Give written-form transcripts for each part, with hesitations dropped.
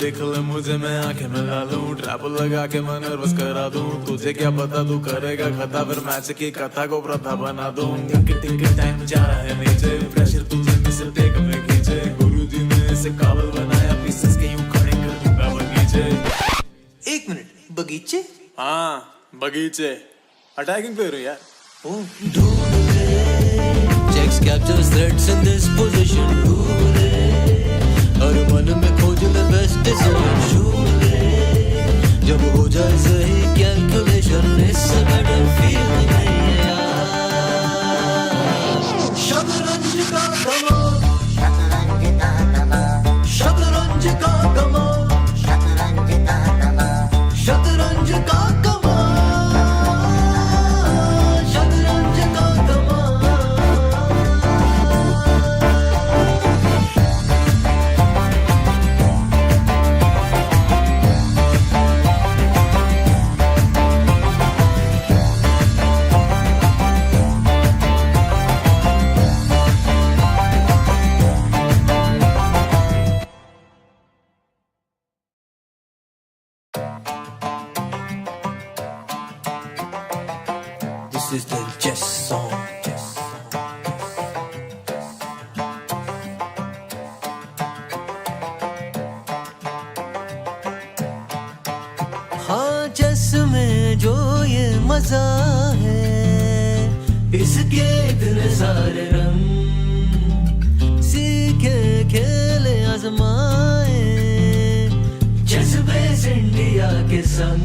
देख ले मुझे मैं आंखें मिला लूं, ट्रैप लगा के मैं नर्वस करा दूं, तुझे क्या पता तू करेगा खता, फिर मैच की कथा को प्रथा बना दूं। टिक टाइम जा रहा है नीचे, प्रेशर तुझे मिसल टेक में खींचे, गुरुजी ने इसे काबल बनाया, पीसेस के यूं खड़े कर दूंगा बगीचे। 1 मिनट, बगीचे? हाँ बगीचे, अटैकिंग प्लेयर हूँ यार। Checks captures threats in this position. हर मन में खोज ले best decision. जब हो जाए सही calculation, इससे better feel नहीं है यार। शतरंज का कमाल, शतरंज का कमाल, शतरंज का कमाल, शतरंज का This is the chess song. हाँ चेस में जो ये मजा है, इसके इतने सारे रंग, सीखे खेले आजमाए, चेस बेस इंडिया के संग।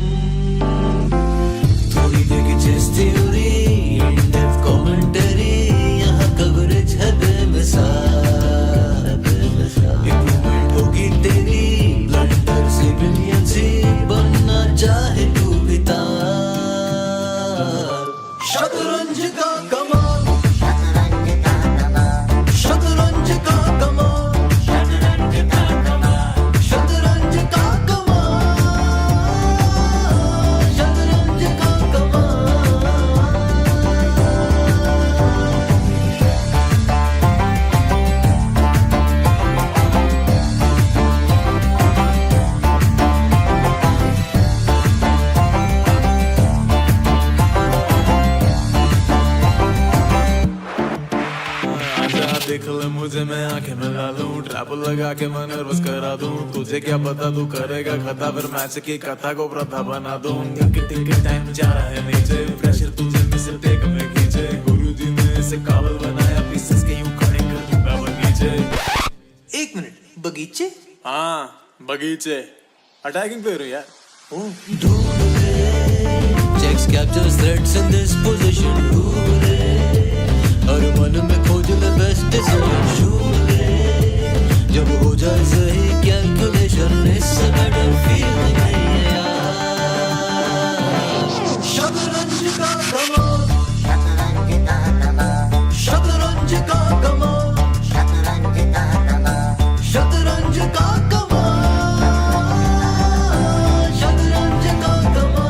थोड़ी देगी चेस थ्योरी, इन-डेप्थ कमेंटरी, यहाँ कवरेज है बेमिसाल। इम्प्रूवमेंट होगी तेरी, ब्लंडर से ब्रिलियंसी, बनना चाहे तू भी तार। शतरंज का कमाल, शतरंज का कमाल, शतरंज का कमाल, शतरंज का कमाल, शतरंज का देख ले मुझे मैं आंखें मिला लूं, ट्रैप लगा के मैं नर्वस करा दूं, तुझे क्या पता तू करेगा खता, फिर मैच की कथा को प्रथा बना दूं। टिक टाइम जा रहा है नीचे, प्रेशर तुझे मिसल टेक में खींचे, गुरुजी ने इसे काबल बनाया, पीसेस के यूं खड़े कर दूंगा बगीचे। 1 मिनट, बगीचे? हाँ बगीचे, अटैकिंग प्लेयर हूँ यार। Checks captures threats in this position. हर मन में खोज ले best decision. जब हो जाए सही calculation, इससे better feel नहीं है यार। शतरंज का कमाल, शतरंज का कमाल, शतरंज का कमाल, शतरंज का कमाल, शतरंज का कमाल, शतरंज का कमाल।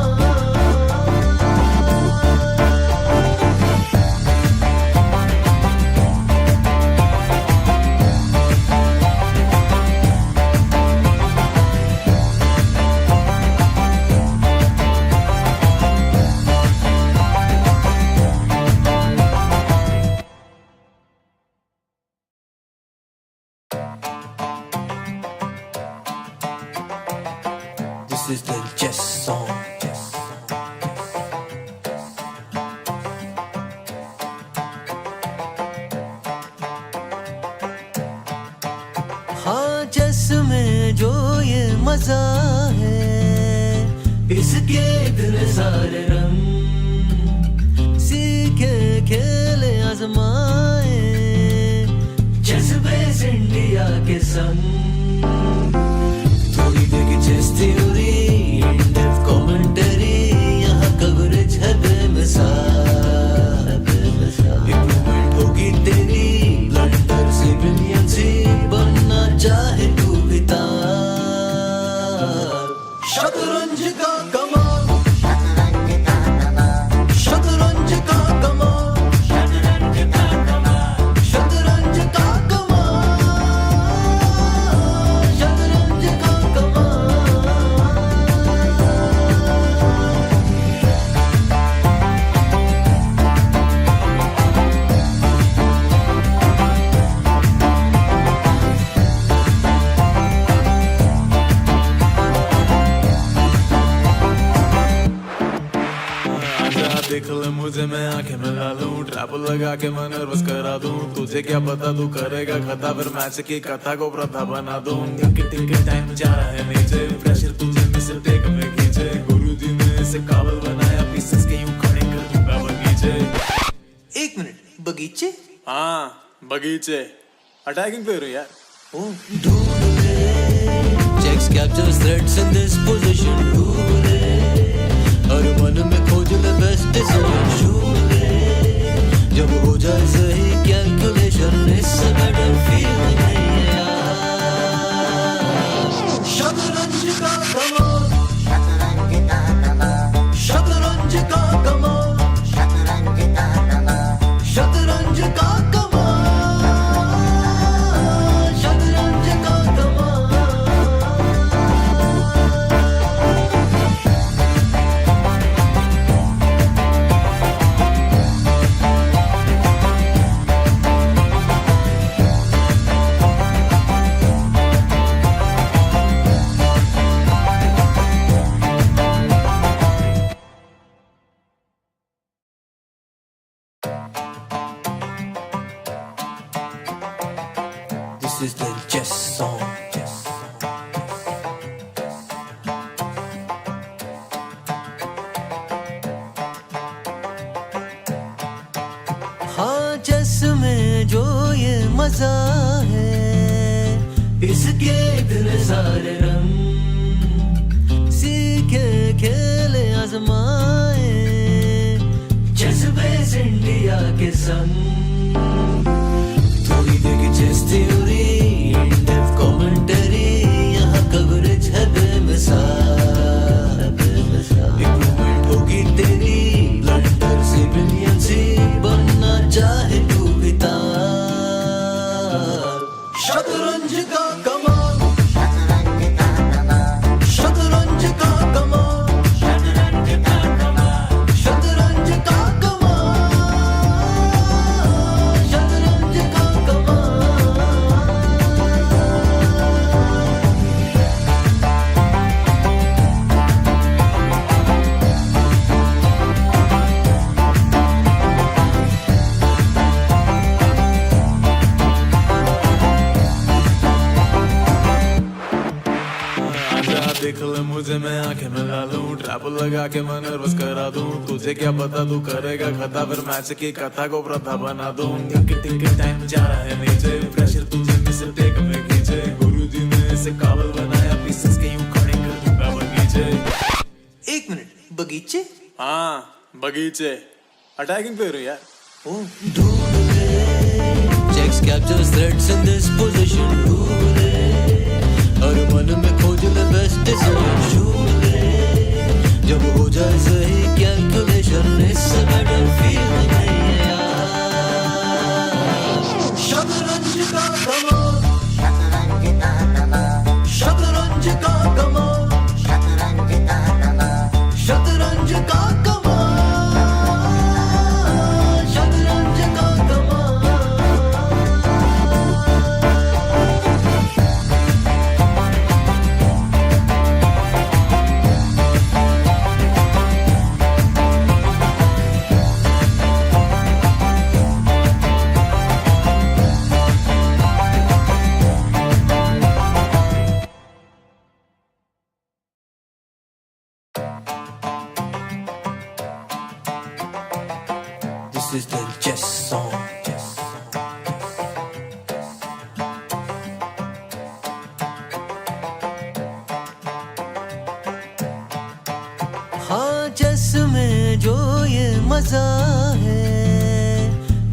This is the chess song. हाँ चेस में जो ये मजा है, इसके इतने सारे रंग, सीखे खेले आजमाए, चेस बेस इंडिया के संग। थोड़ी देगी चेस थ्योरी, इन-डेप्थ कमेंटरी, यहाँ कवरेज है बेमिसाल। इम्प्रूवमेंट होगी तेरी, ब्लंडर से ब्रिलियंसी, बनना चाहे तू भी तार। शतरंज का कमाल, शतरंज का कमाल, शतरंज का कमाल, शतरंज का कमाल, शतरंज का कमाल, ले मुझे मैं आंखें मिला लूं ट्रैप लगा के मैं नर्वस करा दूं तुझे क्या पता तू करेगा खता फिर मैच की कथा को प्रथा बना दूं टिक टाइम जा रहा है नीचे प्रेशर तुझे मिस्टेक में खींचे गुरुजी ने इसे काबिल बनाया पीसेस के यूं खड़े कर दूंगा बगीचे 1 मिनट बगीचे हाँ बगीचे अटैकिंग पे रहो यार Checks captures threats in this position ढूंढे हर मन में खोज ले best decision ढूंढे जब हो जाए सही calculation इससे better feeling नहीं है शतरंज का कमाल शतरंज का कमाल शतरंज का कमाल शतरंज का कमाल This is the chess song. हाँ चेस में जो ये मजा है इसके इतने सारे रंग सीखे खेले आजमाए चेस बेस इंडिया के संग थोड़ी देगी चेस थ्योरी इन-डेप्थ कमेंटरी यहाँ कवरेज है बेमिसाल इम्प्रूवमेंट होगी तेरी ब्लंडर से ब्रिलियंसी बनना चाहे तू भी तार शतरंज का कमाल शतरंज का कमाल शतरंज का कमाल शतरंज का कमाल शतरंज का कमाल देख ले मुझे मैं आंखें मिला लूं ट्रैप लगा के मैं नर्वस करा दूं तुझे क्या पता तू करेगा खता फिर मैच की कथा को प्रथा बना दूं टिक टाइम जा रहा है नीचे प्रेशर तुझे मिस्टेक में खींचे गुरुजी ने इसे काबिल बनाया पीसेस के यूं खड़े कर दूंगा बगीचे 1 मिनट बगीचे हाँ बगीचे अटैकिंग पे रहो यार ढूंढे checks captures threats in this position ढूंढे हर मन में खोज ले best decision ढूंढे जब हो जाए सही calculation इससे better feeling नहीं है शतरंज का कमाल शतरंज का कमाल शतरंज का कमाल शतरंज का कमाल This is the chess song. हाँ चेस में जो ये मजा है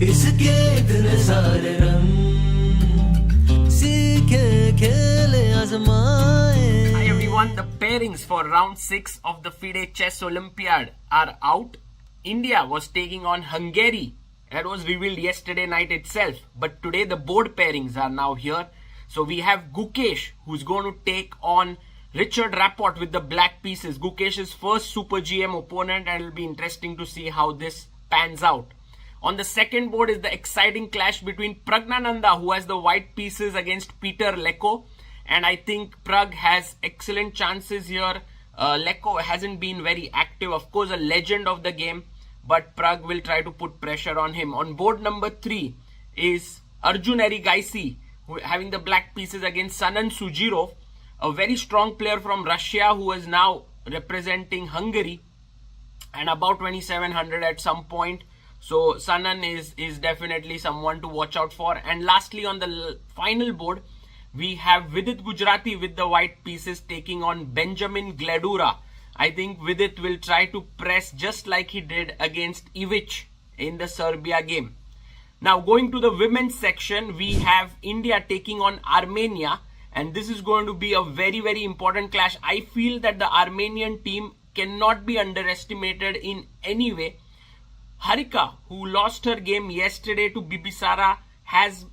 इसके इतने सारे रंग सीखे खेले आजमाए Hi everyone, the pairings for round 6 of the FIDE Chess Olympiad are out. India was taking on Hungary. That was revealed yesterday night itself. But today the board pairings are now here. So we have Gukesh, who's going to take on Richard Rapport with the black pieces. Gukesh's first Super GM opponent, and it'll be interesting to see how this pans out. On the second board is the exciting clash between Praggnanandhaa, who has the white pieces, against Peter Leko. And I think Prag has excellent chances here. Leko hasn't been very active. Of course, a legend of the game. but Prag will try to put pressure on him. On board number 3 is Arjun Erigaisi, having the black pieces against Sanan Sjugirov, a very strong player from Russia who is now representing Hungary and about 2700 at some point. So Sanan is definitely someone to watch out for. And lastly, on the final board, we have Vidit Gujrathi with the white pieces taking on Benjamin Gledura. I think Vidit will try to press just like he did against Ivic in the Serbia game. Now going to the women's section, we have India taking on Armenia, and this is going to be a very, very important clash. I feel that the Armenian team cannot be underestimated in any way. Harika, who lost her game yesterday to Bibisara, has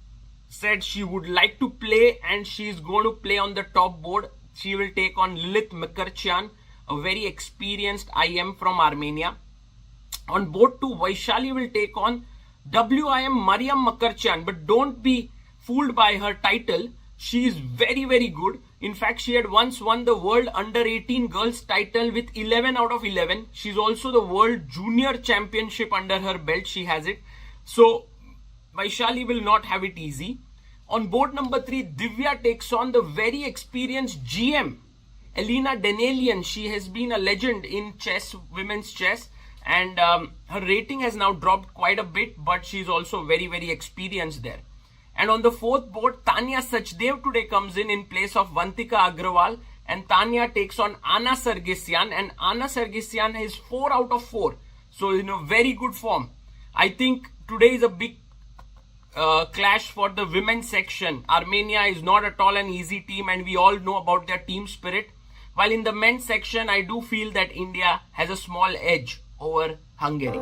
said she would like to play and she is going to play on the top board. She will take on Lilith Mekarchian, a very experienced IM from Armenia. On board 2, Vaishali will take on WIM Mariam Makarchian, but don't be fooled by her title. She is very, very good. In fact, she had once won the World Under 18 Girls title with 11 out of 11. She's also the World Junior Championship under her belt. She has it. So, Vaishali will not have it easy. On board number 3, Divya takes on the very experienced GM, Elena Denelian. She has been a legend in chess, women's chess, and her rating has now dropped quite a bit, but she's also very, very experienced there. And on the 4th board, Tania Sachdev today comes in place of Vantika Agrawal, and Tania takes on Anna Sargsyan, and Anna Sargsyan is 4 out of 4. So, very good form. I think today is a big clash for the women's section. Armenia is not at all an easy team, and we all know about their team spirit. While in the men's section, I do feel that India has a small edge over Hungary.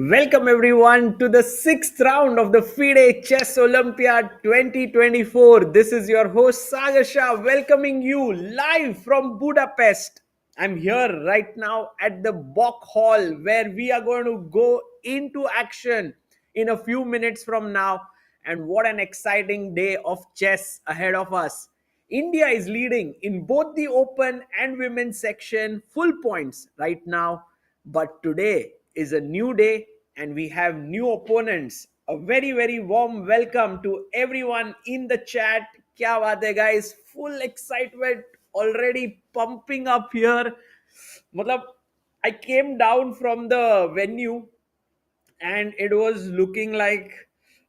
Welcome everyone to the sixth round of the FIDE Chess Olympiad 2024. This is your host Sagar Shah welcoming you live from Budapest. I'm here right now at the Bock Hall where we are going to go into action in a few minutes from now. And what an exciting day of chess ahead of us. India is leading in both the open and women's section, full points right now. But today is a new day and we have new opponents. A very, very warm welcome to everyone in the chat. Kya baat hai, guys? Full excitement already pumping up here. Matlab, I came down from the venue and it was looking like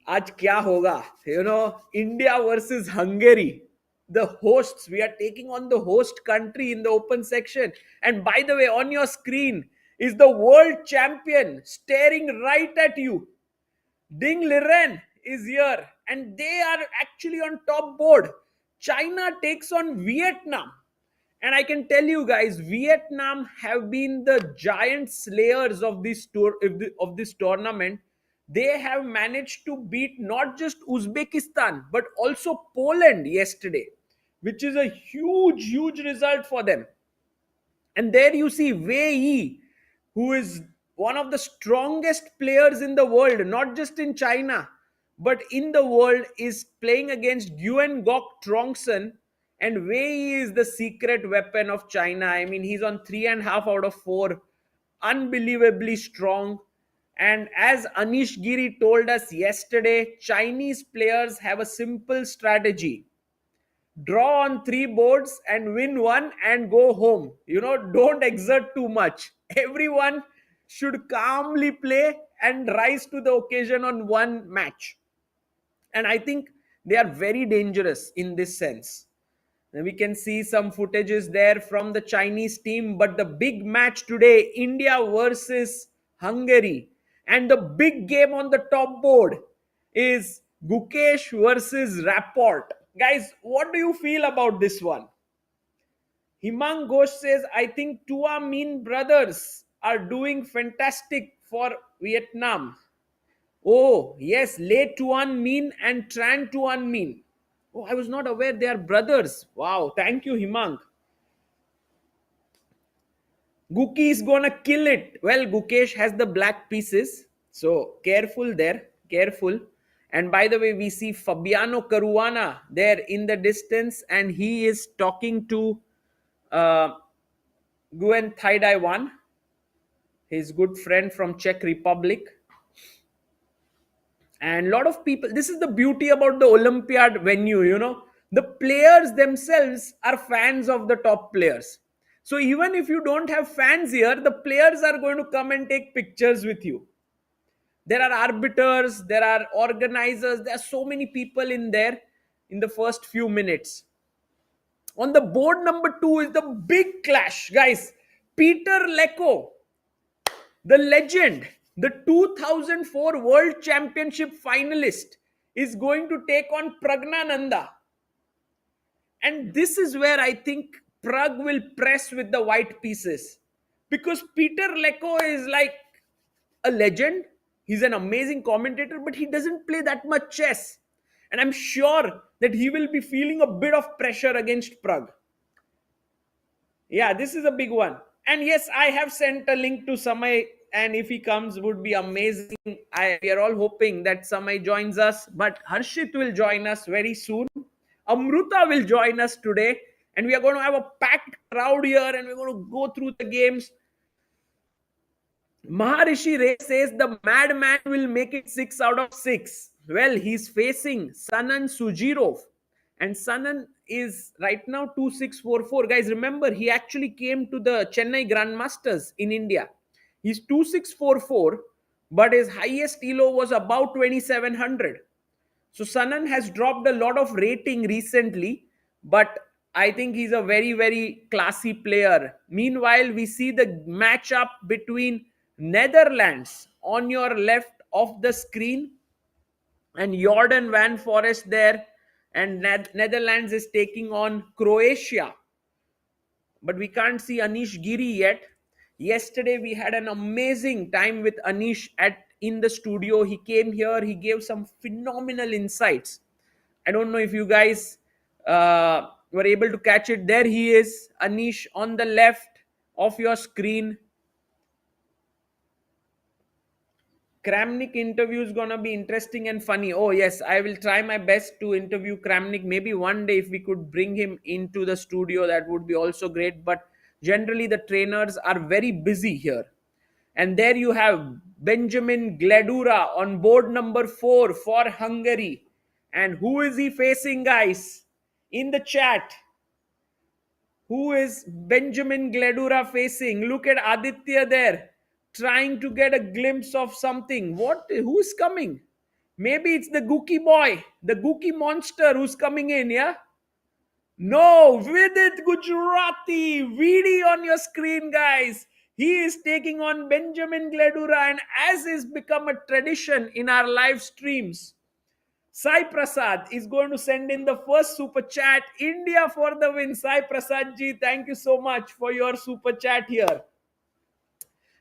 आज क्या होगा, India versus Hungary, the hosts. We are taking on the host country in the open section, and by the way, on your screen is the world champion staring right at you. Ding Liren is here and they are actually on top board. China takes on Vietnam. And I can tell you guys, Vietnam have been the giant slayers of this tournament. They have managed to beat not just Uzbekistan but also Poland yesterday, which is a huge result for them. And there you see Wei Yi, who is one of the strongest players in the world, not just in China, but in the world, is playing against Nguyen Gok Trongson. And Wei Yi is the secret weapon of China. I mean, he's on 3.5 out of 4. Unbelievably strong. And as Anish Giri told us yesterday, Chinese players have a simple strategy: draw on 3 boards and win one and go home. Don't exert too much. Everyone should calmly play and rise to the occasion on one match. And I think they are very dangerous in this sense. And we can see some footages there from the Chinese team, but the big match today, India versus Hungary. And the big game on the top board is Gukesh versus Rapport. Guys, what do you feel about this one? Himang Ghosh says, I think Tua Min brothers are doing fantastic for Vietnam. Oh, yes, Le Tuan Min and Tran Tuan Min. Oh, I was not aware they are brothers. Wow, thank you, Himang. Guki is gonna kill it. Well, Gukesh has the black pieces, so careful there, careful. And by the way, we see Fabiano Caruana there in the distance, and he is talking to Guen Thaidai Wan, his good friend from Czech Republic. And a lot of people, this is the beauty about the Olympiad venue, the players themselves are fans of the top players. So even if you don't have fans here, the players are going to come and take pictures with you. There are arbiters, there are organizers, there are so many people in there in the first few minutes. On the board number 2 is the big clash, guys. Peter Leko, the legend, the 2004 World Championship finalist, is going to take on Praggnanandhaa. And this is where I think Prag will press with the white pieces. Because Peter Leko is like a legend. He's an amazing commentator, but he doesn't play that much chess. And I'm sure that he will be feeling a bit of pressure against Prag. Yeah, this is a big one. And yes, I have sent a link to Samay, and if he comes, would be amazing. We are all hoping that Samay joins us, but Harshit will join us very soon. Amruta will join us today, and we are going to have a packed crowd here, and we're going to go through the games. Maharishi Ray says the madman will make it 6 out of 6. Well, he's facing Sanan Sjugirov, and Sanan is right now 2644. Guys, remember, he actually came to the Chennai Grandmasters in India. He's 2644, but his highest elo was about 2700. So Sanan has dropped a lot of rating recently, but I think he's a very, very classy player. Meanwhile, we see the matchup between Netherlands on your left of the screen and Jordan Van Forest there, and Netherlands is taking on Croatia. But we can't see Anish Giri yet. Yesterday we had an amazing time with Anish at in the studio. He came here, he gave some phenomenal insights. I don't know if you guys were able to catch it. There he is, Anish, on the left of your screen. Kramnik interview is gonna be interesting and funny. Oh yes, I will try my best to interview Kramnik. Maybe one day if we could bring him into the studio, that would be also great. But generally the trainers are very busy here. And there you have Benjamin Gledura on board number 4 for Hungary. And who is he facing, guys? In the chat, who is Benjamin Gledura facing? Look at Aditya there, trying to get a glimpse of something. What? Who's coming? Maybe it's the Gookie boy, the Gookie monster who's coming in, yeah? No, Vidit Gujrathi, VD on your screen, guys. He is taking on Benjamin Gledura, and as is become a tradition in our live streams, Sai Prasad is going to send in the first super chat. India for the win. Sai Prasad ji, thank you so much for your super chat here.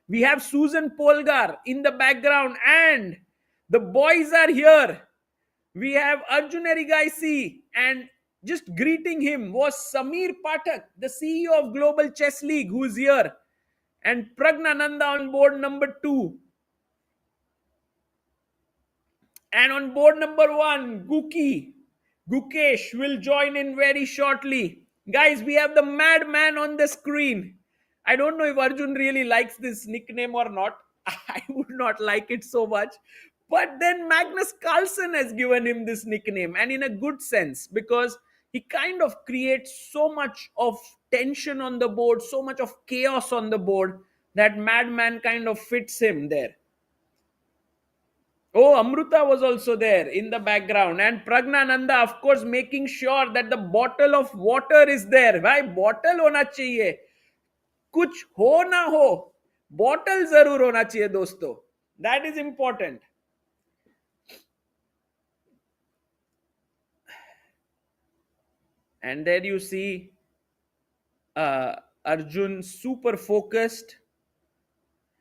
We have Susan Polgar in the background, and the boys are here. We have Arjun Erigaisi, and just greeting him was Samir Pathak, the CEO of Global Chess League, who's here, and Praggnanandhaa on board number 2. And on board number 1, Gukesh will join in very shortly. Guys, we have the madman on the screen. I don't know if Arjun really likes this nickname or not. I would not like it so much. But then Magnus Carlsen has given him this nickname, and in a good sense, because he kind of creates so much of tension on the board, so much of chaos on the board, that madman kind of fits him there. Oh, Amruta was also there in the background, and Praggnanandhaa, of course, making sure that the bottle of water is there. Bhai, bottle hona chahiye. Kuch ho na ho, bottle zarur hona chahiye, dosto. That is important. And there you see Arjun super focused.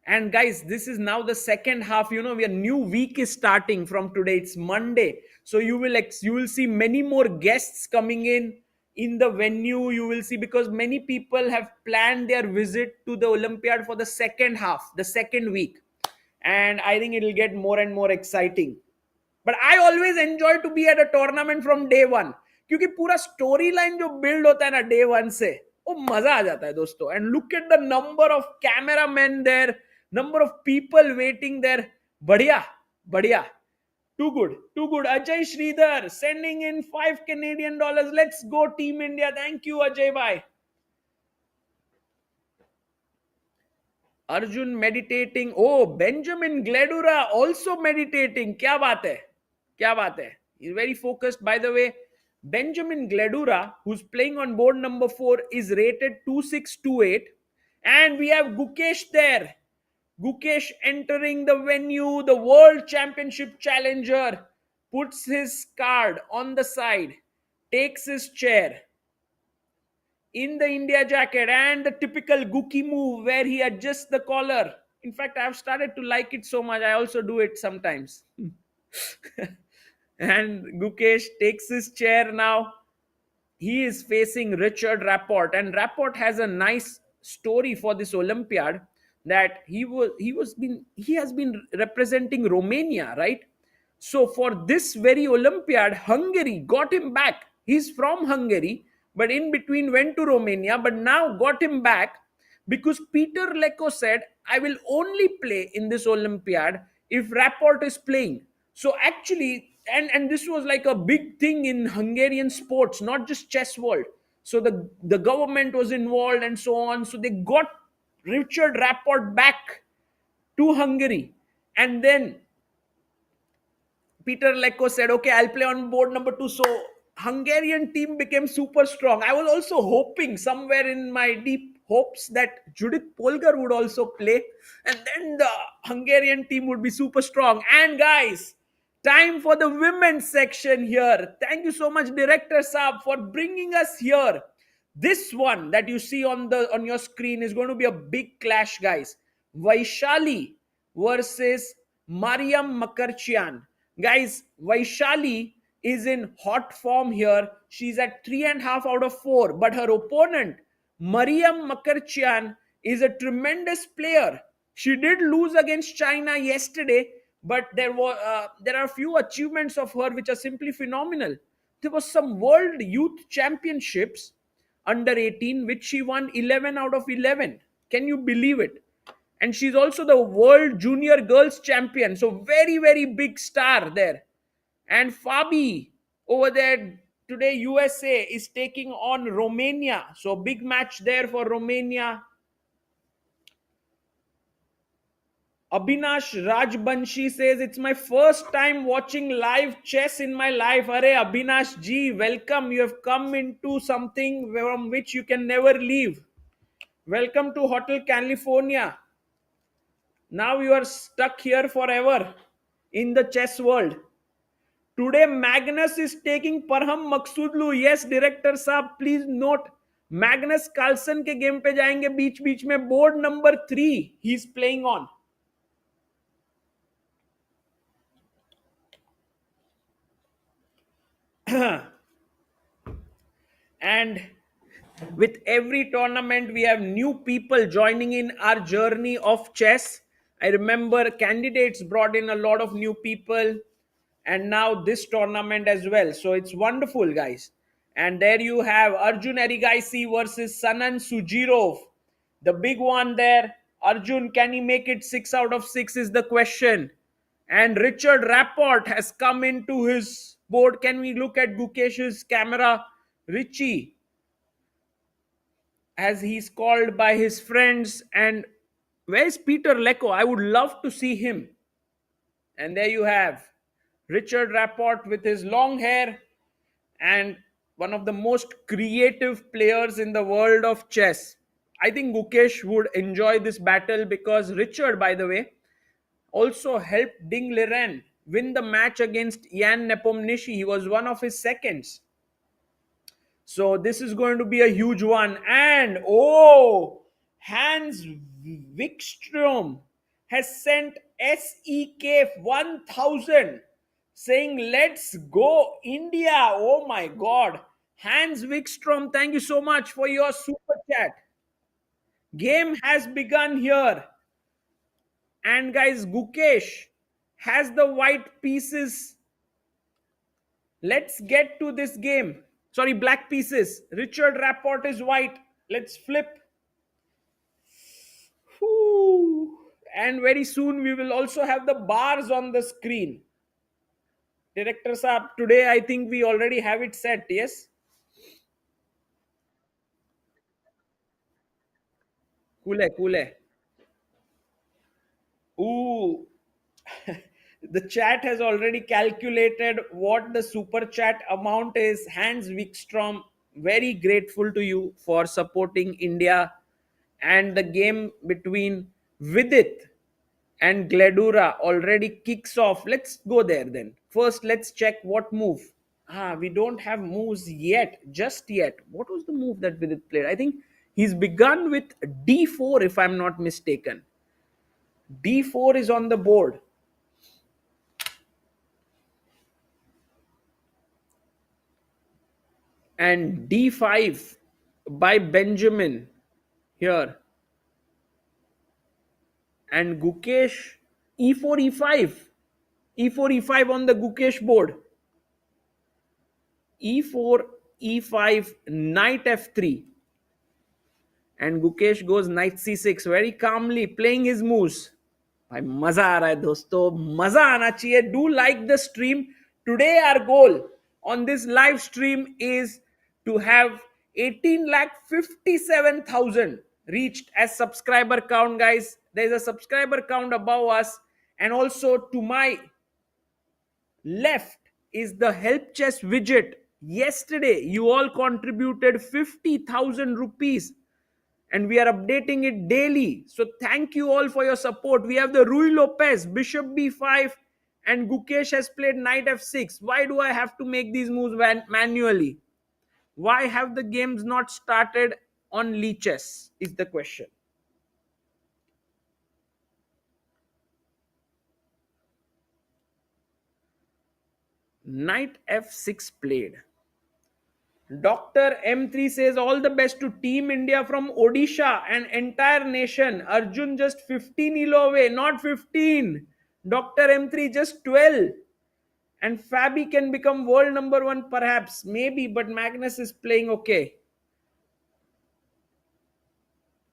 And guys, this is now the second half. You know, a new week is starting from today. It's Monday. So you will see many more guests coming in the venue. You will see, because many people have planned their visit to the Olympiad for the second half, the second week. And I think it will get more and more exciting. But I always enjoy to be at a tournament from day one. क्योंकि पूरा story line जो build होता है ना day one से, वो मजा आ जाता है दोस्तों. And look at the number of camera man there, number of people waiting there. Badhiya. Too good. Ajay Sridhar sending in $5 Canadian. Let's go Team India. Thank you, Ajay bhai. Arjun meditating. Oh, Benjamin Gledura also meditating. Kya baat hai? He's very focused. By the way, Benjamin Gledura, who's playing on board number 4, is rated 2628. And we have Gukesh there. Gukesh entering the venue, the World Championship challenger, puts his card on the side, takes his chair in the India jacket, and the typical Guki move where he adjusts the collar. In fact, I've started to like it so much, I also do it sometimes. And Gukesh takes his chair now. He is facing Richard Rapport, and Rapport has a nice story for this Olympiad, that he has been representing Romania, right? So for this very Olympiad, Hungary got him back. He's from Hungary, but in between went to Romania, but now got him back because Peter Leko said, I will only play in this Olympiad if Rapport is playing. So actually, and this was like a big thing in Hungarian sports, not just chess world. So the government was involved and so on. So they got Richard Rapport back to Hungary. And then Peter Leko said, okay, I'll play on board number 2. So Hungarian team became super strong. I was also hoping somewhere in my deep hopes that Judith Polgar would also play. And then the Hungarian team would be super strong. And guys, time for the women's section here. Thank you so much, Director Saab, for bringing us here. This one that you see on your screen is going to be a big clash, guys. Vaishali versus Mariam Makarchian. Guys, Vaishali is in hot form here. She's at 3.5 out of 4. But her opponent, Mariam Makarchian, is a tremendous player. She did lose against China yesterday, but there are a few achievements of her which are simply phenomenal. There was some World Youth Championships under 18, which she won 11 out of 11. Can you believe it? And she's also the World Junior Girls Champion. So very, very big star there. And Fabi over there today, USA is taking on Romania. So big match there for Romania. Abhinash Rajbanshi says, it's my first time watching live chess in my life. Arey Abhinash ji, welcome. You have come into something from which you can never leave. Welcome to Hotel California. Now you are stuck here forever in the chess world. Today Magnus is taking Parham Maksudlu. Yes, director साहब, please note, Magnus Carlsen के game पे जाएंगे बीच बीच में. Board number 3 he is playing on. And with every tournament, we have new people joining in our journey of chess. I remember candidates brought in a lot of new people, and now this tournament as well. So it's wonderful, guys. And there you have Arjun Erigaisi versus Sanan Sjugirov. The big one there. Arjun, can he make it 6 out of 6 is the question. And Richard Rapport has come into his board. Can we look at Gukesh's camera? Richie, as he's called by his friends. And where's Peter Leko? I would love to see him. And there you have Richard Rapport with his long hair and one of the most creative players in the world of chess. I think Gukesh would enjoy this battle because Richard, by the way, also helped Ding Liren win the match against Jan Nepomniachtchi. He was one of his seconds. So this is going to be a huge one. And Hans Wikström has sent SEK 1000 saying, let's go India. Oh my God. Hans Wikström, thank you so much for your super chat. Game has begun here. And guys, Gukesh has the white pieces. Let's get to this game. Sorry, black pieces. Richard Rapport is white. Let's flip. Whew. And very soon we will also have the bars on the screen. Director Saab, today I think we already have it set, yes? Cool. Ooh. The chat has already calculated what the super chat amount is. Hans Wikström, very grateful to you for supporting India. And the game between Vidit and Gledura already kicks off. Let's go there then. First, let's check what move. We don't have moves yet, just yet. What was the move that Vidit played? I think he's begun with D4, if I'm not mistaken. D4 is on the board. And D5 by Benjamin here. And Gukesh, E4, E5. E4, E5 on the Gukesh board. E4, E5, Knight F3. And Gukesh goes Knight C6, very calmly playing his moves. भाई मजा आ रहा है दोस्तों, मजा आना चाहिए. Do like the stream. Today our goal on this live stream is to have 18,57,000 reached as subscriber count, guys. There is a subscriber count above us, and also to my left is the help chess widget. Yesterday you all contributed 50,000 rupees and we are updating it daily. So thank you all for your support. We have the Rui Lopez, Bishop B5, and Gukesh has played Knight F6. Why do I have to make these moves manually? Why have the games not started on Lichess is the question. Knight f6 played. Dr. M3 says all the best to Team India from Odisha and entire nation. Arjun just 15 elo away, not 15. Dr. M3 just 12. And Fabi can become world number one perhaps. Maybe, but Magnus is playing okay.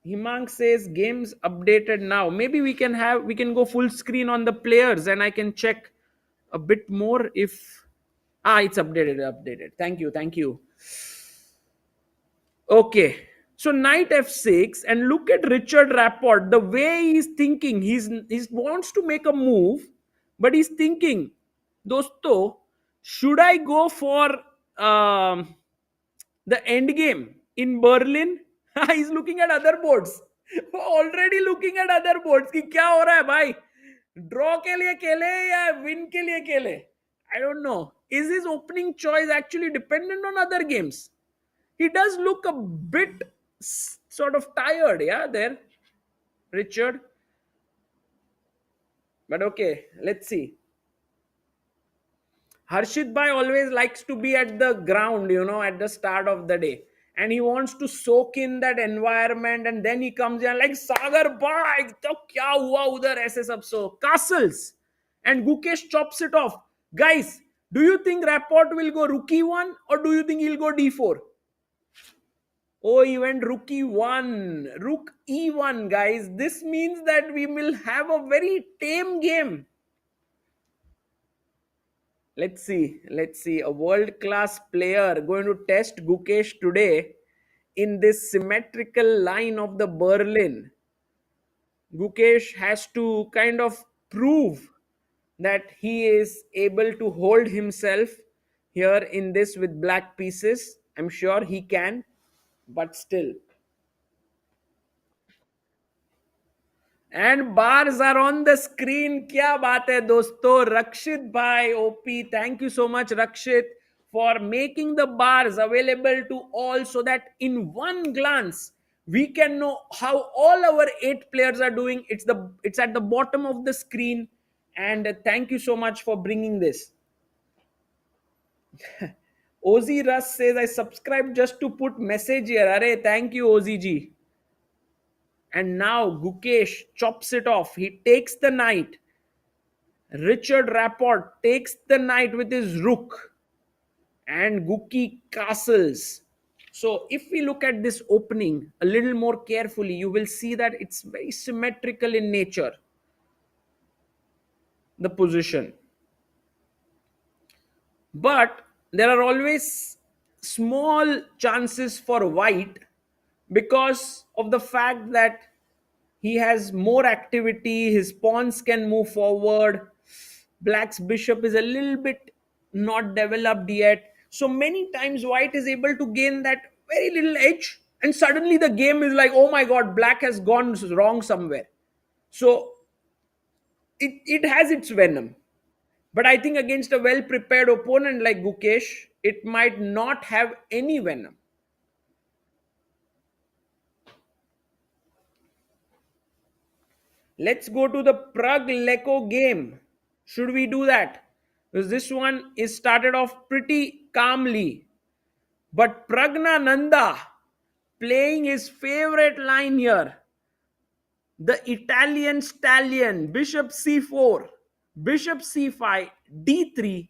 Himang says games updated now. Maybe we can go full screen on the players and I can check a bit more if it's updated. Thank you. Okay. So knight f6 and look at Richard Rapport. The way he's thinking, he wants to make a move, but he's thinking, dosto, should I go for the end game in Berlin? He's looking at other boards. Already looking at other boards. कि क्या हो रहा है भाई? Draw के लिए खेले या win के लिए खेले? I don't know. Is his opening choice actually dependent on other games? He does look a bit sort of tired, yeah, there, Richard. But okay, let's see. Harshit Bhai always likes to be at the ground, at the start of the day. And he wants to soak in that environment. And then he comes in like, Sagar Bhai, to kya hua udhar aise sab so. Castles. And Gukesh chops it off. Guys, do you think Rapport will go rook e1 or do you think he'll go d4? Oh, he went rook e1. Rook e1, guys. This means that we will have a very tame game. Let's see. A world-class player going to test Gukesh today in this symmetrical line of the Berlin. Gukesh has to kind of prove that he is able to hold himself here in this with black pieces. I'm sure he can, but still. And bars are on the screen. Kya baat hai, dosto? Rakshit Bhai, OP. Thank you so much, Rakshit, for making the bars available to all so that in one glance we can know how all our 8 players are doing. It's at the bottom of the screen. And thank you so much for bringing this. Ozi Russ says, I subscribed just to put message here. Arey, thank you, OZG. And now Gukesh chops it off. He takes the knight. Richard Rapport takes the knight with his rook. And Guki castles. So if we look at this opening a little more carefully, you will see that it's very symmetrical in nature. The position. But there are always small chances for white because of the fact that he has more activity, his pawns can move forward, black's bishop is a little bit not developed yet. So many times white is able to gain that very little edge and suddenly the game is like, oh my god, black has gone wrong somewhere. So it has its venom. But I think against a well-prepared opponent like Gukesh, it might not have any venom. Let's go to the Leko game. Should we do that? Because this one is started off pretty calmly. But Praggnanandhaa playing his favorite line here. The Italian stallion, bishop c4, bishop c5, d3,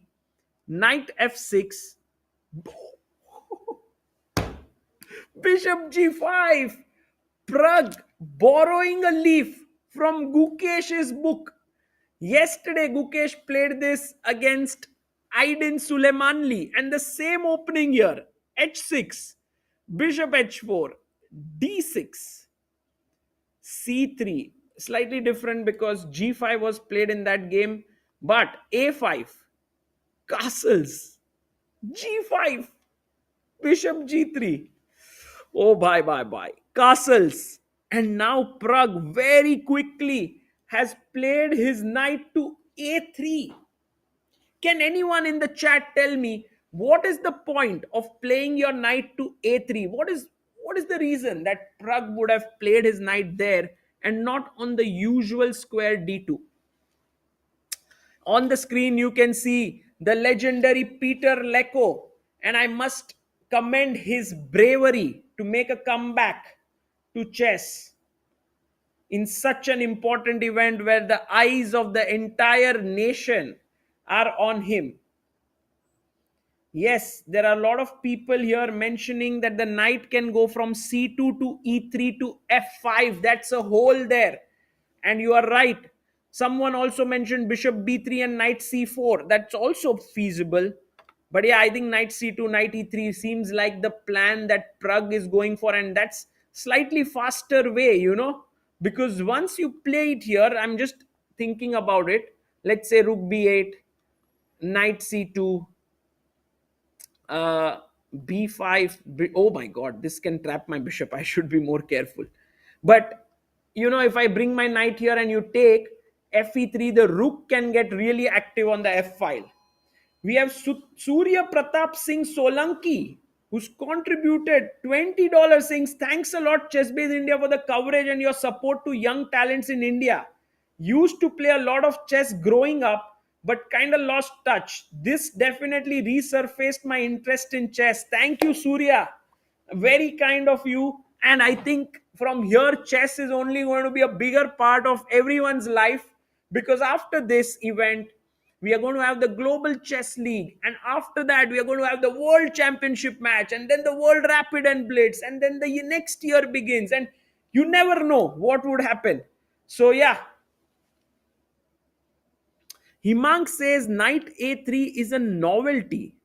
knight f6, bishop g5. Prag borrowing a leaf from Gukesh's book. Yesterday, Gukesh played this against Aydin Suleimanli and the same opening here. h6, bishop h4, d6, c3. Slightly different because g5 was played in that game. But a5, castles, g5, bishop g3. Oh, bye. Castles. And now Prag very quickly has played his knight to a3. Can anyone in the chat tell me What is the point of playing your knight to a3? What is the reason that Pragg would have played his knight there and not on the usual square d2? On the screen, you can see the legendary Peter Leko, and I must commend his bravery to make a comeback to chess in such an important event where the eyes of the entire nation are on him. Yes, there are a lot of people here mentioning that the knight can go from c2 to e3 to f5. That's a hole there. And you are right. Someone also mentioned bishop b3 and knight c4. That's also feasible. But yeah, I think knight c2, knight e3 seems like the plan that Pragg is going for. And that's slightly faster way, because once you play it here, I'm just thinking about it. Let's say rook b8, knight c2, uh b5. Oh my god, this can trap my bishop. I should be more careful. But if I bring my knight here and you take fe3, the rook can get really active on the f file. We have Surya Pratap Singh Solanki, who's contributed $20, saying, thanks a lot, Chessbase India, for the coverage and your support to young talents in India. Used to play a lot of chess growing up, but kind of lost touch. This definitely resurfaced my interest in chess. Thank you, Surya. Very kind of you. And I think from here, chess is only going to be a bigger part of everyone's life, because after this event, we are going to have the Global Chess League, and after that we are going to have the World Championship match, and then the World Rapid and Blitz, and then the next year begins, and you never know what would happen. So yeah, Himang says knight a3 is a novelty.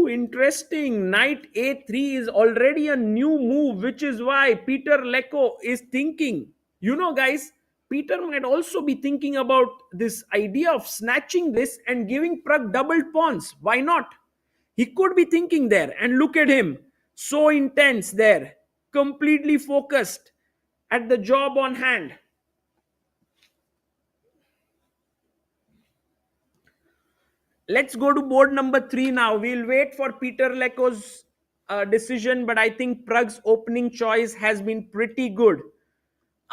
Interesting. Knight a3 is already a new move, which is why Peter Leko is thinking. Guys, Peter might also be thinking about this idea of snatching this and giving Pragg doubled pawns. Why not? He could be thinking there. And look at him. So intense there. Completely focused at the job on hand. Let's go to board number 3 now. We'll wait for Peter Leko's decision, but I think Pragg's opening choice has been pretty good.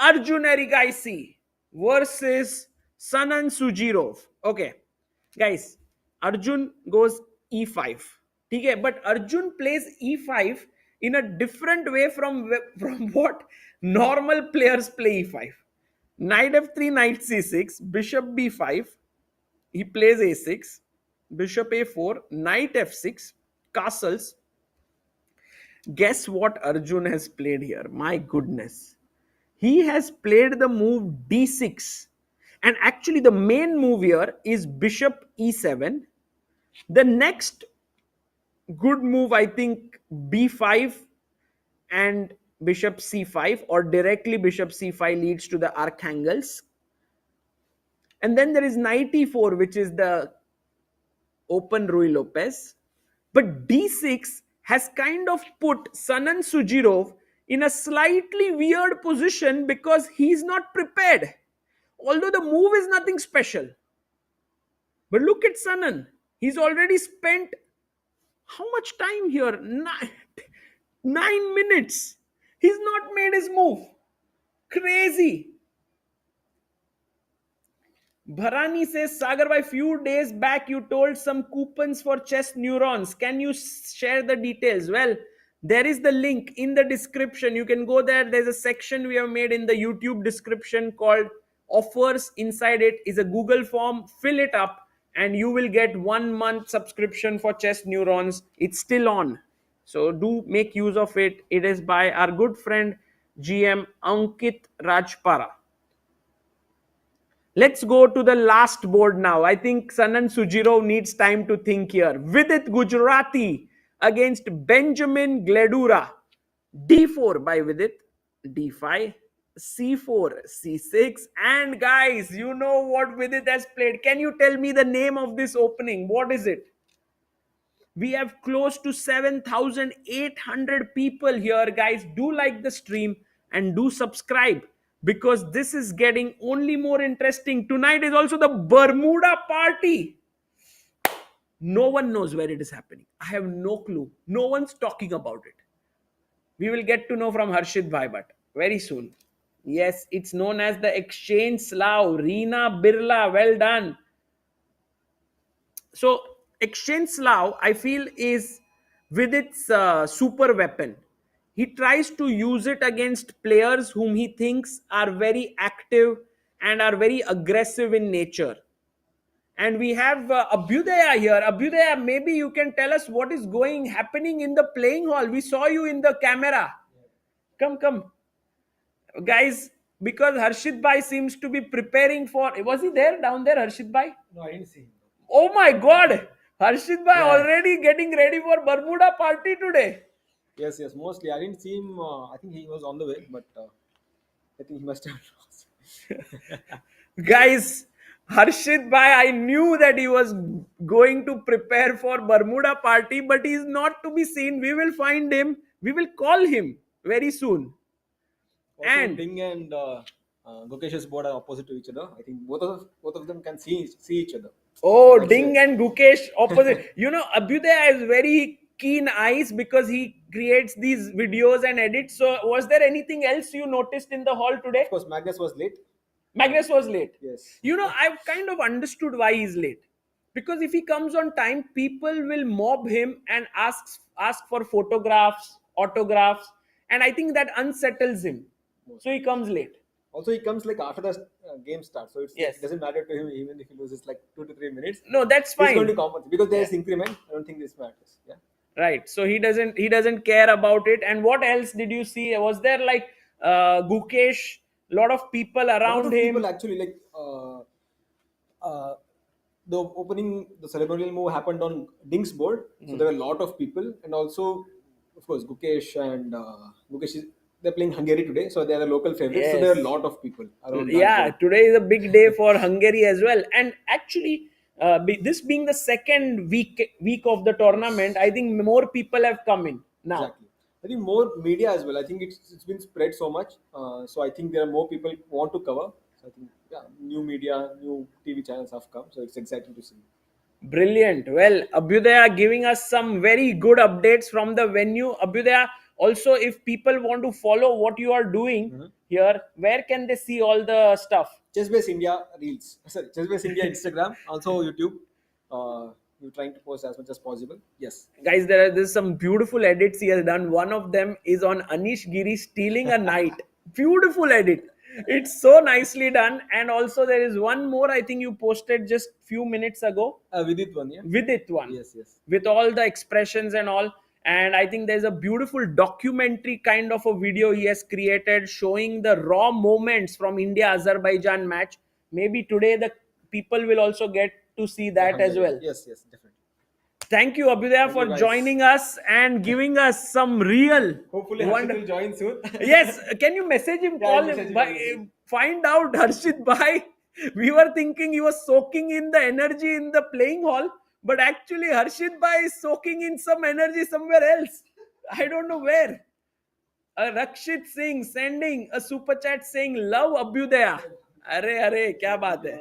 Arjun Erigaisi versus Sanan Sjugirov. Okay, guys, Arjun goes e5. Okay, but Arjun plays e5 in a different way from what normal players play e5. Knight f3, knight c6, bishop b5. He plays a6, bishop a4, knight f6, castles. Guess what Arjun has played here? My goodness. He has played the move d6. And actually the main move here is bishop e7. The next good move, I think, b5 and bishop c5, or directly bishop c5 leads to the archangels. And then there is knight e4, which is the open Ruy Lopez. But d6 has kind of put Sanan Sjugirov in a slightly weird position because he's not prepared. Although the move is nothing special. But look at Sanan. He's already spent how much time here? 9 minutes. He's not made his move. Crazy. Bharani says, Sagar, by few days back you told some coupons for chess neurons. Can you share the details? Well, there is the link in the description. You can go there. There's a section we have made in the YouTube description called offers. Inside it is a Google form. Fill it up and you will get 1 month subscription for chess neurons. It's still on. So do make use of it. It is by our good friend GM Ankit Rajpara. Let's go to the last board now. I think Sanan Sjugirov needs time to think here. Vidit Gujrathi against Benjamin Gledura. D4 by Vidit. D5. C4. C6. And guys, you know what Vidit has played. Can you tell me the name of this opening? What is it? We have close to 7,800 people here, guys. Do like the stream and do subscribe, because this is getting only more interesting. Tonight is also the Bermuda party. No one knows where it is happening. I have no clue. No one's talking about it. We will get to know from Harshit Bhai, but very soon. Yes, it's known as the Exchange Slav. Reena Birla, well done. So, Exchange Slav, I feel, is with its super weapon. He tries to use it against players whom he thinks are very active and are very aggressive in nature. And we have Abhyudaya here. Abhyudaya, maybe you can tell us what is happening in the playing hall. We saw you in the camera. Come. Guys, because Harshit Bhai seems to be preparing for... Was he there, down there, Harshit Bhai? No, I didn't see him. Oh my God! Harshit Bhai already getting ready for Bermuda party today. Yes, mostly. I didn't see him. I think he was on the way, but I think he must have lost. Guys, Harshit Bhai, I knew that he was going to prepare for Bermuda party, but he is not to be seen. We will find him. We will call him very soon. Also, And- Ding and Gukesh's board are opposite to each other. I think both of them can see each other. Oh, That's Ding it. and Gukesh opposite. Abhyudaya has very keen eyes because he creates these videos and edits. So, was there anything else you noticed in the hall today? Of course, Magnus was late. Magnus was late. Yes. I've kind of understood why he's late. Because if he comes on time, people will mob him and ask for photographs, autographs, and I think that unsettles him. So he comes late. Also, he comes like after the game starts, so Yes. it doesn't matter to him even if he loses like 2 to 3 minutes. No, that's He's fine. going to compensate because there is increment. I don't think this matters. Yeah. Right. So he doesn't care about it. And what else did you see? Was there like Gukesh, lot of people A lot around of him? people actually like the ceremonial move happened on Ding's board, so there were a lot of people, and also, of course, they're playing Hungary today, so they are the local favorites. So there are a lot of people around. that Yeah, board. today is a big day for Hungary as well. And actually, this being the second week of the tournament, I think more people have come in now. Exactly. I think more media as well. I think it's been spread so much, so I think there are more people who want to cover. So I think new media, new TV channels have come, so it's exciting to see. Brilliant. Well, Abhyudaya giving us some very good updates from the venue. Abhyudaya, also, if people want to follow what you are doing here, where can they see all the stuff? Chess India Reels. Sorry, Chess India Instagram, also YouTube. We're trying to post as much as possible. Yes. Guys, there's some beautiful edits he has done. One of them is on Anish Giri stealing a knight. Beautiful edit. It's so nicely done. And also there is one more I think you posted just few minutes ago. Vidit one, yeah. Vidit one. Yes. With all the expressions and all. And I think there's a beautiful documentary kind of a video he has created showing the raw moments from India-Azerbaijan match. Maybe today the people will also get to see that as well. Yes, definitely. Thank you, Abhyudaya, for you, guys. joining us and giving us some real... Hopefully, Harshit will join soon. Yes, can you message him, call message him, him. find out Harshit Bhai. We were thinking he was soaking in the energy in the playing hall, but actually Harshit Bhai is soaking in some energy somewhere else. I don't know where. Rakshit Singh sending a super chat saying, love Abhyudaya. Arre, kya baat hai.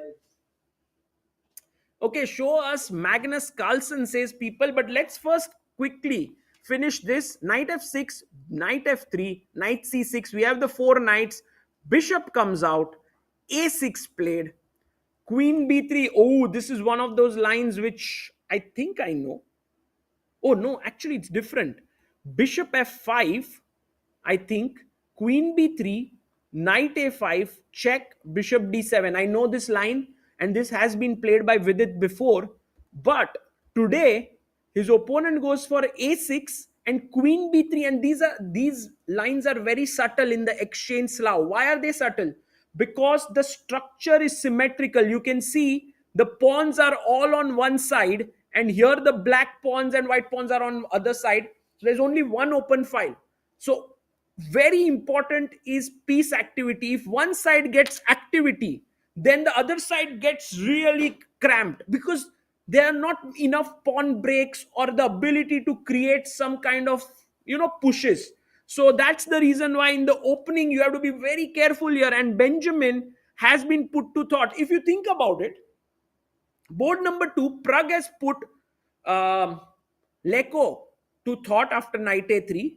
Okay, show us Magnus Carlsen says people, but let's first quickly finish this. Knight f6, knight f3, knight c6. We have the 4 knights. Bishop comes out. a6 played. Queen b3. Oh, this is one of those lines which I think I know. Oh, no, actually it's different. Bishop f5, I think. Queen b3, knight a5, check, bishop d7. I know this line. And this has been played by Vidit before. But today, his opponent goes for a6 and queen b3. And these lines are very subtle in the exchange Slav. Why are they subtle? Because the structure is symmetrical. You can see the pawns are all on one side. And here the black pawns and white pawns are on other side. So there's only one open file. So very important is piece activity. If one side gets activity, then the other side gets really cramped because there are not enough pawn breaks or the ability to create some kind of pushes. So that's the reason why in the opening you have to be very careful here, and Benjamin has been put to thought. If you think about it, board number 2, Prag has put um, Leko to thought after knight a3.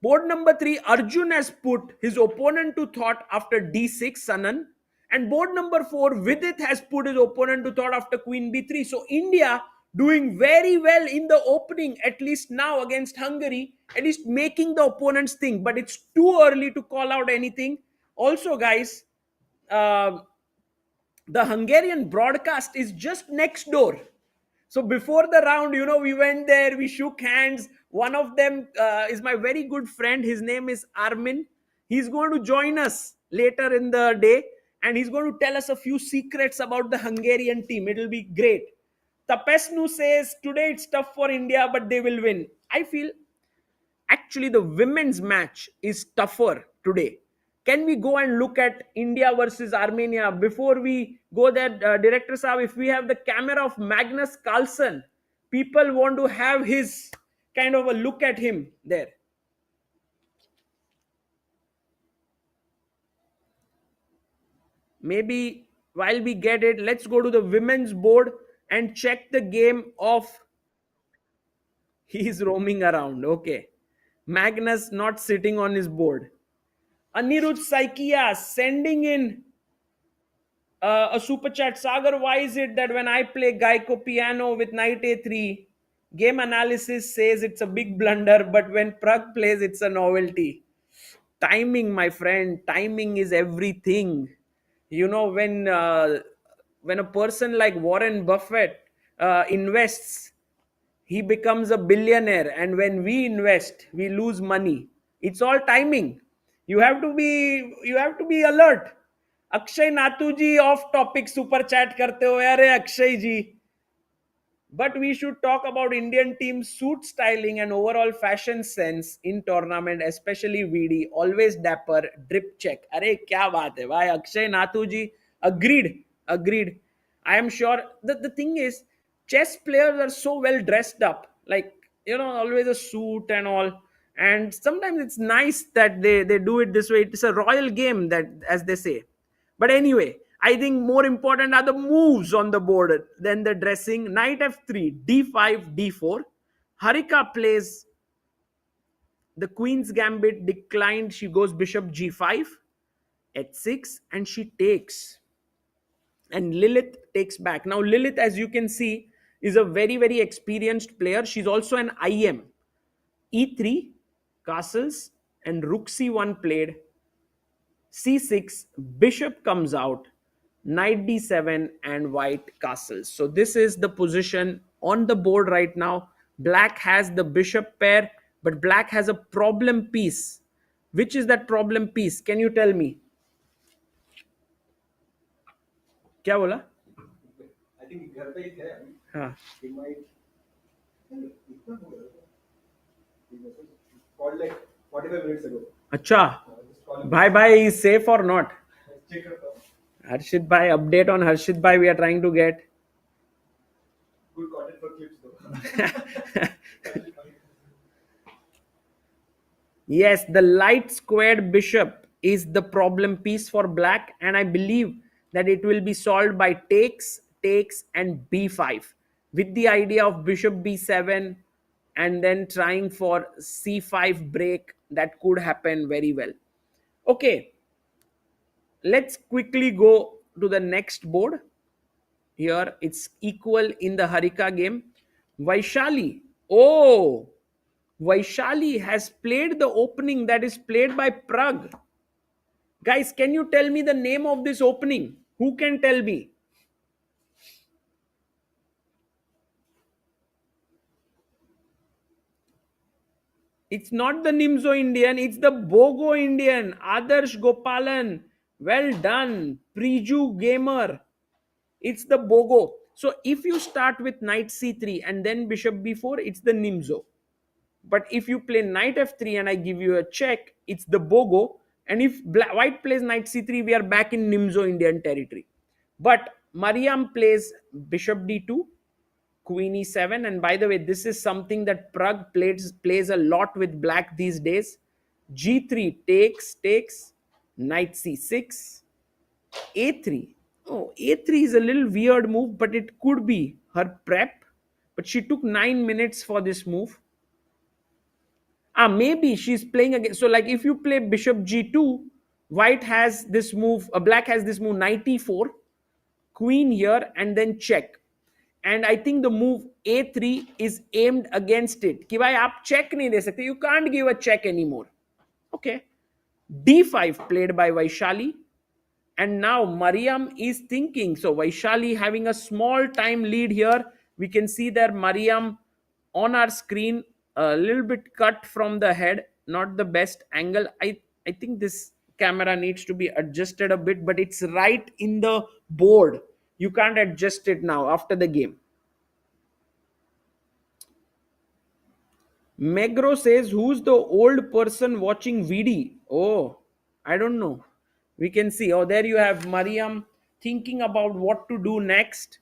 Board number 3, Arjun has put his opponent to thought after d6, Sanan. And board number 4, Vidit has put his opponent to thought after queen b3. So India doing very well in the opening, at least now against Hungary, at least making the opponents think. But it's too early to call out anything. Also, guys, the Hungarian broadcast is just next door. So before the round, we went there, we shook hands. One of them is my very good friend. His name is Armin. He's going to join us later in the day, and he's going to tell us a few secrets about the Hungarian team. It'll be great. Tapesnu says today it's tough for India, but they will win. I feel actually the women's match is tougher today. Can we go and look at India versus Armenia? Before we go there, Director Saab, if we have the camera of Magnus Carlsen, people want to have his kind of a look at him there. Maybe while we get it, let's go to the women's board and check the game of... He's roaming around. Okay. Magnus not sitting on his board. Anirudh Saikia sending in a super chat. Sagar, why is it that when I play Geico piano with knight a3, game analysis says it's a big blunder, but when Prag plays, it's a novelty? Timing, my friend. Timing is everything. When a person like Warren Buffett invests, he becomes a billionaire, and when we invest, we lose money. It's all timing. You have to be alert. Akshay Nathu ji off topic super chat karte ho. Arey Akshay ji. But we should talk about Indian team suit styling and overall fashion sense in tournament, especially VD. Always dapper, drip check. Arey kya baat hai bhai. Akshay Nathu ji. Agreed. I am sure that the thing is, chess players are so well dressed up. Like, always a suit and all. And sometimes it's nice that they do it this way. It's a royal game, that, as they say. But anyway, I think more important are the moves on the board than the dressing. Knight f3, d5, d4. Harika plays the queen's gambit, declined. She goes bishop g5, h6, and she takes. And Lilith takes back. Now, Lilith, as you can see, is a very, very experienced player. She's also an IM. E3, castles, and rook c1 played. c6, bishop comes out, knight d7, and white castles. So this is the position on the board right now. Black has the bishop pair, but black has a problem piece. Which is that problem piece? Can you tell me? क्या बोला? I think घर पे ही थे अभी. हाँ. He might. इतना हो गया. He called like 45 minutes ago. अच्छा. Bye, is safe or not? Check करता हूँ. Harshit bhai, update on Harshit bhai we are trying to get. Good content for clips though. Yes, the light squared bishop is the problem piece for black, and I believe that it will be solved by takes, and b5 with the idea of bishop b7 and then trying for c5 break. That could happen very well. Okay, let's quickly go to the next board. Here it's equal in the Harika game. Vaishali. Oh, Vaishali has played the opening that is played by Prag. Guys, can you tell me the name of this opening? Who can tell me? It's not the Nimzo Indian, it's the Bogo Indian. Adarsh Gopalan. Well done. Priju Gamer. It's the Bogo. So if you start with knight c3 and then bishop b4, it's the Nimzo. But if you play knight f3 and I give you a check, it's the Bogo. And if white plays knight c3, we are back in Nimzo Indian territory. But Mariam plays bishop d2, queen e7. And by the way, this is something that Prag plays a lot with black these days. g3 takes, knight c6, a3. Oh, a3 is a little weird move, but it could be her prep. but she took 9 minutes for this move. Maybe she's playing again. So like if you play bishop g2, white has this move, black has this move knight e4, queen here, and then check. And I think the move a3 is aimed against it कि भाई आप check नहीं दे सकते, you can't give a check anymore. Okay, d5 played by Vaishali, and now Mariam is thinking. So Vaishali having a small time lead here. We can see that Mariam on our screen, a little bit cut from the head, not the best angle. I think this camera needs to be adjusted a bit, but it's right in the board. You can't adjust it now after the game. Megro says, who's the old person watching VD? Oh, I don't know. We can see. Oh, there you have Mariam thinking about what to do next.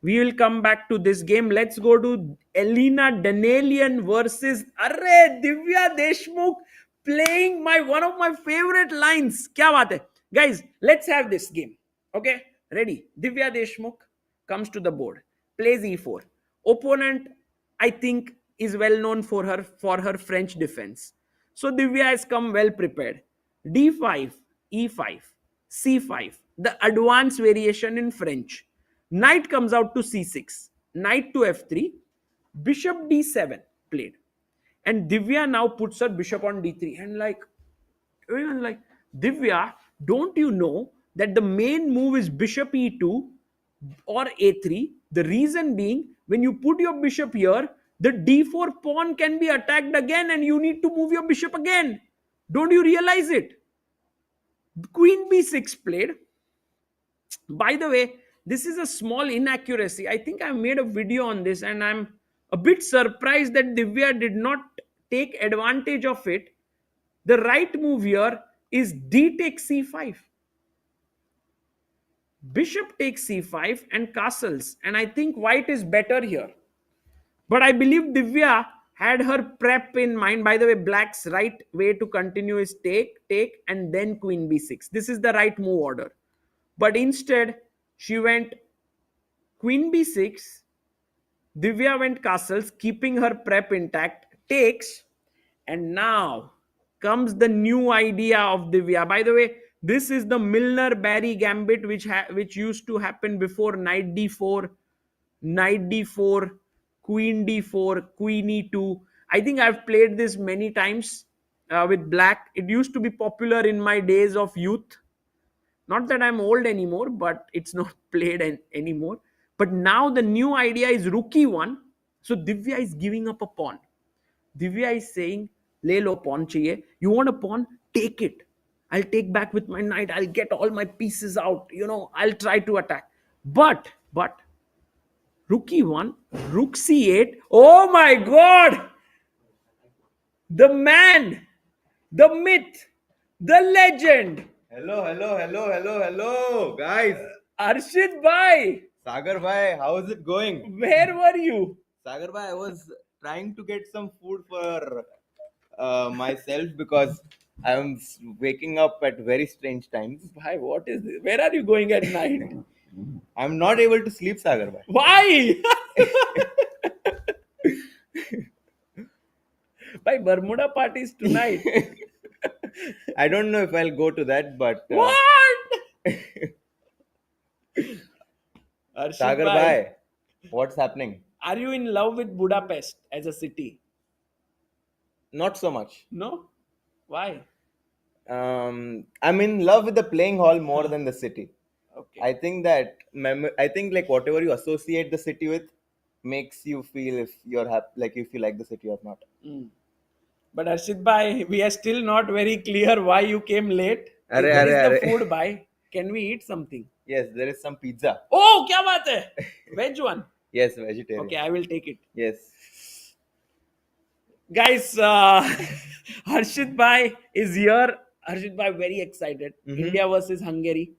We will come back to this game. Let's go to Elena Danelian versus Divya Deshmukh playing one of my favorite lines. Kya baat hai? Guys, let's have this game. Okay, ready? Divya Deshmukh comes to the board, plays e4. Opponent, I think, is well known for her French defense. So Divya has come well prepared. d5, e5, c5, the advanced variation in French. Knight comes out to c6, knight to f3, bishop d7 played. And Divya now puts her bishop on d3. And everyone's like, Divya, don't you know that the main move is bishop e2 or a3? The reason being, when you put your bishop here, the d4 pawn can be attacked again and you need to move your bishop again. Don't you realize it? Queen b6 played. By the way, this is a small inaccuracy. I think I made a video on this and I'm a bit surprised that Divya did not take advantage of it. The right move here is d takes c5. Bishop takes c5 and castles. And I think white is better here. But I believe Divya had her prep in mind. By the way, black's right way to continue is take, and then queen b6. This is the right move order. But instead, she went queen b6. Divya went castles, keeping her prep intact, takes. And now comes the new idea of Divya. By the way, this is the Milner-Barry gambit, which used to happen before knight d4, queen d4, queen e2. I think I've played this many times with black. It used to be popular in my days of youth. Not that I'm old anymore, but it's not played anymore. But now the new idea is rook e1. So Divya is giving up a pawn. Divya is saying, le lo pawn chahiye. You want a pawn? Take it. I'll take back with my knight. I'll get all my pieces out. I'll try to attack. But rook e1, rook c8. Oh my God! The man, the myth, the legend. Hello, guys. Arshid bhai, Sagar bhai, how is it going? where were you? Sagar bhai, I was trying to get some food for myself because I am waking up at very strange times. Bhai, what is this? Where are you going at night? I'm not able to sleep, Sagar bhai. Why? Bhai, Bermuda parties tonight. I don't know if I'll go to that, but What? Arshid Sagar bhai, bhai, what's happening? are you in love with Budapest as a city? Not so much. No? Why? I'm in love with the playing hall more than the city. Okay. I think that I think like whatever you associate the city with makes you feel if you're happy, like if you like the city or not. But Arshid bhai, we are still not very clear why you came late. Arre, Where is arre, the arre. food bhai? Can we eat something? Yes, there is some pizza. Oh, kya baat hai? Veg one. Yes, vegetarian. Okay, I will take it. Yes. Guys, Harshit bhai is here. Harshit bhai very excited. India versus Hungary.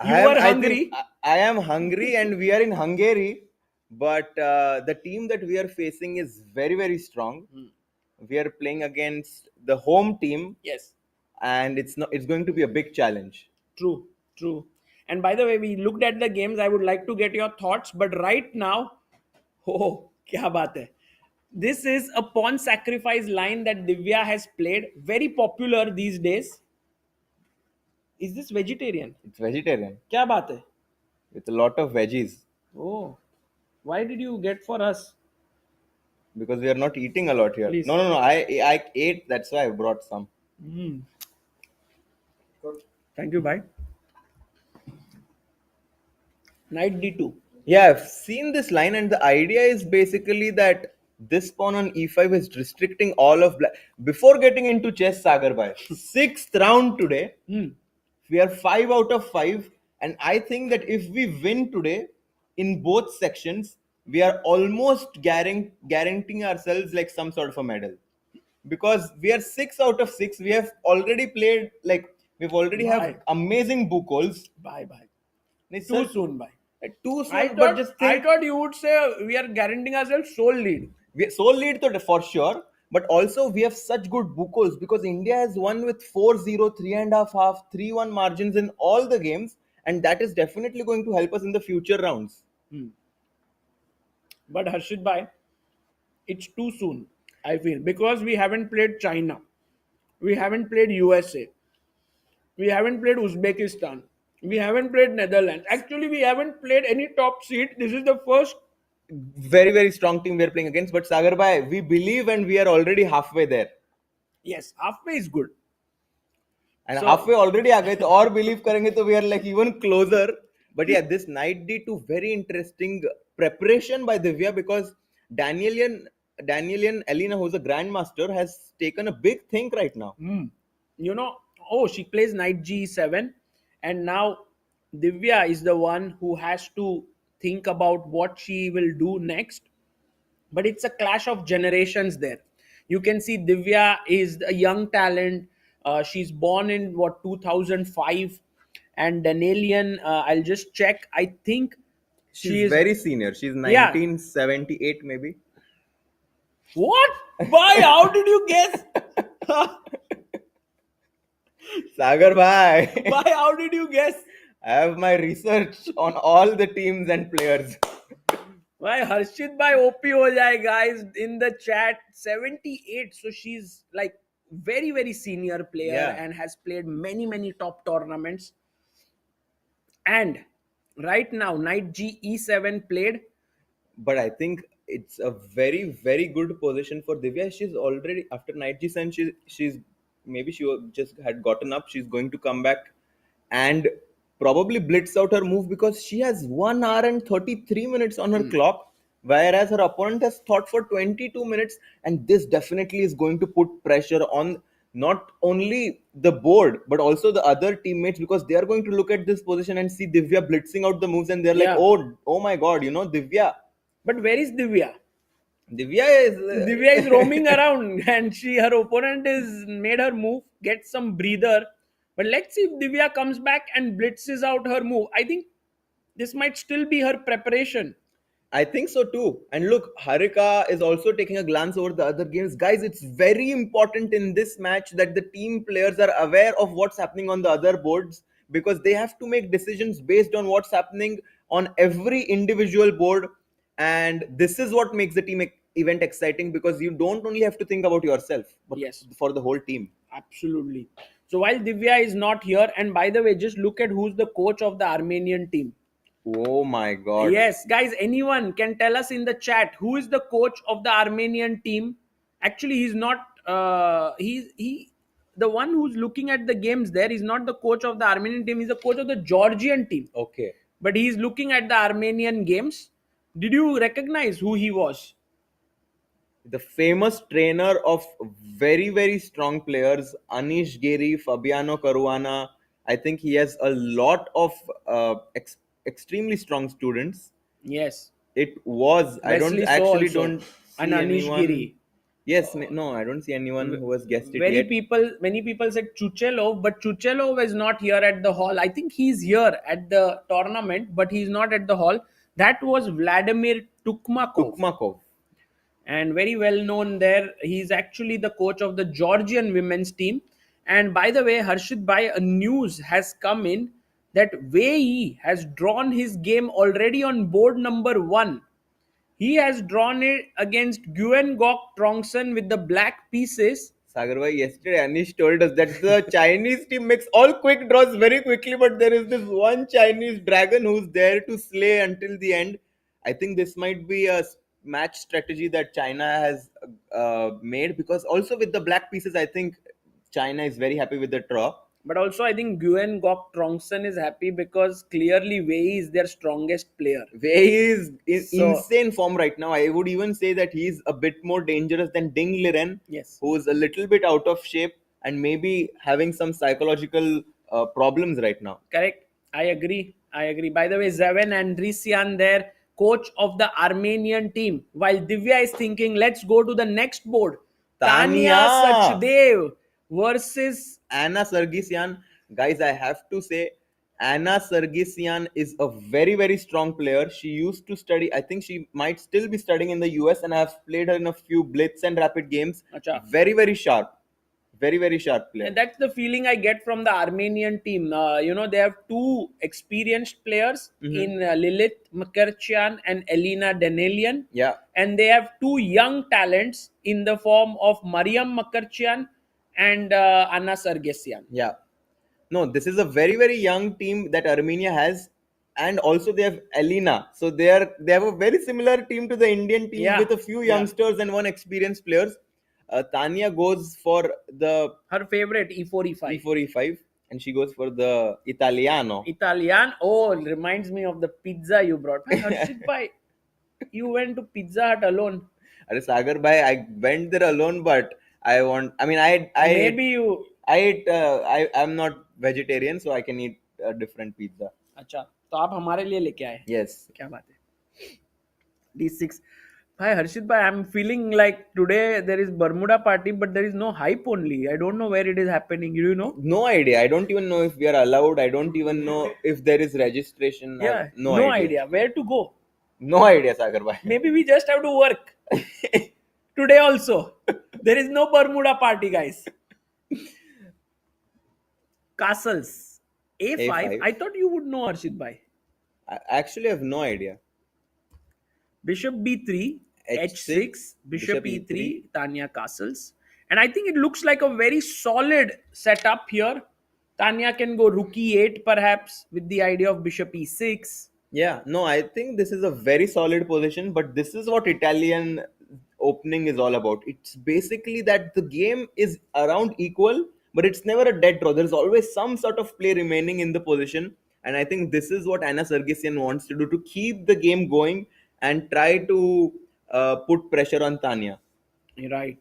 You are hungry. I am hungry, and we are in Hungary. But the team that we are facing is very, very strong. We are playing against the home team, Yes, and it's going to be a big challenge. true. And by the way, we looked at the games. I would like to get your thoughts. But right now, Kya baat hai? This is a pawn sacrifice line that Divya has played. Very popular these days. Is this vegetarian? It's vegetarian Kya baat hai? with a lot of veggies Oh, why did you get for us? because we are not eating a lot here. Please. No. I ate. That's why I brought some. Thank you, bye. Knight d2. Yeah, I've seen this line, and the idea is basically that this pawn on e5 is restricting all of black. Before getting into chess, Sagar bhai, sixth round today, we are 5 out of 5, and I think that if we win today in both sections, we are almost guaranteeing ourselves like some sort of a medal. Because we are 6 out of 6, we have already played like we've already have Bye. amazing book holes. Bye. Nahi, Too sir, soon, bye. Too soon, I but just think thought you would say we are guaranteeing ourselves sole lead. sole lead to for sure, but also we have such good bukos because India has won with 4-0, 3.5, 3-1 margins in all the games, and that is definitely going to help us in the future rounds. But Harshit bhai, it's too soon, I feel, because we haven't played China, we haven't played USA, we haven't played Uzbekistan, we haven't played Netherlands. Actually, we haven't played any top seed. This is the first. Very, very strong team we are playing against, but Sagar bhai, we believe and we are already halfway there. Yes, halfway is good. And So- halfway already आ गए तो और believe करेंगे तो we are like even closer. But yeah, this knight d2 very interesting preparation by Divya because Danielian Elena, who's a grandmaster, has taken a big think right now. You know, she plays knight g7, and now Divya is the one who has to think about what she will do next. But it's a clash of generations there. You can see Divya is a young talent. She's born in 2005, and Danielian, I'll just check. I think she is Very senior. She's Yeah. 1978 maybe. What? Why? How did you guess? Sagar bhai, Why? How did you guess? I have my research on all the teams and players. Why Harshit bhai OP ho jaye, guys, in the chat. 78. So she's like very, very senior player Yeah. and has played many top tournaments. And right now, knight g e7 played. But I think it's a very, very good position for Divya. She's already after knight g7. She's maybe she just had gotten up. She's going to come back and probably blitz out her move because she has 1 hour and 33 minutes on her clock, whereas her opponent has thought for 22 minutes. And this definitely is going to put pressure on not only the board but also the other teammates because they are going to look at this position and see Divya blitzing out the moves and they're Yeah. like, oh my god, Divya. But where is Divya? Divya Divya is roaming around and her opponent is made her move, get some breather. But let's see if Divya comes back and blitzes out her move. I think this might still be her preparation. I think so too. And look, Harika is also taking a glance over the other games. Guys, it's very important in this match that the team players are aware of what's happening on the other boards because they have to make decisions based on what's happening on every individual board. And this is what makes the team event exciting because you don't only have to think about yourself, but Yes. for the whole team. Absolutely. So while Divya is not here, and by the way, just look at who's the coach of the Armenian team. Oh my god. Yes, guys, anyone can tell us in the chat who is the coach of the Armenian team. Actually, he's not. The one who's looking at the games there is not the coach of the Armenian team. He's the coach of the Georgian team. Okay. But he's looking at the Armenian games. Did you recognize who he was? The famous trainer of very, very strong players, Anish Giri, Fabiano Caruana. I think he has a lot of extremely strong students. Yes. It was. I don't Wesley So actually also. don't see And Anish anyone. Giri. Yes, no, I don't see anyone who has guessed it Many yet. people said Chuchelov, but Chuchelov is not here at the hall. I think he's here at the tournament, but he's not at the hall. That was Vladimir Tukmakov. Tukmakov. And very well known there. He's actually the coach of the Georgian women's team. And by the way, Harshit bhai, a news has come in that Wei has drawn his game already on board number 1. He has drawn it against Nguyen Gok Trongson with the black pieces. Sagar yesterday Anish told us that the Chinese team makes all quick draws very quickly, but there is this one Chinese dragon who's there to slay until the end. I think this might be a match strategy that China has made, because also with the black pieces, I think China is very happy with the draw. But also, I think Nguyen Gok Trongson is happy because clearly Wei is their strongest player. Wei is in So- insane form right now. I would even say that he's a bit more dangerous than Ding Liren, Yes. who's a little bit out of shape and maybe having some psychological problems right now. Correct. I agree. By the way, Zaven Andresian there, coach of the Armenian team. While Divya is thinking, let's go to the next board. Tania Tania. Sachdev versus Anna Sargsyan, guys, I have to say, Anna Sargsyan is a very, very strong player. She used to study, I think she might still be studying in the US, and I've played her in a few blitz and rapid games. Acha. Very, very sharp. Very, very sharp player. And that's the feeling I get from the Armenian team. They have two experienced players in Lilith Mukherjian and Elena Danelian. Yeah. And they have two young talents in the form of Mariam Mukherjian and Anna Sargsyan. Yeah. No, this is a very, very young team that Armenia has. And also they have Elena. So they have a very similar team to the Indian team, Yeah. with a few youngsters and one experienced players. Tania goes for the Her favorite E4, E5. E4, E5, and she goes for the Italiano. Italian. Oh, reminds me of the pizza you brought. Harshit bhai, you went to Pizza Hut alone. Are Sagar bhai, I went there alone, but I'm not vegetarian, so I can eat a different pizza. अच्छा, तो आप हमारे लिए लेके आए. Yes. क्या बात है. D6. Hi Harshit bhai, I'm feeling like today there is Bermuda party, but there is no hype only. I don't know where it is happening. Do you know? No idea. I don't even know if we are allowed. I don't even know if there is registration. Yeah, No idea. Where to go? No idea, Sagar bhai. Maybe we just have to work. Today also. There is no Bermuda party, guys. Castles. A5. A5. I thought you would know, Harshit bhai. I actually have no idea. Bishop B3, H6, H6, Bishop Bishop E3, E3. Tania castles. And I think it looks like a very solid setup here. Tania can go rook E8 perhaps with the idea of Bishop E6. Yeah, no, I think this is a very solid position, but this is what Italian opening is all about. It's basically that the game is around equal, but it's never a dead draw. There's always some sort of play remaining in the position. And I think this is what Anna Sargsyan wants to do, to keep the game going and try to put pressure on Tania. Right.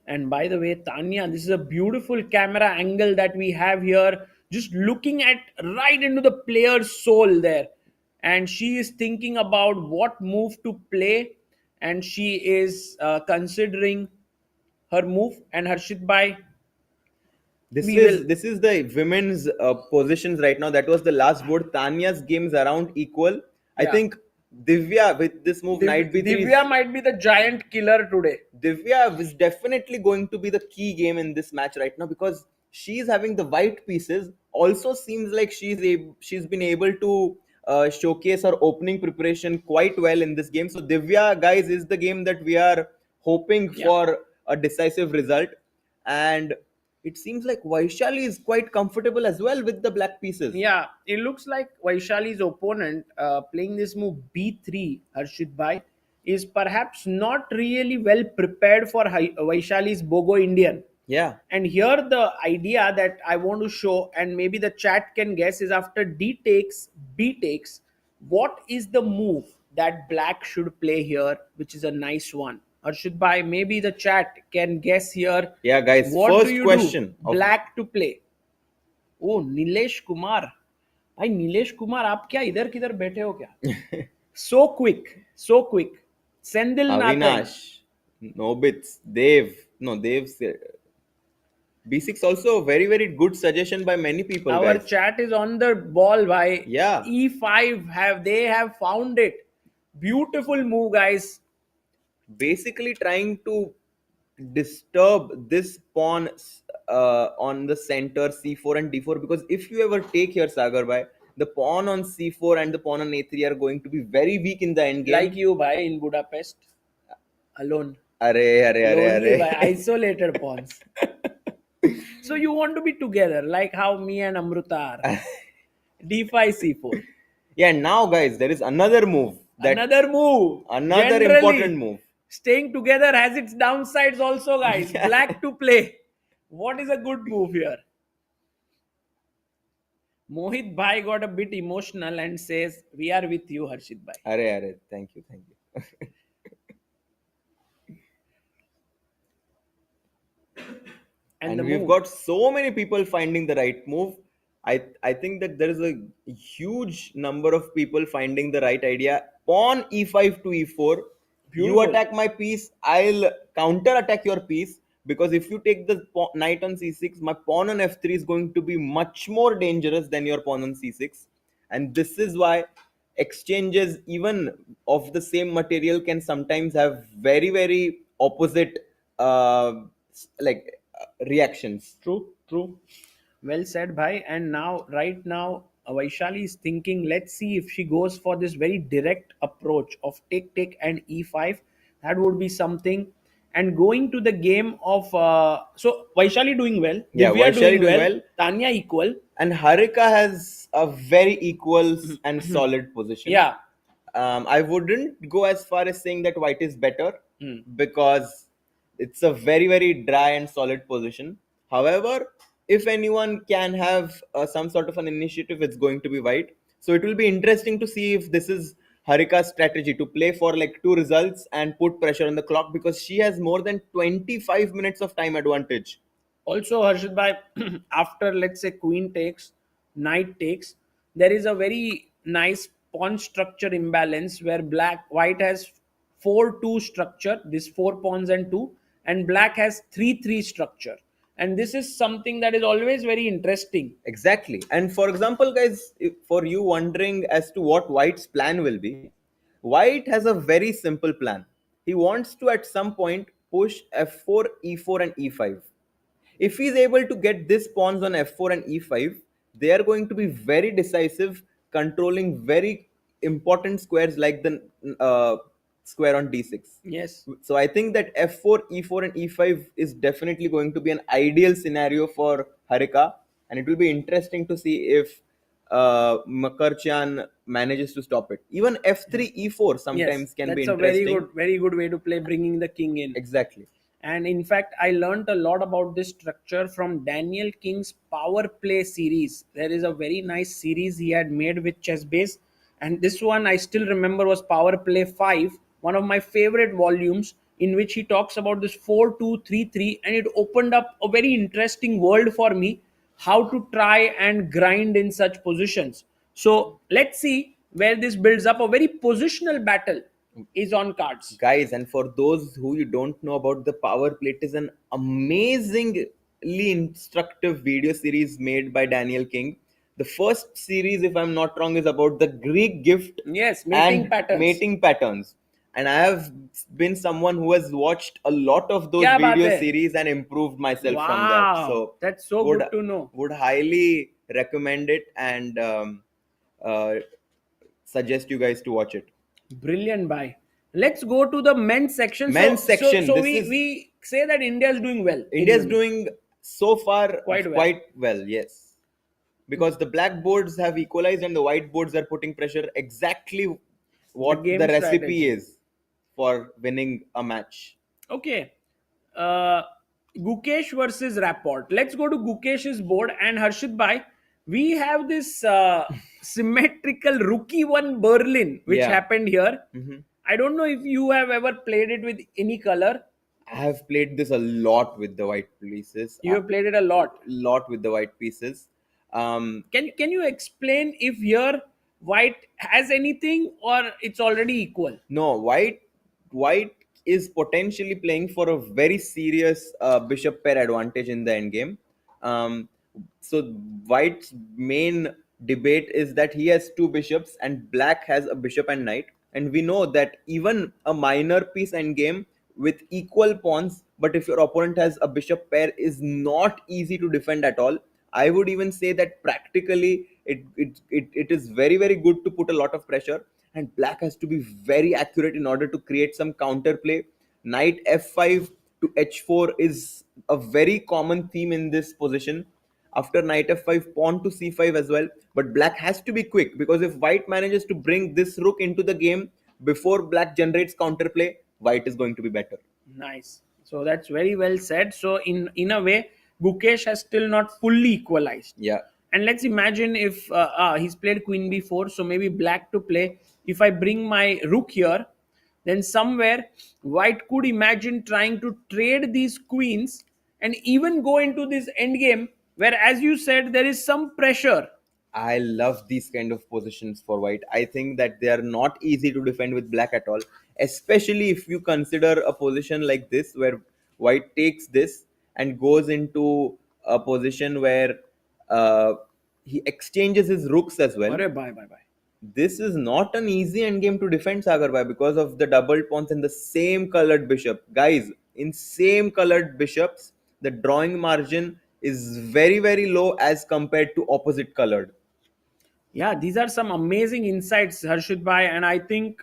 And by the way, Tania, this is a beautiful camera angle that we have here, just looking at right into the player's soul there. And she is thinking about what move to play, and she is considering her move. And Harshit bhai, This We is the women's positions right now. That was the last board. Tanya's games around equal. I Yeah. think Divya with this move knight b3. Divya might be the giant killer today. Divya is definitely going to be the key game in this match right now, because she's having the white pieces. Also seems like she's been able to showcase her opening preparation quite well in this game. So Divya, guys, is the game that we are hoping for a decisive result. And it seems like Vaishali is quite comfortable as well with the black pieces. Yeah, it looks like Vaishali's opponent playing this move B3, Harshit bhai, is perhaps not really well prepared for Vaishali's Bogo Indian. Yeah. And here the idea that I want to show, and maybe the chat can guess, is after D takes, B takes, what is the move that black should play here, which is a nice one. Harshit bhai, maybe the chat can guess here. Yeah, guys. What First do you question. do? Black to play. Oh, Nilesh Kumar. भाई नीलेश कुमार आप क्या इधर किधर बैठे हो क्या? So quick. Sendil Nathan. Avinash, Nobits, Dev. No, Dev's. B6 also a very, very good suggestion by many people. Our guys. chat is on the ball, bhai. Yeah. E5 they have found it. Beautiful move, guys. Basically trying to disturb this pawn on the center C4 and D4, because if you ever take here, Sagar bhai, the pawn on c4 and the pawn on a3 are going to be very weak in the end game. Like you, bhai, in Budapest, alone. Arey. Lonely, bhai, isolated pawns. So you want to be together, like how me and Amruta are. D5, C4. Yeah, now guys, there is another move. Another Another Generally, important move. Staying together has its downsides also, guys. Black to play. What is a good move here? Mohit Bhai got a bit emotional and says, "We are with you, Harshit Bhai." Arey. Thank you. And the we've move. got so many people finding the right move. I think that there is a huge number of people finding the right idea. Pawn e5 to e4. You Beautiful. attack my piece, I'll counter attack your piece, because if you take the knight on c6, my pawn on f3 is going to be much more dangerous than your pawn on c6. And this is why exchanges even of the same material can sometimes have very, very opposite reactions. True. Well said, bhai. And now, right now, Vaishali is thinking, let's see if she goes for this very direct approach of take and e5. That would be something. And going to the game of so Vaishali doing well, Yeah, Divya Vaishali doing well. Tania equal. And Harika has a very equal and solid position. Yeah. I wouldn't go as far as saying that white is better, because it's a very, very dry and solid position. However, if anyone can have some sort of an initiative, it's going to be white. So it will be interesting to see if this is Harika's strategy to play for like 2 results and put pressure on the clock, because she has more than 25 minutes of time advantage. Also, Harshit Bhai, after let's say queen takes, knight takes, there is a very nice pawn structure imbalance where white has 4-2 structure, this 4 pawns and 2, and black has 3-3 structure. And this is something that is always very interesting. Exactly. And for example, guys, for you wondering as to what white's plan will be, white has a very simple plan. He wants to at some point push f4, e4 and e5. If he's able to get these pawns on f4 and e5, they are going to be very decisive, controlling very important squares like the square on d6. Yes. So I think that f4, e4 and e5 is definitely going to be an ideal scenario for Harika, and it will be interesting to see if Makarchan manages to stop it. Even f3, e4 sometimes can be interesting. That's a very good way to play, bringing the king in. Exactly. And in fact, I learned a lot about this structure from Daniel King's Power Play series. There is a very nice series he had made with Chessbase, and this one I still remember was Power Play 5, one of my favorite volumes, in which he talks about this 4-2-3-3, and it opened up a very interesting world for me, how to try and grind in such positions. So let's see where this builds up. A very positional battle is on cards. Guys, and for those who you don't know about the Power Play, it is an amazingly instructive video series made by Daniel King. The first series, if I'm not wrong, is about the Greek gift. Yes, mating patterns. And I have been someone who has watched a lot of those video series and improved myself from that. So that's so good to know. Would highly recommend it and suggest you guys to watch it. Brilliant, bhai. Let's go to the men's section. So we say that India is doing well. India is doing so far quite well, yes. Because the black boards have equalized and the white boards are putting pressure exactly what the recipe is for winning a match. Okay. Gukesh versus Rapport. Let's go to Gukesh's board, and Harshit bhai, we have this symmetrical rookie one Berlin which happened here. I don't know if you have ever played it with any color. I have played this a lot with the white pieces. You have played it a lot with the white pieces. Can you explain if here white has anything or it's already equal? No, white is potentially playing for a very serious bishop pair advantage in the endgame. So white's main debate is that he has 2 bishops and black has a bishop and knight. And we know that even a minor piece endgame with equal pawns, but if your opponent has a bishop pair, is not easy to defend at all. I would even say that practically It is very, very good to put a lot of pressure, and black has to be very accurate in order to create some counterplay. Knight f5 to h4 is a very common theme in this position. After knight f5, pawn to c5 as well. But black has to be quick, because if white manages to bring this rook into the game before black generates counterplay, white is going to be better. Nice. So that's very well said. So in a way, Gukesh has still not fully equalized. Yeah. And let's imagine if he's played queen b4, so maybe black to play. If I bring my rook here, then somewhere white could imagine trying to trade these queens and even go into this endgame where, as you said, there is some pressure. I love these kind of positions for white. I think that they are not easy to defend with black at all, especially if you consider a position like this where white takes this and goes into a position where uh, he exchanges his rooks as well. Arre, bye, bye, bye. This is not an easy endgame to defend, Sagar Bhai, because of the double pawns and the same colored bishop. Guys, in same colored bishops, the drawing margin is very, very low as compared to opposite colored. Yeah, these are some amazing insights, Harshit Bhai, and I think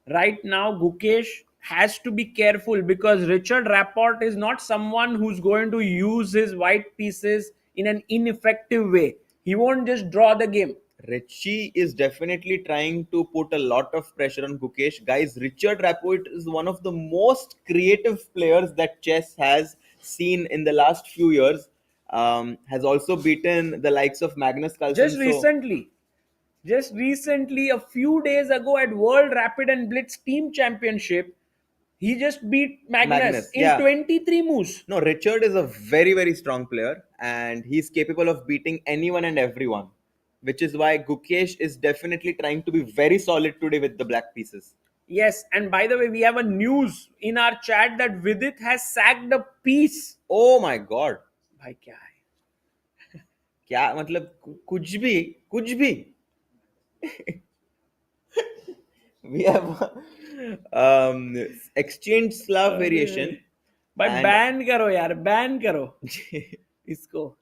right now Gukesh has to be careful because Richard Rapport is not someone who's going to use his white pieces in an ineffective way. He won't just draw the game. Richie is definitely trying to put a lot of pressure on Gukesh. Guys, Richard Rapport is one of the most creative players that chess has seen in the last few years. Has also beaten the likes of Magnus Carlsen. Just recently, a few days ago at World Rapid and Blitz Team Championship, he just beat Magnus in 23 moves. No, Richard is a very, very strong player, and he's capable of beating anyone and everyone, which is why Gukesh is definitely trying to be very solid today with the black pieces. Yes, and by the way, we have a news in our chat that Vidit has sacked a piece. Oh my god. भाई क्या है? क्या मतलब कुछ भी we have exchange Slav variation. भाई ban करो यार, बैन करो इसको.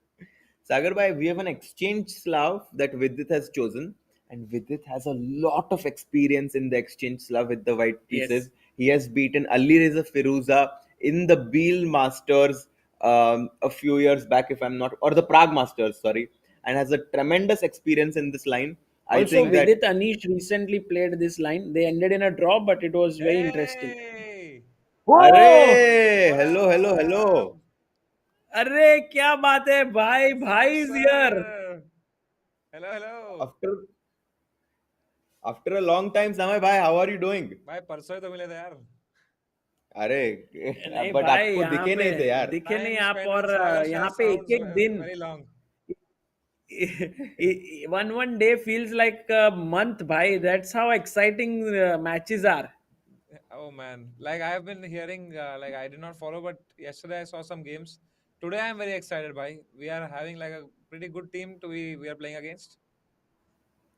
Sagar Bhai, we have an exchange Slav that Vidit has chosen, and Vidit has a lot of experience in the exchange Slav with the white pieces. Yes. He has beaten Ali Reza Firuza in the Beal Masters a few years back, if I'm not, or the Prague Masters, sorry, and has a tremendous experience in this line. I Also, think that Vidit Anish recently played this line. They ended in a draw, but it was very interesting. Arey, hello. अरे क्या बात है भाई, भाई is here. Hello After a long time, Samay bhai, how are you doing? भाई परसों ही तो मिले थे यार. अरे नहीं but भाई, आपको यहाँ दिखे नहीं थे यार. दिखे नहीं Time आप, spent और with Sagar यहाँ Shah पे sounds एक दिन very long. one day feels like a month bhai. That's how exciting matches are. Oh man, like I have been hearing, like I did not follow, but yesterday I saw some games. Today I am very excited, bhai. We are having like a pretty good team we are playing against.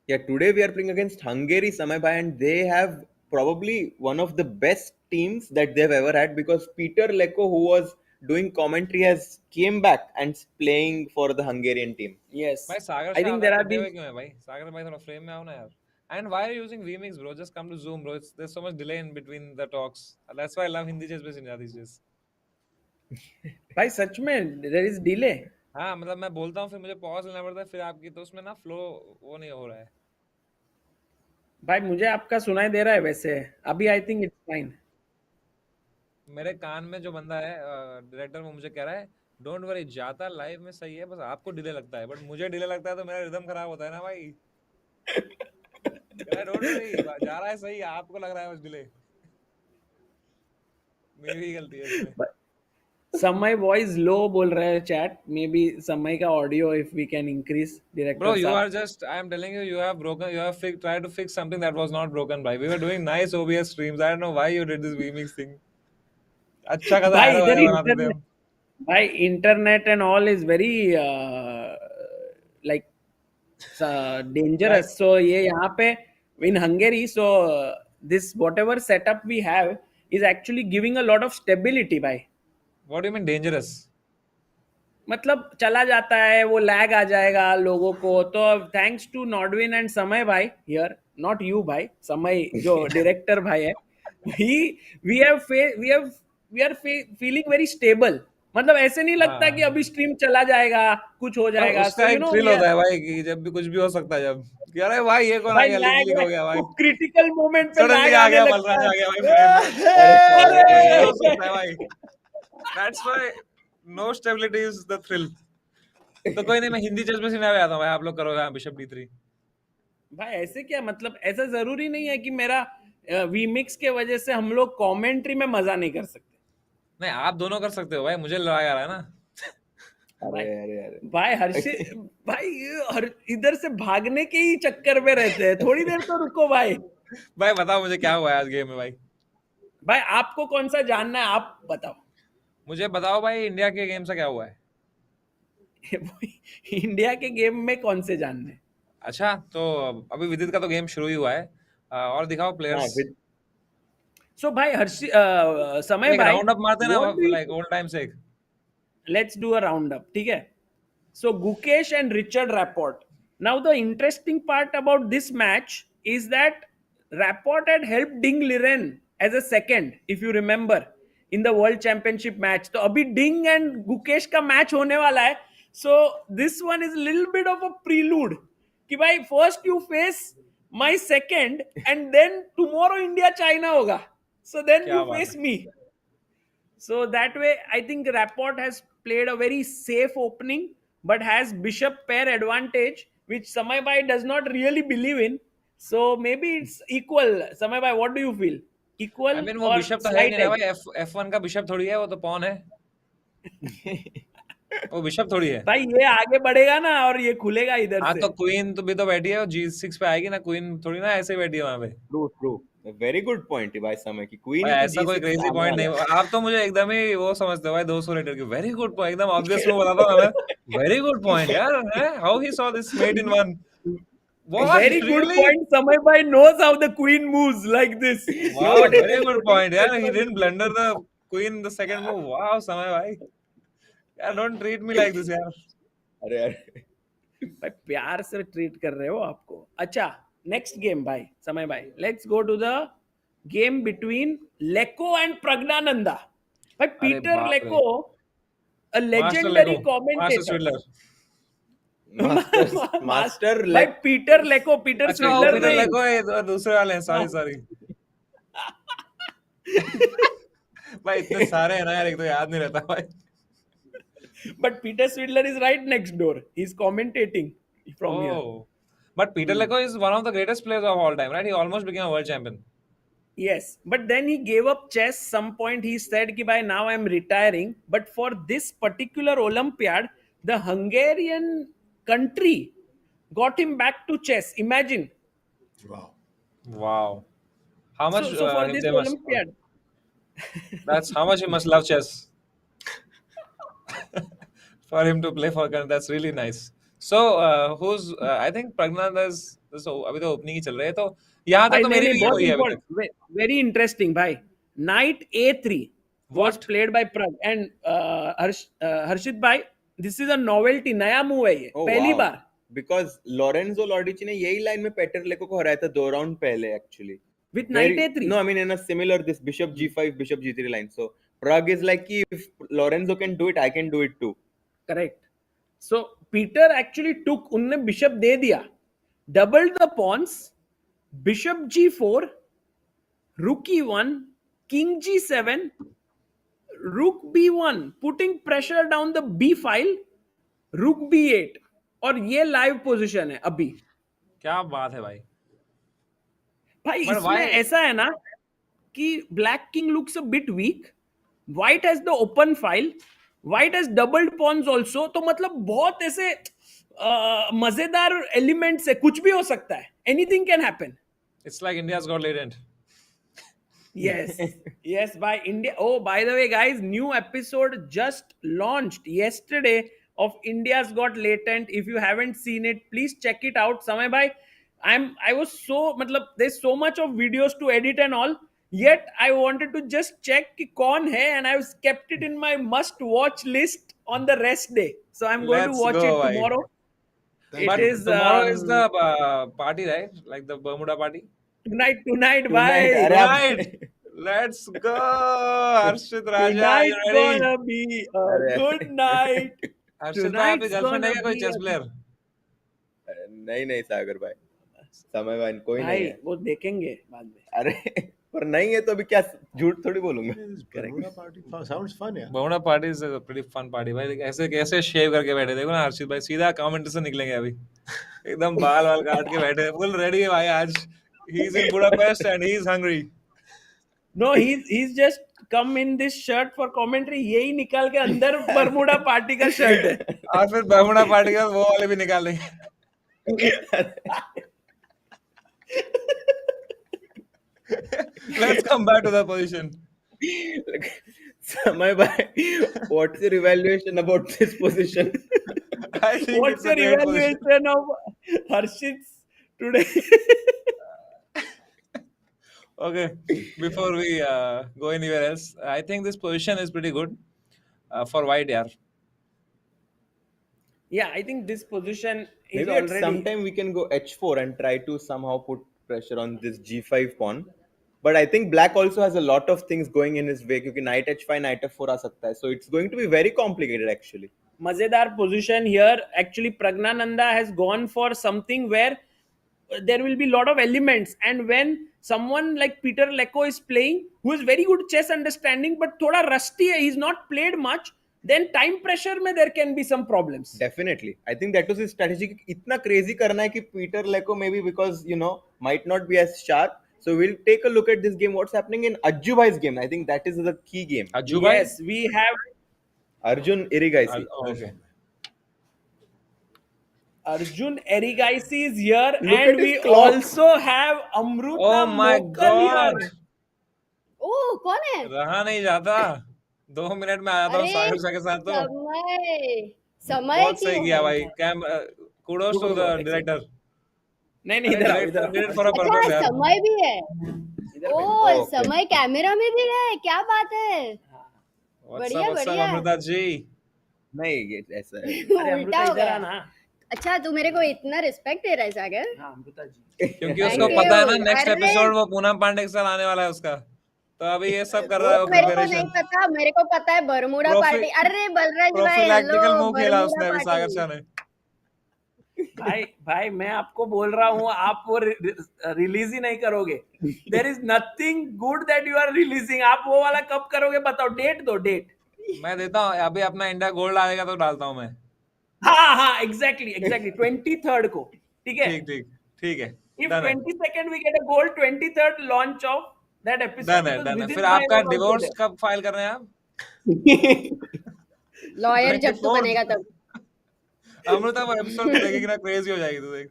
Yeah, today we are playing against Hungary, Samay bhai, and they have probably one of the best teams that they've ever had, because Peter Leko, who was doing commentary, has came back and playing for the Hungarian team. Yes, भाई सागर I think there are कटे these. हुए क्यों है भाई? सागर भाई थोड़ा frame में आओ ना यार. And why are you using vmix, bro? Just come to Zoom, bro. There's so much delay in between the talks. That's why I love Hindi chess based India these days. भाई सच में there is delay. हाँ मतलब मैं बोलता हूँ फिर मुझे pause लेना पड़ता है, फिर आपकी तो उसमें ना फ्लो वो नहीं हो रहा है. भाई मुझे आपका सुनाई दे रहा है वैसे अभी. I think it's fine. मेरे कान में जो बंदा है डायरेक्टर, वो मुझे कह रहा है डोंट वरी, जाता लाइव में सही है, बस आपको डिले लगता है. बट मुझे डिले लगता है तो मेरा रिदम खराब होता है ना भाई. डोंट वरी, जा रहा है सही, आपको लग रहा है बस डिले. मेरी गलती है इसमें. समय वॉइस लो बोल रहा है चैट. मे बी समय का audio if we can increase. Director Bro, you are just, I am telling you, you have broken, you have tried to fix something that was not broken, bhai. We were doing nice OBS streams. I don't know why you did this vmix thing. अच्छा खासा भाई error इधर बनाते थे internet, हम. भाई internet and all is very like dangerous. So ये यहाँ पे in Hungary, so this whatever setup we have is actually giving a lot of stability. By What do you mean dangerous? मतलब चला जाता है, वो लैग आ जाएगा लोगों को. तो थैंक्स टू नॉडविन एंड समय भाई हियर, नॉट यू भाई, समय जो डायरेक्टर भाई है, he we are feeling very stable. मतलब ऐसे नहीं लगता कि अभी स्ट्रीम चला जाएगा, कुछ हो जाएगा. उसका एक थ्रिल होता है भाई कि जब भी कुछ भी हो सकता है, जब कि अरे भाई ये कौन आ भाई गया, लीक हो गया भाई, क्रिटिकल मोमेंट पे सडनली लैग आ आने गया, लगता बलराज आ गया है. भाई, हो अरे! सकता है भाई. That's why no stability is the thrill. तो कोई नहीं, मैं हिंदी चेस में सीखने आता हूँ भाई, आप लोग करो यहाँ बिशप D3. भाई ऐसे क्या, मतलब ऐसा जरूरी नहीं है कि मेरा वीमिक्स के वजह से हम लोग कमेंट्री में मजा नहीं कर सकते. नहीं, आप दोनों कर सकते हो भाई, मुझे लड़ाई आ रहा है ना. अरे भाई हर्षित भाई इधर से भागने के ही चक्कर में रहते हैं, थोड़ी देर तो रुको भाई. भाई बताओ मुझे क्या हुआ है आज गेम में भाई. भाई आपको कौन सा जानना है, आप बताओ. मुझे बताओ भाई, इंडिया के गेम से क्या हुआ है. इंडिया के गेम में कौन से जानने हैं? अच्छा, तो अभी विदित का तो गेम शुरू ही हुआ है. और दिखाओ प्लेयर्स. सो भाई समय एक भाई, राउंड अप मारते हैं what do ना, you- लाइक ओल्ड टाइम से. let's do a roundup. ठीक है. So Gukesh and Richard Rapport. Now the interesting part about this match is that Rapport had helped Ding Liren as a second, if you remember, in the World Championship match. तो अभी Ding and Gukesh का match होने वाला है. So this one is a little bit of a prelude. कि भाई first you face my second and then tomorrow India China होगा. So then क्या you बात face है. me. So that way, I think Rapport has played a very safe opening, but has bishop pair advantage, which Samay Bhai does not really believe in. So maybe it's equal. Samay Bhai, what do you feel? Equal I mean वो or bishop तो है ही slight नहीं ना edge? भाई, F1 का bishop थोड़ी है, वो तो पॉन है. वो बिशप थोड़ी है. भाई ये आगे बढ़ेगा ना और ये खुलेगा इधर हाँ, से. तो क्वीन तो भी तो बैठी है, G6 पे आएगी ना, क्वीन थोड़ी ना ऐसे ही बैठी है वहां पे. ट्रू वेरी गुड पॉइंट है भाई समय की. क्वीन भाई ही तो ऐसा कोई G6 क्रेजी आने पॉइंट वाला नहीं. आप तो मुझे एकदम ही वो समझते हो भाई, 200 रेटर की. वेरी गुड पॉइंट, एकदम ऑब्वियस में बताता हूँ मैं. वेरी गुड पॉइंट यार. How he saw this made in one. What? Very good Really? point. Samay Bhai knows how the queen moves like this. Wow, very good point यार. He didn't blunder the queen in the second move. Wow, समय भाई. यार don't treat me like this यार. अरे अरे भाई प्यार से ट्रीट कर रहे हो आपको. अच्छा, नेक्स्ट गेम भाई समय भाई, let's go to the game between Leko and Praggnanandhaa. भाई पीटर बाप रे. Leko, a Master legendary Leko, Master commentator. Swindler. Master भाई पीटर लेको, पीटर अच्छा, वो स्विडलर पीटर नहीं. लेको है, तो दूसरे वाले हैं. सॉरी. भाई इतने सारे हैं ना यार, एक तो याद नहीं रहता भाई. But Peter Swindler is right next door. He's commentating from here. Oh, but Peter Leko is one of the greatest players of all time, right? He almost became a world champion. Yes, but then he gave up chess. Some point he said कि भाई now I'm retiring. But for this particular Olympiad, the Hungarian country got him back to chess. Imagine. Wow. How much? So for this they must- Olympiad, That's how much he must love chess. For him to play for country, that's really nice. So, who's? I think Praggnanandhaa is. So अभी तो opening ही चल रहे हैं, तो यहाँ तक भाई तो नहीं मेरी नहीं भी बहुत हुई है अभी तक. important, very interesting भाई. Knight A3 was What? played by Prag and Harshit भाई. This is a novelty, नया मूव है ये, पहली बार. बिकॉज लॉरेंजो लॉर्डिची ने यही लाइन में पेटर लेको को हराया था 2 राउंड पहले actually. With Knight A3. No, I mean in a similar this bishop G5 bishop G3 line. So Prague is like if Lorenzo can do it, I can do it too. Correct. So Peter actually took, उनने bishop दे दिया, doubled the pawns, bishop G4, rook E1, king G7, rook B1, putting pressure down the B file, rook B8. और ये live position है अभी. क्या बात है भाई. भाई But इसमें why- ऐसा है ना कि black king looks a bit weak, white has the open file, white has doubled pawns also. तो मतलब बहुत ऐसे मजेदार एलिमेंट्स है, कुछ भी हो सकता है, anything can happen. It's like India's got latent. Yes, by India. Oh, by the way guys, new episode just launched yesterday of India's Got Latent. If you haven't seen it, please check it out. Samay bhai, I was so, matlab there's so much of videos to edit and all, yet I wanted to just check कि कौन है, and I've kept it in my must watch list on the rest day. So I'm going to Let's watch go, it bhai. tomorrow. But It is tomorrow is the party, right? Like the Bermuda party. tonight, Tonight, bye. अरे Tonight, आप let's go, Harshit Raja. Tonight's You ready? gonna be a अरे good night. Harshit भाई आपकी Tonight's girlfriend है gonna क्या कोई be chess a- player? नहीं नहीं सागर भाई, समय भाई कोई नहीं भाई है. वो देखेंगे बाद में. अरे पर नहीं है तो अभी क्या झूठ थोड़ी बोलूंगा. Bermuda party sounds fun, yeah. Bermuda party is a pretty fun party भाई. ऐसे कैसे शेव करके बैठे देखो ना हर्षित भाई, सीधा कमेंट से निकलेंगे अभी. एकदम बाल वाल काट के बैठे, फुल रेडी है भाई आज. He's in Budapest and he's hungry. No, he's just come in this shirt for commentary. यही निकाल के अंदर बरमुडा पार्टी का शर्ट है. और फिर बरमुडा पार्टी का वो वाले भी निकाल लेंगे. Let's come back to the position. समय भाई, what's your evaluation about this position? I think What's it's a your great position. evaluation of Harshit's today? Okay, before we go anywhere else, I think this position is pretty good for white, yeah. Yeah, I think this position is Maybe at already. some time we can go h4 and try to somehow put pressure on this g5 pawn. But I think black also has a lot of things going in his way क्योंकि knight h5, knight f4 आ सकता है. So it's going to be very complicated actually. मजेदार position here. Actually, Praggnanandhaa has gone for something where there will be a lot of elements, and when someone like Peter Leko is playing, who is very good chess understanding but thoda rusty hai, he's not played much, then time pressure mein there can be some problems. Definitely. I think that was his strategy. इतना crazy करना है कि Peter Leko maybe because might not be as sharp. So we'll take a look at this game. What's happening in Ajju bhai's game? I think that is the key game. Ajju bhai? Yes, we have Arjun Erigaisi. Okay. Arjun Erigaisi is here, Look and at his we clock. also have Amruta Oh my Mokkal God! here. ओह कौन है? रहा नहीं जाता. 2 minute में आया था अरे, सागर शाह के साथ तो. समय बहुत सही क्यों किया है? भाई. Kudos to the director. नहीं नहीं इधर आओ, Did इधर it आओ. for a purpose अच्छा यार. समय भी है. इधर बैठो. ओह Okay. समय कैमरा में भी है, क्या बात है? What's बढ़िया, up, बढ़िया. Amrita जी? नहीं ये ऐसा है. अरे उल्टा अमृता हो इधर गया. आना. अच्छा तू मेरे को इतना रिस्पेक्ट दे रहा है सागर? हाँ अमृता जी. क्योंकि Thank उसको पता है ना you. नेक्स्ट अरे. एपिसोड वो पूनम पांडे के साथ आने वाला है उसका. तो अभी ये सब कर रहा है वो मेरे को नहीं प्रिपरेशन. पता, मेरे को पता है बरमुडा Profi- पार्टी. अरे बलराज भाई प्रोफिलैक्टिकल हेलो मूव खेला उसने बरमुडा अभी सागर पार्टी. शाह ने. भाई मैं आपको बोल रहा हूँ, आप वो रिलीज ही नहीं करोगे. There is nothing good that you are releasing. आप वो वाला कब करोगे बताओ. डेट दो, डेट. मैं देता हूँ अभी अपना इंडिया गोल्ड आएगा तो डालता हूँ मैं. हाँ एग्जैक्टली 23rd को. ठीक है. ठीक है. If Done है. 22nd we get a goal, 23rd launch of that episode. Done है. because Done है. Vidit फिर bhai आपका was also डिवोर्स there. कब फाइल कर रहे हैं आप? लॉयर जब तू 24th. बनेगा तब. अमृता वो एपिसोड देखेगी ना, क्रेजी हो जाएगी तू देख.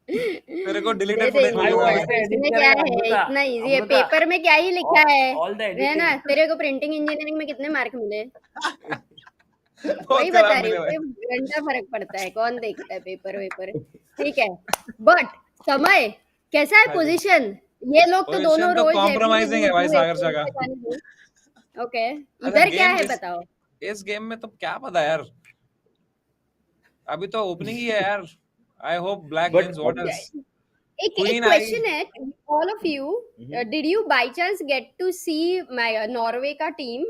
तेरे को दे डिलीटेड फुटेज देंगे. मिलेगा. ऐसे edit इसमें क्या करेगा है, अमृता. इतना इजी है. अमृता. पेपर में क्या ही लिखा है All the है ना. editing. तेरे को प्रिंटिंग इंजीनियरिंग में कितने मार्क मिले? बहुत वही बता खराब रही मिले हूँ. भाई. घंटा फर्क पड़ता है, कौन देखता है पेपर वेपर. ठीक है, बट समय कैसा है पोजीशन? ये लोग तो Position दोनों तो रोज compromising है भाई सागर शाह का. ओके, अच्छा, इधर क्या game है इस- बताओ. इस गेम में तो क्या पता यार. अभी तो ओपनिंग ही है यार. I hope black But- wins. What else? एक Queen क्वेश्चन है, all of you, did you by chance get to see Norway का टीम?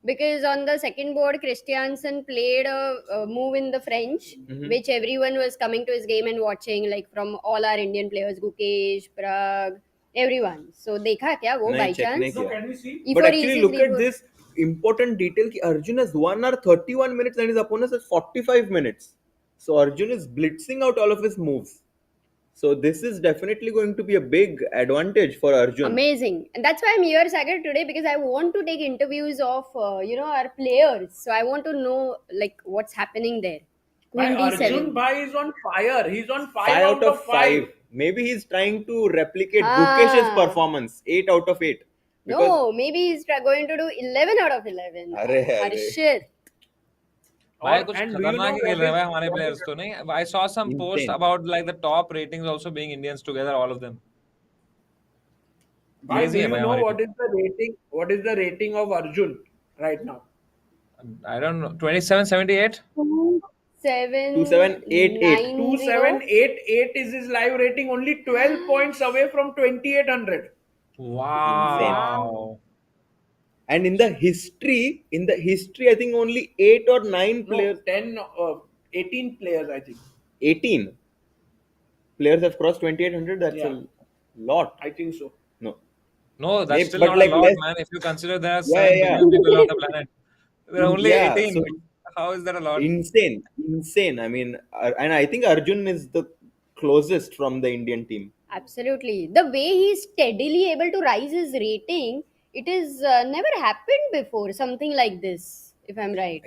Because on the second board, Christiansen played a move in the French, which everyone was coming to his game and watching, like from all our Indian players, Gukesh, Prag, everyone. So, देखा क्या वो by नहीं check नहीं chance? किया. Can we see? But actually look at this important detail कि Arjun has 1 hour 31 minutes and his opponent has 45 minutes. So Arjun is blitzing out all of his moves. So this is definitely going to be a big advantage for Arjun. Amazing. And that's why I'm here, Sagar, today, because I want to take interviews of, our players. So, I want to know, like, what's happening there. Queen Arjun D7. bhai is on fire. He's on 5 5 out of 5. Maybe he's trying to replicate Ah. Gukesh's performance. 8 out of 8. No, maybe he's going to do 11 out of 11. अरे, अरे. Harshit. भाई कुछ And do you खतरनाक know ही खेल what रहे हैं is- भाई हमारे what प्लेयर्स is- तो नहीं. I saw some post Insane. about like the top ratings also being Indians together, all of them. Bhai, Crazy do है you भाई know हमारी what team. is the rating? What is the rating of Arjun right now? I don't know. 2778. 2788. 2788 is his live rating, only 12 points away from 2800. Wow. And in the history, I think only 8 or 9 players, 18 players, I think. 18 players have crossed 2800. That's Yeah. a lot. I think so. No. No, that's Maybe- still but not like a lot, less- man. If you consider there are Yeah, 7 yeah. billion people on the planet, there are only Yeah, 18. so How is that a lot? insane. I mean, and I think Arjun is the closest from the Indian team. Absolutely. The way he's steadily able to rise his rating, it is never happened before. Something like this, if I'm right.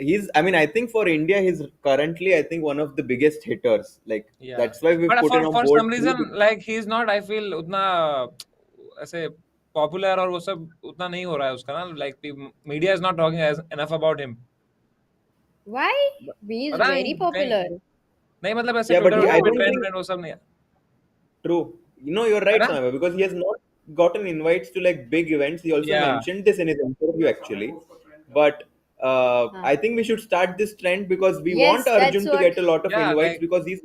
I think for India, he's currently, I think, one of the biggest hitters. Like, Yeah. that's why we But put him on for board. some reason, like he's not, I feel, उतना ऐसे popular और वो सब उतना नहीं हो रहा है उसका ना. Like media is not talking enough about him. Why? He is पता very नहीं, popular. नहीं मतलब ऐसे Yeah, but Twitter I पे don't trend think- trend वो सब नहीं है. True. You're right, Right? Samaya, because he has not gotten invites to like big events. He also Yeah. mentioned this in his interview, actually. But I think we should start this trend because we Yes, want Arjun that's to what- get a lot of Yeah, invites like- because he's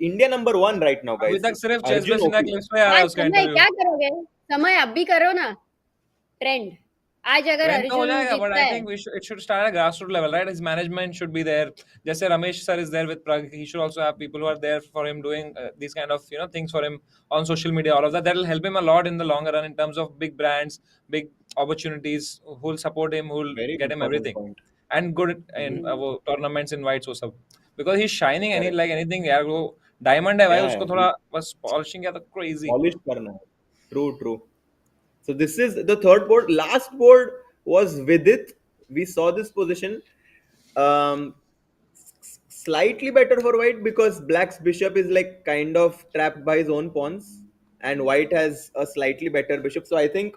India number 1 right now, guys. अभी तक सिर्फ chess Arjun base India OP. Clips पे आ रहा है आज उसका समय इंटरव्यू. क्या करोगे? समय अब भी करो ना. ट्रेंड. आज अगर Trend तो हो अर्जुन जाएगा, but जीतता I है. think it should start at grassroots level, right? His management should be there. जैसे Ramesh sir is there with Prag, he should also have people who are there for him doing these kind of things for him on social media. All of that will help him a lot in the longer run in terms of big brands, big opportunities, who will support him, who will Very get him important everything, point. and good in tournaments, invites वो सब. Because he's shining like anything यार. वो diamond है भाई, Yeah, उसको थोड़ा बस polishing किया तो crazy. Polish karna hai. True. So this is the third board. Last board was Vidit. We saw this position. Slightly better for white because black's bishop is like kind of trapped by his own pawns, and white has a slightly better bishop. So I think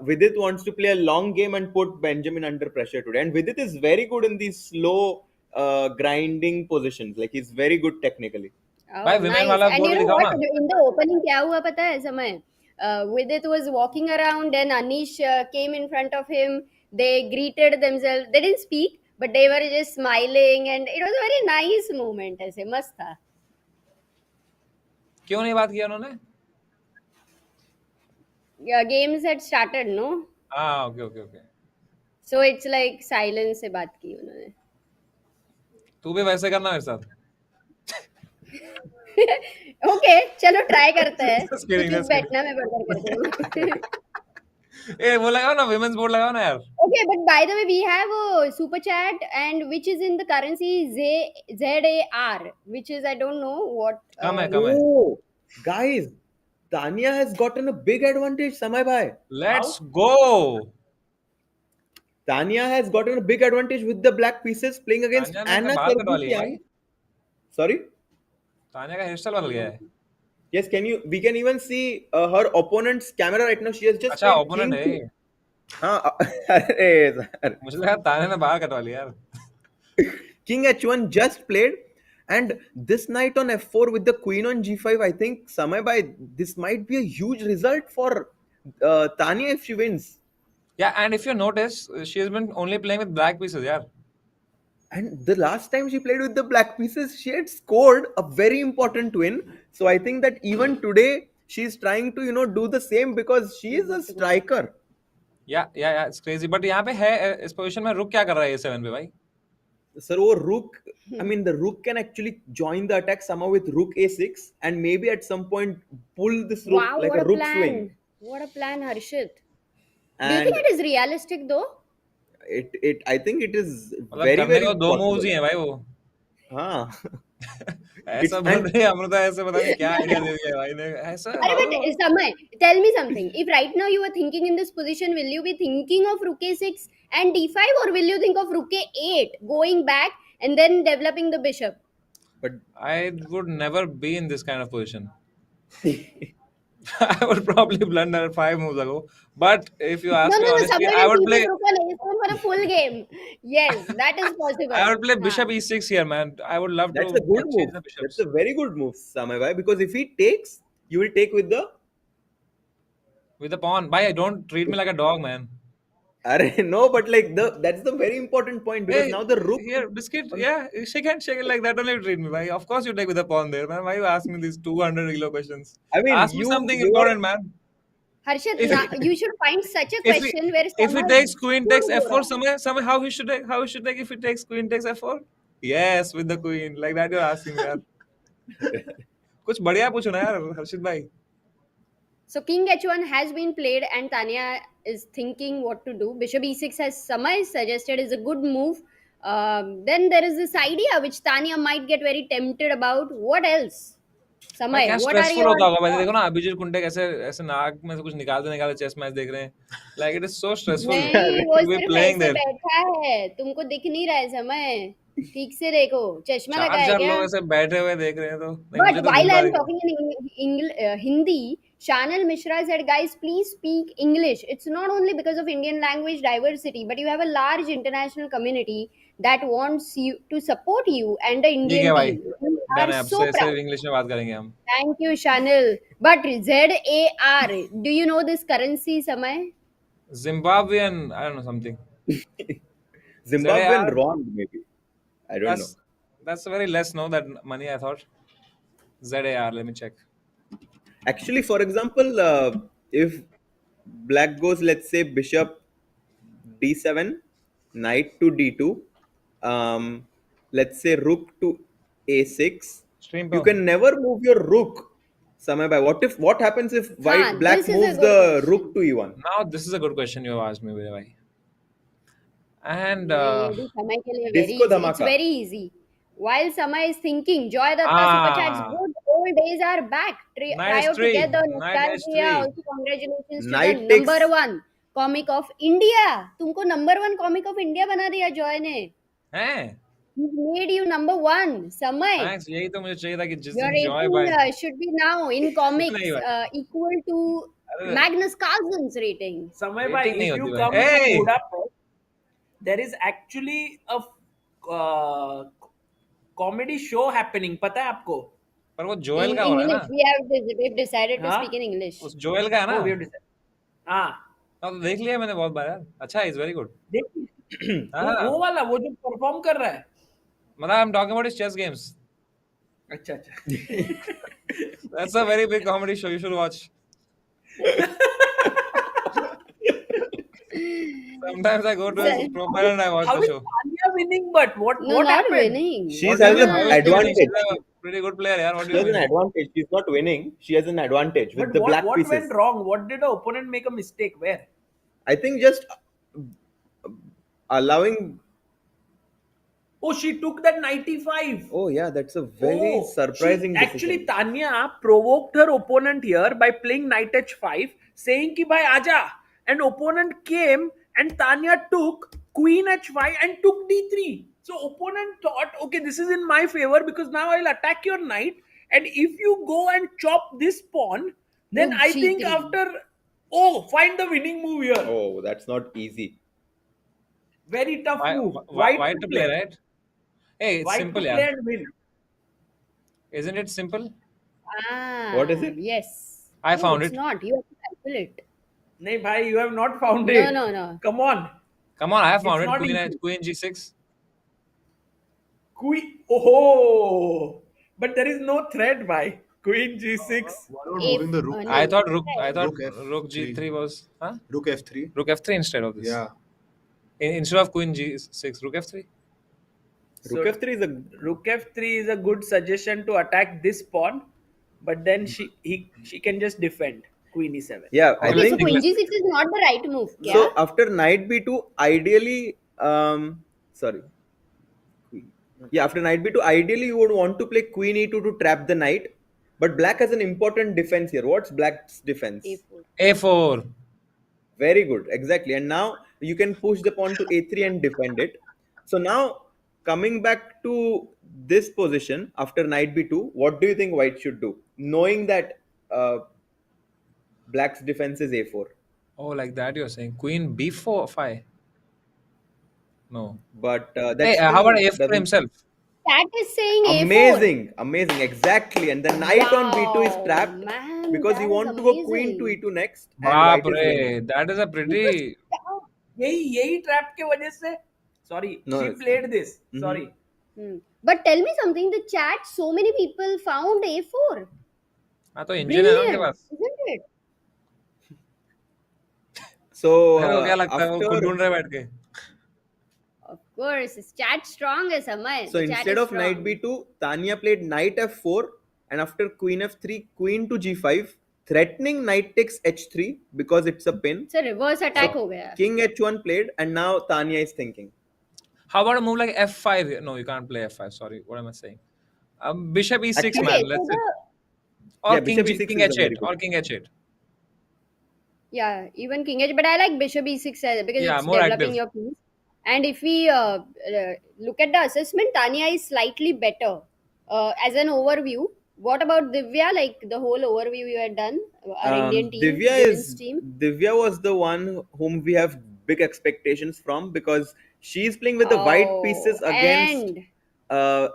Vidit wants to play a long game and put Benjamin under pressure today. And Vidit is very good in these slow grinding positions. Like he's very good technically. Oh, भाई women nice. वाला And board you know दिखाओ what? ना. In the opening, क्या हुआ पता है समय? Vidit was walking around and Anish came in front of him. They greeted themselves. They didn't speak, but they were just smiling, and it was a very nice moment. ऐसे मस्त था. क्यों नहीं बात किया उन्होंने? Games had started, no? हाँ, okay. So it's like silence से बात की उन्होंने. तू भी वैसे करना मेरे साथ. Okay, चलो try करते हैं. Just kidding, तू just kidding. बैठना मैं बर्गर कर दूँ. ए वो लगाओ ना, women's board लगाओ ना यार. Okay, but by the way, we have a super chat, and which is in the currency ZAR, which is I don't know what. कम है, कम है. Oh, guys, Tania has gotten a big advantage, Samay bhai. Let's go. Tania has gotten a big advantage with the black pieces playing against Tania ने Anna अपने बाल कटवा लिए Sarkisian. भाई. Sorry? Tania का hair style बदल गया है. Yes, we can even see her opponent's camera right now. She has just अच्छा played ओपोनेंट king है. हाँ, अरे sir. मुझे लगा तानिया ने बाल कटवा लिया यार. King H1 just played, and this knight on F4 with the queen on G5. I think Samay bhai, this might be a huge result for Tania if she wins. Yeah, and if you notice, she has been only playing with black pieces, yeah. And the last time she played with the black pieces, she had scored a very important win. So I think that even today she's trying to do the same because she is a striker. Yeah, it's crazy. But यहाँ पे है इस position में रुक क्या कर रहा है A7 पे भाई? Sir, वो rook, I mean the rook can actually join the attack somehow with rook A6 and maybe at some point pull this rook Wow, like what a a rook plan! swing. What a plan, Harshit. Do you And think it is realistic though? I think it is मतलब very करने very को दो moves ही possible. हैं भाई वो. हाँ. ऐसा बोल रही है अमृता, ऐसे पता नहीं क्या आइडिया दे दिया भाई ने. ऐसा But Samay, tell me something. If right now you are thinking in this position, will you be thinking of rook a6 and d5, or will you think of rook a8 going back and then developing the bishop? But I would never be in this kind of position. I would probably blunder 5 moves ago. But if you ask me honestly, Samay I would will play. keep rook on a7 for a full game. Yes, that is possible. I would play bishop e6 here, man. I would love that's to a good exchange move. the bishops. That's a very good move, Samay bhai, because if he takes, you will take with the. With the pawn. Bhai, don't treat me like a dog, man. No, but like that's the very important point because Hey, now the rook. here, biscuit. Yeah, shake it like that. Only treat me, bhai. Of course you take with the pawn there, man. Why you ask me these 200 kilo questions? I mean, Ask me something you are important, man. Harshad, If you should find such a if he question where if he Sama takes queen takes could go f4, wrong. somehow how he should take if he takes queen takes f4? Yes, with the queen like that you're asking me, यार. कुछ बढ़िया पूछो ना यार हर्षित भाई. So king h1 has been played and Tania is thinking what to do. Bishop e6 has Sama is suggested is a good move. Then there is this idea which Tania might get very tempted about. What else? भाई Samay, क्या what are stressful your होता होगा भाई. thoughts? देखो ना अभिजीत कुंडे कैसे ऐसे नाक में से कुछ निकालते चेस मैच देख रहे हैं. Like it is so stressful नहीं, वो to be सिर्फ playing ऐसे there. बैठा है, तुमको दिख नहीं रहा है समय. ठीक से देखो, चश्मा चार लगा है चार क्या? लोग ऐसे बैठे हुए देख रहे हैं तो नहीं But मुझे तो while नींद I आ am रही है. talking in Hindi, Shanal Mishra said, guys, please speak English. It's not only because of Indian language diversity, but you have a large international community that wants you to support you and the ठीक है Indian भाई. team. We done are है. अब so से proud. सिर्फ English में बात करेंगे हम. Thank you, Shanal. But ZAR, do you know this currency, Samay? Zimbabwean, I don't know something. Zimbabwean ZAR, wrong maybe. I don't know. that's very less no that money I thought. ZAR, let me check. Actually, for example, if black goes, let's say bishop d7, knight to d2, let's say rook to a6, Stream you per. can never move your rook. Samay bhai, what happens if black this is a moves good the question. rook to e1? Now this is a good question you have asked me, bhai. And नहीं, ये भी समय के लिए very Disco easy. It's dhamaka. very easy. While Samay is thinking, Joy Datta Super Chats, good old days are back. Knight Trio H3, together, Knight nostalgia. H3. Also, congratulations to Knight the takes- number one comic of India. तुमको number one comic of India बना दिया Joy ने. हैं? He made you number one. Samay. Thanks. यही तो मुझे चाहिए था कि जिस Your दिन Joy rating भाई. should be now in comics नहीं भाई. equal to अरे, Magnus Carlsen's rating. Samay bhai, Rating नहीं if you होती come भाई. to Hey! Budapest, there is actually a comedy show happening. पता है आपको? पर वो जोएल In का हो रहा है English, ना. we've decided to हाँ? speak in English. उस जोएल का है ना. Oh, we have decided. हाँ, हाँ तो देख लिया मैंने बहुत बार यार. अच्छा है, इज वेरी गुड. देखिए हाँ. वो वाला वो जो परफॉर्म कर रहा है. मतलब I am talking about his chess games. अच्छा अच्छा. That's a very big comedy show. You should watch. Sometimes I go to his profile and I watch How the is show. Tania winning? But what No, what not happened? winning. She What has do you an mean? How is she winning? advantage. She's a pretty good player, yaar. What do She you has an mean? advantage. She's not winning. She has an advantage with But the black what pieces. went wrong? What did the opponent make a mistake? Where? I think just allowing. Oh, she took that 95. Oh yeah, that's a very Oh, surprising she, actually, decision. Tania provoked her opponent here by playing knight h5, saying ki bhai aja. And opponent came and Tania took queen h5 and took d3. So opponent thought, okay, this is in my favor because now I'll attack your knight. And if you go and chop this pawn, then Move I think g3. after, find the winning move here. Oh, that's not easy. Very tough move. White to play, right? Hey, it's White simple, to play yaar. and win. Isn't it simple? What is it? Yes. I No, found it's it. not. You have to calculate. Nahi bhai, you have not found No, it. no. Come on. Come on, I have found It's it. not Queen, easy. Queen G6. Queen. Oh, but there is no threat by Queen G6. What about If- moving the rook? no. I thought Rook Rook F3. Rook G3 was. Huh? Rook F3. Rook F3 instead of this. Yeah. Instead of Queen G6, Rook F3. So, Rook f3 is a Rook F3 is a good suggestion to attack this pawn, but then she can just defend Queen E7. yeah. I Okay, so think Queen G6 is not the right move. so. Yeah. After knight b2, ideally, sorry. Yeah, after knight b2, ideally you would want to play queen e2 to trap the knight, but black has an important defense here. What's black's defense? A4. A4. Very good, exactly. And now you can push the pawn to a3 and defend it. So now coming back to this position after knight b2, what do you think white should do? Knowing that black's defense is a4. Oh, like that you're saying. Queen B4, 5. No. But that's Hey, how about A4 himself? That is saying A4. Amazing, exactly. And the knight on b2 is Wow, trapped man, because that you is want to go queen to amazing. e2 next. And white is winning. Baapre, that is a pretty. यही trap के वजह से sorry No, she it's played this Mhm. sorry But tell me something, the chat, so many people found A4. हाँ तो engine है ना उनके Brilliant, pass. isn't it? So तेरे को क्या लगता है वो खुद after ढूंढ रहे बैठ के? Of course, it's chat strong है समय. So The chat instead is of knight strong. b2, Tania played knight f4, and after queen f3, queen to g5, threatening knight takes h3 because it's a pin. It's a reverse attack हो गया. King h1 played, and now Tania is thinking. How about a move like f5? No, you can't play f5. Sorry, what am I saying? Bishop e6, Actually- man. Okay, Let's so say. the, Or Yeah, king, bishop e6 king is a h8. very good- Or king h8. yeah, even king h, but I like bishop e6 because Yeah, it's more developing active. your piece. And if we look at the assessment, Tania is slightly better as an overview. What about Divya? Like the whole overview you had done, our Indian team, women's team. Divya was the one whom we have big expectations from, because she's playing with the white pieces against and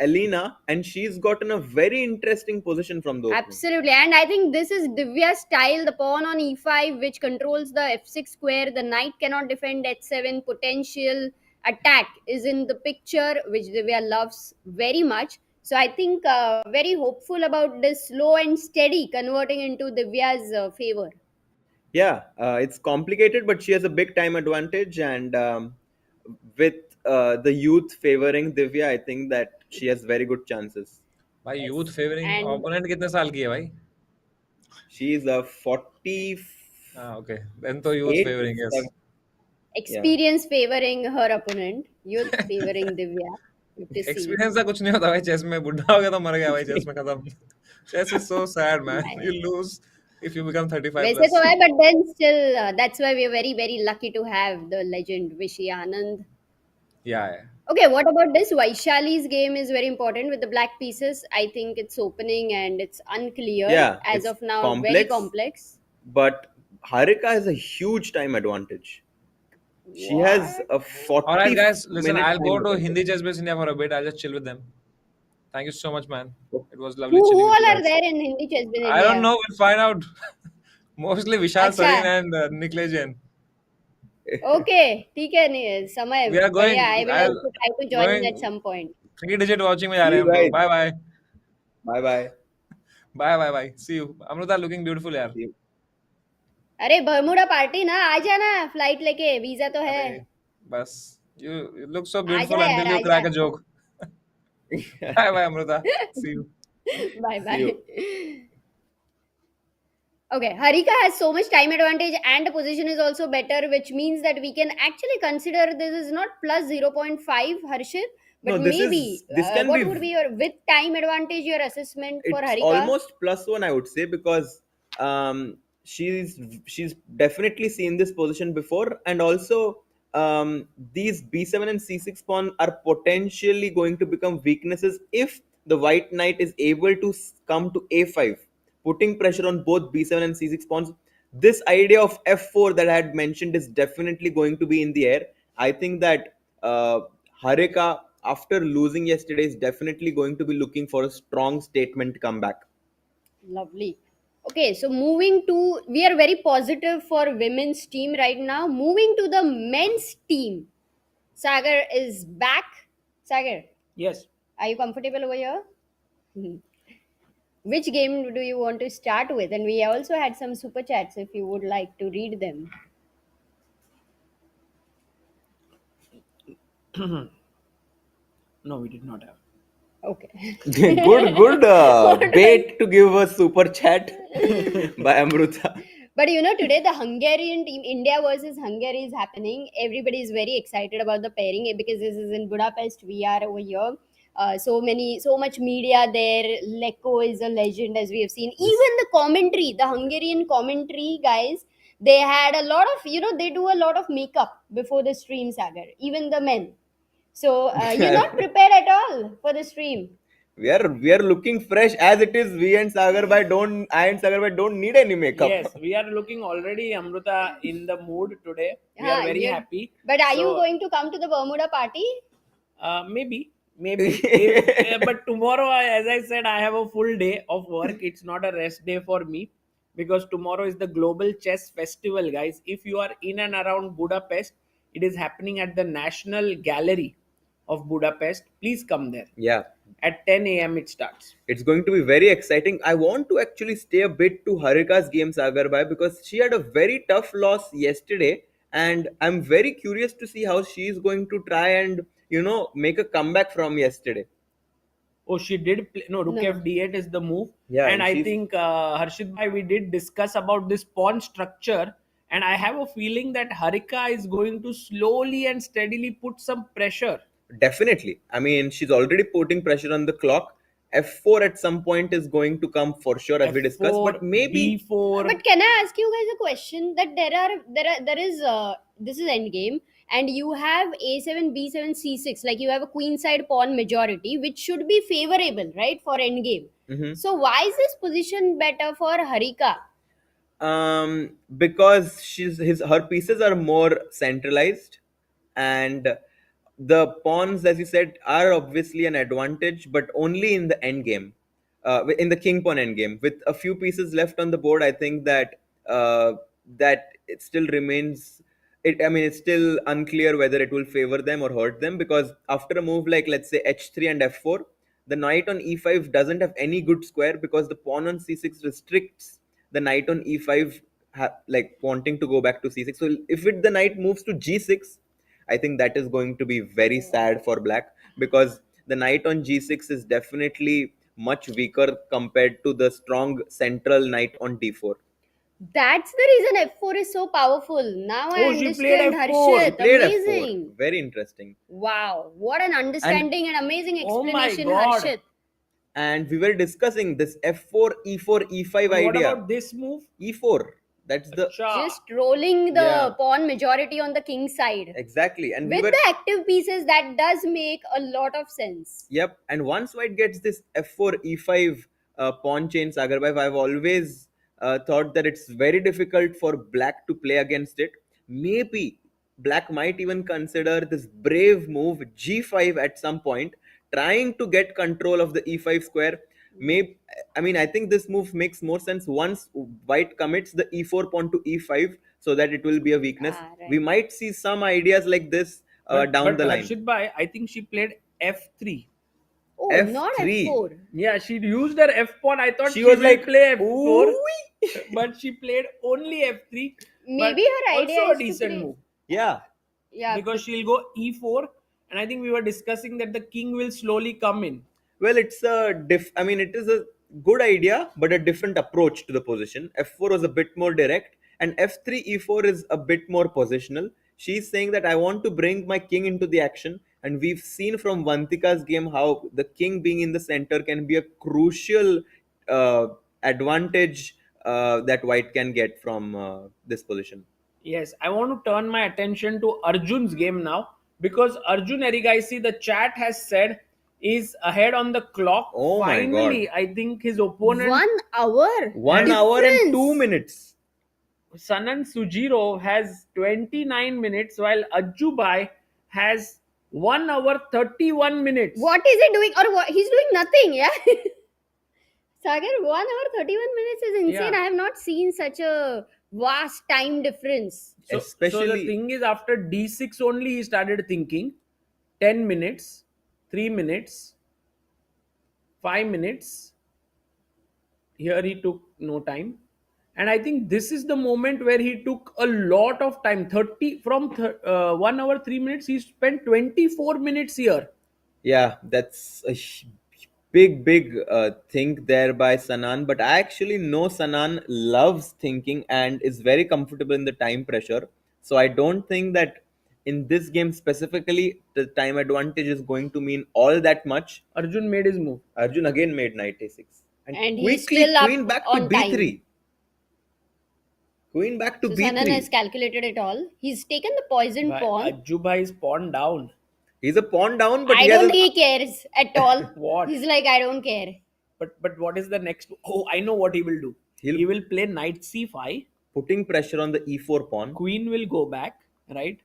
Elena, and she's gotten a very interesting position from those. absolutely, and I think this is Divya's style. The pawn on e5, which controls the f6 square. The knight cannot defend h7. Potential attack is in the picture, which Divya loves very much. So I think very hopeful about this slow and steady converting into Divya's favor. Yeah, it's complicated, but she has a big time advantage, and with the youth favoring Divya, I think that she has very good chances. भाई youth favoring And- opponent कितने साल की है भाई? She is a 40. Okay. Then तो youth favoring, yes. Experience favoring her opponent, youth favoring Divya. Good to see. Experience का कुछ नहीं होता भाई chess में. बुढ़ा हो गया तो मर गया भाई chess में खत्म. Chess is so sad, man. You lose if you become 35 वैसे plus. तो है, but then still, that's why we are very, very lucky to have the legend Vishy Anand. Yeah, yeah. Okay, what about this? Vaishali's game is very important with the black pieces. I think it's opening and it's unclear Yeah, as it's of now. Very complex. complex. But Harika has a huge time advantage. She has a 40. Alright, guys, listen, minute I'll go time to advantage. Hindi Chess Base India for a bit. I'll just chill with them. Thank you so much, man. It was lovely Who chilling with all you are guys. there in Hindi chess in I India? don't know. We'll find out. Mostly Vishal Acha. Sarin and Nikhil Jain. Okay, ठीक है नहीं समय. We are going- Yeah, I will I'll- also try to join in going- at some point. 3-digit watching में जा रहे हैं हम Right. लोग. Bye bye. Bye bye. Bye bye bye. See you. Amruta looking beautiful यार. See you. अरे Bermuda party ना आ जाना फ्लाइट लेके वीजा तो है. अरे, बस. You look so beautiful आजा until यार, you crack आजा. a joke. Bye bye Amruta. See you. Bye bye. you. Okay, Harika has so much time advantage and the position is also better, which means that we can actually consider this is not plus 0.5, Harshit, but No, this maybe is- this can what be- would be your with time advantage your assessment for It's Harika? almost +1, I would say, because she's definitely seen this position before, and also these b7 and c6 pawn are potentially going to become weaknesses if the white knight is able to come to a5, putting pressure on both b7 and c6 pawns. This idea of f4 that I had mentioned is definitely going to be in the air. I think that Harika, after losing yesterday, is definitely going to be looking for a strong statement comeback. Lovely. Okay, so moving to, we are very positive for women's team right now. Moving to the men's team. Sagar is back. Sagar, yes are you comfortable over here? Which game do you want to start with? And we also had some super chats if you would like to read them. no we did not have Okay. good bait to give a super chat by Amruta. But you know, today the Hungarian team, India versus Hungary, is happening. Everybody is very excited about the pairing because this is in Budapest. We are over here. So much media there. Leko is a legend, as we have seen. Even the commentary, the Hungarian commentary guys, they had a lot of, they do a lot of makeup before the stream, Sagar. Even the men. So you're not prepared at all for the stream. We are looking fresh as it is. I and Sagar Bhai don't need any makeup. yes we are looking already Amruta in the mood today we Yeah, are very you're- happy But are you So, going to come to the Bermuda party? maybe but tomorrow as I said I have a full day of work it's not a rest day for me because tomorrow is the Global Chess Festival, guys. If you are in and around Budapest, it is happening at the National Gallery of Budapest. Please come there. Yeah, At 10 a.m. it starts. it's going to be very exciting. I want to actually stay a bit to Harika's game, Sagarbai, because she had a very tough loss yesterday, and I'm very curious to see how she is going to try and make a comeback from yesterday. Oh, she did play. No, Rook No. F8 is the move. Yeah, and and I she's- think, Harshit bhai, we did discuss about this pawn structure. And I have a feeling that Harika is going to slowly and steadily put some pressure. Definitely. I mean, she's already putting pressure on the clock. F4 at some point is going to come for sure, as we discussed. F4, But maybe B4. But can I ask you guys a question? That there is this is endgame, and you have A7, B7, C6. Like you have a queen side pawn majority, which should be favorable, right, for endgame. Mhm. So why is this position better for Harika? because her pieces are more centralized, and the pawns, as you said, are obviously an advantage, but only in the end game, in the king pawn end game. With a few pieces left on the board, I think that that it still remains. I mean, it's still unclear whether it will favor them or hurt them, because after a move like, let's say, h3 and f4, the knight on e5 doesn't have any good square, because the pawn on c6 restricts the knight on e5, like wanting to go back to c6. So if the knight moves to g6, I think that is going to be very sad for black, because the knight on g6 is definitely much weaker compared to the strong central knight on d4. That's the reason F4 is so powerful. Now I Oh, she played understand, F4. Harshit. Played Amazing. f4. Very interesting. Wow, what an understanding and amazing Oh my explanation, God. Harshit. And we were discussing this f4, e4, e5 What idea. about this move? e4. That's the Acha. Just rolling the Yeah. pawn majority on the king side. exactly. And we With were the active pieces, that does make a lot of sense. Yep. And once white gets this f4 e5 pawn chain, Sagarbai, I've always thought that it's very difficult for black to play against it. Maybe black might even consider this brave move g5 at some point, trying to get control of the e5 square. Maybe, I mean, I think this move makes more sense once white commits the e4 pawn to e5, so that it will be a weakness. Ah, right. We might see some ideas like this down the line. Harshit bhai, I think she played F3. Oh, not F3. F4. Yeah, she used her F pawn. I thought She she was will like, play F4, "Ooh-wee." but she played only F3. Maybe but her idea also is a to decent play- move, Yeah. Yeah. because she'll go E4, and I think we were discussing that the king will slowly come in. Well, it's I mean, it is a good idea, but a different approach to the position. F4 was a bit more direct, and F3 E4 is a bit more positional. She's saying that I want to bring my king into the action, and we've seen from Vantika's game how the king being in the center can be a crucial advantage that white can get from this position. Yes, I want to turn my attention to Arjun's game now, because Arjun Erigaisi, the chat has said, is ahead on the clock. Oh my Finally, God. I think his opponent 1 hour. 1 hour and Difference. 2 minutes. Sanan Sjugirov has 29 minutes, while Ajjubai has 1 hour 31 minutes. What is he doing? Or what? He's doing nothing, yeah? Sagar, 1 hour 31 minutes is insane. Yeah. I have not seen such a vast time difference. So the Especially- thing is, after D6 only, he started thinking 10 minutes, 3 minutes, 5 minutes. Here he took no time. And I think this is the moment where he took a lot of time. 1 hour 3 minutes, he spent 24 minutes here. Yeah, that's a big thing there by Sanan. But I actually know Sanan loves thinking and is very comfortable in the time pressure. So I don't think that in this game specifically, the time advantage is going to mean all that much. Arjun made his move. Arjun again made knight a6. And he's quickly still up queen back to on time. b3. Queen back to So b3. Sanan has calculated it all. He's taken the poisoned pawn. Ajjubai is pawn down. He's a pawn down, but I he has don't a- think he cares at all. What? He's like, I don't care. But what is the next? Oh, I know what he will do. He will play knight c5. putting pressure on the e4 pawn. Queen will go back, right?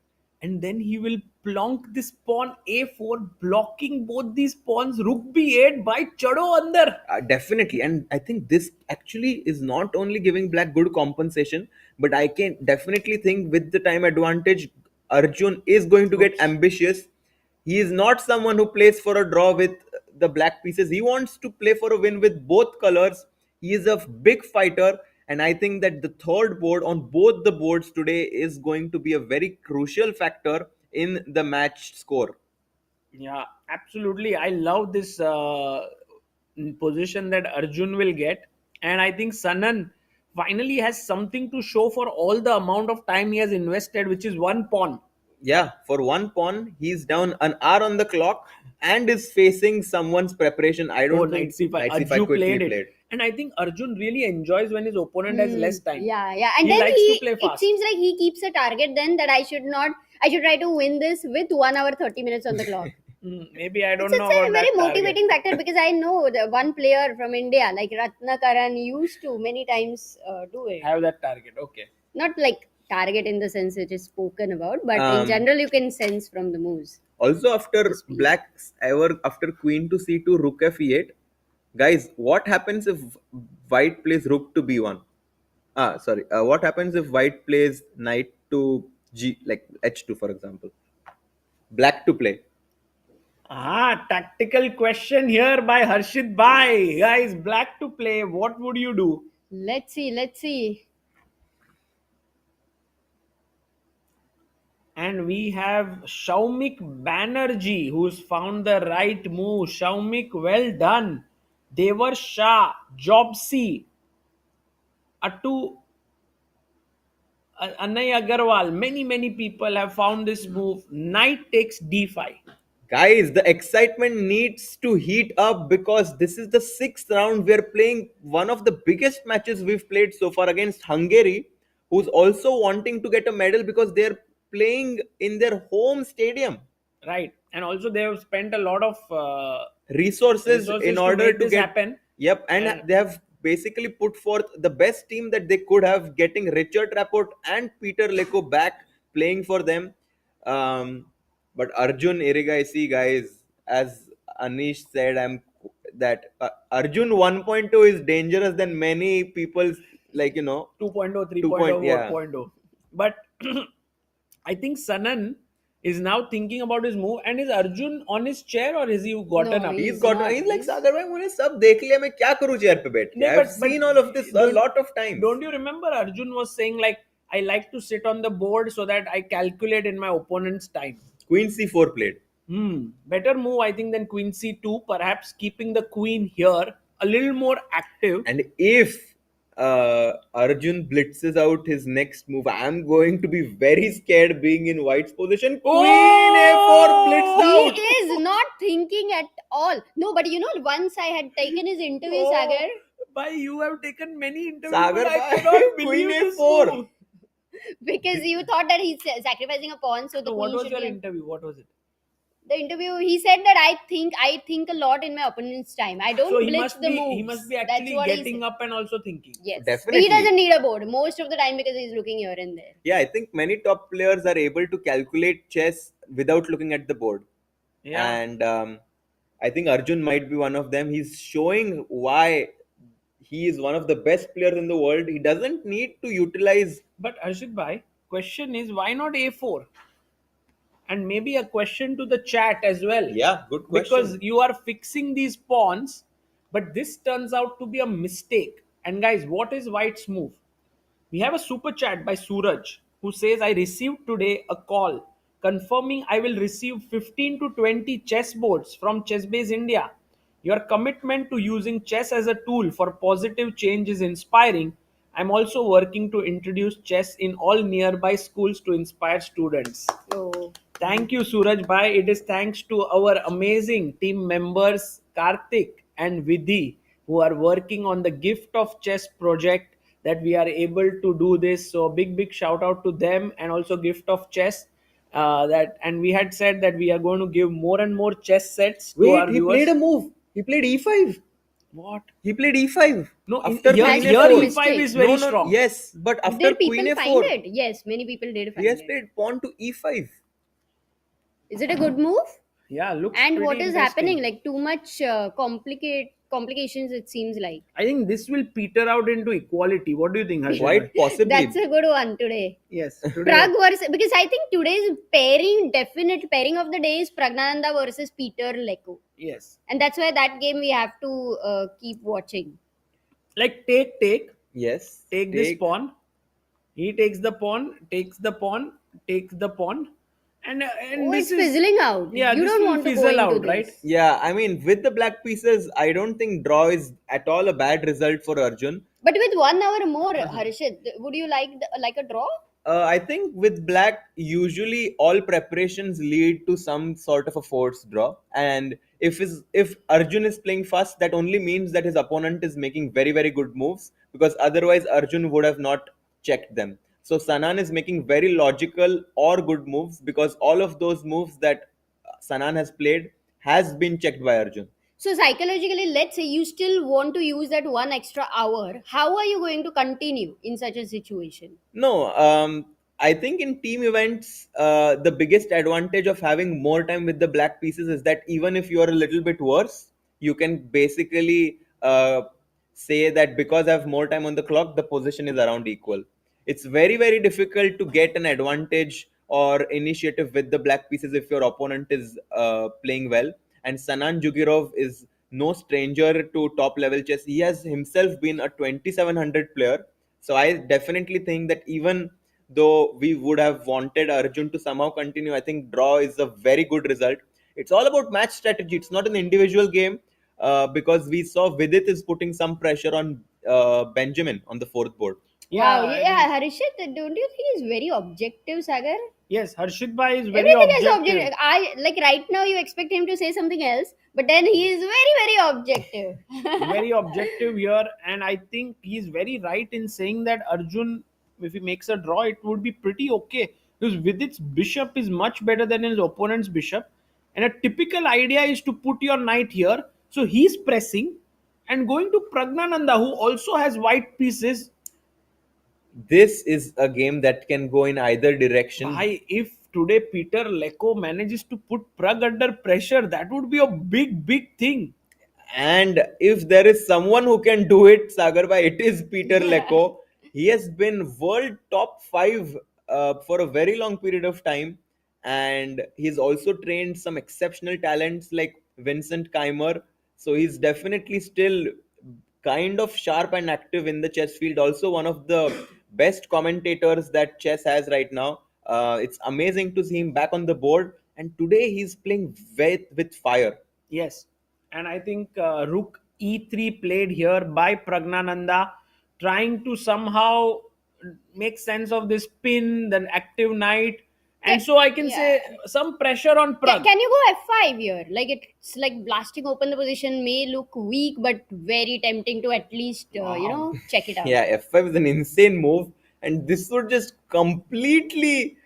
and then he will plonk this pawn a4, blocking both these pawns. Rook b8 by chado andar. Definitely, and I think this actually is not only giving black good compensation, but I can definitely think with the time advantage, Arjun is going to get ambitious. He is not someone who plays for a draw with the black pieces. He wants to play for a win with both colors. He is a big fighter, and I think that the third board on both the boards today is going to be a very crucial factor in the match score. Yeah, absolutely. I love this position that Arjun will get. And I think Sanan finally has something to show for all the amount of time he has invested, which is one pawn. Yeah, for one pawn, he's down an hour on the clock and is facing someone's preparation. I don't think Knight C5. Knight C5 Arjun quickly played it. played. And I think Arjun really enjoys when his opponent has less time. Yeah. And He then likes to play it fast. seems like he keeps a target then that I should try to win this with 1 hour 30 minutes on the clock. Maybe I don't It's know a about very that motivating factor because I know the one player from India like Ratnakaran used to many times do it. Have that target. Okay. Not like target in the sense it is spoken about, but in Um, general you can sense from the moves. Also, after queen to c2, rook f8, guys, what happens if white plays rook to b1? What happens if white plays knight to g, like h2, for example? Black to play. Tactical question here by Harshit Bhai. Guys, black to play. What would you do? Let's see. And we have Shaumik Banerjee, who's found the right move. Shaumik, well done. Devar Shah, Jobsi, Atu, Anay Agrawal. Many people have found this move. Knight takes d5. Guys, the excitement needs to heat up because this is the sixth round. We're playing one of the biggest matches we've played so far against Hungary, who's also wanting to get a medal because they're playing in their home stadium. Right. And also they have spent a lot of Resources in order make to this get happen. Yep, and they have basically put forth the best team that they could have, getting Richard Rapport and Peter Leko back playing for them. But Arjun Erigaisi, guys, as Anish said, Arjun 1.0 is dangerous than many people's 2.0, 3.0, 4.0. But I think Sanan is now thinking about his move. And is Arjun on his chair or is he gotten No, up? he's He's got. not. He's like, Sagar bhai, mujhe sab dekh liya, main kya karu chair pe baith ke? No, I've seen all of this a lot of times. Don't you remember Arjun was saying like, I like to sit on the board so that I calculate in my opponent's time. Queen c4 played. Better move, I think, than Queen c2. Perhaps keeping the queen here a little more active. And if Arjun blitzes out his next move, I'm going to be very scared being in white's position. Queen a4 blitzed out. He is not thinking at all. No, but once I had taken his interview, Sagar, Bhai, you have taken many interviews. Sagar but I bhai, cannot believe Queen this a4. move. because you thought that he's sacrificing a pawn, so the So what queen was should your be. interview? What was it? The interview, he said that I think a lot in my opponent's time. I don't So he blitz must the be moves. he must be That's actually what he getting said. up and also thinking. Yes, Definitely. he doesn't need a board most of the time because he's looking here and there. Yeah, I think many top players are able to calculate chess without looking at the board. Yeah. And I think Arjun might be one of them. He's showing why he is one of the best players in the world. He doesn't need to utilize. But Harshit bhai, question is why not a4? And maybe a question to the chat as well. Yeah, good question. Because you are fixing these pawns, but this turns out to be a mistake. And guys, what is white's move? We have a super chat by Suraj who says, I received today a call confirming I will receive 15 to 20 chess boards from Chessbase India. Your commitment to using chess as a tool for positive change is inspiring. I'm also working to introduce chess in all nearby schools to inspire students. Oh, Thank you, Suraj Bhai. It is thanks to our amazing team members, Karthik and Vidhi, who are working on the Gift of Chess project that we are able to do this. So, big shout out to them and also Gift of Chess. And we had said that we are going to give more and more chess sets to our Wait, he viewers. played a move. He played e5. What? He played e5. No, after here queen here a4. e5 is very strong. Yes, but after did queen people a4, find it? Yes, many people did find he has it. played pawn to e5. Is it a good move? Yeah, looks And pretty what is interesting. happening? Like too much complications, it seems like. I think this will peter out into equality. What do you think, Harshit? Quite possibly. That's a good one today. Yes, today. Prag versus, because I think today's definite pairing of the day is Praggnanandhaa versus Peter Leko. Yes. And that's why that game we have to keep watching. Like take Yes. this pawn. He takes the pawn, takes the pawn, takes the pawn, and Oh, this it's fizzling out. Yeah, You this don't will want to go fizzle into out, this. right? Yeah, I mean, with the black pieces, I don't think draw is at all a bad result for Arjun. But with 1 hour more, Harshit, would you like a draw? I think with black, usually all preparations lead to some sort of a forced draw. And if Arjun is playing fast, that only means that his opponent is making very, very good moves, because otherwise Arjun would have not checked them. So Sanan is making very logical or good moves, because all of those moves that Sanan has played has been checked by Arjun. So psychologically, let's say you still want to use that 1 extra hour. How are you going to continue in such a situation? No, I think in team events, the biggest advantage of having more time with the black pieces is that even if you are a little bit worse, you can basically say that because I have more time on the clock, the position is around equal. It's very, very difficult to get an advantage or initiative with the black pieces if your opponent is playing well. And Sanan Sjugirov is no stranger to top level chess. He has himself been a 2700 player. So I definitely think that even though we would have wanted Arjun to somehow continue, I think draw is a very good result. It's all about match strategy. It's not an individual game, because we saw Vidit is putting some pressure on Benjamin on the fourth board. Wow, yeah, Harshit, don't you think he's very objective, Sagar? Yes, Harshit Bhai is very Everything is objective. objective. I like right now you expect him to say something else, but then he is very, very objective. Very objective here, and I think he's very right in saying that Arjun, if he makes a draw, it would be pretty okay, because Vidit's bishop is much better than his opponent's bishop, and a typical idea is to put your knight here. So he's pressing and going to Praggnanandhaa, who also has white pieces. This is a game that can go in either direction. Bhai, if today Peter Leko manages to put Prag under pressure, that would be a big, big thing. And if there is someone who can do it, Sagarbai, it is Peter Leko. He has been world top 5 for a very long period of time. And he's also trained some exceptional talents like Vincent Keimer. So he's definitely still kind of sharp and active in the chess field. Also, one of the best commentators that chess has right now. It's amazing to see him back on the board. And today he's playing with fire. Yes, and I think Rook E3 played here by Praggnanandhaa, trying to somehow make sense of this pin, then active knight, and so I can say some pressure on Prag. Can you go F5 here? Like it's like blasting open the position may look weak, but very tempting to at least check it out. Yeah, F5 is an insane move, and this would just completely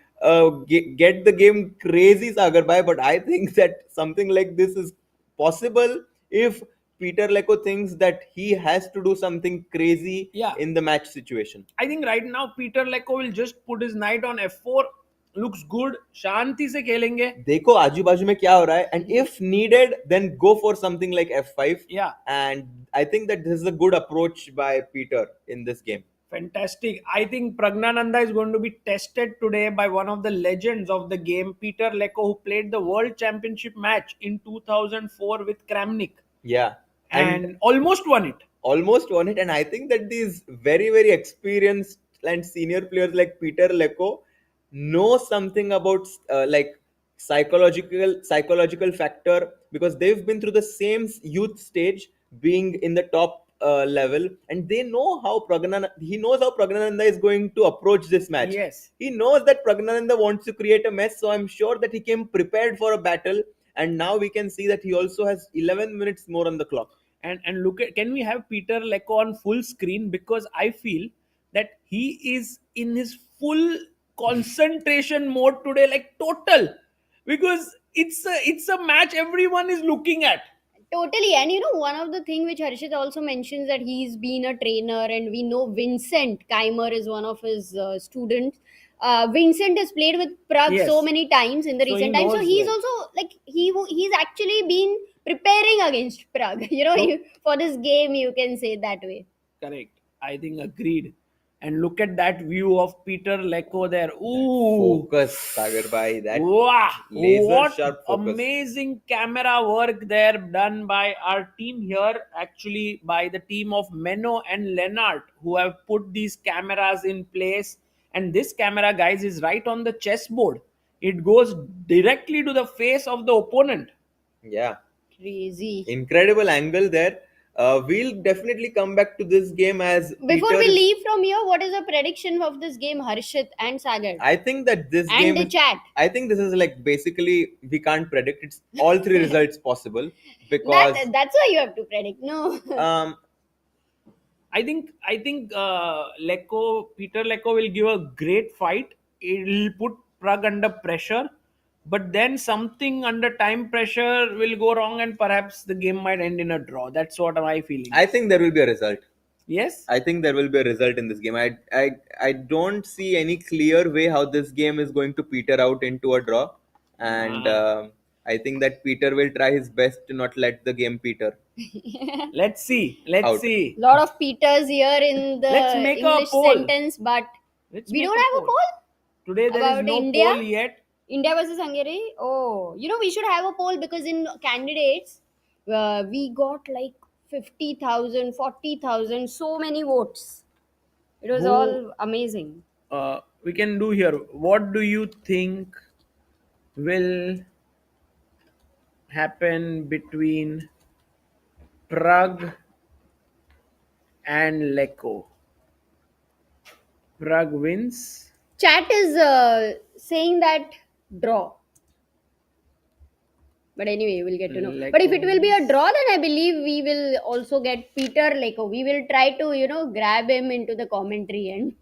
get the game crazy, Sagarbai. But I think that something like this is possible if Peter Leko thinks that he has to do something crazy in the match situation. I think right now Peter Leko will just put his knight on F4. Looks good. शांति से खेलेंगे. देखो आजू बाजू में क्या हो रहा है, and if needed, then go for something like F5. Yeah. And I think that this is a good approach by Peter in this game. Fantastic. I think Praggnanandhaa is going to be tested today by one of the legends of the game, Peter Leko, who played the World Championship match in 2004 with Kramnik. Yeah. And almost won it. Almost won it. And I think that these very, very experienced and senior players like Peter Leko know something about like psychological factor, because they've been through the same youth stage, being in the top level, and they know how he knows how Praggnanandhaa is going to approach this match. Yes, he knows that Praggnanandhaa wants to create a mess, so I'm sure that he came prepared for a battle. And now we can see that he also has 11 minutes more on the clock. And look at, can we have Peter Leko on full screen, because I feel that he is in his full concentration mode today, like total, because it's a match everyone is looking at. Totally. And one of the thing which Harshit also mentions, that he's been a trainer, and we know Vincent Keimer is one of his students. Vincent has played with Prague Yes. so many times in the So he recent times. So knows he's that. also like he's actually been preparing against Prague. So- For this game, you can say that way. Correct. I think agreed. And look at that view of Peter Leko there. Ooh. Focus, Sagar bhai. That Wow. laser What sharp focus. amazing camera work there done by our team here. Actually, by the team of Menno and Lennart, who have put these cameras in place. And this camera, guys, is right on the chessboard. It goes directly to the face of the opponent. Yeah. Crazy. Incredible angle there. We'll definitely come back to this game as Before Peter we is- leave from here, what is the prediction of this game, Harshit and Sagar? I think that this And game the is, chat. I think this is like basically we can't predict. It's all three results possible because That's why you have to predict. No. I think Peter Leko will give a great fight. It'll put Prague under pressure, but then something under time pressure will go wrong, and perhaps the game might end in a draw. That's what my feeling. I think there will be a result. Yes. I think there will be a result in this game. I don't see any clear way how this game is going to peter out into a draw, and I think that Peter will try his best to not let the game peter. Let's see. Let's Out. see. Lot of Peters here in the Let's make a English poll. sentence, but Let's we make don't have a poll Today. There is about no India? poll yet. India versus Hungary. Oh, we should have a poll because in candidates, we got like 50,000, 40,000, so many votes. It was Who- all amazing. We can do here. What do you think will happen between Prague and Leko? Prague wins. Chat is saying that draw. But anyway, we'll get to know. But if it will be a draw, then I believe we will also get Peter Leko. We will try to, grab him into the commentary and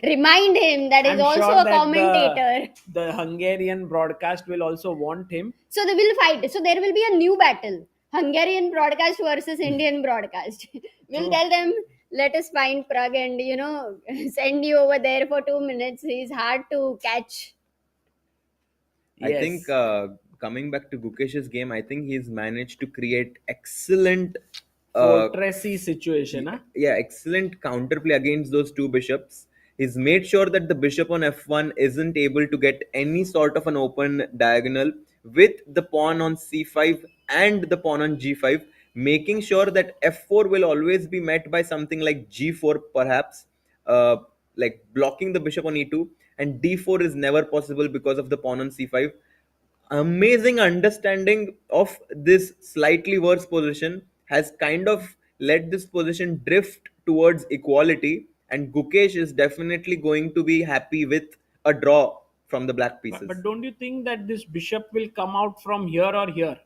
remind him that he's I'm also sure a that commentator. The Hungarian broadcast will also want him. So they will fight. So there will be a new battle. Hungarian broadcast versus Indian broadcast. We'll tell them, let us find Prague and, send you over there for 2 minutes. He's hard to catch. I Yes. think coming back to Gukesh's game, I think he's managed to create excellent Fortressy situation. Huh? yeah, excellent counterplay against those two bishops. He's made sure that the bishop on f1 isn't able to get any sort of an open diagonal with the pawn on c5 and the pawn on g5, making sure that f4 will always be met by something like g4 perhaps, like blocking the bishop on e2, and d4 is never possible because of the pawn on c5. Amazing understanding of this slightly worse position has kind of let this position drift towards equality, and Gukesh is definitely going to be happy with a draw from the black pieces. But don't you think that this bishop will come out from here or here?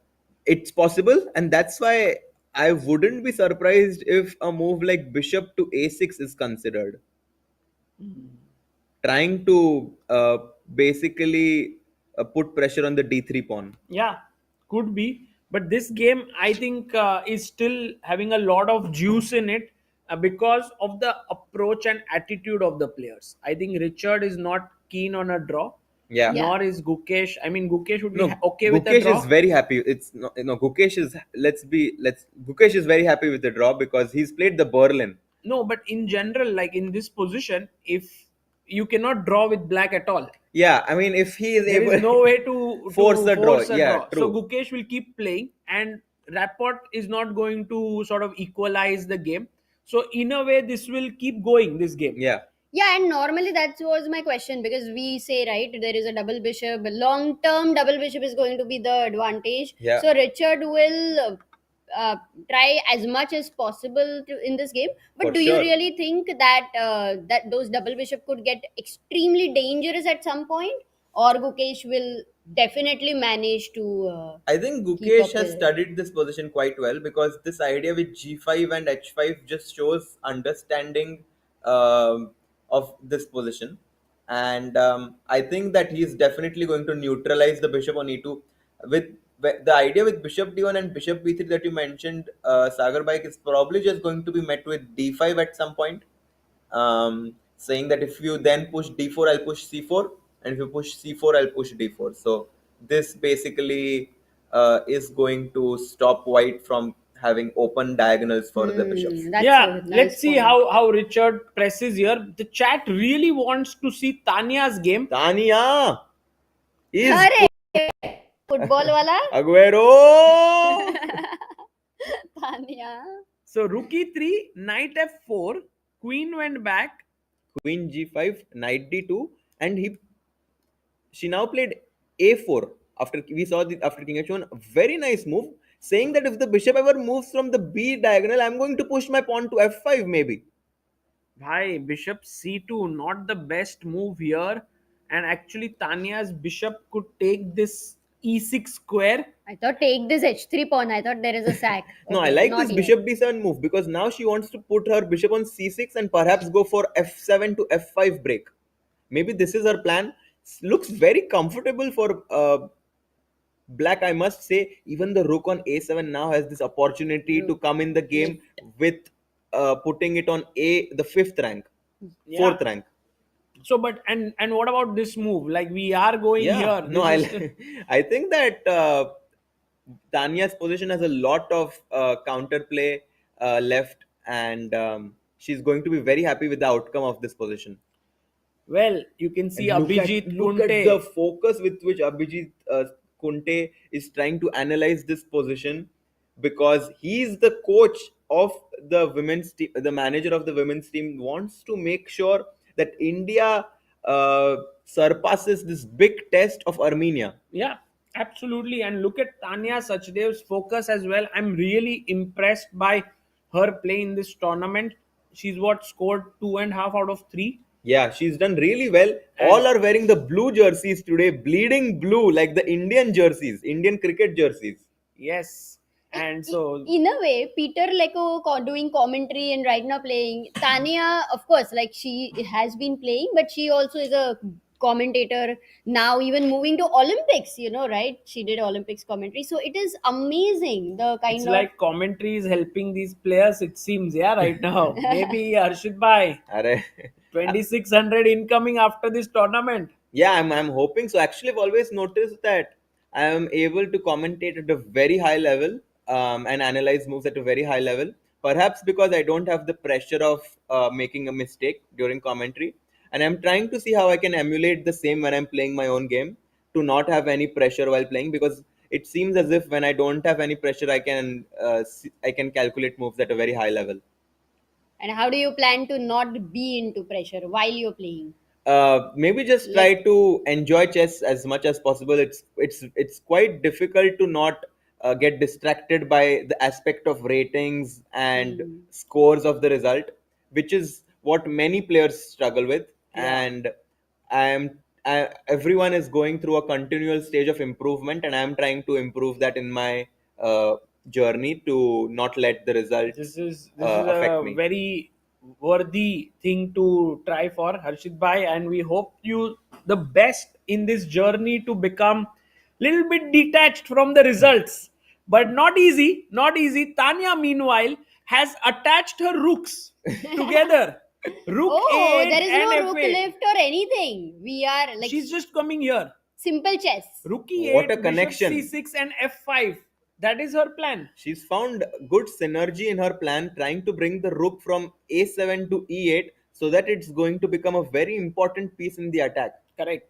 It's possible, and that's why I wouldn't be surprised if a move like bishop to a6 is considered. Trying to basically put pressure on the d3 pawn. Yeah, could be. But this game, I think, is still having a lot of juice in it because of the approach and attitude of the players. I think Richard is not keen on a draw. Yeah. Nor is Gukesh. I mean, Gukesh would be No, okay with a Gukesh draw. is very happy. It's no Gukesh is Gukesh is very happy with the draw because he's played the Berlin. No, but in general, like in this position, if you cannot draw with black at all, Yeah, I mean, if he is there able is no way to force a draw. Yeah, So true. Gukesh will keep playing, and Rapport is not going to sort of equalize the game. So in a way, this will keep going. This game. Yeah, Yeah, and normally that was my question because we say, right, there is a double bishop. Long term, double bishop is going to be the advantage. Yeah. So Richard will try as much as possible in this game. But For do you sure. really think that that those double bishop could get extremely dangerous at some point, or Gukesh will definitely manage to? I think Keep Gukesh up has with it. studied this position quite well because this idea with g5 and h5 just shows understanding of this position, and I think that he's definitely going to neutralize the bishop on e2 with the idea with bishop d1 and bishop b3 that you mentioned. Sagar Bhai is probably just going to be met with d5 at some point. saying that if you then push d4, I'll push c4, and if you push c4, I'll push d4. So this basically is going to stop white from having open diagonals for the bishops. That's Yeah, a nice let's see point. how Richard presses here. The chat really wants to see Tania's game. Tania is Arey, football wala Aguero. Tania. So rook e3, knight f4, queen went back. Queen g5, knight d2, and she now played a4 after we saw the after king h1. Very nice move, saying that if the bishop ever moves from the b diagonal, I'm going to push my pawn to f5 maybe. Bhai, bishop c2, not the best move here. And actually, Tania's bishop could take this e6 square. I thought take this h3 pawn. I thought there is a sack. No, I Okay, like not this yet. bishop d7 move because now she wants to put her bishop on c6 and perhaps go for f7 to f5 break. Maybe this is her plan. Looks very comfortable for black, I must say. Even the rook on a7 now has this opportunity to come in the game with putting it on the fifth rank, fourth rank. So, but and what about this move? Like we are going here. No, This is- I think that Tania's position has a lot of counterplay left, and she's going to be very happy with the outcome of this position. well, you can see And Abhijit look at Kunte. the focus with which Abhijit Kunte is trying to analyze this position, because he's the coach of the women's team, the manager of the women's team wants to make sure that India surpasses this big test of Armenia. Yeah, absolutely. And look at Tanya Sachdev's focus as well. I'm really impressed by her play in this tournament. She's scored 2.5 out of 3. Yeah, she's done really well. All are wearing the blue jerseys today, bleeding blue, like the Indian jerseys, Indian cricket jerseys. Yes. And so In a way, Peter Leko doing commentary and right now playing. Tania, of course, like she has been playing, but she also is a commentator now, even moving to Olympics, right? She did Olympics commentary. So it is amazing the kind it's of. like commentary is helping these players, it seems, yeah, right now. Maybe Harshit Bhai, Arre. 2600 incoming after this tournament. Yeah, I'm hoping so. Actually, I've always noticed that I am able to commentate at a very high level and analyze moves at a very high level. Perhaps because I don't have the pressure of making a mistake during commentary. And I'm trying to see how I can emulate the same when I'm playing my own game, to not have any pressure while playing, because it seems as if when I don't have any pressure, I can calculate moves at a very high level. And how do you plan to not be into pressure while you're playing? Maybe just try to enjoy chess as much as possible. It's quite difficult to not get distracted by the aspect of ratings and scores of the result, which is what many players struggle with. And everyone is going through a continual stage of improvement, and I'm trying to improve that in my journey to not let the result This is affect a me. very worthy thing to try for Harshit Bhai, and we hope you the best in this journey to become little bit detached from the results, but not easy. Tanya, meanwhile, has attached her rooks together. Rook Oh, A8 there is and no rook F8. left or anything. We are like She's just coming here. simple chess. Rook E8, What a bishop connection. C6 and F5. That is her plan. She's found good synergy in her plan, trying to bring the rook from a7 to e8, so that it's going to become a very important piece in the attack. Correct.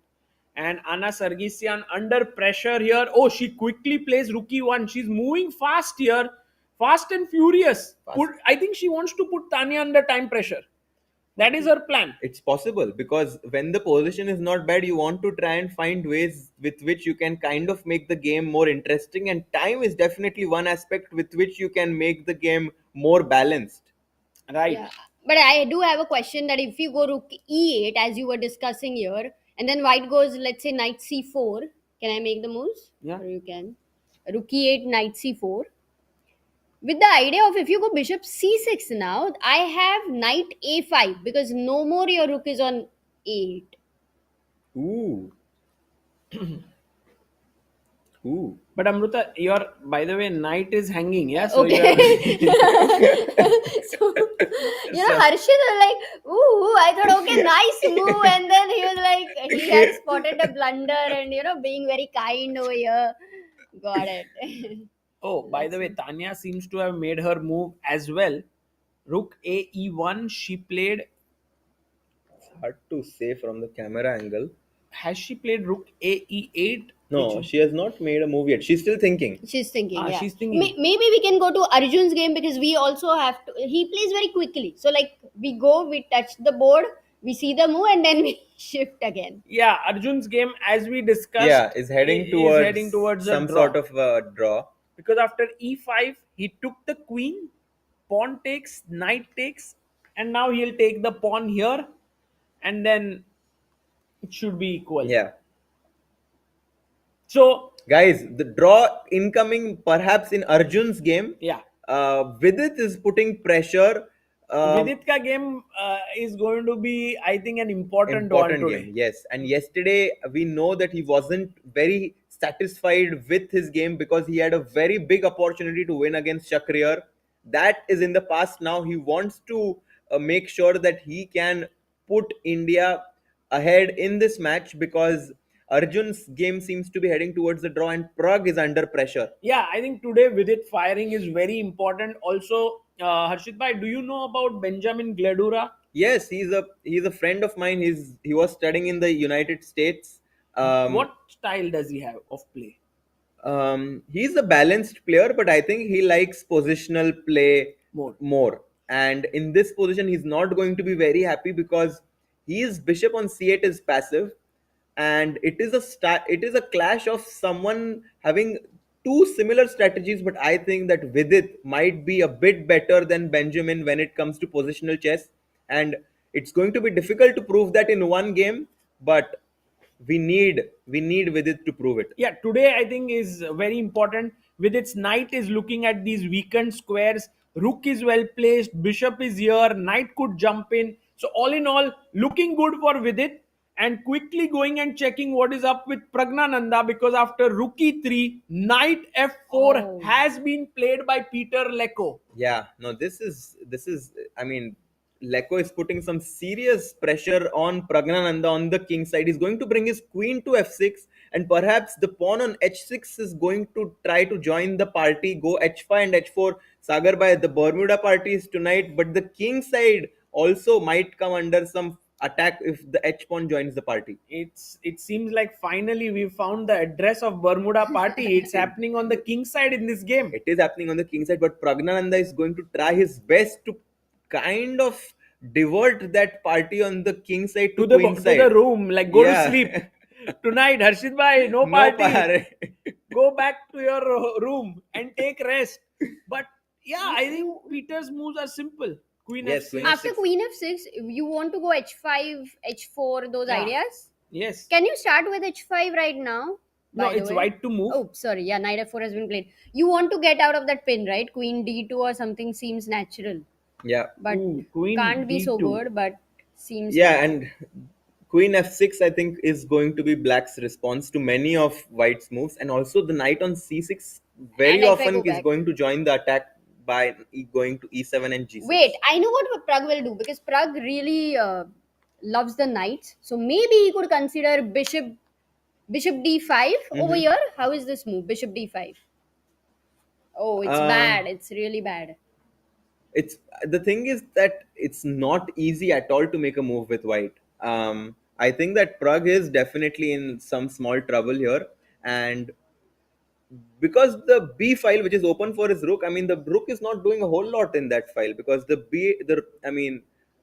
And Anna Sargsyan under pressure here. Oh, she quickly plays rook e1. She's moving fast here. Fast and furious. I think she wants to put Tanya under time pressure. That is her plan. It's possible, because when the position is not bad, you want to try and find ways with which you can kind of make the game more interesting, and time is definitely one aspect with which you can make the game more balanced. Right. Yeah. But I do have a question that if you go rook e8 as you were discussing here, and then white goes, let's say, knight c4, can I make the moves? Yeah. Or you can. Rook e8, knight c4. With the idea of if you go bishop c6 now, I have knight a5 because no more your rook is on a8. Ooh. Ooh. But Amruta, by the way, knight is hanging. Yeah. So Okay. So know, Harshit was like, ooh, I thought, okay, nice move. And then he was like, he had spotted a blunder and, being very kind over here. Got it. Oh, by the way, Tania seems to have made her move as well. Rook A E1, she played. It's hard to say from the camera angle. Has she played Rook A E8? No, she has not made a move yet. She's still thinking. She's thinking, Ah, yeah. she's thinking. Maybe we can go to Arjun's game because we also have to. He plays very quickly. So, like, we go, we touch the board, we see the move, and then we shift again. Yeah, Arjun's game, as we discussed, Yeah, is heading towards a some draw. sort of draw. Because after E5, he took the queen, pawn takes, knight takes, and now he'll take the pawn here, and then it should be equal. Yeah. So, Guys, the draw incoming perhaps in Arjun's game. yeah, Vidit is putting pressure. Vidit ka game is going to be, I think, an important one today. Game. Yes, and yesterday we know that he wasn't very satisfied with his game because he had a very big opportunity to win against Shakhriyar. That is in the past now. He wants to make sure that he can put India ahead in this match because Arjun's game seems to be heading towards the draw and Pragg is under pressure. Yeah, I think today Vidit firing is very important. Also, Harshit bhai, do you know about Benjamin Gledura? Yes, he's a friend of mine. He was studying in the United States. What style does he have of play? He's a balanced player, but I think he likes positional play more. And in this position, he's not going to be very happy because his bishop on c8 is passive, and it is a clash of someone having two similar strategies. But I think that Vidit might be a bit better than Benjamin when it comes to positional chess, and it's going to be difficult to prove that in one game, but we need Vidit to prove it. Yeah, today I think is very important. With its knight is looking at these weakened squares. Rook is well placed. Bishop is here. Knight could jump in. So all in all, looking good for Vidit. And quickly going and checking what is up with Praggnanandhaa because after Rook E3, Knight F4 has been played by Peter Leko. Yeah, no, this is. I mean, Leko is putting some serious pressure on Praggnanandhaa on the king side. He's going to bring his queen to f6, and perhaps the pawn on h6 is going to try to join the party, go h5 and h4. Sagar bhai, the Bermuda party is tonight, but the king side also might come under some attack if the h pawn joins the party. It seems like finally we found the address of Bermuda party. It's happening on the king side in this game. It is happening on the king side, but Praggnanandhaa is going to try his best to kind of divert that party on the king side to queen side. To the room, like go to sleep. Tonight, Harshit bhai, no party. Go back to your room and take rest. But yeah, I think Peter's moves are simple. Queen F6. After Queen F6, you want to go H5, H4, those ideas? Yes. Can you start with H5 right now? No, it's white to move. Oh, sorry. Yeah, Knight F4 has been played. You want to get out of that pin, right? Queen D2 or something seems natural. Yeah. But Queen can't be D2. so good, but seems natural. And Queen F6 I think is going to be Black's response to many of White's moves, and also the knight on C6 very often is going to join the attack by going to E7 and G6. Wait, I know what Pragg will do because Pragg really loves the knights. So maybe he could consider Bishop D5 over here. How is this move? Bishop D5. Oh, it's bad. It's really bad. It's the thing is that it's not easy at all to make a move with White. I think that Pragg is definitely in some small trouble here, and because the B file which is open for his rook, I mean the rook is not doing a whole lot in that file because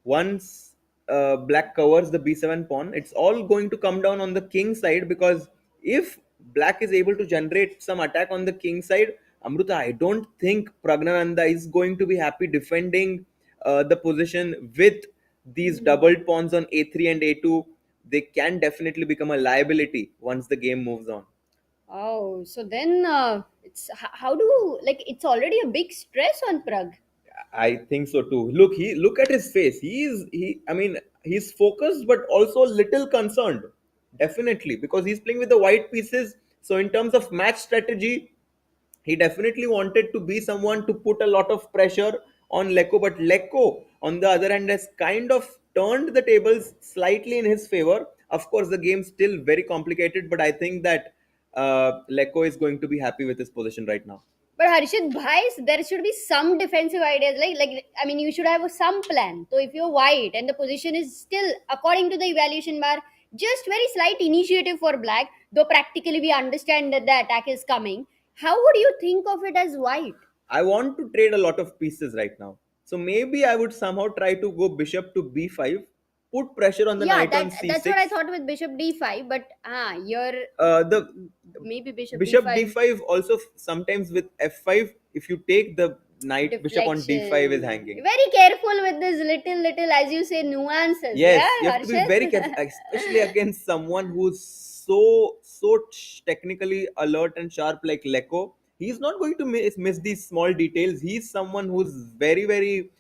once Black covers the B7 pawn, it's all going to come down on the king side, because if Black is able to generate some attack on the king side, Amruta, I don't think Praggnanandhaa is going to be happy defending the position with these doubled pawns on A3 and A2. They can definitely become a liability once the game moves on. Oh, so then it's it's already a big stress on Pragg. I think so too. Look at his face. He's focused but also a little concerned. Definitely, because he's playing with the white pieces. So in terms of match strategy, he definitely wanted to be someone to put a lot of pressure on Leko, but Leko, on the other hand, has kind of turned the tables slightly in his favor. Of course, the game's still very complicated, but I think that Leko is going to be happy with his position right now. But Harshit Bhai, there should be some defensive ideas. Like I mean, you should have some plan. So if you're white and the position is still according to the evaluation bar, just very slight initiative for black. Though practically we understand that the attack is coming. How would you think of it as white? I want to trade a lot of pieces right now. So maybe I would somehow try to go bishop to b5, put pressure on the Yeah, knight on c6. that's what I thought with bishop d5. But you're The maybe bishop bishop d5. d5 also sometimes with f5, if you take the knight, bishop on d5 is hanging. Very careful with this little, as you say, nuances. Yes, yeah, you have to be Harshit? very careful, especially against someone who's so technically alert and sharp like Leko. He's not going to miss these small details. He's someone who's very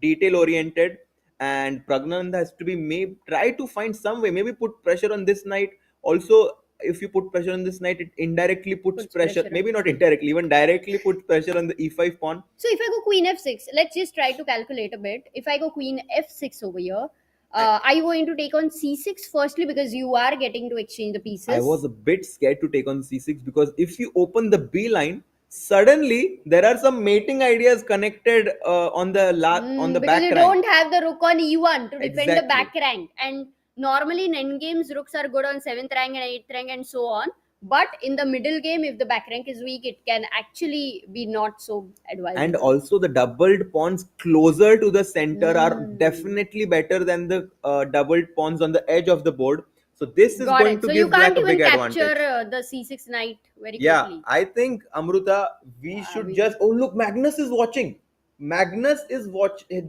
detail oriented, and Praggnanandhaa has to be try to find some way, maybe put pressure on this knight. Also, if you put pressure on this knight, it indirectly puts pressure. pressure Maybe not indirectly, even directly puts pressure on the e5 pawn. So if I go queen f6, let's just try to calculate a bit. If I go queen f6 over here, are you going to take on c6 firstly because you are getting to exchange the pieces? I was a bit scared to take on c6 because if you open the b line, suddenly there are some mating ideas connected on the on the because back you rank. don't have the rook on e1 to defend the Exactly. back rank, and normally in endgames rooks are good on 7th rank and 8th rank and so on. But in the middle game, if the back rank is weak, it can actually be not so advisable. And also the doubled pawns closer to the center are definitely better than the doubled pawns on the edge of the board. So this is Got going it. to So you give black can't a even big capture advantage. the c6 knight very Yeah, quickly. I think Amruta, we should just. Oh look, Magnus is watching. Magnus is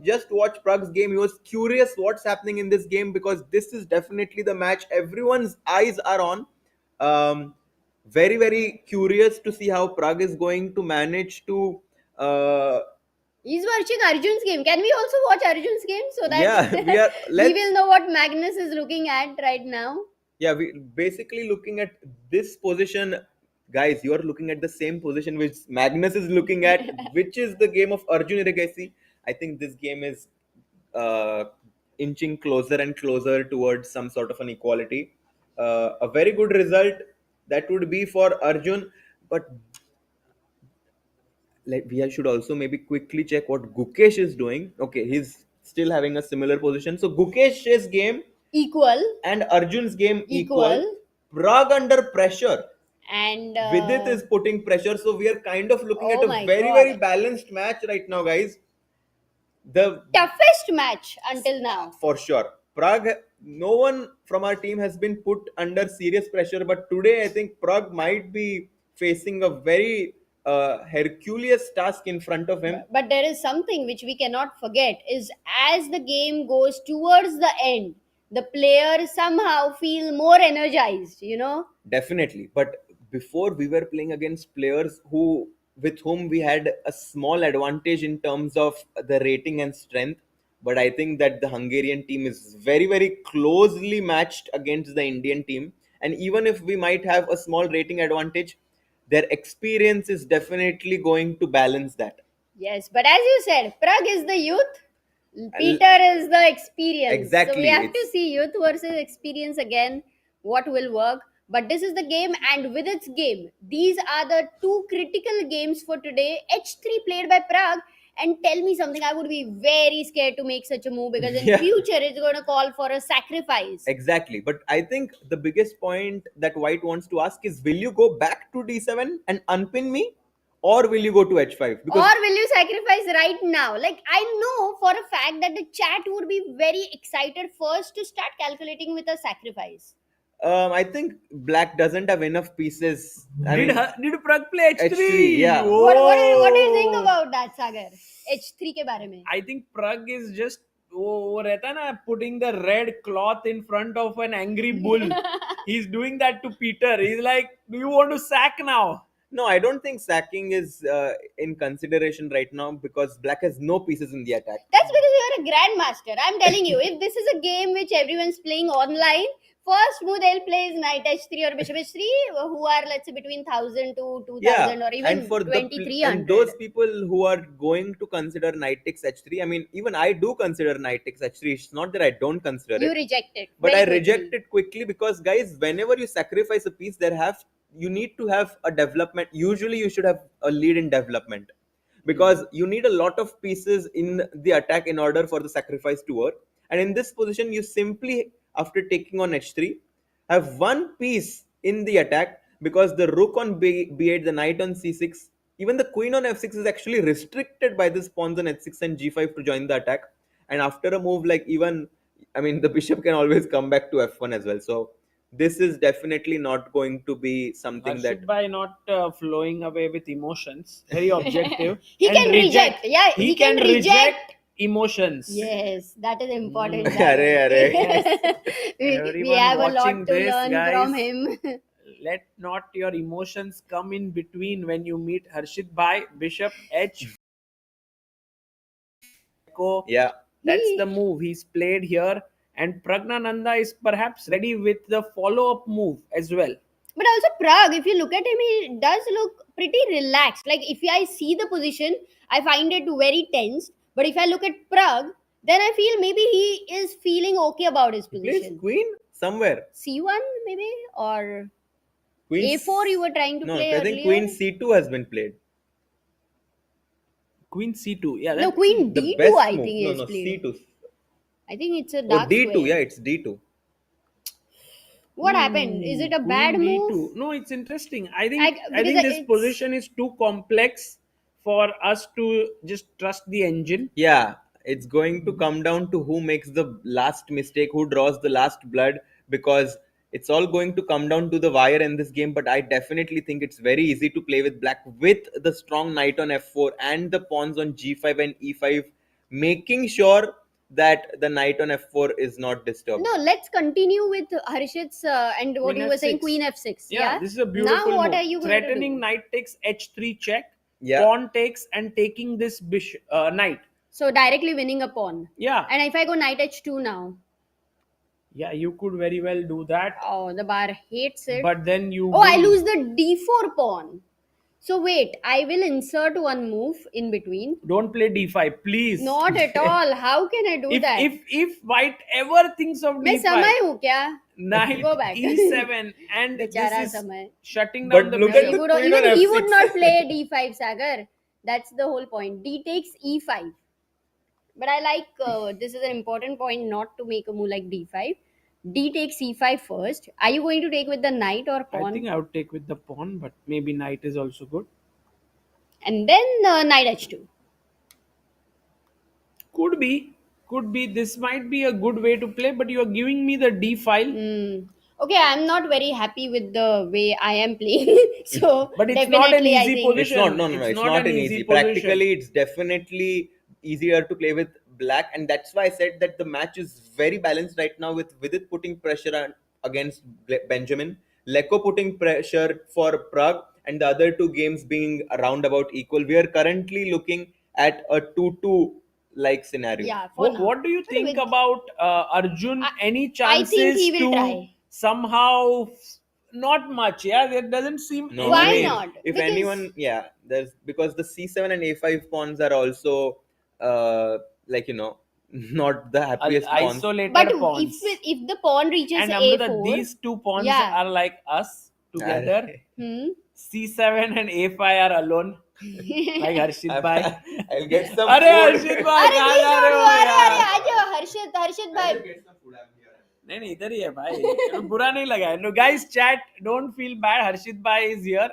just watched Prag's game. He was curious what's happening in this game because this is definitely the match everyone's eyes are on. Very curious to see how Prag is going to manage to. He's watching Arjun's game. Can we also watch Arjun's game so that Yeah, we will know what Magnus is looking at right now? Yeah, we basically looking at this position, guys. You are looking at the same position which Magnus is looking at, which is the game of Arjun Erigaisi. I think this game is inching closer and closer towards some sort of an equality. A very good result that would be for Arjun, but we should also maybe quickly check what Gukesh is doing. Okay, he's still having a similar position. So Gukesh's game Equal. and Arjun's game equal. Prag under pressure. And Vidit is putting pressure. So we are kind of looking Oh at a my very God. balanced match right now, guys. The toughest match until now. For sure. Prague, no one from our team has been put under serious pressure, but today I think Prague might be facing a very Herculeous task in front of him. But there is something which we cannot forget is as the game goes towards the end, the players somehow feel more energized, you know. Definitely. But before we were playing against players with whom we had a small advantage in terms of the rating and strength. But I think that the Hungarian team is very closely matched against the Indian team. And even if we might have a small rating advantage, their experience is definitely going to balance that. Yes, but as you said, Prague is the youth, Peter is the experience. Exactly. So we have to see youth versus experience again, what will work. But this is the game, and with its game, these are the two critical games for today. H3 played by Prague. And tell me something, I would be very scared to make such a move because in future it's going to call for a sacrifice. Exactly. But I think the biggest point that White wants to ask is, will you go back to D7 and unpin me? Or will you go to H5? Or will you sacrifice right now? Like, I know for a fact that the chat would be very excited first to start calculating with a sacrifice. I think Black doesn't have enough pieces. Did Prague play H3? Yeah. What do you think about that, Sagar? H3 के बारे में? I think Prague is just वो रहता है ना, putting the red cloth in front of an angry bull. He's doing that to Peter. He's like, do you want to sack now? No, I don't think sacking is in consideration right now because Black has no pieces in the attack. That's because are a grandmaster. I'm telling you, if this is a game which everyone's playing online, first move they'll play is knight h3 or bishop h3, who are, let's say, between 1000 to 2000 or and even for the and 2300. those people who are going to consider knight takes h3, I mean, even I do consider knight takes h3. It's not that I don't consider You it, reject it. but very I quickly. reject it quickly because, guys, whenever you sacrifice a piece, you need to have a development. Usually you should have a lead in development, because you need a lot of pieces in the attack in order for the sacrifice to work. And in this position, you simply, after taking on h3, have one piece in the attack, because the rook on b8, the knight on c6, even the queen on f6 is actually restricted by this pawns on h6 and g5 to join the attack. And after a move like, even, I mean, the bishop can always come back to f1 as well. So this is definitely not going to be something that Harshit by not flowing away with emotions, very objective. He and can reject. Yeah, He can reject emotions. Yes, that is important. Arre, arre. we Everyone have a watching lot to this, learn guys. from him. Let not your emotions come in between when you meet Harshit Bhai. Bishop H. Leko. yeah, That's the move he's played here. And Praggnanandhaa is perhaps ready with the follow-up move as well. But also Prague, if you look at him, he does look pretty relaxed. Like, if I see the position, I find it very tense. But if I look at Prague, then I feel maybe he is feeling okay about his he plays position. queen somewhere. C1 maybe, or Queen A4 you were trying to no, play I earlier. think queen c2 has been played. Queen C2. Yeah, No, that's Queen The D2 best I move. think No, is no, played. c2. I think it's a Oh, dark d2. square. Yeah, it's d2. What happened? Is it a Queen bad D2. move? No, it's interesting. I think because this it's- position is too complex for us to just trust the engine. Yeah, it's going to come down to who makes the last mistake, who draws the last blood, because it's all going to come down to the wire in this game. But I definitely think it's very easy to play with black with the strong knight on f4 and the pawns on g5 and e5, making sure that the knight on f4 is not disturbed. No, let's continue with Harshit's and what Queen you were saying, F6. Queen F6. Yeah, Yeah. this is a beautiful Now what move. are you going to Threatening do? knight takes h3 check. Yeah. Pawn takes and taking this bishop knight. So directly winning a pawn. Yeah, And if I go knight h2 now, yeah, you could very well do that. oh, the bar hates it. But then you. Oh, I will- lose the d4 pawn. So wait, I will insert one move in between. Don't play d5, please. Not at all. How can I do If that? if white ever thinks of मैं d5, समय हूँ क्या? knight Go back. e7, and बेचारा this is समय. shutting But down the look at bishop. the queen Even on he f6. would not play d5, Sagar. That's the whole point. D takes e5. But I like this is an important point not to make a move like d5. D takes e5 first. Are you going to take with the knight or I pawn? think I would take with the pawn, but maybe knight is also good. And then knight h2. Could be. This might be a good way to play, but you are giving me the d file. Okay, I'm not very happy with the way I am playing. So But it's not an definitely I easy think position. It's not. No, no, no. It's not an easy. position. Practically, it's definitely easier to play with black, and that's why I said that the match is very balanced right now, with Vidit putting pressure against Benjamin, Leko putting pressure for Prague, and the other two games being around about equal. We are currently looking at a 2-2 like scenario. yeah. For now. What do you think with- about Arjun? Any I chances think he will to try. somehow? Not much. Yeah, there doesn't seem. No, Why I mean, not? If Because- anyone, yeah, there's because the c7 and a5 pawns are also like, not the happiest pawns. Isolated But pawns. if the pawn reaches And Amrita, a4, these two pawns Yeah. are like us together. C7 and A5 are alone. Like Harshit bhai. I'll get some अरे food. हर्षित भाई अरे कहाँ please जा don't रहे go, हो अरे यार? आ जाओ हर्षित भाई. नहीं नहीं इधर ही है भाई बुरा नहीं लगा है. No guys, chat, don't feel bad. Harshit bhai is here.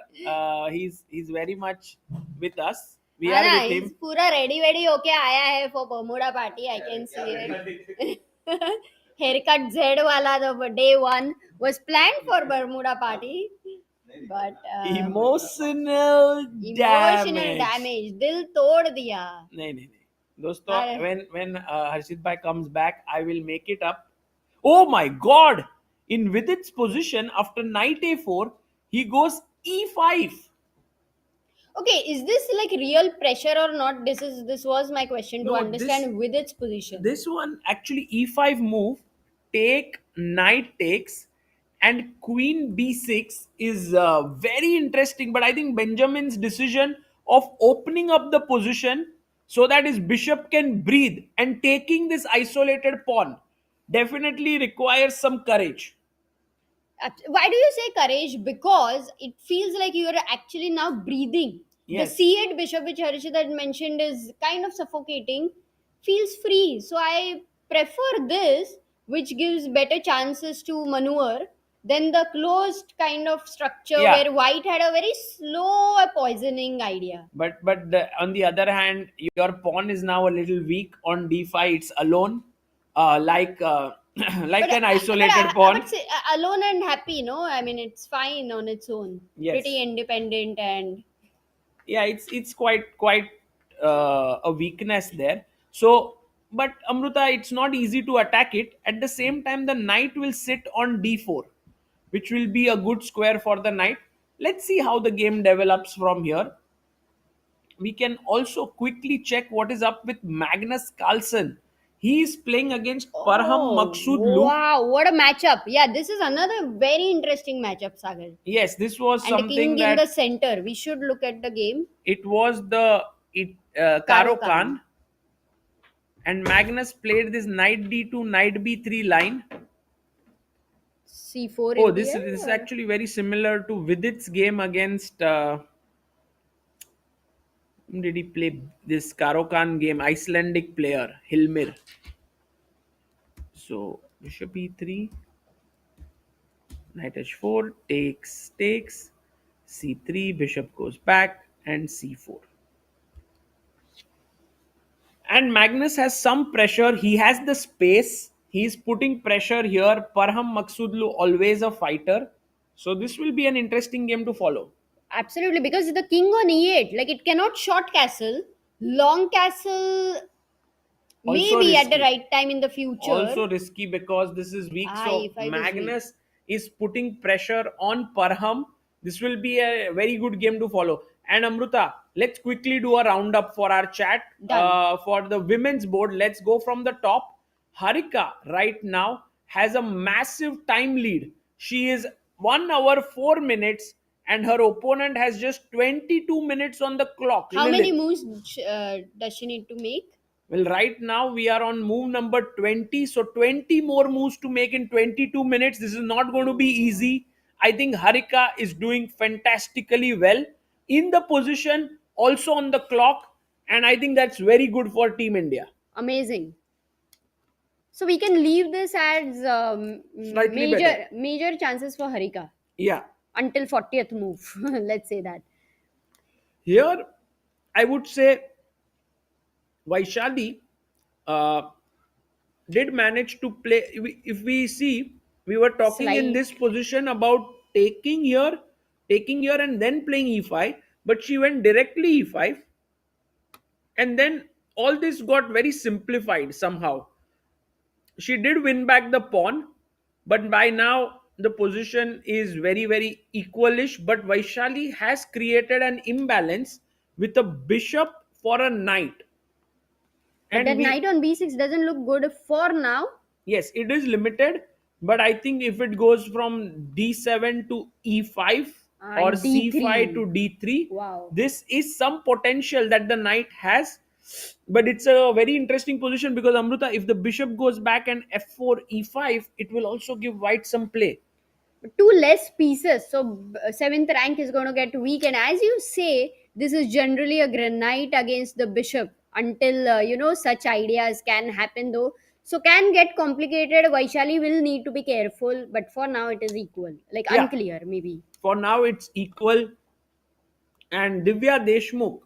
He's very much with us. We are with he's him. पूरा ready होके आया है for Bermuda party. I can see it. Haircut Z वाला the day one was planned for Bermuda party, but Emotional damage. दिल तोड़ दिया. नहीं दोस्तों, अरे. when Harshit bhai comes back, I will make it up. Oh my god, in Vidit's position after knight a4 he goes e5. Okay, is this like real pressure or not? This was my question to No, understand with its position. this one actually e5 move, take, knight takes, and queen b6 is very interesting. But I think Benjamin's decision of opening up the position so that his bishop can breathe and taking this isolated pawn definitely requires some courage. Why do you say courage? Because it feels like you are actually now breathing. The Yes. c8 bishop, which Harishit had mentioned, is kind of suffocating, feels free. So I prefer this, which gives better chances to maneuver than the closed kind of structure Yeah. where white had a very slow poisoning idea. On the other hand, your pawn is now a little weak on d5. It's alone, like like an isolated pawn. But say, alone and happy, no? I mean, it's fine on its own. Yes. Pretty independent and Yeah, it's quite a weakness there. So, but Amruta, it's not easy to attack it. At the same time, the knight will sit on d4, which will be a good square for the knight. Let's see how the game develops from here. We can also quickly check what is up with Magnus Carlsen. He is playing against Parham Maksudlu. wow, what a matchup! Yeah, this is another very interesting matchup, Sagar. Yes, this was And the something king in that the center. We should look at the game. it was the Karo Khan, and Magnus played this knight d2, knight b3 line. C4. Oh, in this the air, is or- actually very similar to Vidit's game against. Whom did he play this Karo Khan game? Icelandic player Hilmir. So bishop e3, knight h4, takes, c3, bishop goes back, and c4. And Magnus has some pressure. He has the space. He's putting pressure here. Parham Maksudlu always a fighter. So this will be an interesting game to follow. Absolutely, because the king on e8, like it cannot short castle. Long castle, Also maybe at the risky. right time in the future. Also risky because this is weak. So if I was Magnus is putting pressure on Parham. This will be a very good game to follow. And Amruta, let's quickly do a roundup for our chat. Done. For the women's board, let's go from the top. Harika right now has a massive time lead. She is 1 hour 4 minutes, and her opponent has just 22 minutes on the clock. How Lilith. many moves does she need to make? Well, right now we are on move number 20. So 20 more moves to make in 22 minutes. This is not going to be easy. I think Harika is doing fantastically well in the position, also on the clock. And I think that's very good for Team India. Amazing. So we can leave this as Slightly better. major chances for Harika Yeah. until 40th move. Let's say that. Here, I would say Vaishali did manage to play. If we see, we were talking in Slide. this position about taking here, and then playing e5, but she went directly e5, and then all this got very simplified somehow. She did win back the pawn, but by now the position is very equalish. But Vaishali has created an imbalance with a bishop for a knight. But that knight on b6 doesn't look good for now. Yes, it is limited, but I think if it goes from d7 to e5 or And D3. c5 to d3, Wow. this is some potential that the knight has. But it's a very interesting position because Amruta, if the bishop goes back and f4 e5, it will also give white some play. Two less pieces, so seventh rank is going to get weak. And as you say, this is generally a granite against the bishop until such ideas can happen, though. So can get complicated. Vaishali will need to be careful, but for now it is equal, like Yeah. unclear maybe. For now, it's equal. And Divya Deshmukh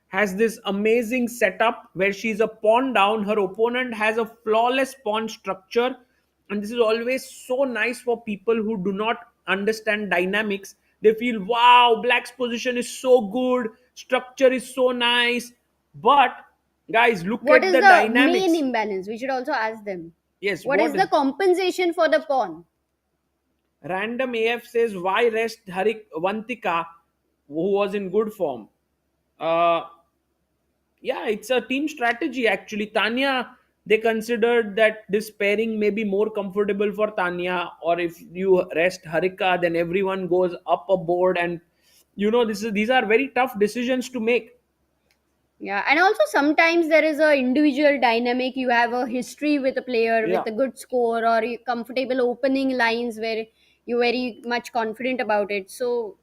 has this amazing setup where she's a pawn down. Her opponent has a flawless pawn structure. And this is always so nice for people who do not understand dynamics. They feel, wow, black's position is so good, structure is so nice. But guys, look What at is the the dynamics. main imbalance? We should also ask them. Yes, What is the compensation for the pawn? Random AF says, why rest Vantika who was in good form. Uh, yeah, it's a team strategy actually. Tania, they considered that this pairing may be more comfortable for Tania, or if you rest Harika, then everyone goes up a board, and these are very tough decisions to make. Yeah, and also sometimes there is a individual dynamic. You have a history with a player Yeah, with a good score, or comfortable opening lines where you're very much confident about it. So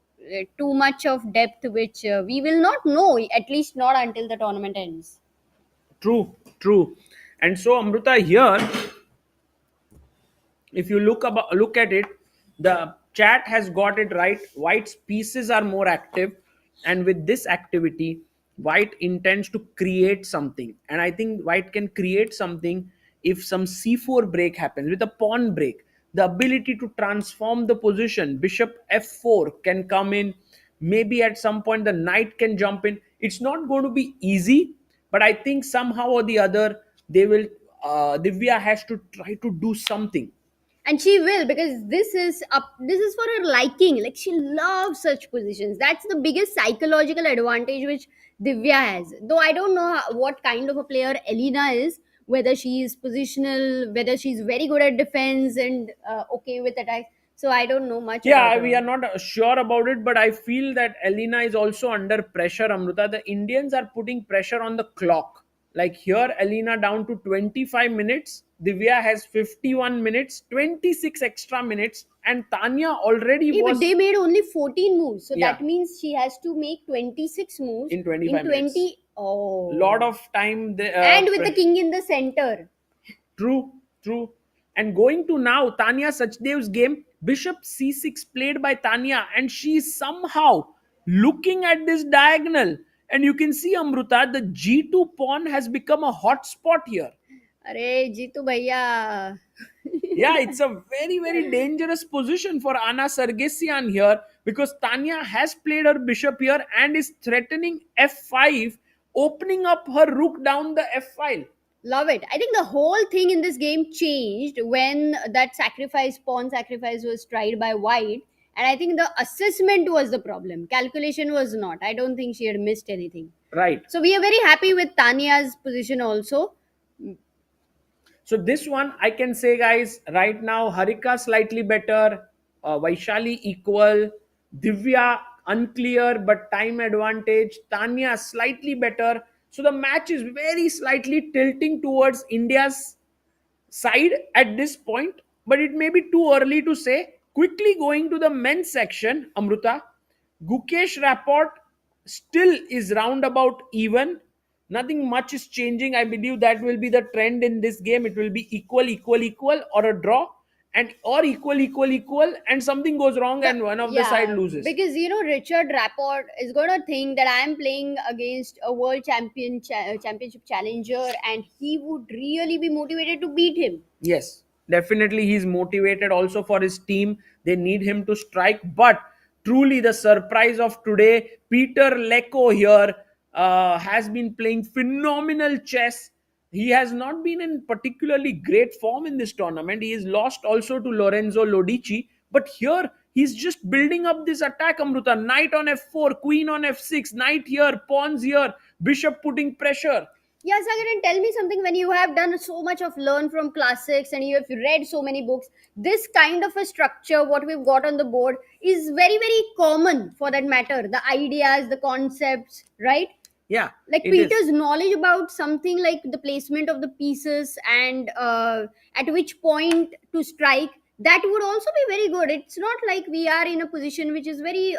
too much of depth, which we will not know, at least not until the tournament ends. true. And so Amruta, here, if you look at it, the chat has got it right. White's pieces are more active, and with this activity, White intends to create something, and I think White can create something if some c4 break happens with a pawn break. The ability to transform the position, bishop f4 can come in. Maybe at some point the knight can jump in. It's not going to be easy, but I think somehow or the other they will. Divya has to try to do something. And she will, because this is for her liking. Like, she loves such positions. That's the biggest psychological advantage which Divya has. Though I don't know what kind of a player Elena is, whether she is positional, whether she's very good at defense and okay with attack. So I don't know much about Yeah, we her. are not sure about it, but I feel that Elena is also under pressure, Amruta. The Indians are putting pressure on the clock. Like here, Elena down to 25 minutes. Divya has 51 minutes, 26 extra minutes, and Tanya already Yeah, but was they made only 14 moves, so yeah that means she has to make 26 moves in in 25 minutes. 20. Oh, Lot of time. and with the king in the center. True. And going to now Tanya Sachdev's game, Bishop C6 played by Tanya, and she is somehow looking at this diagonal. And you can see, Amruta, the G2 pawn has become a hot spot here. Arey, Jitu bhaiya. Yeah, it's a very, very dangerous position for Anna Sargesian here, because Tanya has played her bishop here and is threatening f5, opening up her rook down the f file. Love it. I think the whole thing in this game changed when that pawn sacrifice was tried by White. And I think the assessment was the problem. Calculation was not. I don't think she had missed anything. Right. So we are very happy with Tanya's position also. So this one, I can say, guys, right now, Harika slightly better, Vaishali equal, Divya unclear but time advantage, Tanya slightly better. So the match is very slightly tilting towards India's side at this point, but it may be too early to say. Quickly going to the men's section, Amruta, Gukesh Rapport still is roundabout even. Nothing much is changing. I believe that will be the trend in this game. It will be equal, or a draw, and or equal, and something goes wrong and one of the side loses. Because Richard Rapport is going to think that I am playing against a world championship challenger, and he would really be motivated to beat him. Yes, definitely he's motivated also for his team. They need him to strike. But truly, the surprise of today, Peter Leko here has been playing phenomenal chess. He has not been in particularly great form in this tournament. He is lost also to Lorenzo Lodici. But here, he's just building up this attack, Amruta. Knight on f4, queen on f6, knight here, pawns here, bishop putting pressure. Yeah, Sagar, and tell me something. When you have done so much of learn from classics and you have read so many books, this kind of a structure, what we've got on the board, is very, very common for that matter. The ideas, the concepts, right? Yeah, Like it is. Peter's knowledge about something like the placement of the pieces and at which point to strike, that would also be very good. It's not like we are in a position which is very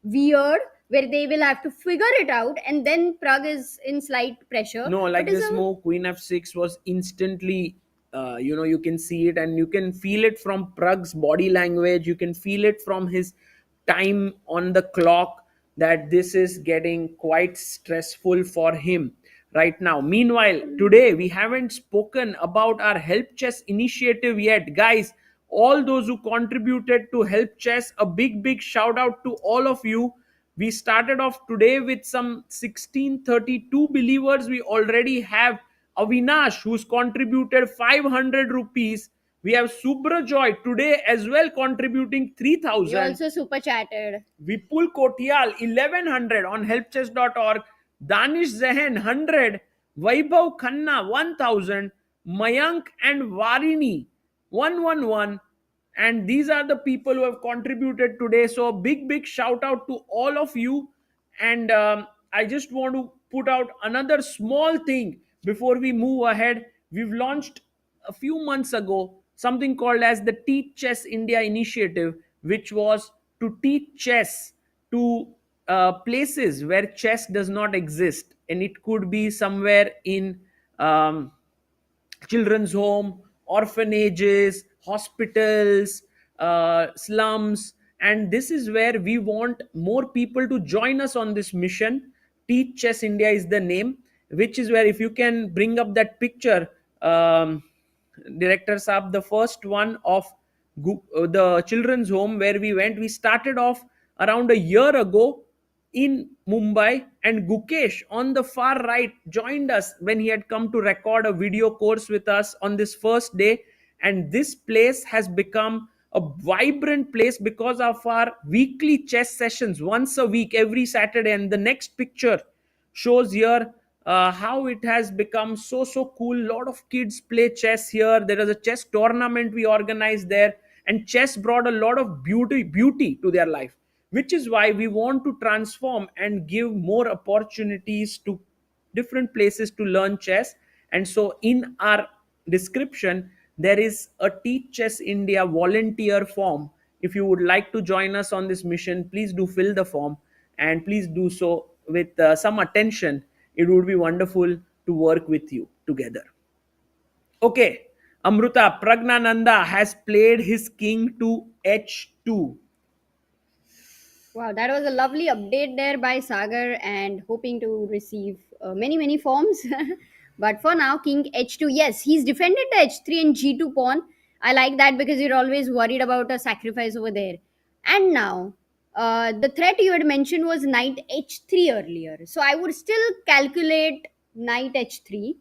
weird, where they will have to figure it out, and then Prague is in slight pressure. No, like But is this a move, Queen f6 was instantly, you can see it and you can feel it from Prag's body language. You can feel it from his time on the clock that this is getting quite stressful for him right now. Meanwhile, today we haven't spoken about our Help Chess initiative yet. Guys, all those who contributed to Help Chess, a big shout out to all of you. We started off today with some 1632 believers. We already have Avinash, who's contributed 500 rupees. We have Subra Joy today as well contributing You 3,000. also super chatted. Vipul Kotial 1100 on helpchess.org. Danish Zehen 100. Vaibhav Khanna 1000. Mayank and Varini 111. And these are the people who have contributed today. So big shout out to all of you. And I just want to put out another small thing before we move ahead. We've launched a few months ago something called as the Teach Chess India initiative, which was to teach chess to places where chess does not exist, and it could be somewhere in children's home, orphanages, hospitals, slums. And this is where we want more people to join us on this mission. Teach Chess India is the name, which is where, if you can bring up that picture, director Saab, the first one of the children's home where we started off around a year ago in Mumbai, and Gukesh on the far right joined us when he had come to record a video course with us on this first day. And this place has become a vibrant place because of our weekly chess sessions once a week, every Saturday. And the next picture shows here how it has become so cool. A lot of kids play chess here. There is a chess tournament we organized there, and chess brought a lot of beauty to their life, which is why we want to transform and give more opportunities to different places to learn chess. And so in our description there is a Teach Chess India volunteer form. If you would like to join us on this mission, please do fill the form, and please do so with some attention. It would be wonderful to work with you together. Okay, Amruta, Praggnanandhaa has played his king to h2. Wow, that was a lovely update there by Sagar, and hoping to receive many forms. But for now, King H2, yes, he's defended the H3 and G2 pawn. I like that because you're always worried about a sacrifice over there. And now, the threat you had mentioned was Knight H3 earlier. So I would still calculate Knight H3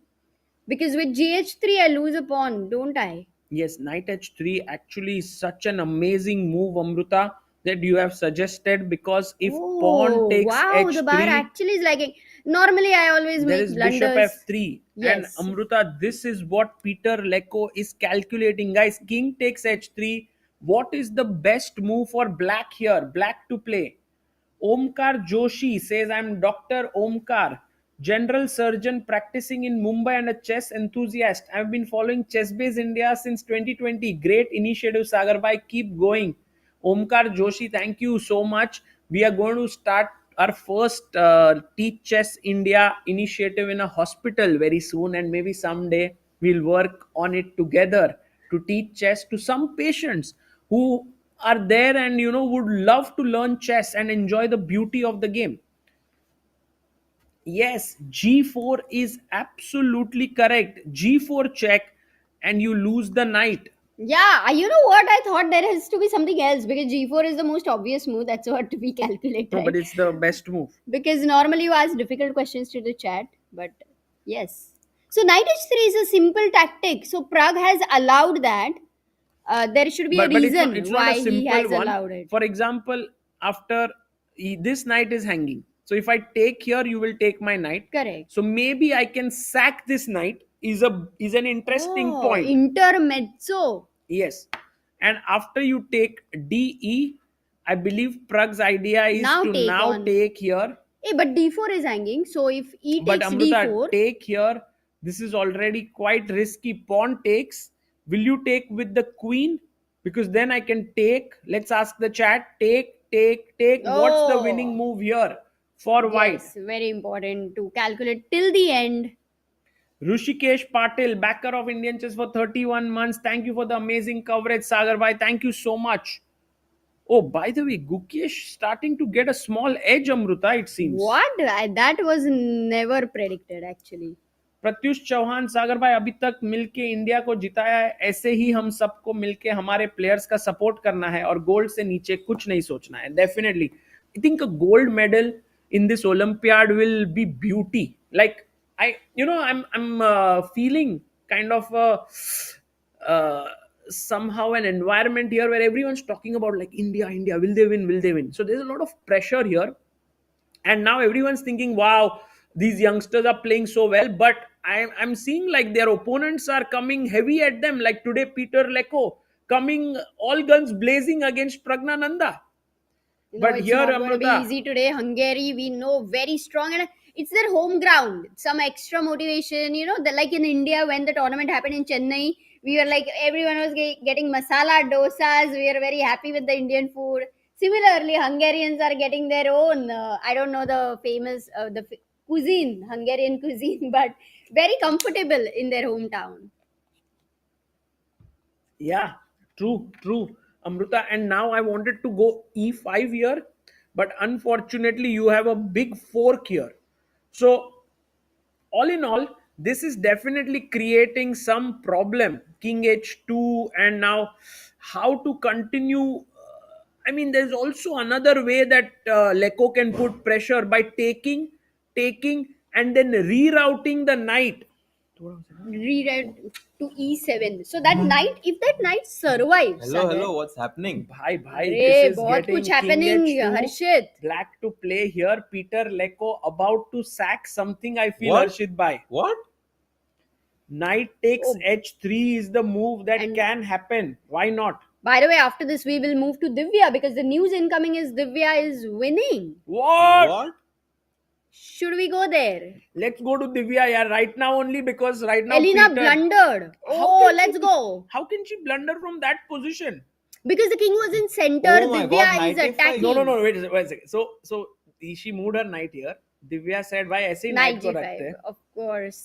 because with GH3 I lose a pawn, don't I? Yes, Knight H3 actually is such an amazing move, Amruta, that you have suggested, because if pawn takes wow, H3, the bar actually is like normally I always there make is blunders. bishop F3. Yes. And Amruta, this is what Peter Leko is calculating. Guys, king takes H3. What is the best move for black here? Black to play. Omkar Joshi says, I'm Dr. Omkar, general surgeon practicing in Mumbai and a chess enthusiast. I've been following ChessBase India since 2020. Great initiative, Sagarbai. Keep going. Omkar Joshi, thank you so much. We are going to start our first Teach Chess India initiative in a hospital very soon, and maybe someday we'll work on it together to teach chess to some patients who are there and would love to learn chess and enjoy the beauty of the game. Yes, g4 is absolutely correct. G4 check and you lose the knight. Yeah, you know what? I thought there has to be something else because G4 is the most obvious move. That's what we calculate. No, Right? but it's the best move. Because normally you ask difficult questions to the chat, but yes. So Knight H3 is a simple tactic. So Prague has allowed that. There should be a But reason it's not why a simple he has one. allowed it. For example, after this knight is hanging. So if I take here, you will take my knight. Correct. So maybe I can sack this knight. Is an interesting point. Intermezzo. Yes. And after you take DE, I believe Prag's idea is Now to take now on. take here. Hey, but D4 is hanging. So if E But takes Amruta, D4. take here. This is already quite risky. Pawn takes. Will you take with the queen? Because then I can take. Let's ask the chat. Take. What's the winning move here for white? Yes, very important to calculate till the end. Rushikesh Patil, backer of Indian Chess for 31 months. Thank you for the amazing coverage, Sagar bhai. Thank you so much. Oh, by the way, Gukesh starting to get a small edge, Amruta, it seems. What? That was never predicted actually. Pratyush Chauhan, Sagar भाई, अभी तक मिलके India को जिताया है. ऐसे ही हम सबको मिलके हमारे प्लेयर्स का सपोर्ट करना है और गोल्ड से नीचे कुछ नहीं सोचना है. Definitely I think a gold medal in this olympiad will be beauty. Like I'm feeling kind of somehow an environment here where everyone's talking about like India, will they win? Will they win? So there's a lot of pressure here, and now everyone's thinking, wow, these youngsters are playing so well. But I'm seeing like their opponents are coming heavy at them. Like today, Peter Leko coming all guns blazing against Praggnanandhaa. But it's here, not going to be Amruta, easy today. Hungary, we know, very strong, and it's their home ground. Some extra motivation, like in India when the tournament happened in Chennai, we were like everyone was getting masala dosas. We are very happy with the Indian food. Similarly, Hungarians are getting their own. I don't know the famous cuisine, Hungarian cuisine, but very comfortable in their hometown. yeah, true, Amruta. And now I wanted to go e5 here, but unfortunately, you have a big fork here. So all in all, this is definitely creating some problem. King h2, and now how to continue. I mean, there's also another way that Leko can put pressure by taking, and then rerouting the knight. Reread to e7. So that knight, if that knight survives, Hello, Sagar, hello, what's happening? Bhai, Arey, this is बहुत getting कुछ king happening, h2, Harshit. black to play here. Peter Leko about to sack something, I feel, What? Harshit bhai. What? Knight takes Oh. h3 is the move that And- can happen. Why not? By the way, after this, we will move to Divya because the news incoming is Divya is winning. What? Should we go there? Let's go to Divya, yeah, right now only because right now Elena Peter, blundered. How Oh, can let's she- go. How can she blunder from that position? Because the king was in center, Oh my Divya God, is knight a5. attacking. No, wait a second. So she moved her knight here. Divya said, why ऐसे ही Knight knight को रखते g5, हैं? of course.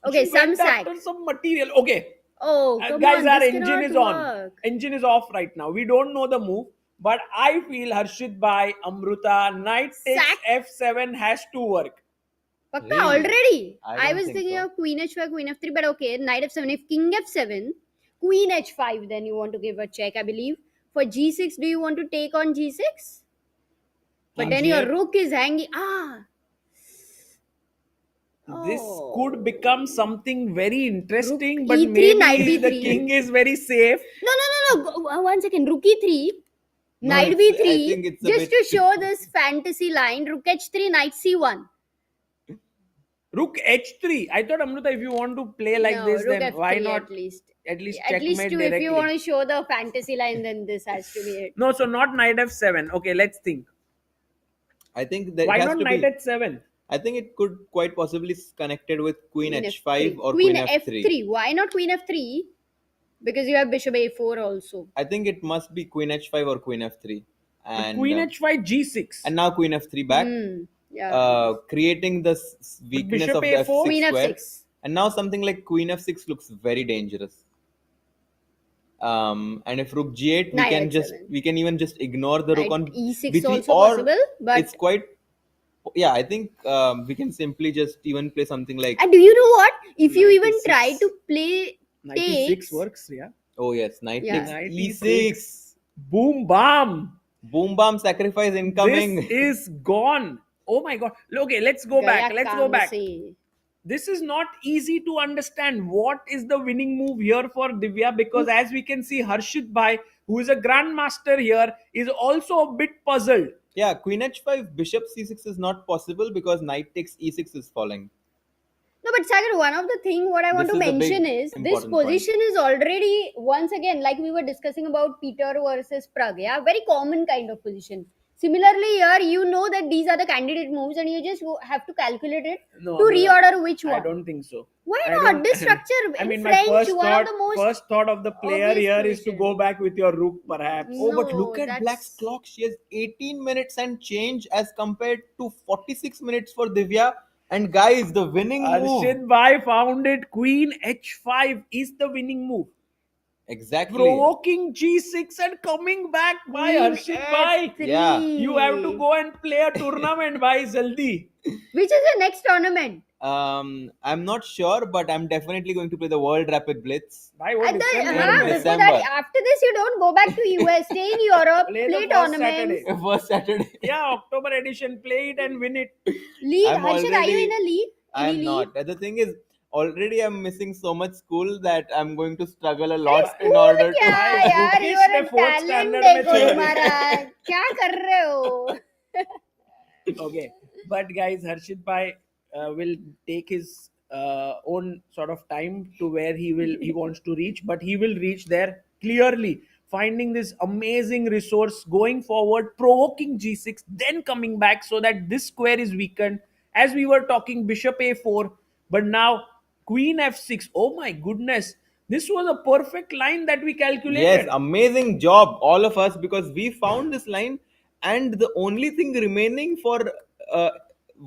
Okay, She some went sack. after some material. Okay, Oh, come guys, on, our this engine cannot is on. work. Engine is off right now. We don't know the move, but I feel Harshit bhai, Amruta, knight takes Sack. f7 has to work. Pakka Really? already. I I don't was think thinking so. of queen h5, queen f3, but okay, knight f7. If king f7, queen h5, then you want to give a check, I believe. For g6, do you want to take on g6? But King then your g8. rook is hanging. This Oh. could become something very interesting, Rook but E3, maybe knight the B3. king is very safe. No. One second. Rook e3, No, knight it's- I b3. think it's a Just bit- to show this fantasy line, rook h3, knight c1. Rook h3. I thought, Amruta, if you want to play like No, this, rook then f3 why not at least. at least At least checkmate to, if you directly? want to show the fantasy line, then this has to be it. No, so not knight f7. Okay, let's think. I think that Why it has not to knight be. h7? I think it could quite possibly connected with queen Queen h5 f3. or Queen queen f3. f3. Why not queen f3? Because you have bishop a4 also. I think it must be queen h5 or queen f3. And Queen h5 g6. and now queen f3 back, Yeah. creating the weakness bishop of the a4? f6 Queen square. f6. And now something like queen f6 looks very dangerous. And if rook g8, Knight h7. we can even just ignore the rook Knight on e6 b3, also or possible, but it's quite. Yeah, I think we can simply just even play something like. and do you know what? If you Knight even e6. try to play Knight e6 takes, works, yeah. Oh yes, knight Yeah. takes Knight e6. Boom, bam. Boom bam sacrifice incoming. This is gone. Oh my god. Okay, let's go back. Let's go back. This is not easy to understand what is the winning move here for Divya, because as we can see, Harshit bhai, who is a grandmaster here, is also a bit puzzled. Yeah, queen h5, bishop c6 is not possible because knight takes e6 is falling. No, but Sagar, one of the thing what I want This to is a big, mention is this important point. position is already, once again, like we were discussing about Peter versus Prag, yeah, very common kind of position. Similarly, here you know that these are the candidate moves, and you just have to calculate it No, to reorder which I one. don't think so. Why I not? don't- This structure I in mean, my French, first one thought, of the most first thought of the player obvious here is to position. go back with your rook, perhaps. No, Oh, but look at that's- Black's clock. She has 18 minutes and change as compared to 46 minutes for Divya. And guys, the winning move. Harshit bhai found it. Queen h5 is the winning move. Exactly. Provoking g6 and coming back by Queen Harshit bhai. F3. Yeah. You have to go and play a tournament by Jaldi. Which is the next tournament? I'm not sure, but I'm definitely going to play the World Rapid Blitz. Bhai, I what thought, December? in so December. that after this you don't go back to US, stay in Europe, Play play the first tournaments, Saturday. First Saturday. Yeah, October edition. Play it and win it. league. I'm Harshit, are you already- in a league? Any I'm league? not. The thing is, already I'm missing so much school that I'm going to struggle a lot in School order क्या to. यार, Gukesh you are ने a fourth talent standard में देखो छोड़ तुम्हारा, दिया. क्या कर रहे हो? Okay, but guys, Harshit Bhai will take his own sort of time to where he wants to reach, but he will reach there clearly, finding this amazing resource going forward, provoking g6, then coming back so that this square is weakened. As we were talking, bishop a4, but now queen f6. Oh my goodness, this was a perfect line that we calculated. Yes, amazing job, all of us, because we found this line, and the only thing remaining for uh,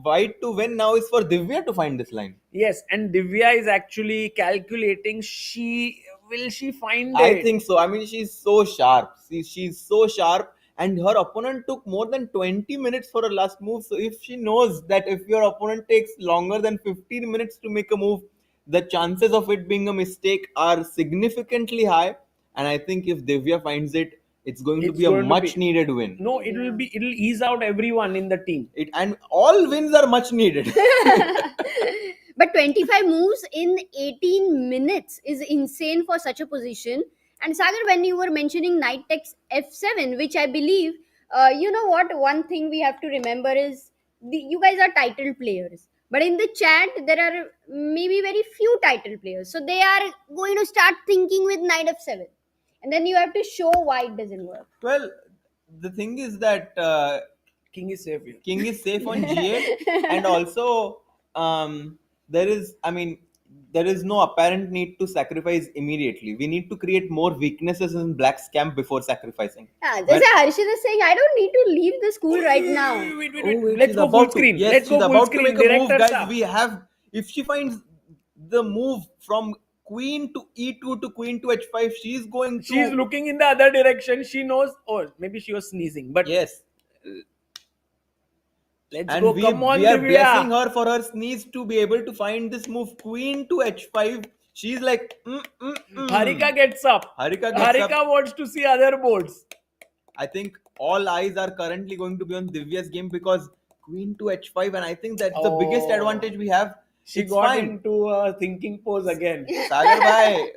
white to win now is for Divya to find this line. Yes, and Divya is actually calculating. She find it? I think so. I mean, she's so sharp. She's so sharp, and her opponent took more than 20 minutes for her last move. So if she knows that if your opponent takes longer than 15 minutes to make a move, the chances of it being a mistake are significantly high. And I think if Divya finds it, it's going to It's be a going to much be- needed win. No, it'll ease out everyone in the team. And all wins are much needed. But 25 moves in 18 minutes is insane for such a position. And Sagar, when you were mentioning knight takes f7, which I believe, you know what, one thing we have to remember is you guys are title players. But in the chat, there are maybe very few title players. So they are going to start thinking with knight f7. And then you have to show why it doesn't work. Well, the thing is that King is safe here. King is safe on g8, and also there is no apparent need to sacrifice immediately. We need to create more weaknesses in Black's camp before sacrificing. Yeah, just Harshit is saying, I don't need to leave the school right now. Wait. Oh, Let's she's go about full to- screen. Yes, Let's she's go full about screen. to make a move, Director guys. Saab. We have, if she finds the move from queen to e2 to queen to h5, she's going to. She's looking in the other direction. She knows. Oh, maybe she was sneezing. But Yes, let's and go. we Come on, are Divya. blessing her for her sneeze to be able to find this move queen to h5. She's like, Harika gets up. Harika gets up. wants to see other boards. I think all eyes are currently going to be on Divya's game because queen to h5, and I think that's the biggest Oh. advantage we have. She It's got fine. into a thinking pose again. Sagar bhai,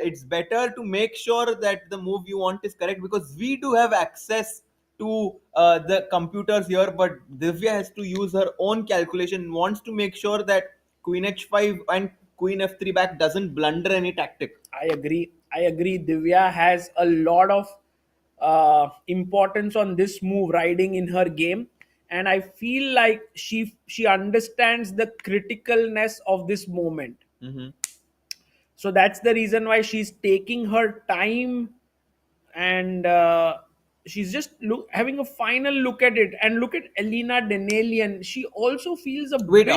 it's better to make sure that the move you want is correct, because we do have access to the computers here, but Divya has to use her own calculation, wants to make sure that queen h5 and queen f3 back doesn't blunder any tactic. I agree. Divya has a lot of importance on this move riding in her game, and I feel like she understands the criticalness of this moment. Mhm. So that's the reason why she's taking her time, and she's just having a final look at it. And look at Elena Danelian. She also feels a Wait, bit.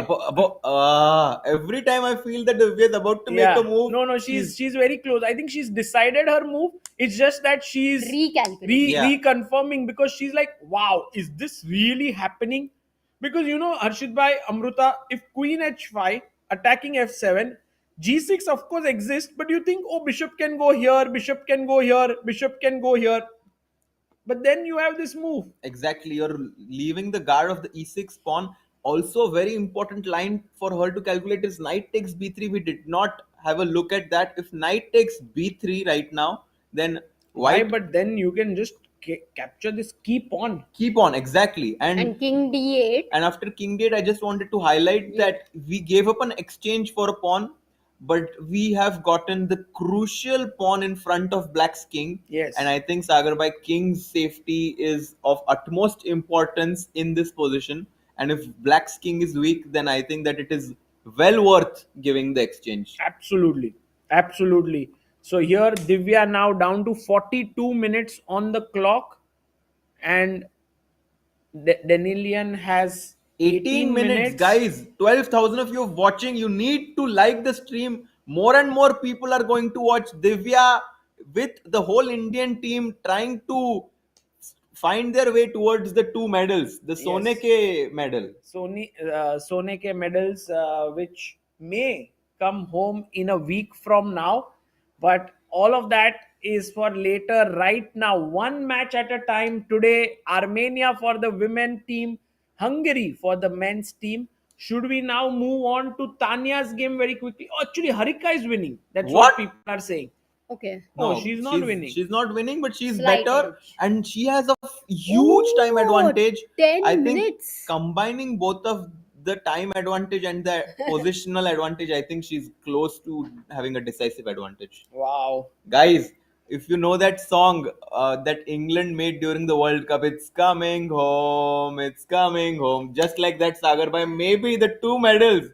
every time I feel that Divya is about to make a move. No, she's very close. I think she's decided her move. It's just that she's Recalculate. Yeah. reconfirming, because she's like, wow, is this really happening? Because Harshit bhai, Amruta, if queen h5 attacking f7, g6 of course exists, but you think, oh, bishop can go here, bishop can go here, bishop can go here. But then you have this move. Exactly, you're leaving the guard of the e6 pawn. Also, a very important line for her to calculate is knight takes b3. We did not have a look at that. If knight takes b3 right now, then Why? white But then you can just capture this key pawn. keep on, exactly. And king d8. And after king d8, I just wanted to highlight that we gave up an exchange for a pawn, but we have gotten the crucial pawn in front of Black's king. Yes. And I think Sagar by king's safety is of utmost importance in this position. And if Black's king is weak, then I think that it is well worth giving the exchange. Absolutely. So here Divya now down to 42 minutes on the clock, and Danilian has 18 minutes, guys. 12,000 of you watching. You need to like the stream. More and more people are going to watch Divya with the whole Indian team trying to find their way towards the two medals, the Sone ke medal. Sone ke medals, which may come home in a week from now, but all of that is for later. Right now, one match at a time. Today, Armenia for the women team, Hungary for the men's team. Should we now move on to Tanya's game very quickly? Oh, actually, Harika is winning. That's What? what people are saying. Okay. Oh, she's not winning. She's not winning, but she's Slight better, edge. and she has a huge time Oh, advantage. 10 I think minutes. combining both of the time advantage and the positional advantage, I think she's close to having a decisive advantage. Wow. Guys, if you know that song that England made during the World Cup, it's coming home, it's coming home. Just like that, Sagar Bhai, maybe the 2 medals.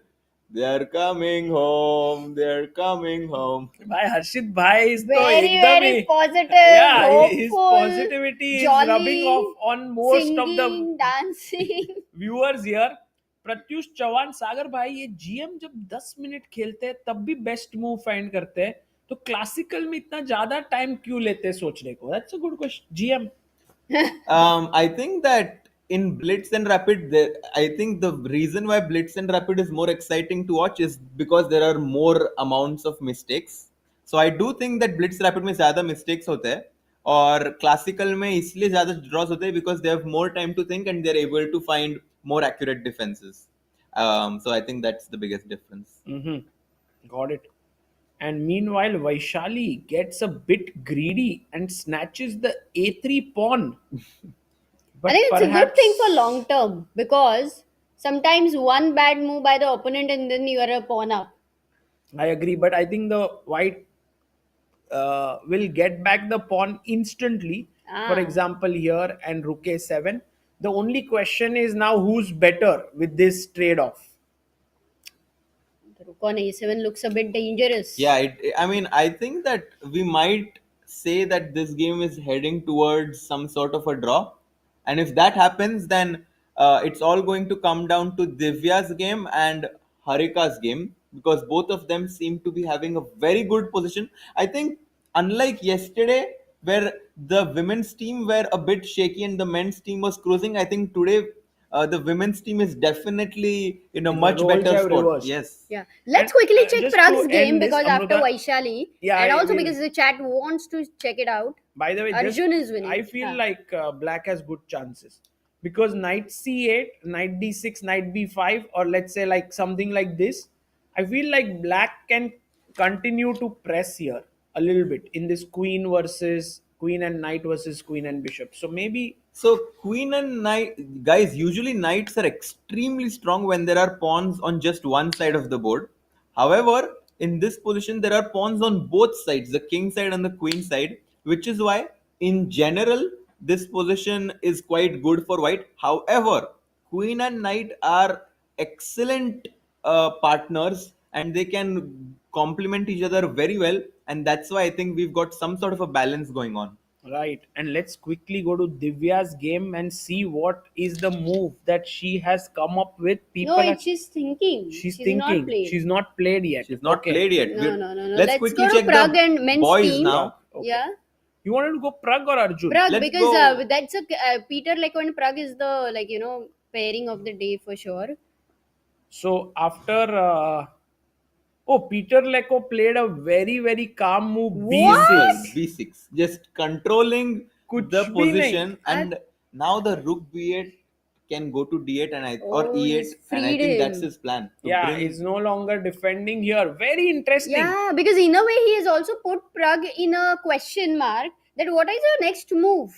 They're coming home, they're coming home. Bhai, Harshit Bhai is Very, to very positive, yeah, his hopeful, positivity is jolly, rubbing off on most of singing, the dancing. Viewers here. Pratyush Chauhan, Sagar भाई, ये GM जब 10 minute खेलते हैं तब भी best move find करते हैं, तो क्लासिकल में इतना ज्यादा टाइम क्यों लेते हैं सोचने को? That's a good question. GM. I think that in Blitz and Rapid, I think the reason why Blitz and Rapid is more exciting to watch is because there are more amounts of mistakes. So I do think that Blitz Rapid में ज़्यादा mistakes होते हैं और classical में इसलिए ज़्यादा draws होते हैं because they have more time to think and they're able to find more accurate defenses. So I think that's the biggest difference. Got it. And meanwhile, Vaishali gets a bit greedy and snatches the a3 pawn. But I think it's a good perhaps- thing for long term because sometimes one bad move by the opponent and then you are a pawn up. I agree, but I think the white will get back the pawn instantly. For example, here and rook a7. The only question is now who's better with this trade-off. The rook on a7 looks a bit dangerous. Yeah, I think that we might say that this game is heading towards some sort of a draw. And if that happens, then it's all going to come down to Divya's game and Harika's game because both of them seem to be having a very good position. I think, unlike yesterday, where the women's team were a bit shaky and the men's team was cruising, I think today the women's team is definitely in a much roles better have spot. reversed. Yes. Yeah. Let's And, quickly check just Prag's to game end this, because after Amruta- Vaishali Yeah, and I also will. because the chat wants to check it out. By the way, Arjun is winning. I feel Yeah. like black has good chances because knight c8, knight d6, knight b5, or let's say like something like this. I feel like black can continue to press here a little bit in this queen and knight versus queen and bishop. So maybe So queen and knight, guys, usually knights are extremely strong when there are pawns on just one side of the board. However, in this position, there are pawns on both sides, the king side and the queen side, which is why, in general, this position is quite good for white. However, queen and knight are excellent partners and they can complement each other very well. And that's why I think we've got some sort of a balance going on. right. And let's quickly go to Divya's game and see what is the move that she has come up with. People No, are- she's thinking. she's Not thinking. played. She's not played yet. She's not Okay. played yet. No, no. Let's quickly go to check Pragg the and men's boys team. now. Okay. Yeah. You wanted to go Pragg or Arjun? Pragg, Let's because go. that's a Peter Leko and Pragg is the pairing of the day for sure. So after Peter Leko played a very, very calm move. What? B6, just controlling Kuch the bhi position, nahi. and now the rook B8 can go to D8 or Oh, E8, he's and I freed think that's him. his plan. To Yeah, bring- he's no longer defending here. Very interesting. Yeah, because in a way he has also put Pragg in a question mark that what is your next move?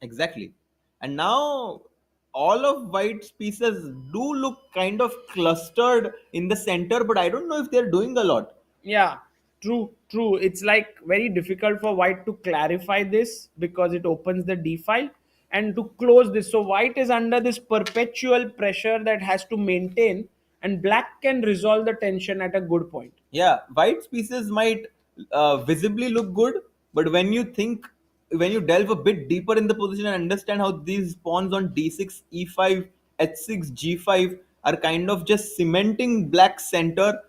Exactly. And now all of White's pieces do look kind of clustered in the center, but I don't know if they're doing a lot. Yeah, true. It's like very difficult for white to clarify this because it opens the D file and to close this. So white is under this perpetual pressure that has to maintain, and black can resolve the tension at a good point. Yeah, White's pieces might visibly look good, but when you delve a bit deeper in the position and understand how these pawns on D6, E5, H6, G5 are kind of just cementing black's center,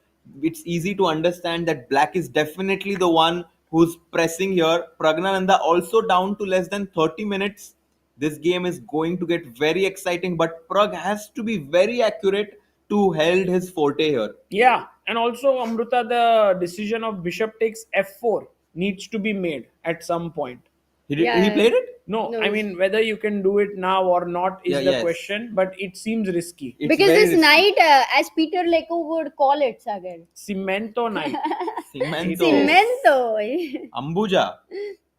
it's easy to understand that black is definitely the one who's pressing here. Praggnanandhaa also down to less than 30 minutes. This game is going to get very exciting, but Pragg has to be very accurate to hold his forte here. Yeah, and also Amruta, the decision of bishop takes f4 needs to be made at some point. He Yeah. played it? No, No. I mean whether you can do it now or not is Yeah, the yes. question, but it seems risky. It's Because very this risky. night, as Peter Leko would call it, Sagar. Cemento night. Cemento. Cemento. Ambuja.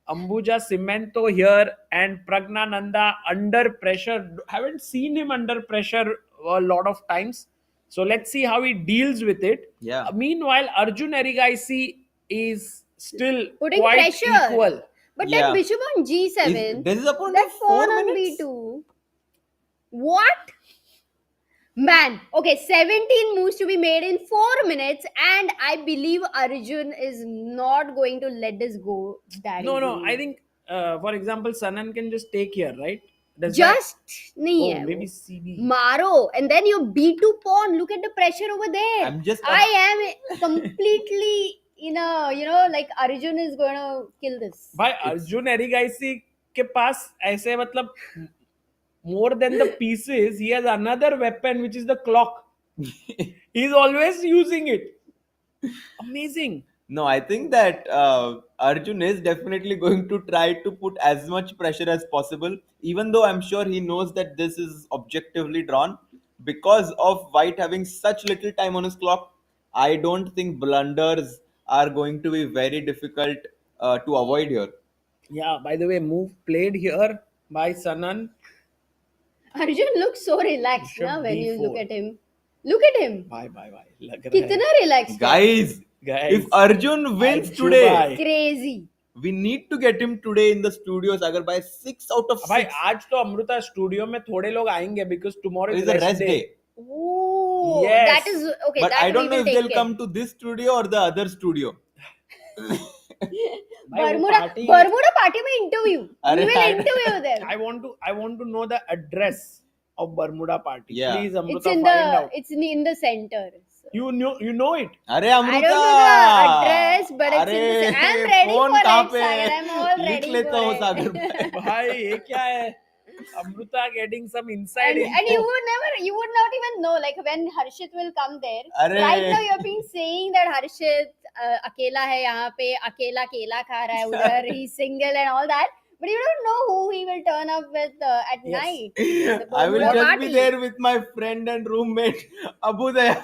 Ambuja Cemento here and Praggnanandhaa under pressure. Haven't seen him under pressure a lot of times. So let's see how he deals with it. Yeah. Meanwhile, Arjun Erigaisi is still Putting quite pressure. equal. But Yeah. that bishop on G7, This is a point that of pawn 4 on minutes. B2. What? Man, okay, 17 moves to be made in 4 minutes, and I believe Arjun is not going to let this go that No, easily. I think, for example, Sanan can just take here, right? Does Just that, nahi oh, hai maybe wo. CD. Maro, and then your B2 pawn. Look at the pressure over there. I'm just- I am completely in a, like Arjun is going to kill this. भाई अर्जुन एरिगाइसी के पास ऐसे मतलब more than the pieces, he has another weapon which is the clock. He's always using it. Amazing. No, I think that Arjun is definitely going to try to put as much pressure as possible, even though I'm sure he knows that this is objectively drawn. Because of White having such little time on his clock, I don't think blunders are going to be very difficult to avoid here. Yeah, by the way, move played here by Sanan. Arjun looks so relaxed Bishop na, when you look D4. at him. Look at him. Bye. Lag raha hai. Kitna relaxed. Guys, Guys, if Arjun wins Arjun today, bhai. Crazy. we need to get him today in the studios. Agar by 6 out of 6 भाई आज तो Amrita studio में थोड़े लोग आएंगे because tomorrow is is a rest rest day. day. Oh, Yes. that is okay. But that I don't we know will if take they'll care. come to this studio or the other studio. भाई, वो Bermuda party- party में interview. अरे We will यार। interview them. I want to know the address of Bermuda party. Yeah. Please, It's Amrita, in find out. it's in the center. So. You know it. अरे I Amrita don't know the address, but it's अरे in the, I'm ready phone for कहाँ it, पे Sagar. I'm all लिख ready लेता for हूँ it. सागर भाई। भाई ये क्या है? Amrita getting some inside And info. you would not even know, like when Harshit will come there. अरे Right now you've been saying that Harshit अकेला है यहाँ पे, अकेला केला खा रहा है उधर, he's single and all that. But you don't know who he will turn up with at Yes. night. The I will Bermuda just party. be there with my friend and roommate Abu Daya.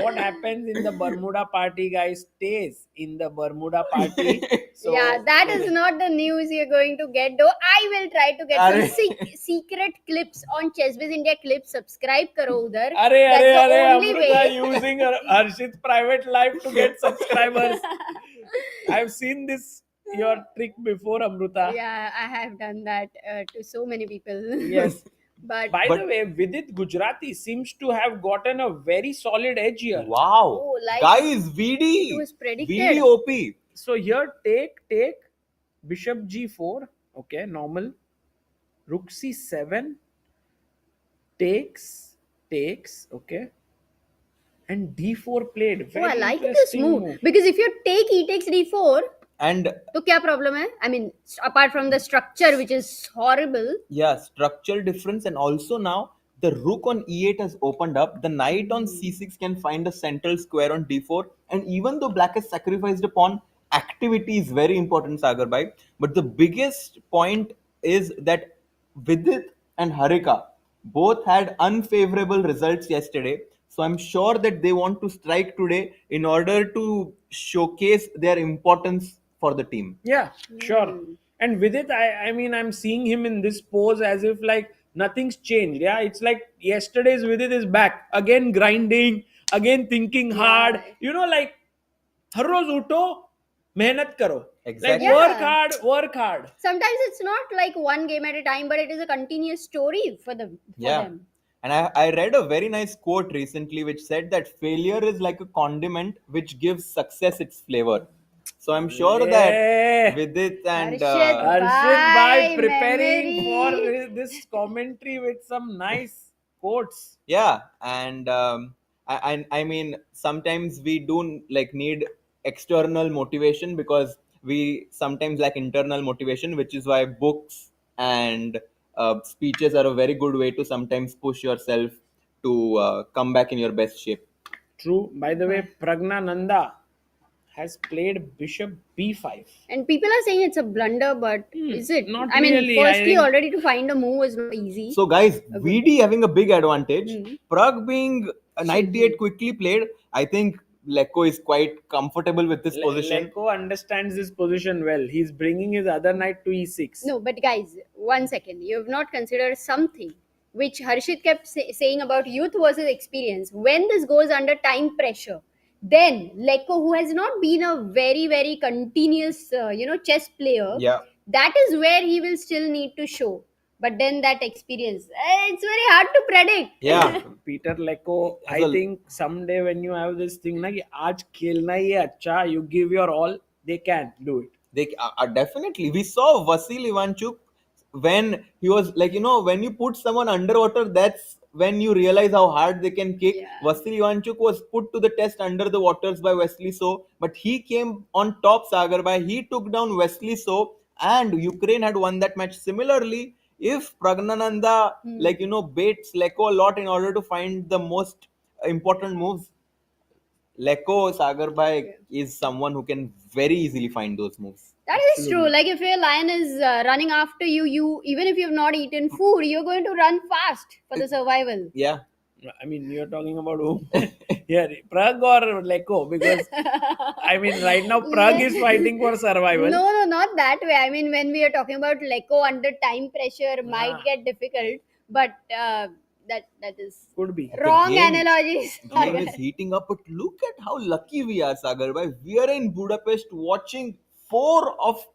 What happens in the Bermuda party, guys, stays in the Bermuda party. So, Yeah, that is not the news you're going to get though. I will try to get some अरे secret clips on ChessBiz India clips. Subscribe karo udhar. अरे That's अरे the अरे only Amrita way. using Harshit's private life to get subscribers. I've seen this your trick before, Amrita. Yeah, I have done that to so many people. Yes. But By the way, Vidit Gujrathi seems to have gotten a very solid edge here. Wow. Oh, like Guys, it VD. was predicted. VD OP. So here, take Bishop G4. Okay, normal. Rook C7. Takes. Okay. And D4 played. Oh, I Very like this interesting move. Because if you take e takes d4, And तो क्या problem है? I mean, apart from the structure, which is horrible. yeah, structural difference. And also now the rook on e8 has opened up. The knight on c6 can find a central square on d4. And even though black has sacrificed a pawn, activity is very important, Sagar Bhai. But the biggest point is that Vidit and Harika both had unfavorable results yesterday. So I'm sure that they want to strike today in order to showcase their importance for the team. Yeah, sure. And with it, I mean, I'm seeing him in this pose as if like nothing's changed. Yeah, it's like yesterday's with it is back again, grinding, again thinking hard. You know, like हर रोज उठो, मेहनत करो. Exactly. Like work hard. Sometimes it's not like one game at a time, but it is a continuous story for them. Yeah. And I read a very nice quote recently which said that failure is like a condiment which gives success its flavor. So I'm sure Yeah. that Vidit and Harshit. Arshit Bhai Bye, preparing memory. for this commentary with some nice quotes. yeah, and I mean sometimes we do like need external motivation because we sometimes lack internal motivation, which is why books and speeches are a very good way to sometimes push yourself to come back in your best shape. True. By the way, Praggnanandhaa has played bishop b5. And people are saying it's a blunder, but is it? not I mean, really, I firstly, think- already to find a move is not easy. So guys, VD having a big advantage. Hmm. Prag being a knight d8 quickly played. I think Leko is quite comfortable with this position. Leko understands this position well. He's bringing his other knight to e6. No, but guys, 1 second. You have not considered something which Harshit kept saying about youth versus experience. When this goes under time pressure, then Leko, who has not been a very, very continuous, chess player, Yeah. that is where he will still need to show. But then that experience, it's very hard to predict. Yeah. Peter Leko, I Well- think someday when you have this thing, na, ki, aaj khelna hi hai acha, you give your all, they can do it. They definitely. We saw Vasil Ivanchuk when he was like, when you put someone underwater, that's when you realize how hard they can kick. Yeah. Vasil Ivanchuk was put to the test under the waters by Wesley So, but he came on top, Sagarbai. He took down Wesley So, and Ukraine had won that match. Similarly, if Praggnanandhaa, baits Leko a lot in order to find the most important moves, Leko Sagarbai is someone who can very easily find those moves. That is true. Like if your lion is running after you, even if you have not eaten food, you're going to run fast for the survival. Yeah. I mean, you're talking about whom? Here, Prag or Leko? Because, I mean, right now, Prag is fighting for survival. No, not that way. I mean, when we are talking about Leko under time pressure, might get difficult, but that is Could be. wrong game- analogies. The game is heating up, but look at how lucky we are, Sagarbai. We are in Budapest watching 4 of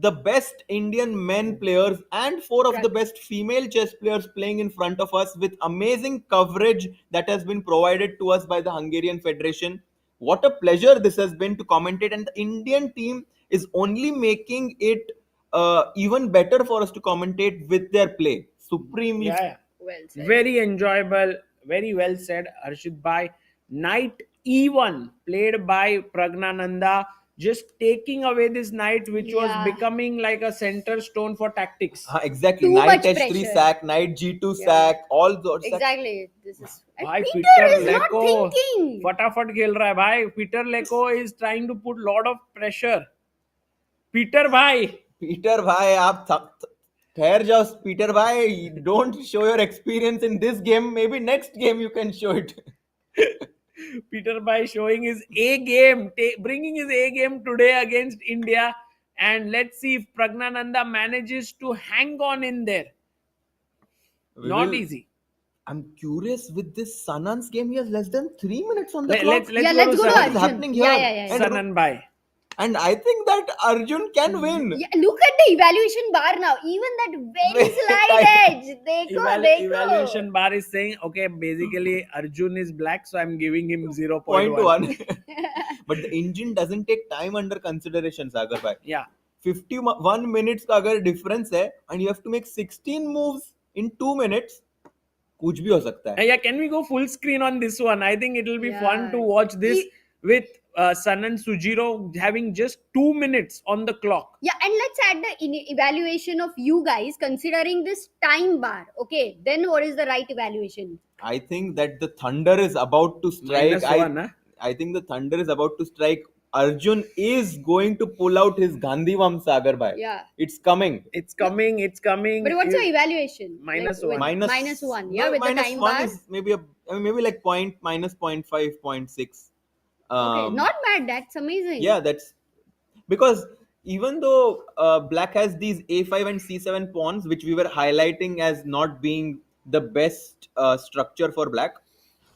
the best Indian men players and 4 of the best female chess players playing in front of us with amazing coverage that has been provided to us by the Hungarian Federation. What a pleasure this has been to commentate, and the Indian team is only making it even better for us to commentate with their play. Supremely. Yeah. Well said. Very enjoyable. Very well said, Harshit Bhai. Knight E1 played by Praggnanandhaa, just taking away this knight, which was Yeah. becoming like a center stone for tactics. Exactly. Too Knight much h3 pressure. sack, knight g2 Yeah. sack, all those. Exactly. This is. And Bhai, Peter is not Leko thinking. फटाफट खेल रहा है भाई. Peter Leko is trying to put lot of pressure. Peter भाई. Peter भाई आप ठहर जाओ. Peter भाई, don't show your experience in this game. Maybe next game you can show it. Peter Bhai showing his A game, bringing his A game today against India. And let's see if Praggnanandhaa manages to hang on in there. Not easy. I'm curious with this Sanan's game. He has less than 3 minutes on the Let's clock. Let's go to Sanan. What is Arjun. happening here? Yeah. And- Sanan Bhai. And I think that Arjun can win. Yeah, look at the evaluation bar now. Even that very slight edge. Dekho. Evaluation bar is saying, okay, basically Arjun is black, so I'm giving him 0.1. 0.1. But the engine doesn't take time under consideration, Sagar bhai. Yeah. 51 minutes का अगर difference है and you have to make 16 moves in 2 minutes, कुछ भी हो सकता है. Yeah, can we go full screen on this one? I think it will be fun Yeah. to watch this with Sanan Sjugirov having just 2 minutes on the clock. Yeah, and let's add the evaluation of you guys considering this time bar. Okay, then what is the right evaluation? I think that the thunder is about to strike. -1, huh? I think the thunder is about to strike. Arjun is going to pull out his Gandhivam, Sagar bhai. Yeah. It's coming. It's coming. But what's your evaluation? -1. -1. Yeah, no, with the minus time 1 bar. is maybe like minus 0.5, 0.6. Okay, not bad. That's amazing. Yeah, that's because even though black has these a5 and c7 pawns, which we were highlighting as not being the best structure for black,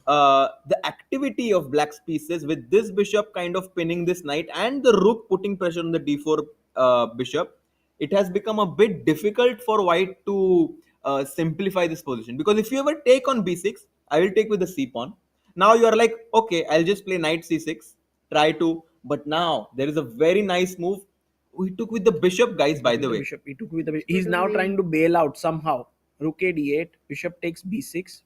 the activity of black's pieces with this bishop kind of pinning this knight and the rook putting pressure on the d4 bishop, it has become a bit difficult for white to simplify this position. Because if you ever take on b6, I will take with the c pawn. Now you are like, okay, I'll just play knight c6, try to. But now there is a very nice move. We took with the bishop, guys, by the way. He took with the bishop. He's now trying to bail out somehow. Rook a d8, bishop takes b6.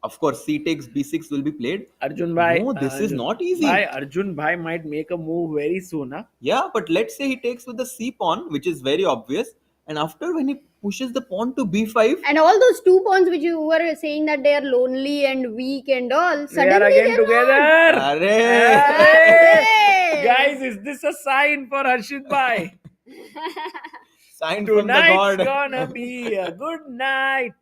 Of course, c takes b6 will be played. Arjun Bhai. No, this is not easy. Arjun Bhai might make a move very soon. Huh? Yeah, but let's say he takes with the c pawn, which is very obvious. And after when he pushes the pawn to b5, And all those 2 pawns which you were saying that they are lonely and weak and all, They are suddenly again they're together. not. Arre! Hey! Guys, is this a sign for Harshit Bhai? Sign from the Tonight's god. gonna be a good night.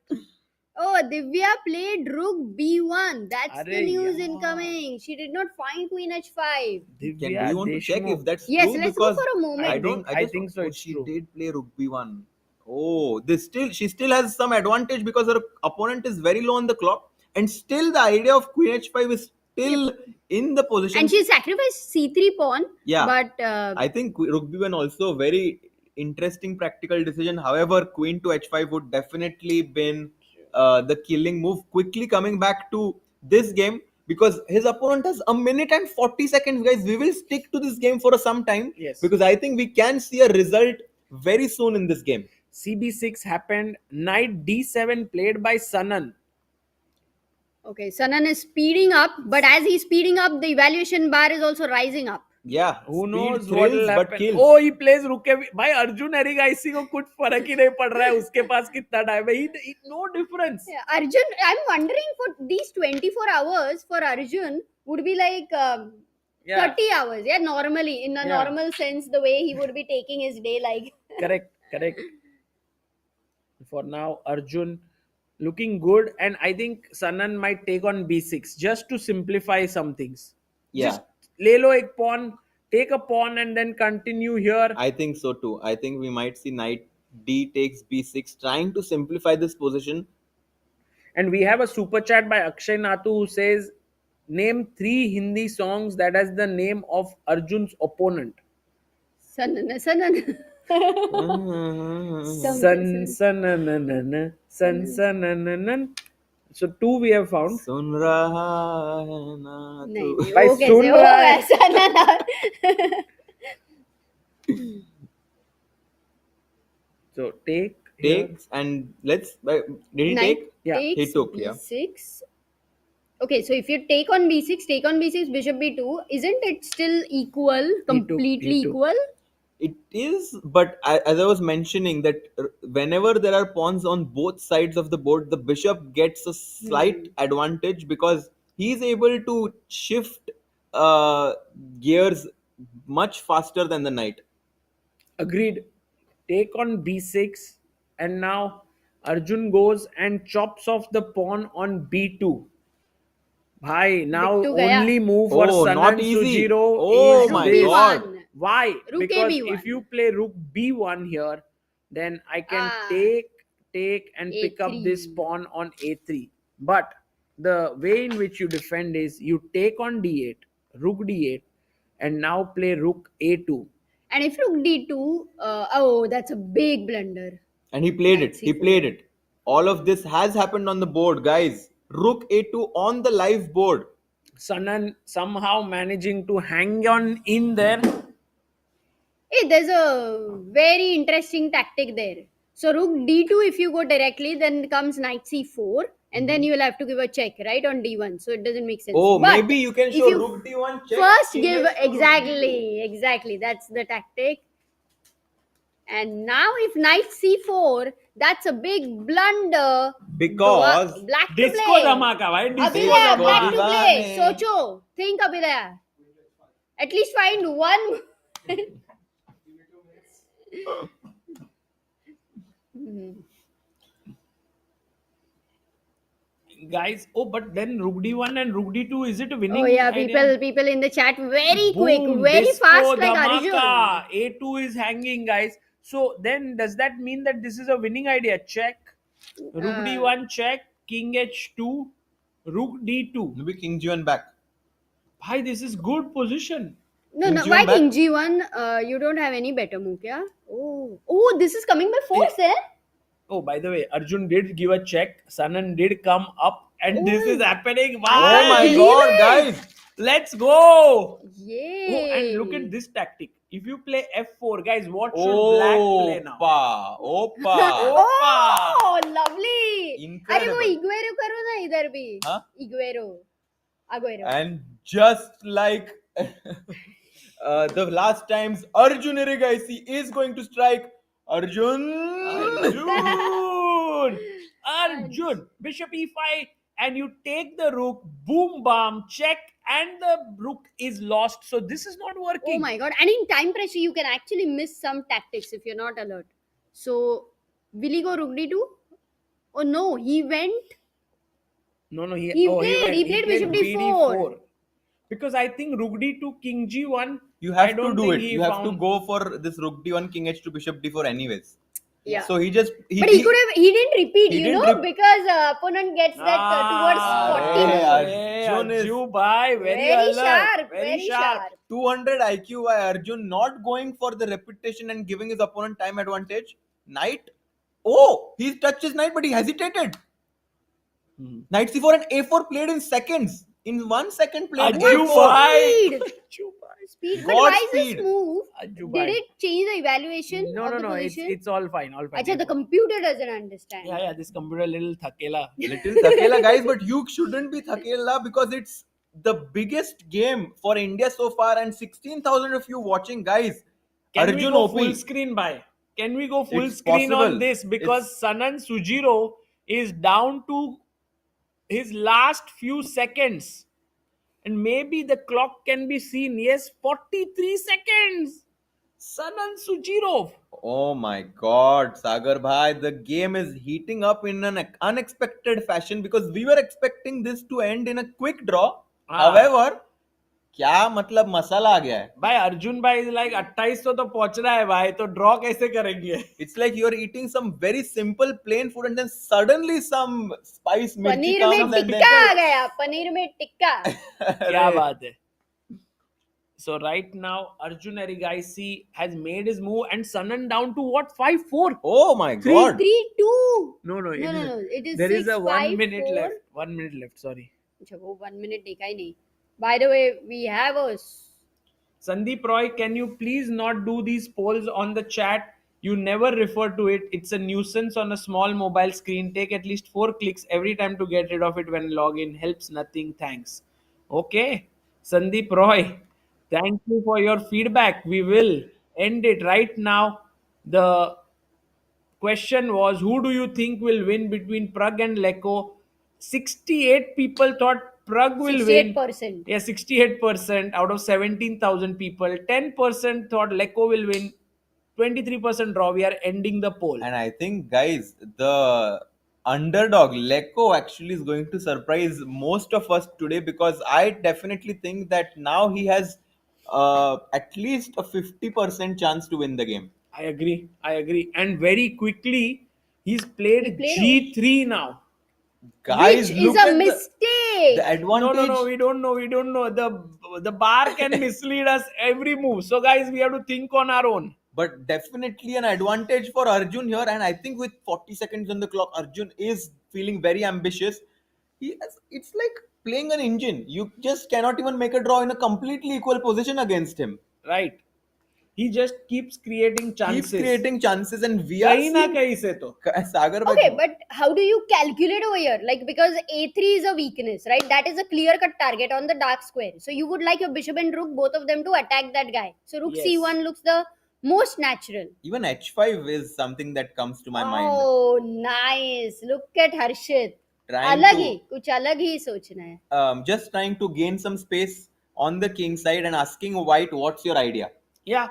Oh, Divya played Rook B1. That's the Arey news yaar. incoming. She did not find Queen H5. Do you Divya want to check Deshmukh. if that's Yes, true? let's go Because for a moment. I think so, it's she true. did play Rook B1. Oh, she still has some advantage because her opponent is very low on the clock, and still the idea of Queen H5 is still in the position. And she sacrificed C3 pawn. Yeah. But I think Rook B1 also very interesting practical decision. However, Queen to H5 would definitely been the killing move. Quickly coming back to this game because his opponent has a minute and 40 seconds, guys. We will stick to this game for some time. Yes. Because I think we can see a result very soon in this game. CB6 happened. Knight D7 played by Sanan. okay, Sanan is speeding up. But as he's speeding up, the evaluation bar is also rising up. Yeah. Who speed knows what thrills, will but happen? kills. Oh, he plays Rook. भाई अर्जुन एरिगाइसी को कुछ फर्क ही नहीं पड़ रहा है उसके पास कितना टाइम है. No difference. Yeah, Arjun, I'm wondering for these 24 hours for Arjun would be like Yeah. 30 hours. Yeah, normally, in a Yeah. normal sense, the way he would be taking his day. Like, Correct. For now, Arjun looking good, and I think Sanan might take on B6 just to simplify some things. Yeah. Just ले लो एक pawn, take a pawn, and then continue here. I think so too. I think we might see Knight D takes B6, trying to simplify this position. And we have a super chat by Akshay Nathu who says, name 3 Hindi songs that has the name of Arjun's opponent. Sanan. San. So 2 we have found. सुन रहा है ना नहीं, तू. भाई वो कैसे सुन हो रहा है. ऐसा ना. So take here. Takes and let's. Did he Knight take? Yeah, he takes took, yeah. B6. Okay, so if you take on B6, bishop B2, isn't it still equal? Completely he took. equal? It is, but as I was mentioning, that whenever there are pawns on both sides of the board, the bishop gets a slight advantage because he's able to shift gears much faster than the knight. Agreed. Take on B6, and now Arjun goes and chops off the pawn on B2. Bhai, now Bittu gaya. only move for Oh, Sanan not easy. Sjugirov Oh is my this. God. B1. Why? Rook Because A1. if you play Rook B1 here, then I can Ah. take and pick up A3. this pawn on A3. But the way in which you defend is you take on D8, Rook D8, and now play Rook A2. And if Rook D2, oh, that's a big blunder. And he played Knight it. He C4. played it. All of this has happened on the board, guys. Rook A2 on the live board. Sanan somehow managing to hang on in there. Hey, there's a very interesting tactic there. So Rook D2, if you go directly, then comes Knight C4, and then you will have to give a check, right, on D1. So it doesn't make sense. Oh, But maybe you can if show you Rook D1 check. first King give H2. exactly. That's the tactic. And now if Knight C4, that's a big blunder. Because Black to Disco play. dhamaka, bhai. Disco Abhilaya, Disco black to dhamaka. play. Socho. Think, Abhilaya. At least find one. Guys, oh, but then Rook D1 and Rook D2, is it a winning Oh yeah, idea? people in the chat very quick, Boom, very disco fast like dhamaka. Arjun. A2 is hanging, guys. So then does that mean that this is a winning idea? Check. Rook D1 check. King H2. Rook D2. maybe King G1 back. Bhai, this is good position. No, King no. G1 Why back? King G1? You don't have any better move, yeah? Oh, this is coming by force, eh? Oh, by the way, Arjun did give a check. Sanan did come up, and this Oh. is happening. Oh Bhai, my believe god, it. guys. let's go. Yay! Oh, and look at this tactic. If you play F4, guys, what should black play now? Opa. Oh, lovely. अरे Incredible. वो इग्वेरो करो ना इधर भी. Huh? Aguero. And just like the last times, Arjun Erigaisi is going to strike. Arjun. Arjun. Bishop E5, and you take the rook. Boom, bam, check, and the rook is lost. So this is not working. Oh my god! And in time pressure, you can actually miss some tactics if you're not alert. So will he go rook d2? Oh no, he went. No, He played bishop d4. Because I think rook d2, king g1. You I have don't to do think it. he You have to found- go for this rook d1, king h2, bishop d4 anyways. Yeah. So he just But he could have. He didn't repeat, he you didn't know, rep- because opponent gets that towards 40 Arey, moves. Arjun is Arjun bhai, very Very alert, sharp, very very sharp. sharp. 200 IQ by Arjun, not going for the repetition and giving his opponent time advantage. Knight. Oh, he touched his knight, but he hesitated. Knight c4 and a4 played in seconds. In 1 second played Arjun a4. bhai. Speed. Speed. But God why speed. this move? Arjun Did bhai. it change the evaluation No, of no, the no. position? It's all fine, all fine. Achha, the computer doesn't understand. Yeah, this computer little thakela. Little thakela, guys, but you shouldn't be thakela because it's the biggest game for India so far, and 16,000 of you watching, guys. Can Arjun we go OP. full screen by? Can we go full It's screen on possible. this? Because Sanan Sjugirov is down to his last few seconds. And maybe the clock can be seen. Yes, 43 seconds. Sanan Sjugirov. Oh my God, Sagar bhai, the game is heating up in an unexpected fashion because we were expecting this to end in a quick draw. However, क्या मतलब मसाला आ गया है? भाई अर्जुन भाई is like 2800 तो पहुंच रहा है भाई, तो ड्रॉ कैसे करेंगे? It's like you're eating some very simple plain food and then suddenly some spice mirchi paneer में comes and tikka uh then गया. पनीर में टिक्का. क्या बात है? So right now Arjun Erigaisi has made his move and Sanan down to what? 5-4. Oh my God. 3-2. No, No. It is there is a 6, 1 5, minute 4. left. 1 minute left. Sorry. अच्छा, वो 1 minute देखा ही नहीं. By the way, we have a Sandeep Roy, can you please not do these polls on the chat? You never refer to it. It's a nuisance on a small mobile screen. Take at least 4 clicks every time to get rid of it when login. Helps nothing. Thanks. Okay. Sandeep Roy, thank you for your feedback. We will end it right now. The question was, who do you think will win between Prag and Leko? 68 people thought Prag will win. 68%. Yeah, 68% out of 17,000 people. 10% thought Leko will win. 23% draw. We are ending the poll. And I think, guys, the underdog Leko actually is going to surprise most of us today because I definitely think that now he has at least a 50% chance to win the game. I agree. And very quickly, he's played, He played G3 now. Guys, which look is a at mistake. the advantage. No, we don't know. The bar can mislead us every move. So, guys, we have to think on our own. But definitely an advantage for Arjun here, and I think with 40 seconds on the clock, Arjun is feeling very ambitious. It's like playing an engine. You just cannot even make a draw in a completely equal position against him. Right. He just keeps creating chances. And we are कहीं ना seeing कहीं से तो. Sagar bhai, Okay, but how do you calculate over here? Like, because a3 is a weakness, right? That is a clear-cut target on the dark square. So you would like your bishop and rook, both of them, to attack that guy. So rook Yes. c1 looks the most natural. even h5 is something that comes to my mind. Oh, nice. Look at Harshit. Trying अलग to- ही, कुछ अलग ही सोचना है. Just trying to gain some space on the king side and asking white, what's your idea? Yeah,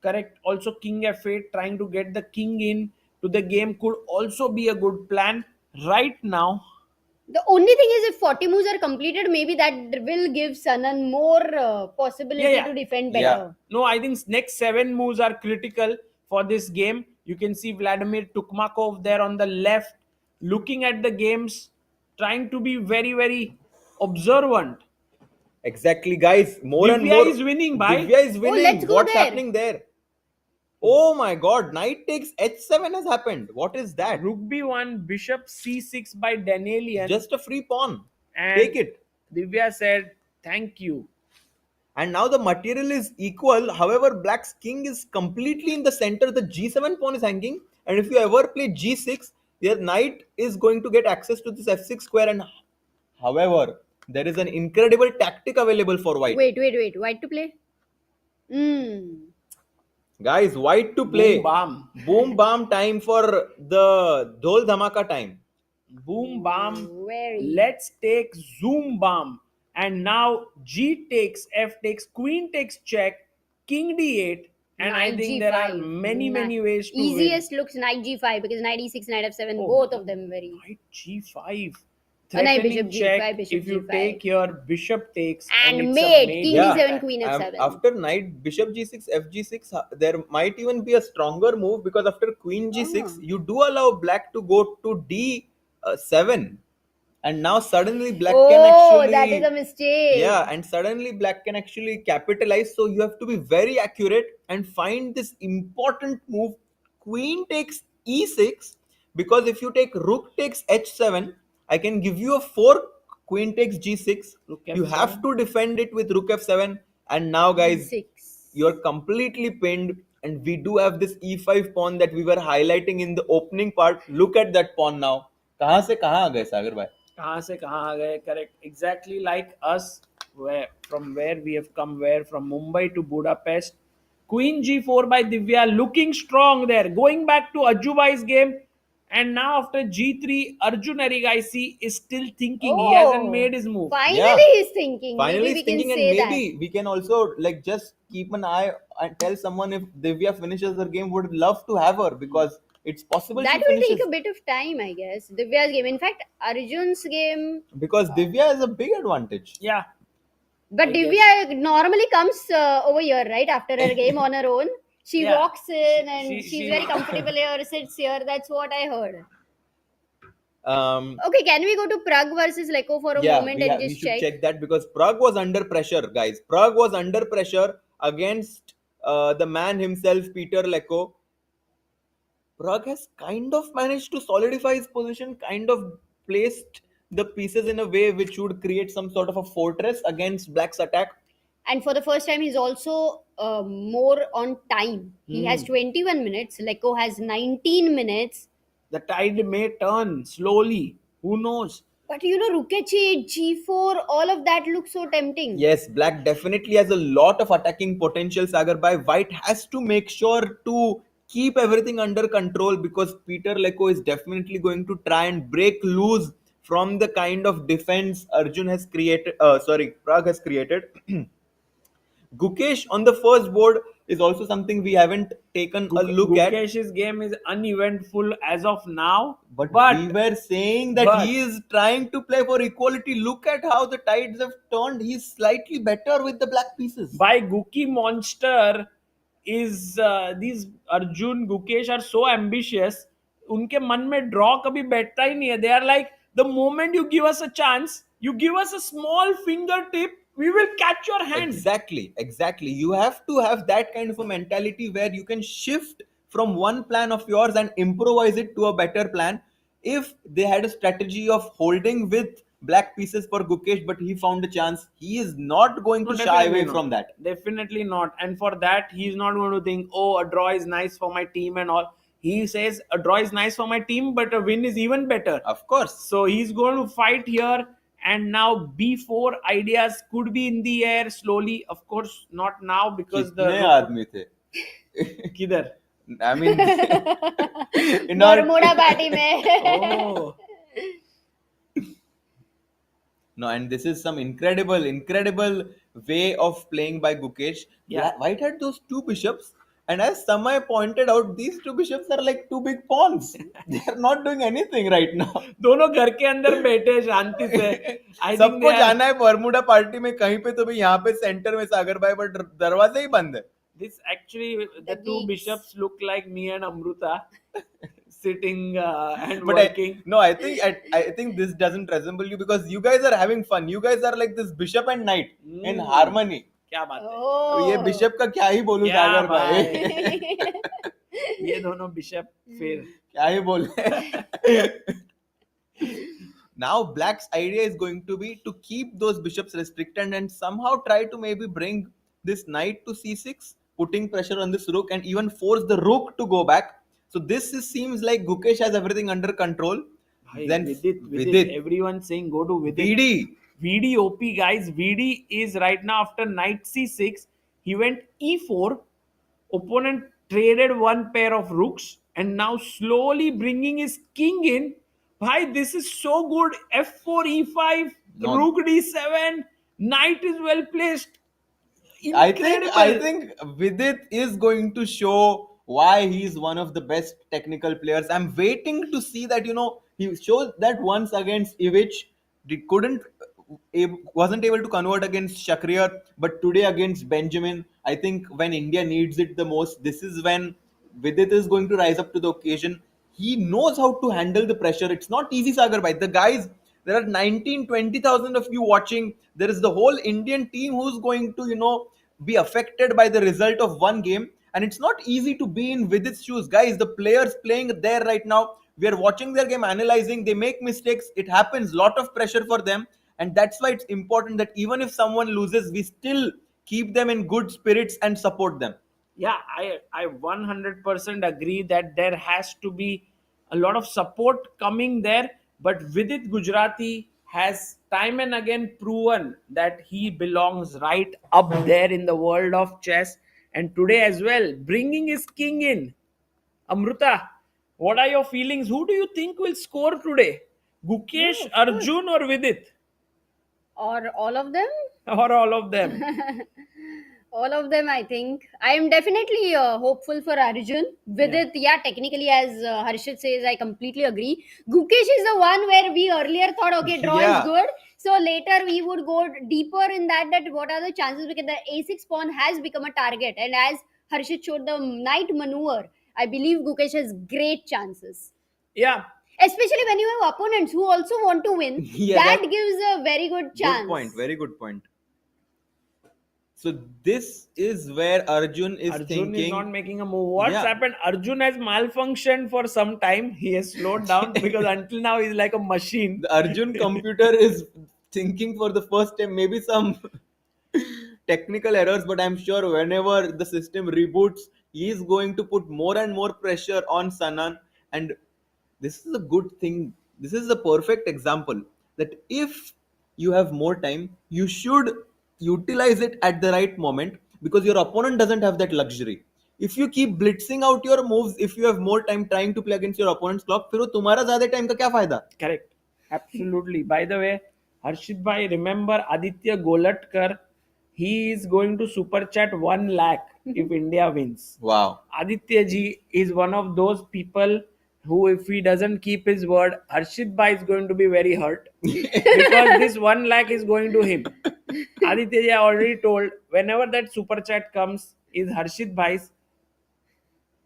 correct. Also, king f8, trying to get the king in to the game could also be a good plan. Right now, The only thing is, if 40 moves are completed, maybe that will give Sanan more possibility Yeah. to defend Yeah. better. no, I think next 7 moves are critical for this game. You can see Vladimir Tukmakov there on the left, looking at the games, trying to be very, very observant. Exactly, guys. More and Divya more. is winning, bhai. Divya is winning. let's go What's there. happening there? Oh my God! Knight takes h7 has happened. What is that? Rook b1, bishop c6 by Danielian. Just a free pawn. And Take it. Divya said, thank you. And now the material is equal. However, black's king is completely in the center. The g7 pawn is hanging. And if you ever play g6, your knight is going to get access to this f6 square. And however, there is an incredible tactic available for white. Wait. White to play? Guys, white to play. Boom, bam. Boom, bam time for the Dhol Dhamaka time. Boom, bam. Very. Let's take zoom, bam. and now G takes, F takes, Queen takes check, King D8, and I Knight think there are G5. many ways to Easiest looks Knight G5 because Knight E6, Knight F7, win. both of them very. Knight G5. Oh, no, Threatening Bishop check. G5, Bishop If you G5. take your bishop takes And it's a mate, mate King Yeah. D7, Queen F7. After knight bishop g6 fg6, there might even be a stronger move, because after queen g6 you do allow black to go to d7, and now suddenly black can Oh, actually, that is a mistake. yeah, and suddenly black can actually capitalize. So you have to be very accurate and find this important move. Queen takes e6, because if you take rook takes h7, I can give you a fork. Queen takes g6. Rook You F7. have to defend it with rook f7. And now, guys, E6. you're completely pinned. And we do have this e5 pawn that we were highlighting in the opening part. Look at that pawn now. कहाँ से कहाँ आ गए सागर भाई? कहाँ से कहाँ आ गए? Correct. Exactly like us, from where we have come, from Mumbai to Budapest. Queen G4 by Divya, looking strong there. Going back to Ajubai's game. And now after G3, Arjun Erigaisi is still thinking. He hasn't made his move. Finally, Yeah. he's thinking. Finally, Maybe we he's thinking, can and say maybe we can also like just keep an eye and tell someone if Divya finishes her game, would love to have her, because it's possible that. she That will finishes. take a bit of time, I guess. Divya's game. In fact, Arjun's game. Because Divya has a big advantage. Yeah. But I Divya normally comes over here, right? After her game on her own. She Yeah. walks in and She- she's she- very comfortable here, sits here. That's what I heard. Um, Okay, can we go to Prague versus Leko for a moment and we just should check? check that, because Prague was under pressure, guys. Prague was under pressure against the man himself, Peter Leko. Prague has kind of managed to solidify his position, kind of placed the pieces in a way which would create some sort of a fortress against Black's attack. And for the first time, he's also more on time. He has 21 minutes. Leko has 19 minutes. The tide may turn slowly. Who knows? But you know, Rook H8, G4, all of that looks so tempting. Yes, Black definitely has a lot of attacking potential, Sagar Bhai. White has to make sure to keep everything under control, because Peter Leko is definitely going to try and break loose from the kind of defense Arjun has created. Prague has created. Gukesh on the first board is also something we haven't taken a look at. Gukesh's game is uneventful as of now. But we were saying that but- he is trying to play for equality. Look at how the tides have turned. He's slightly better with the black pieces. by Guki Monster is these Arjun Gukesh are so ambitious. उनके मन में draw कभी बैठता ही नहीं है. They are like, the moment you give us a chance, you give us a small fingertip, we will catch your hand. Exactly. You have to have that kind of a mentality where you can shift from one plan of yours and improvise it to a better plan. If they had a strategy of holding with black pieces for Gukesh, but he found a chance, he is not going to shy away from that. Definitely not. And for that, he's not going to think, oh, a draw is nice for my team and all. He says, a draw is nice for my team, but a win is even better. Of course. So he's going to fight here. And now B4 ideas could be in the air slowly. Of course, not now because कितने आदमी थे? किधर? I mean, in Mormoda party mein. Oh. No, and this is some incredible way of playing by Gukesh. Yeah. White had those two bishops, and as Samay pointed out, these two bishops are like two big pawns. They are not doing anything right now. दोनों घर के अंदर बैठे शांति से. I think सबको they are- जाना है Bermuda party में कहीं पे, तो भी यहाँ पे सेंटर में सागर भाई, बट दरवाजे ही बंद है. This actually, the two geeks. bishops look like me and Amruta sitting and But working. I think this doesn't resemble you, because you guys are having fun. You guys are like this bishop and knight in harmony. क्या बात है? तो ये Oh. Bishop का क्या ही बोलूं क्या सागर भाई. ये दोनों बिशप फिर क्या ही बोले. Now Black's idea is going to be to keep those bishops restricted and somehow try to maybe bring this knight to c6, putting pressure on this rook, and even force the rook to go back. So seems like Gukesh has everything under control. भाई, Then Vidit, everyone saying go to Vidit. VD. VD OP guys. VD is right now after knight c6. He went e4. Opponent traded one pair of rooks and now slowly bringing his king in. Bhai, this is so good. F4 e5, No. rook d7, Knight is well placed. I Incredible. think Vidit is going to show why he's one of the best technical players. I'm waiting to see that, he showed that once against Ivic, wasn't able to convert against Shakriar, but today against Benjamin, I think when India needs it the most, this is when Vidit is going to rise up to the occasion. He knows how to handle the pressure. It's not easy, Sagar bhai. The guys, there are 19-20,000 of you watching. There is the whole Indian team who's going to, be affected by the result of one game. And it's not easy to be in Vidit's shoes. Guys, the players playing there right now, we are watching their game, analyzing. They make mistakes. It happens. Lot of pressure for them. And that's why it's important that even if someone loses, we still keep them in good spirits and support them. Yeah, I 100% agree that there has to be a lot of support coming there. But Vidit Gujrathi has time and again proven that he belongs right up there in the world of chess. And today as well, bringing his king in. Amruta, what are your feelings? Who do you think will score today? Gukesh, Arjun, or Vidit? Or all of them? Or all of them? All of them, I think. I am definitely hopeful for Arjun. Vidit, yeah, technically, as Harshit says, I completely agree. Gukesh is the one where we earlier thought, okay, draw Yeah. is good. So later we would go deeper in that what are the chances, because the a6 pawn has become a target. And as Harshit showed the knight maneuver, I believe Gukesh has great chances. Yeah. Especially when you have opponents who also want to win. Yeah, that that- gives a very good chance. Good point. Very good point. So this is where Arjun is Arjun thinking. is not making a move. What's Yeah. happened? Arjun has malfunctioned for some time. He has slowed down because until now he's like a machine. The Arjun computer is thinking for the first time, maybe some technical errors, but I'm sure whenever the system reboots, he is going to put more and more pressure on Sanan. And this is a good thing. This is a perfect example that if you have more time, you should utilize it at the right moment, because your opponent doesn't have that luxury. If you keep blitzing out your moves, if you have more time trying to play against your opponent's clock, फिर वो तुम्हारा ज्यादा time का क्या फायदा? Correct. Absolutely. By the way, Harshit bhai, remember Aditya Golatkar? He is going to super chat 1 lakh if India wins. Wow. Aditya ji is one of those people who, if he doesn't keep his word, Harshit bhai is going to be very hurt because this 1 lakh is going to him. Aditya ji, I already told, whenever that super chat comes, is Harshit bhai's.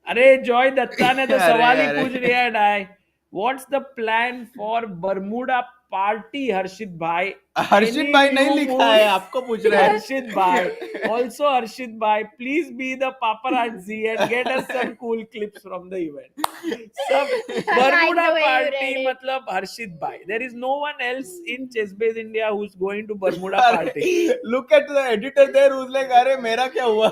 अरे Joy Dutta ने तो सवाल ही पूछ लिया है डाय. What's the plan for Bermuda party, Harshit bhai? Harshit bhai नहीं लिखा है, आपको पूछ रहा है. Harshit bhai. Also Harshit bhai, please be the paparazzi and get us some cool clips from the event. Some Bermuda the way you party read it. matlab Harshit bhai. There is no one else in Chessbase India who's going to Bermuda party. Look at the editor there who's like, अरे मेरा क्या हुआ?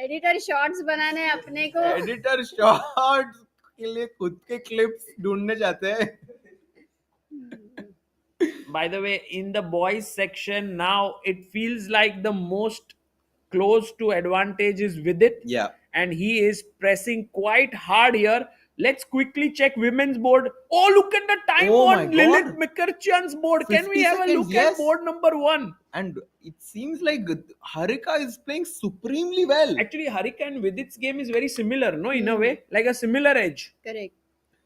Editor shorts बनाने अपने को. Editor shorts के लिए खुद के क्लिप्स ढूंढने जाते हैं. By the way, in the boys section now, it feels like the most close to advantage is Vidit. Yeah. And he is pressing quite hard here. Let's quickly check women's board. Oh, look at the time Oh my on God. Lilith Mikarchian's board. Can we 50 have a seconds, look yes. at board number 1? And it seems like Harika is playing supremely well. Actually, Harika and Vidit's game is very similar, no? In a way, like a similar edge. Correct.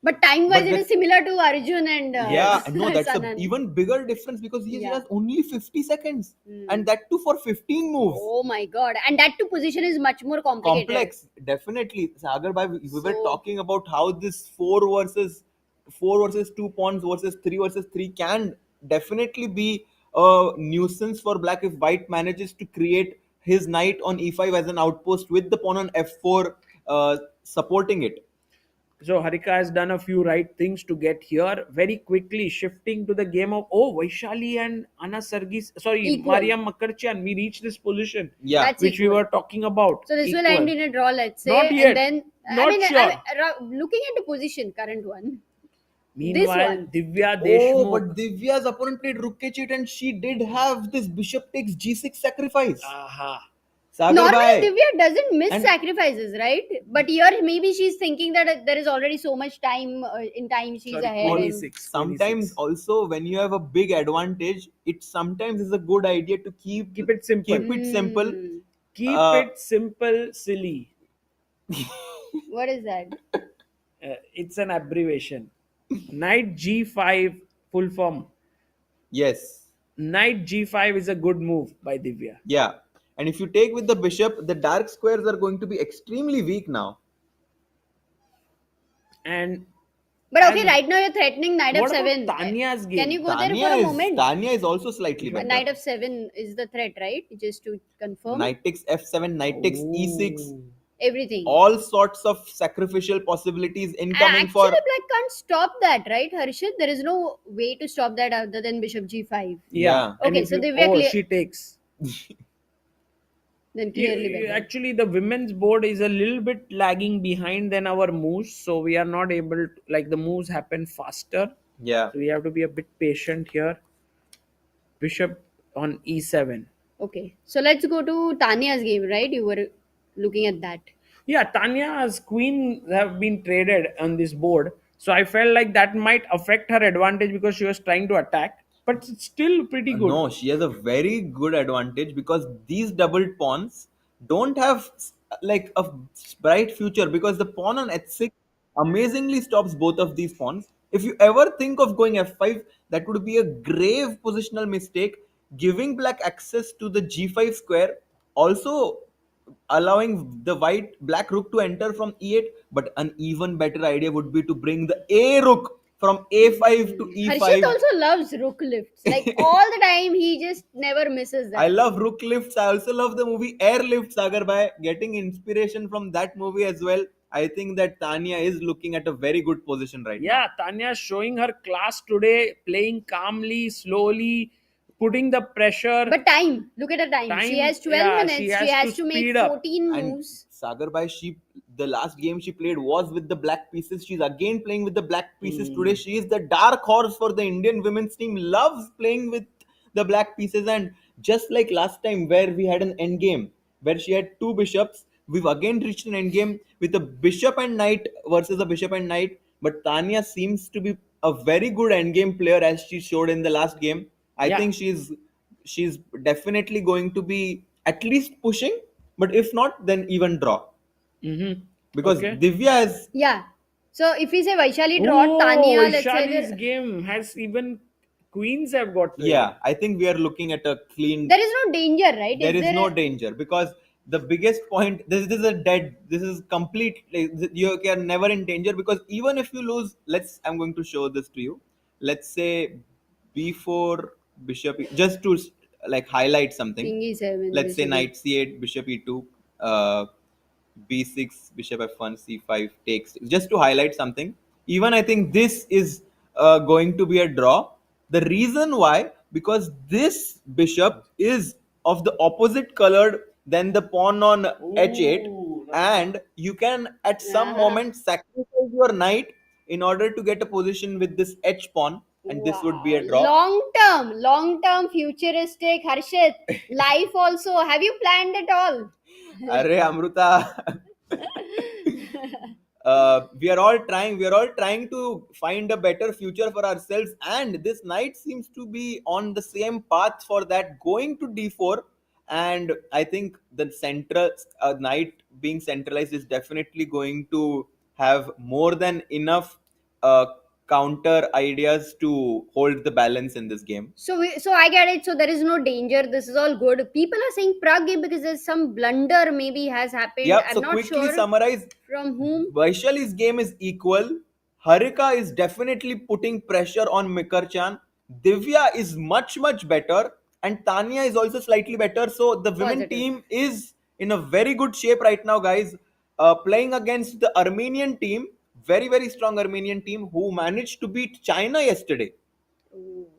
But time-wise, But it the- is similar to Arjun and Yeah, no, that's an Sanan. even bigger difference because he Yeah. has only 50 seconds. And that too for 15 moves. Oh my god. And that too position is much more complicated. Complex, definitely. Sagar bhai, we were So- talking about how this 4 versus 2 pawns versus 3 versus 3 can definitely be a nuisance for black if white manages to create his knight on e5 as an outpost with the pawn on f4 supporting it. So Harika has done a few right things to get here. Very quickly shifting to the game of Vaishali and Anna Sargis. Sorry, Equal. Mariam Makarchian. We reached this position, Yeah. That's which we equal. were talking about. So this will Equal. end in a draw, let's say. Not yet. And then, Not sure. looking at the position, current one. Meanwhile, one. Divya Oh, Deshmukh. but Divya's opponent played rook cheat and she did have this bishop takes g6 sacrifice. Aha. Sagar Normally, bhai. Divya doesn't miss And- sacrifices, right? But here, maybe she's thinking that there is already so much time in time she's Sorry, ahead. 46. Sometimes 46. also when you have a big advantage, it sometimes is a good idea to keep Keep it simple. keep it simple. Hmm. Keep it simple, silly. What is that? It's an abbreviation. Knight G5 full form. Yes. Knight G5 is a good move by Divya. Yeah. And if you take with the bishop, the dark squares are going to be extremely weak now. And But okay, And right now you're threatening knight what f7. about Tania's game? Can you go there for a moment? Tania is also slightly better. Knight f7 is the threat, right? Just to confirm. Knight takes f7, knight takes e6. Ooh. Everything. All sorts of sacrificial possibilities incoming Actually, for. black can't stop that, right, Harshit? There is no way to stop that other than bishop g5. Yeah. And Okay, if so you- Divya clear- she takes. Then clearly better. Actually, the women's board is a little bit lagging behind than our moves, so we are not able to, like, the moves happen faster. Yeah. So we have to be a bit patient here. Bishop on e7. Okay, so let's go to Tania's game, right? You were looking at that. Yeah, Tanya's queen have been traded on this board, so I felt like that might affect her advantage because she was trying to attack, but it's still pretty good. No, she has a very good advantage because these doubled pawns don't have like a bright future because the pawn on h6 amazingly stops both of these pawns. If you ever think of going f5, that would be a grave positional mistake, giving black access to the g5 square, also allowing the black rook to enter from e8. But an even better idea would be to bring the a rook from a5 to e5. Harshit also loves rook lifts. Like all the time, he just never misses that. I love rook lifts. I also love the movie Airlift, Sagar Bhai. Getting inspiration from that movie as well. I think that Tania is looking at a very good position right now. Yeah, Tanya is showing her class today, playing calmly, slowly, putting the pressure. But time, look at the time. She has 12 minutes. She has to make speed up. 14 And moves. Sagar Bhai, the last game she played was with the black pieces. She's again playing with the black pieces today. She is the dark horse for the Indian women's team. Loves playing with the black pieces. And just like last time where we had an end game, where she had two bishops, we've again reached an end game with a bishop and knight versus a bishop and knight. But Tania seems to be a very good endgame player as she showed in the last game. I think she's definitely going to be at least pushing, but if not, then even draw. Because Divya has. Yeah. So if we say Vaishali draw, Tania, let's say. Vaishali's game has even queens have got. Yeah, I think we are looking at a clean. There is no danger, right? There is no danger because the biggest point. This is a dead. This is complete. You are never in danger because even if you lose, I'm going to show this to you. Let's say b4 bishop just to like highlight something. King e7. Let's say bishop knight c8 bishop e2 b6 bishop f1 c5 takes, just to highlight something. Even I think this is going to be a draw. The reason why, because this bishop is of the opposite colored than the pawn on h8, and you can at some moment sacrifice your knight in order to get a position with this h pawn, and this would be a draw. Long term, futuristic. Harshit, life also. Have you planned it all? Arre Amruta. We are all trying to find a better future for ourselves, and this knight seems to be on the same path for that, going to d4. And I think the central knight being centralized is definitely going to have more than enough counter ideas to hold the balance in this game. So I get it. So there is no danger. This is all good. People are saying Prague game because there's some blunder maybe has happened. Yeah, I'm so not quickly sure summarize. from whom. Vaishali's game is equal. Harika is definitely putting pressure on Mikarchan. Divya is much better, and Tania is also slightly better. So the women Positive. team is in a very good shape right now, guys. Playing against the Armenian team, very strong Armenian team who managed to beat China yesterday.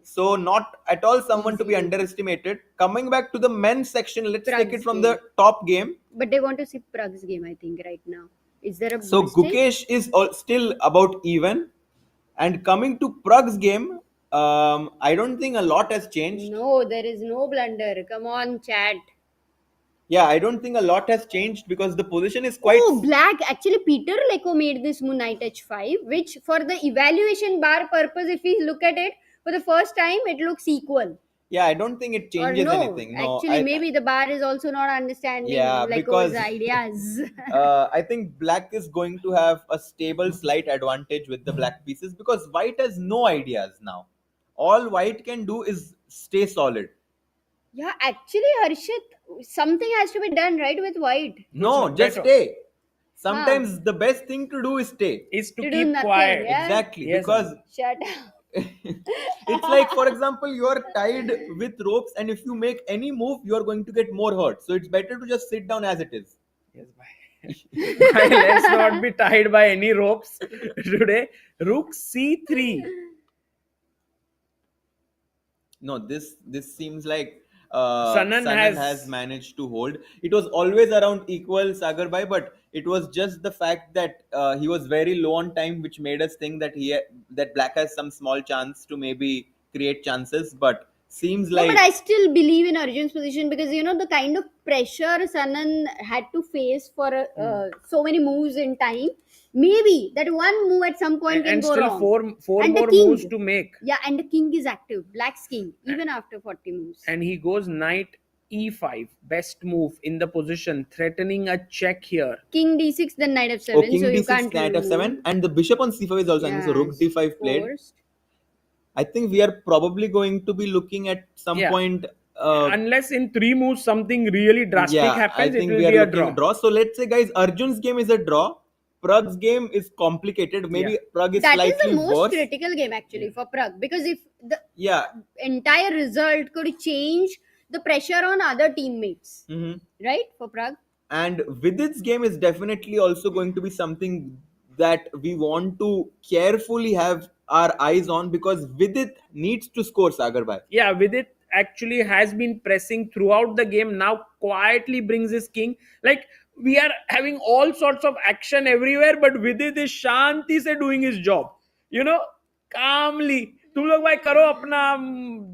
So not at all someone to be underestimated. Coming back to the men's section, let's take it from the top game. But they want to see Prague's game, I think, right now. Is there a So mistake? Gukesh is still about even. And coming to Prague's game, I don't think a lot has changed. No, there is no blunder. Come on, chat. Yeah, I don't think a lot has changed because the position is quite. Oh, black. Actually, Peter Leko made this move knight h5, which for the evaluation bar purpose, if we look at it for the first time, it looks equal. Yeah, I don't think it Or changes no, anything. No, actually, maybe the bar is also not understanding Yeah, Leko's because ideas. I think black is going to have a stable slight advantage with the black pieces because white has no ideas now. All white can do is stay solid. Yeah, actually, Harshit, something has to be done right with white. No, just better. stay. Sometimes the best thing to do is stay. Is to To do keep nothing, quiet. yeah? Exactly, Yes, because Shut up. it's like, for example, you are tied with ropes, and if you make any move, you are going to get more hurt. So it's better to just sit down as it is. Yes, bye. Bye, let's not be tied by any ropes today. Rook c3. No, this seems like Sanan Sanan has- has managed to hold. It was always around equal Sagarbai, but it was just the fact that he was very low on time, which made us think that that black has some small chance to maybe create chances. But seems No, like but I still believe in Arjun's position because the kind of pressure Sanan had to face for so many moves in time. Maybe that one move at some point can And go still wrong. four And the more king. moves to make. Yeah, and the king is active. Black's king, even after 40 moves. And he goes knight e5. Best move in the position, threatening a check here. King d6, then knight f7. king so you d6, can't knight remove. f7, and the bishop on c5 is also angry. So rook Yeah, d5 played. forced. I think we are probably going to be looking at some Yeah. point. Unless in 3 moves something really drastic Yeah, I happens, it think will we are be a looking draw. So let's say, guys, Arjun's game is a draw. Prag's game is complicated. Maybe Yeah. Prag is That is slightly the most worse. critical game actually for Prag because if the Yeah. entire result could change the pressure on other teammates, Mhm. right? For Prague. And Vidit's game is definitely also going to be something that we want to carefully have our eyes on because Vidit needs to score Sagarbai. Yeah, Vidit actually has been pressing throughout the game. Now quietly brings his king. Like we are having all sorts of action everywhere, but Vidit is shanti se doing his job. Calmly. तुम लोग भाई करो अपना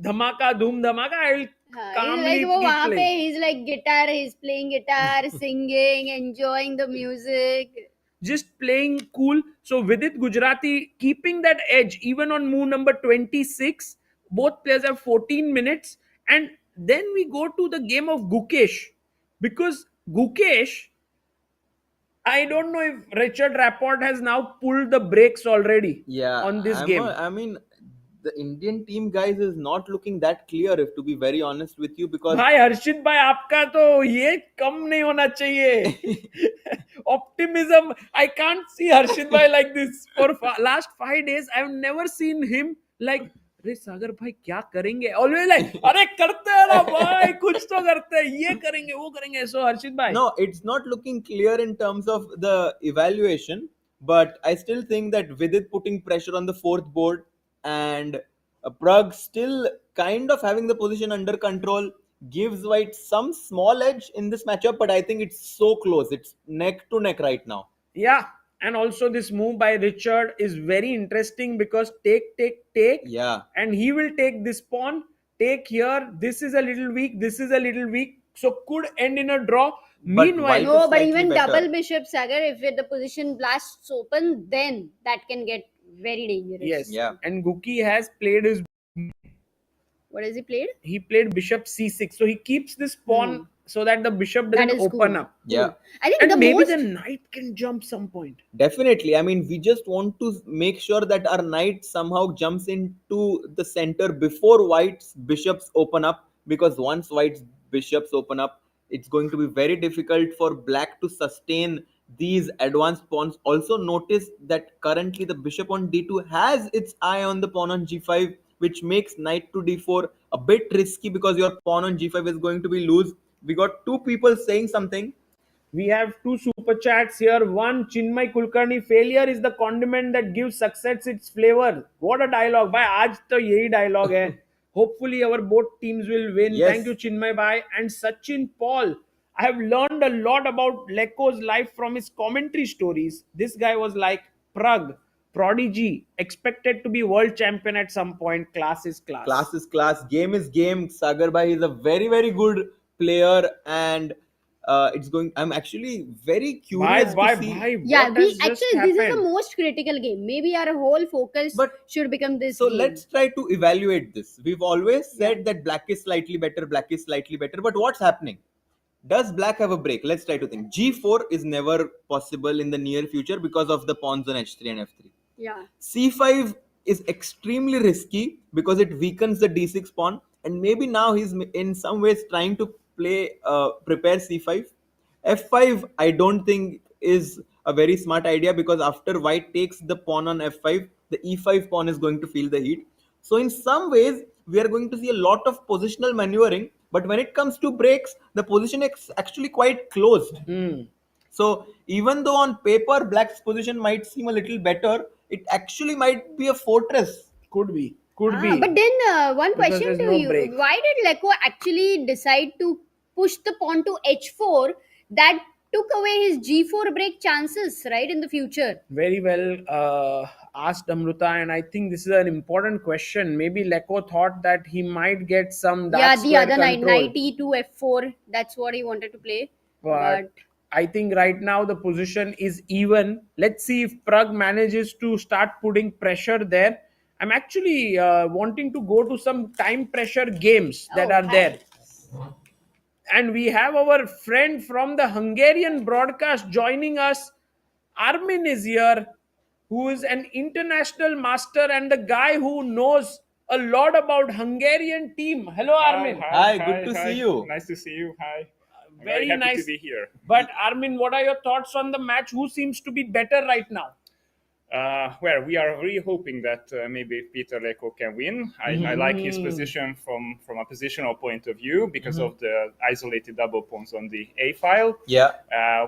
धमाका धूम धमाका. I will calmly Like वो keep वहाँ पे playing. he's like guitar, he's playing guitar, singing, enjoying the music. Just playing cool. So Vidit Gujrathi keeping that edge even on move number 26. Both players have 14 minutes. And then we go to the game of Gukesh. Because Gukesh, I don't know if Richard Rapport has now pulled the brakes already on this game. I mean, the Indian team, guys, is not looking that clear, if to be very honest with you, because भाई हर्षित भाई आपका तो ये कम नहीं होना चाहिए. Optimism. I can't see Harshit bhai like this. For last 5 days, I've never seen him like, अरे सागर भाई क्या करेंगे? Always like, अरे करते हैं ना भाई, कुछ तो करते हैं, ये करेंगे, वो करेंगे. So Harshit bhai. no, it's not looking clear in terms of the evaluation, but I still think that Vidit putting pressure on the fourth board and Prag still kind of having the position under control gives white some small edge in this matchup, but I think it's so close. It's neck to neck right now. Yeah. And also this move by Richard is very interesting because take. Yeah. And he will take this pawn, take here. This is a little weak. This is a little weak. So could end in a draw. But Meanwhile, white No, is but slightly even better. double bishop Sagar, if the position blasts open, then that can get very dangerous. yes. Yeah. And Guki has played his. What has he played? He played bishop c6. So he keeps this pawn so that the bishop That doesn't is open cool. up. Yeah. I think And the maybe most the knight can jump some point. Definitely. I mean, we just want to make sure that our knight somehow jumps into the center before white's bishops open up, because once white's bishops open up, it's going to be very difficult for black to sustain these advanced pawns. Also, notice that currently the bishop on d2 has its eye on the pawn on g5, which makes knight to d4 a bit risky because your pawn on g5 is going to be loose. We got two people saying something. We have two super chats here. One, Chinmay Kulkarni, failure is the condiment that gives success its flavor. What a dialogue. Bhai, aaj to yahi dialogue hai. Hopefully our both teams will win. Yes. Thank you, Chinmay bhai. And Sachin Paul, I have learned a lot about Leko's life from his commentary stories. This guy was like, Prag, prodigy, expected to be world champion at some point. Class is class. Class is class, game is game. Sagar bhai is a very, very good player, and it's going. I'm actually very curious Bye, to see. Yeah, what we has just actually this is the happened? most critical game. Maybe our whole focus But should become this so game. let's try to evaluate this. We've always said that black is slightly better, but what's happening? Does black have a break? Let's try to think. G4 is never possible in the near future because of the pawns on H3 and F3. Yeah. C5 is extremely risky because it weakens the D6 pawn, and maybe now he's in some ways trying to prepare C5. F5 I don't think is a very smart idea because after white takes the pawn on F5, the E5 pawn is going to feel the heat. So in some ways we are going to see a lot of positional maneuvering, but when it comes to breaks, the position is actually quite closed. So even though on paper black's position might seem a little better, it actually might be a fortress. Could be. Could be. But then one Because question there's to no you: break. why did Leko actually decide to push the pawn to H4? That took away his G4 break chances, right, in the future. Very well asked, Amruta, and I think this is an important question. Maybe Leko thought that he might get some dark Yeah, the square other control. knight E2 F4. That's what he wanted to play. But I think right now the position is even. Let's see if Prag manages to start putting pressure there. I'm actually wanting to go to some time pressure games that are there. And we have our friend from the Hungarian broadcast joining us. Armin is here, who is an international master and the guy who knows a lot about Hungarian team. Hello, Armin. Hi, good to see you. Nice to see you. Hi. I'm Very happy nice to be here. But Armin, what are your thoughts on the match? Who seems to be better right now? Well, we are really hoping that maybe Peter Leko can win. I like his position from a positional point of view because of the isolated double pawns on the A file. Yeah.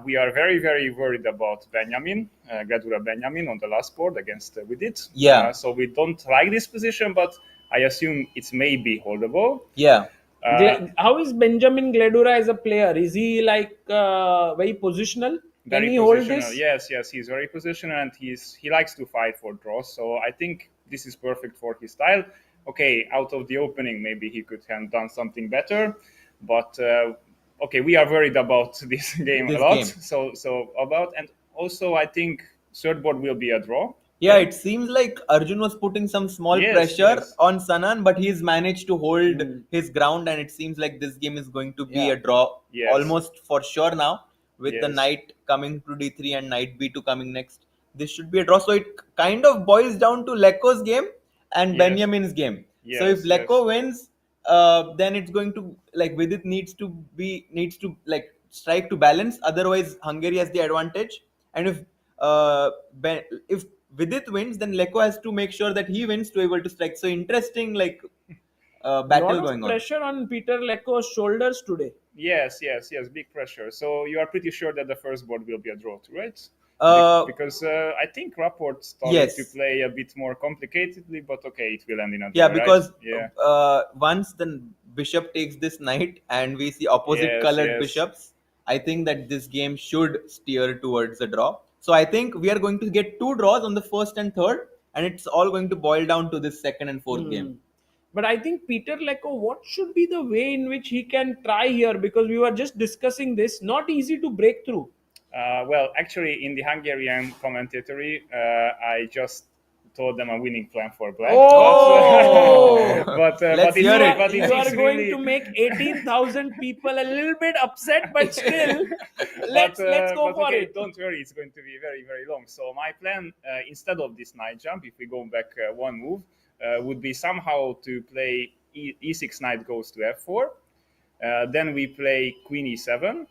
We are very, very worried about Benjamin, Gledura Benjamin on the last board against Vidit. Yeah. So we don't like this position, but I assume it's maybe holdable. Yeah. How is Benjamin Gledura as a player? Is he like very positional? Can Very he hold positional. this? Yes, he's very positional and he likes to fight for draws. So I think this is perfect for his style. Okay, out of the opening, maybe he could have done something better, but okay, we are worried about this game a lot. And also I think third board will be a draw. Yeah, it seems like Arjun was putting some small pressure on Sanan, but he's managed to hold his ground, and it seems like this game is going to be a draw almost for sure now. With the knight coming to d3 and knight b2 coming next, this should be a draw. So it kind of boils down to Leko's game and Benjamin's game. So if Leko wins, then it's going to like Vidit needs to like strike to balance. Otherwise, Hungary has the advantage. And if Vidit wins, then Leko has to make sure that he wins to be able to strike. So interesting, like battle going on. Pressure on Peter Leko's shoulders today. Yes, big pressure. So you are pretty sure that the first board will be a draw, too, right? Because I think Rapport started to play a bit more complicatedly, but okay, it will end in a draw. Yeah, because right? Once the bishop takes this knight and we see opposite colored bishops, I think that this game should steer towards a draw. So I think we are going to get two draws on the first and third, and it's all going to boil down to this second and fourth game. But I think Peter Leko, what should be the way in which he can try here? Because we were just discussing this. Not easy to break through. Well, actually, in the Hungarian commentary, I just told them a winning plan for black. Oh! but you are going to make 18,000 people a little bit upset, but still, let's go for it. Don't worry, it's going to be very, very long. So my plan, instead of this knight jump, if we go back one move, would be somehow to play e6 knight goes to f4. Then we play queen e7.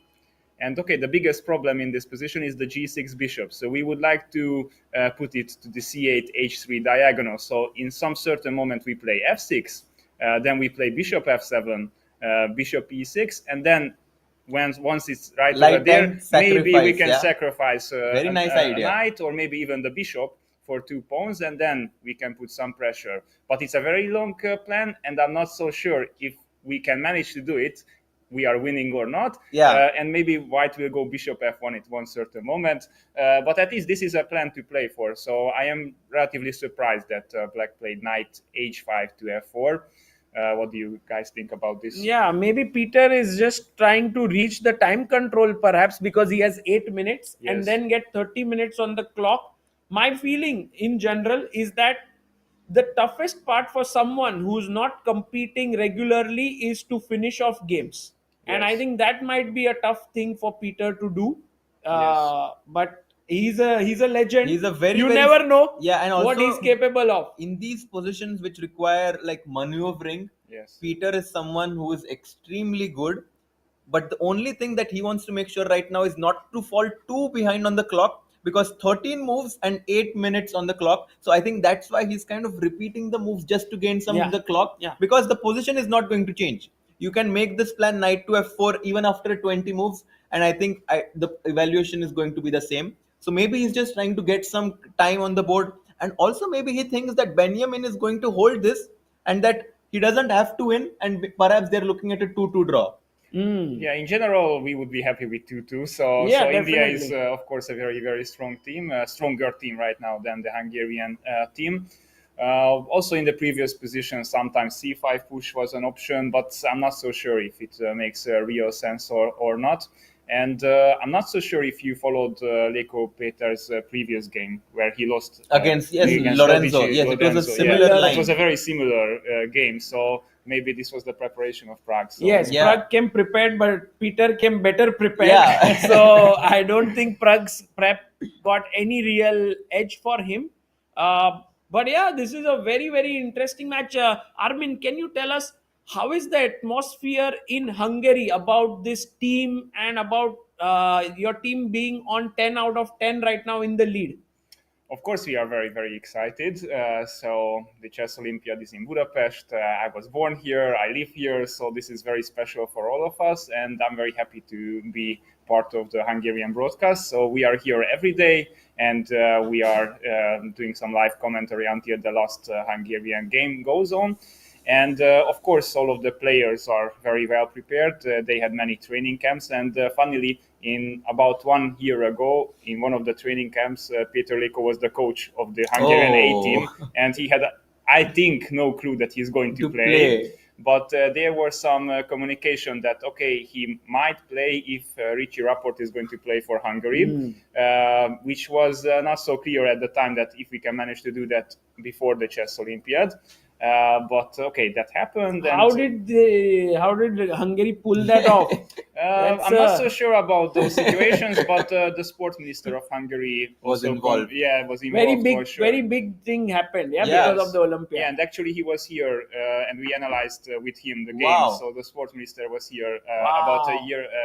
And okay, the biggest problem in this position is the g6 bishop. So we would like to put it to the c8, h3 diagonal. So in some certain moment we play f6. Then we play bishop f7, bishop e6. And then once it's right over there, maybe we can sacrifice Very nice a idea. knight or maybe even the bishop for 2 pawns, and then we can put some pressure. But it's a very long plan, and I'm not so sure if we can manage to do it, we are winning or not. And maybe white will go bishop f1 at one certain moment. But at least this is a plan to play for. So I am relatively surprised that black played knight h5 to f4. What do you guys think about this? Yeah, maybe Peter is just trying to reach the time control perhaps because he has 8 minutes and Yes. then get 30 minutes on the clock. My feeling in general is that the toughest part for someone who's not competing regularly is to finish off games. And I Yes. think that might be a tough thing for Peter to do. But he's a legend. He's a very, you very- never know Yeah, and what also he's capable of. in these positions which require like maneuvering, Yes. Peter is someone who is extremely good. But the only thing that he wants to make sure right now is not to fall too behind on the clock, because 13 moves and 8 minutes on the clock. So I think that's why he's kind of repeating the moves just to gain some Yeah. of the clock, Yeah. because the position is not going to change. You can make this plan knight to f4 even after 20 moves, and I think the evaluation is going to be the same. So maybe he's just trying to get some time on the board, and also maybe he thinks that Benjamin is going to hold this and that he doesn't have to win, and perhaps they're looking at a 2-2 draw. Yeah, in general, we would be happy with 2-2. So, Yeah, so India is, definitely. of course, a very, very strong team, a stronger team right now than the Hungarian team. Also, in the previous position, sometimes c5 push was an option, but I'm not so sure if it makes real sense or not. And I'm not so sure if you followed Leko Peter's previous game where he lost Against Lorenzo. Prodigy, Yes, it was a Lorenzo. similar Yeah, line. it was a very similar game. So maybe this was the preparation of Prague. So, Yes, Yeah. Prague came prepared, but Peter came better prepared. Yeah. So I don't think Prague's prep got any real edge for him. But yeah, this is a very, very interesting match. Armin, can you tell us how is the atmosphere in Hungary about this team and about your team being on 10 out of 10 right now in the lead? of course, we are very, very excited. So the Chess Olympiad is in Budapest. I was born here. I live here. So this is very special for all of us. And I'm very happy to be part of the Hungarian broadcast. So we are here every day, and we are doing some live commentary until the last Hungarian game goes on. And of course, all of the players are very well prepared. They had many training camps. And funnily, in about 1 year ago, in one of the training camps, Peter Leko was the coach of the Hungarian A team. And he had, I think, no clue that he's going to play. But there was some communication that, okay, he might play if Richie Rapport is going to play for Hungary, which was not so clear at the time that if we can manage to do that before the Chess Olympiad. But okay, that happened. And How did Hungary pull that off? I'm not so sure about those situations, but the sports minister of Hungary Was also involved. was involved. Very big thing happened, Yes. because of the Olympiad. Yeah, and actually he was here, and we analyzed with him the game. Wow. So the sports minister was here Wow.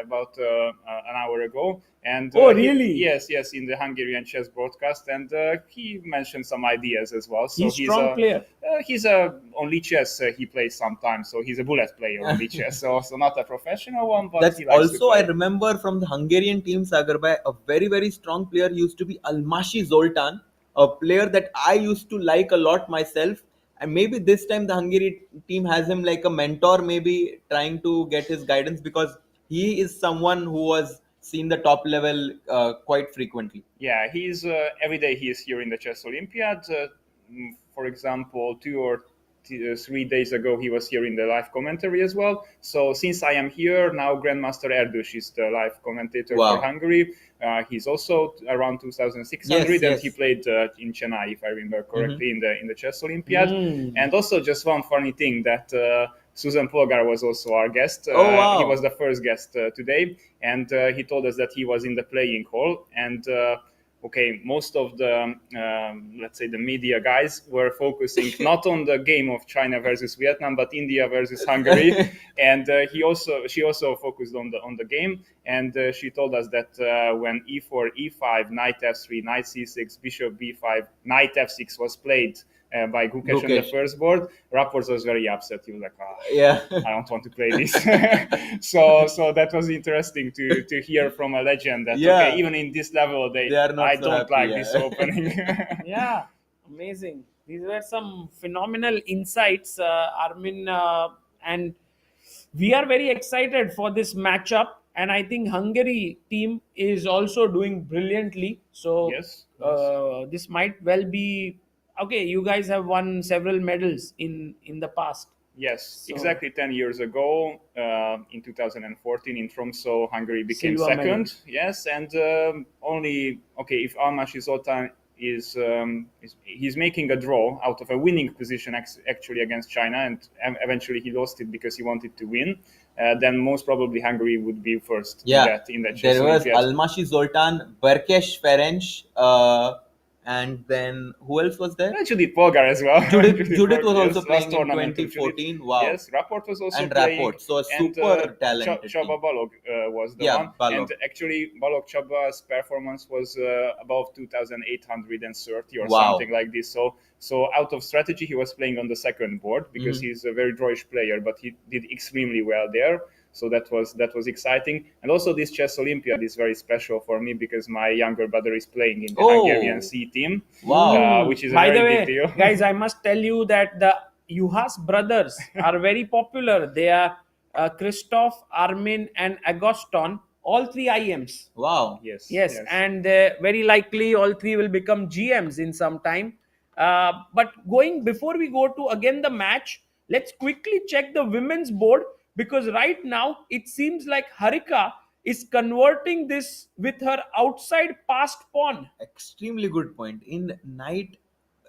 about an hour ago. And Oh, really? Yes, in the Hungarian chess broadcast, and he mentioned some ideas as well. So He's strong player. He's only chess he plays sometimes, so he's a bullet player only chess. So not a professional one, but That's he likes to also, I play. remember from the Hungarian team, Sagarbai, a very, very strong player used to be Almashi Zoltan, a player that I used to like a lot myself. And maybe this time the Hungary team has him like a mentor, maybe trying to get his guidance, because he is someone who was seen the top level quite frequently. Yeah, he's every day he is here in the Chess Olympiad. For example, 2 or 3 days ago, he was here in the live commentary as well. So since I am here now, Grandmaster Erdős is the live commentator for Hungary. He's also around 2,600, and he played in Chennai, if I remember correctly, in the Chess Olympiad. And also, just one funny thing that. Susan Polgar was also our guest. He was the first guest today, and he told us that he was in the playing hall. And okay, most of the let's say the media guys were focusing not on the game of China versus Vietnam, but India versus Hungary. And she also focused on the game. And she told us that when e4, e5, knight f3, knight c6, bishop b5, knight f6 was played by Gukesh on the first board, Rapport was very upset. He was like, I don't want to play this. so that was interesting to hear from a legend that okay, even in this level, they are not I don't like this opening. Yeah, amazing. These were some phenomenal insights, Armin, and we are very excited for this matchup. And I think Hungary team is also doing brilliantly. So Yes. This might well be okay. You guys have won several medals in the past. Yes, So- exactly 10 years ago, in 2014 in Tromsø, Hungary became Silver medal. second. Yes, and only, okay, if Almasi Zoltan is he's making a draw out of a winning position actually against China, and eventually he lost it because he wanted to win, then most probably Hungary would be first Yeah, in that Chess there was Olympiad. Almasi Zoltan, Berkesh Ferenc, and then who else was there? Judith Polgar as well. Judith was Polgar, also yes, playing last in tournament of 2014. Judith. Wow. Yes, Rapport was also And playing. Rapport, so a and, super talented Csaba team. Balog was the Yeah, one. Balog. And actually, Balog Csaba's performance was above 2,830 or Wow. something like this. So out of strategy, he was playing on the second board because he's a very drawish player, but he did extremely well there. So that was exciting. And also this Chess Olympiad is very special for me because my younger brother is playing in the Oh. Hungarian C team, Wow. which is a By very the way, big deal. guys, I must tell you that the Juhas brothers are very popular. They are Christoph, Armin, and Agoston, all three IMs. Wow. Yes, and very likely all three will become GMs in some time. But before we go to again the match, let's quickly check the women's board because right now it seems like Harika is converting this with her outside passed pawn. Extremely good point. In knight,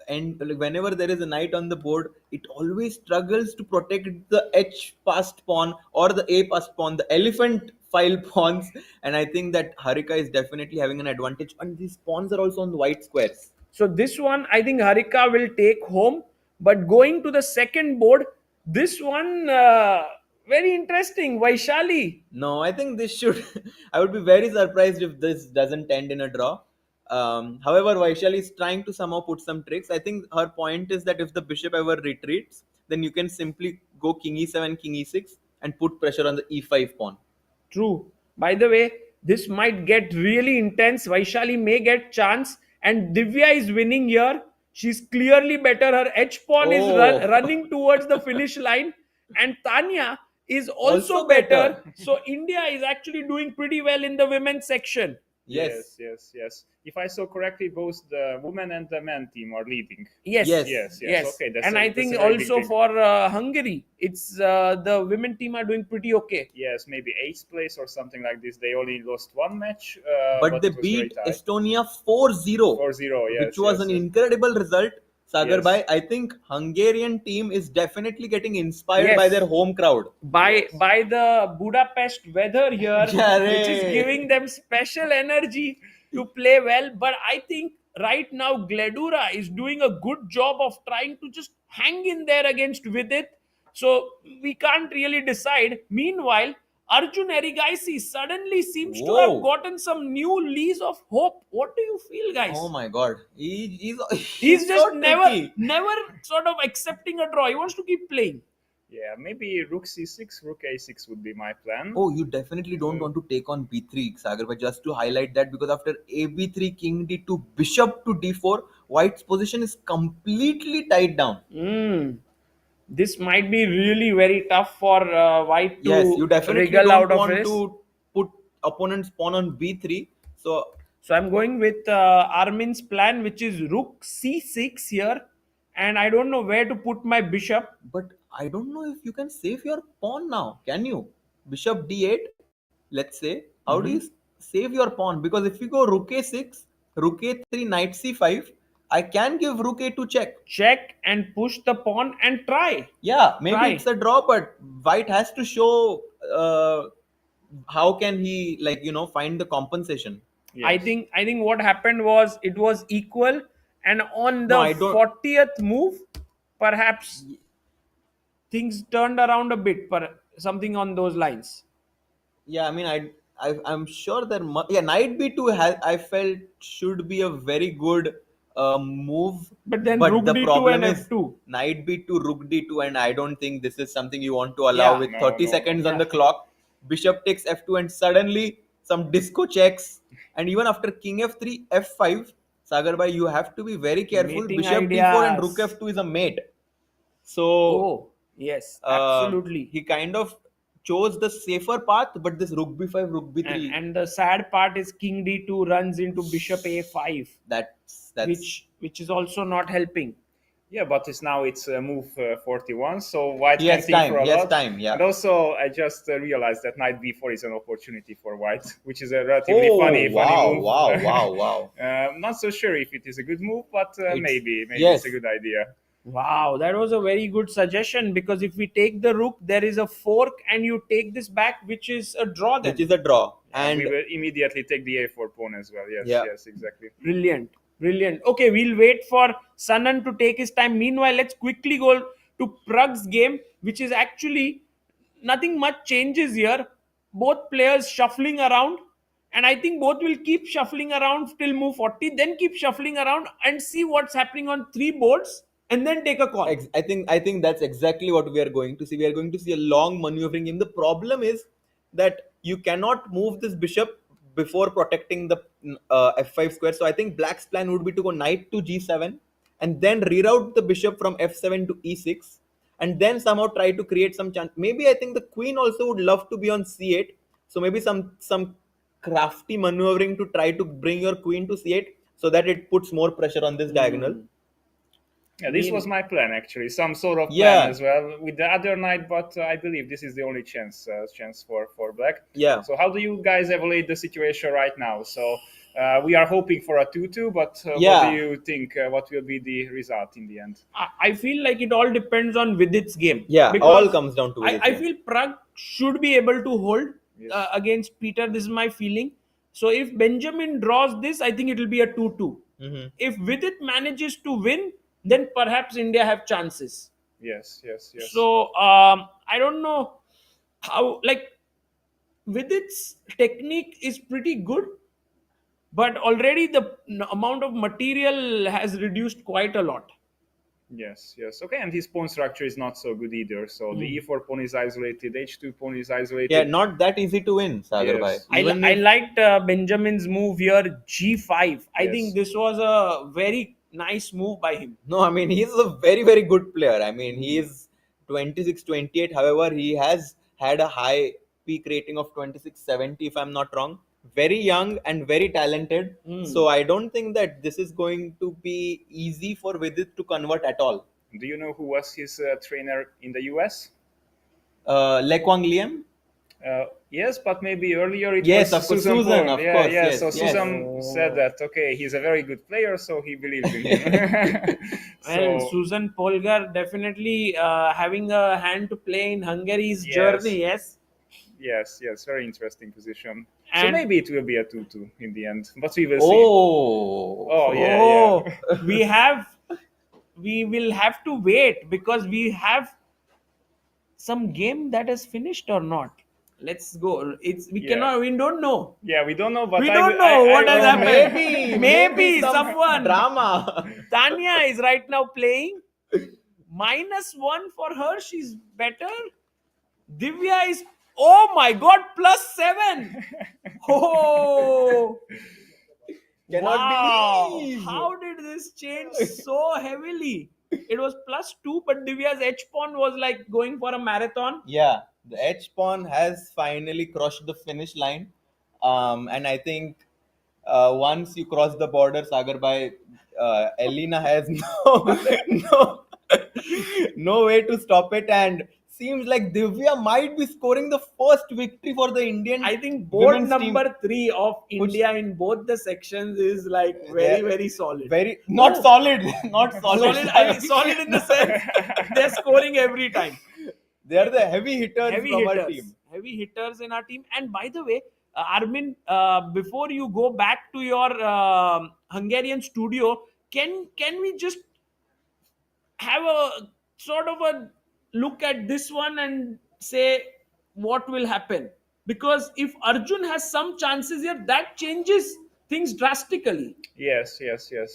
and like whenever there is a knight on the board, it always struggles to protect the H passed pawn or the A passed pawn, the elephant file pawns. And I think that Harika is definitely having an advantage. And these pawns are also on the white squares. So this one, I think Harika will take home. But going to the second board, this one very interesting. Vaishali. No, I think this should. I would be very surprised if this doesn't end in a draw. However, Vaishali is trying to somehow put some tricks. I think her point is that if the bishop ever retreats, then you can simply go king e7, king e6, and put pressure on the e5 pawn. True. By the way, this might get really intense. Vaishali may get chance, and Divya is winning here. She's clearly better. Her H pawn is Oh. running towards the finish line, and Tania is also, Also better. better. So India is actually doing pretty well in the women's section. Yes. Yes. If I saw correctly, both the women and the men team are leading. Yes. Yes. Okay, that's And a- I that's think a very big also thing. for Hungary, it's the women team are doing pretty okay. Yes, maybe 8th place or something like this. They only lost one match, But they it was very beat tight. Estonia 4-0, 4-0, yes, which was yes, an yes. incredible result. Sagar Yes. bhai, I think Hungarian team is definitely getting inspired Yes. by their home crowd. By the Budapest weather here, Yeah, which is right. giving them special energy to play well. But I think right now Gledura is doing a good job of trying to just hang in there against Vidit. So we can't really decide. Meanwhile, Arjun Erigaisi suddenly seems to have Whoa. gotten some new lease of hope. What do you feel, guys? Oh my god. He's just so never tricky. sort of accepting a draw. He wants to keep playing. Yeah, maybe rook c6, rook a6 would be my plan. Oh, you definitely don't want to take on b3, Sagar, but just to highlight that, because after ab3, king d2, bishop to d4, white's position is completely tied down. This might be really very tough for White to Yes, you definitely wriggle don't out of want this. to put opponent's pawn on b3. So So I'm going with Armin's plan, which is rook c6 here, and I don't know where to put my bishop. but I don't know if you can save your pawn now. Can you? Bishop d8, let's say. How do you save your pawn? Because if you go rook a6, rook a3, knight c5, I can give rook a2 check. Check and push the pawn and try. Yeah, maybe Try. it's a draw, but white has to show how can he find the compensation. Yes. I think what happened was it was equal, and on the No, I don't- 40th move, perhaps things turned around a bit, something on those lines. Yeah, I mean, I'm sure there. Knight b2 I felt should be a very good move. But then rook the d2 problem and is f2. knight b2, rook d2, and I don't think this is something you want to allow Yeah. with No, 30 no. seconds on Yeah. the clock. Bishop takes f2, and suddenly some disco checks, and even after king f3, f5, Sagar bhai, you have to be very careful. Mating Bishop d4 and ideas. rook f2 is a mate. So Oh, yes, absolutely. he kind of chose the safer path, but this rook b5, rook b3, And the sad part is king d2 runs into bishop a5, that's which is also not helping. Yeah, but it's move 41, so white He can has think time. for a He has lot. time. Yeah. And also, I just realized that knight b4 is an opportunity for white, which is a relatively funny wow, move. wow. Not so sure if it is a good move, but maybe yes. it's a good idea. Wow, that was a very good suggestion, because if we take the rook, there is a fork, and you take this back, which is a draw then. Which is a draw. And And we will immediately take the a4 pawn as well. Yes, Yeah. yes, exactly. Brilliant. Brilliant. Okay, we'll wait for Sanan to take his time. Meanwhile, let's quickly go to Prag's game, which is actually nothing much changes here. Both players shuffling around, and I think both will keep shuffling around till move 40, then keep shuffling around and see what's happening on three boards, and then take a call. I think that's exactly what we are going to see. We are going to see a long maneuvering game. The problem is that you cannot move this bishop before protecting the f5 square. So I think black's plan would be to go knight to g7 and then reroute the bishop from f7 to e6 and then somehow try to create some chance. Maybe I think the queen also would love to be on c8. So maybe some crafty maneuvering to try to bring your queen to c8 so that it puts more pressure on this diagonal. Yeah, this was my plan actually. Some sort of Yeah. plan as well with the other knight, but I believe this is the only chance for black. Yeah. So how do you guys evaluate the situation right now? So we are hoping for a 2-2, but Yeah. what do you think? What will be the result in the end? I feel like it all depends on Vidit's game. Yeah, Because all comes down to Vidit's I game. feel Prag should be able to hold Yes. against Peter. This is my feeling. So if Benjamin draws this, I think it will be a 2-2. Mhm. If Vidit manages to win, then perhaps India have chances. Yes, yes, yes. So I don't know how, like, Vidit's technique is pretty good, but already the amount of material has reduced quite a lot. Yes, yes. Okay, and his pawn structure is not so good either. So the e4 pawn is isolated, h2 pawn is isolated. Yeah, not that easy to win, Sagar bhai. Yes. I liked Benjamin's move here, g5. I Yes. think this was a very nice move by him. No, I mean, he's a very, very good player. I mean, he is 26, 28. However, he has had a high peak rating of 2670, if I'm not wrong. Very young and very talented. So I don't think that this is going to be easy for Vidit to convert at all. Do you know who was his trainer in the US? Leko Liam? Yes, but maybe earlier it Yes, was of course, Susan Susan, Paul. of Yeah, course, yeah. yes, So yes. Susan said that, okay, he's a very good player, so he believes in him. Well, So, Susan Polgar definitely having a hand to play in Hungary's Yes. journey, yes. yes, very interesting position. So And- maybe it will be a 2-2 in the end, but we will see. Oh, yeah. We will have to wait, because we have some game that is finished or not. Let's go. We don't know. Yeah, we don't know, but We I don't will- know I what has will- happened. Maybe some someone. drama. Tania is right now playing. -1 for her. She's better. Divya is, oh my God, +7. Oh. Cannot Wow. believe. How did this change so heavily? It was +2, but Divya's H pawn was like going for a marathon. Yeah, the H pawn has finally crossed the finish line. And I think once you cross the border, Sagar bhai, Elena has no way to stop it. And seems like Divya might be scoring the first victory for the Indian. I think board women's team. number 3 of India in both the sections is like very, very solid. Very not solid, not solid. Solid in the sense they're scoring every time. They are the heavy hitters from our team. Heavy hitters in our team. And by the way, Armin, before you go back to your Hungarian studio, can we just have a sort of a look at this one and say what will happen? Because if Arjun has some chances here, that changes things drastically. Yes. Maybe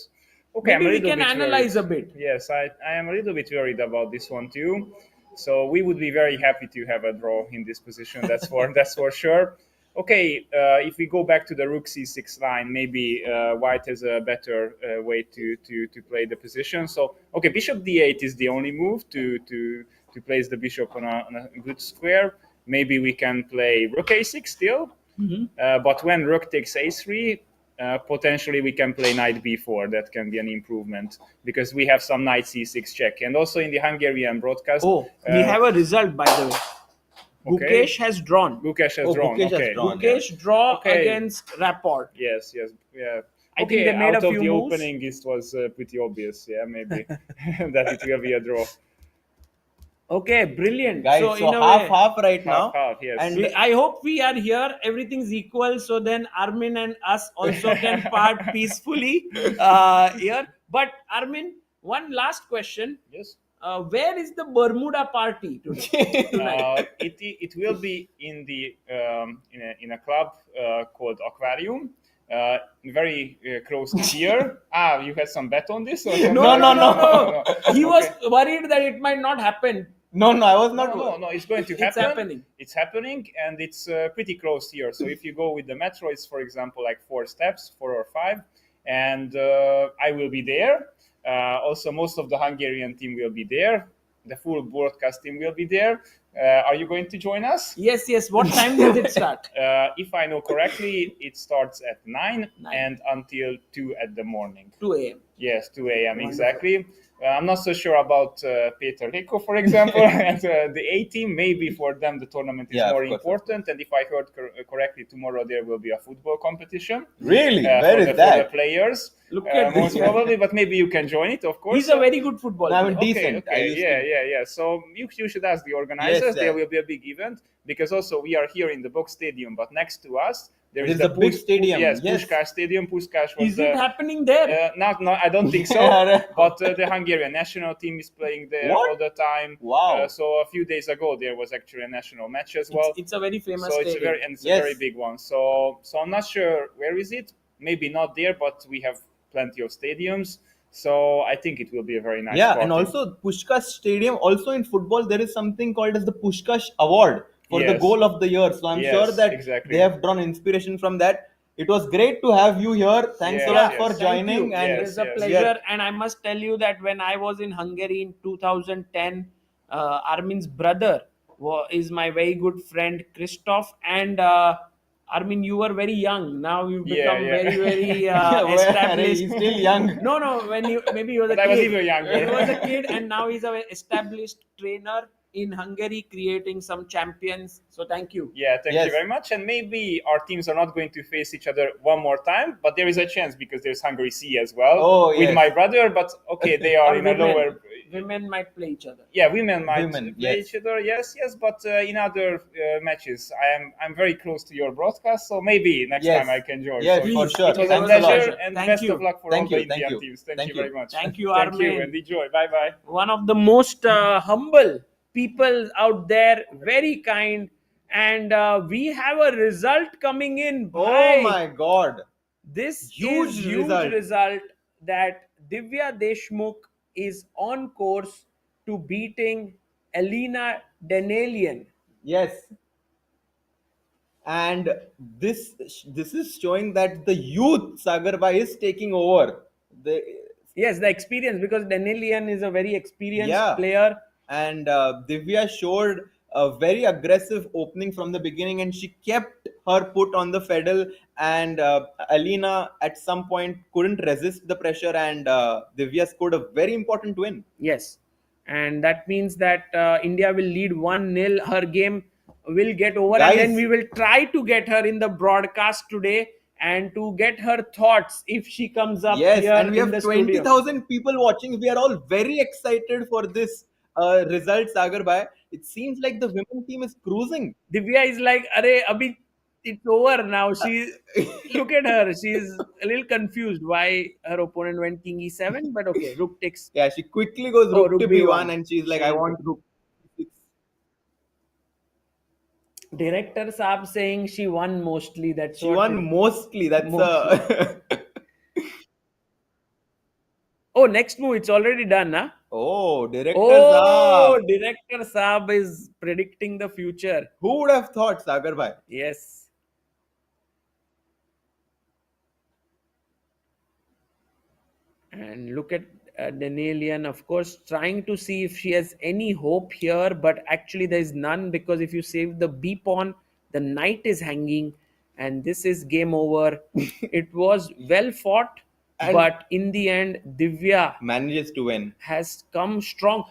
Okay, I'm a we little can bit analyze worried. a bit. Yes, I am a little bit worried about this one too. So we would be very happy to have a draw in this position. That's for sure. Okay, if we go back to the rook c6 line, maybe white has a better way to play the position. So okay, bishop d8 is the only move to place the bishop on a good square. Maybe we can play rook a6 still. But when rook takes a3, potentially we can play knight b4. That can be an improvement because we have some knight c6 check. And also in the Hungarian broadcast. Oh, we have a result, by the way. Okay. Gukesh has drawn. Gukesh has drawn. Gukesh has Okay. drawn. Gukesh draw Okay. against Rapport. Yes. Yeah. I think they made out a of few the moves. opening, it was pretty obvious. Yeah, maybe that it will be a draw. Okay, brilliant. Guys, so so in a half way, half right now. Half, yes. And I hope we are here. Everything's equal, so then Armin and us also can part peacefully here. But Armin, one last question. Yes. Where is the Bermuda party tonight? It will be in the in a club called Aquarium. Very close to here. You had some bet on this? Or No. He was worried that it might not happen. no, I was not. No, it's going to happen. It's happening. It's happening, and it's pretty close here. So if you go with the metro, it's, for example, like 4 steps, 4 or 5, and I will be there. Also, most of the Hungarian team will be there. The full broadcast team will be there. Are you going to join us? Yes. What time does it start? If I know correctly, it starts at 9 and until 2 at the morning. 2 a.m. Yes, 2 a.m. exactly. I'm not so sure about Peter Leko, for example, and the A team. Maybe for them the tournament is more important. And if I heard correctly, tomorrow there will be a football competition. Really? Where is for that? the players, Look at most this. probably, but maybe you can join it, of course. He's a very good footballer. I mean, decent. Okay. Yeah. So you should ask the organizers. Yes, there will be a big event because also we are here in the box stadium, but next to us There's the big stadium. Yes, Puskás Stadium. Puskás was Is it happening there? not, I don't think so. But the Hungarian national team is playing there all the time. Wow. So a few days ago there was actually a national match as well. It's a very famous so stadium. it's a very big one. So I'm not sure where is it. Maybe not there, but we have plenty of stadiums. So I think it will be a very nice party. And also Puskás Stadium. Also in football, there is something called as the Puskás Award for the goal of the year. So I'm sure that they have drawn inspiration from that. It was great to have you here. Thanks a lot for joining. And it's a pleasure. And I must tell you that when I was in Hungary in 2010, Armin's brother is my very good friend Christoph. And Armin, you were very young. Now you've become very established. He's still young. No. When you maybe he was a kid. I was even younger. He was a kid, and now he's an established trainer in Hungary, creating some champions. So thank you. Yeah, thank you very much. And maybe our teams are not going to face each other one more time, but there is a chance because there's Hungary C as well with my brother. But okay, they are in a lower. Women might play each other. Yeah, women might play each other. Yes. But in other matches, I'm very close to your broadcast, so maybe next time I can join. Yes, so for sure. It was a pleasure, and best of luck for all the Indian teams. Thank you very much. Thank you, Armin. Thank you, and enjoy. Bye. One of the most humble people out there, very kind, and we have a result coming in. Oh my God! This huge result that Divya Deshmukh is on course to beating Elena Danelian. Yes. And this is showing that the youth Sagarbai is taking over. The experience, because Danelian is a very experienced player. And Divya showed a very aggressive opening from the beginning, and she kept her put on the fiddle, and Alina at some point couldn't resist the pressure, and Divya scored a very important win. Yes, and that means that India will lead 1-0. Her game will get over, and then we will try to get her in the broadcast today and to get her thoughts if she comes up here. Yes, and we have 20,000 people watching. We are all very excited for this result, Sagarbai. It seems like the women team is cruising. Divya is like, "Arey, abhi it's over now." She look at her. She's a little confused why her opponent went King E7, but okay, Rook takes. Yeah, she quickly goes Rook to B1, and she's like, "I want Rook." Director Saab saying she won mostly. That's she won mostly. That's Oh, next move. It's already done, huh? Oh, Director Saab. Director Saab is predicting the future. Who would have thought, Sagarbai? Yes. And look at Danelian, of course, trying to see if she has any hope here, but actually there is none, because if you save the B pawn, the knight is hanging. and this is game over. It was well fought, And- but in the end, Divya Manages to win. has come strong.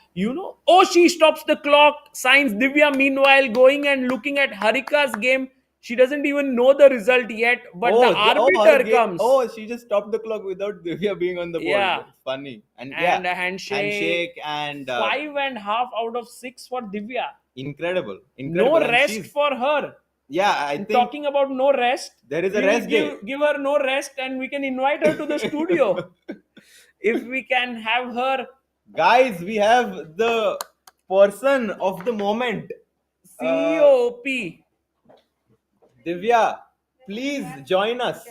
Oh, she stops the clock. Signs Divya, meanwhile, going and looking at Harika's game. She doesn't even know the result yet, but the her arbiter game- comes. Oh, she just stopped the clock without Divya being on the board. Yeah. It's funny. And a handshake. and 5.5 out of 6 for Divya. incredible. No And rest she's- for her. Yeah, I think Talking about no rest, there is a we will rest day. give her no rest, and we can invite her to the studio. If we can have her Guys, we have the person of the moment. COP. Divya, please join us.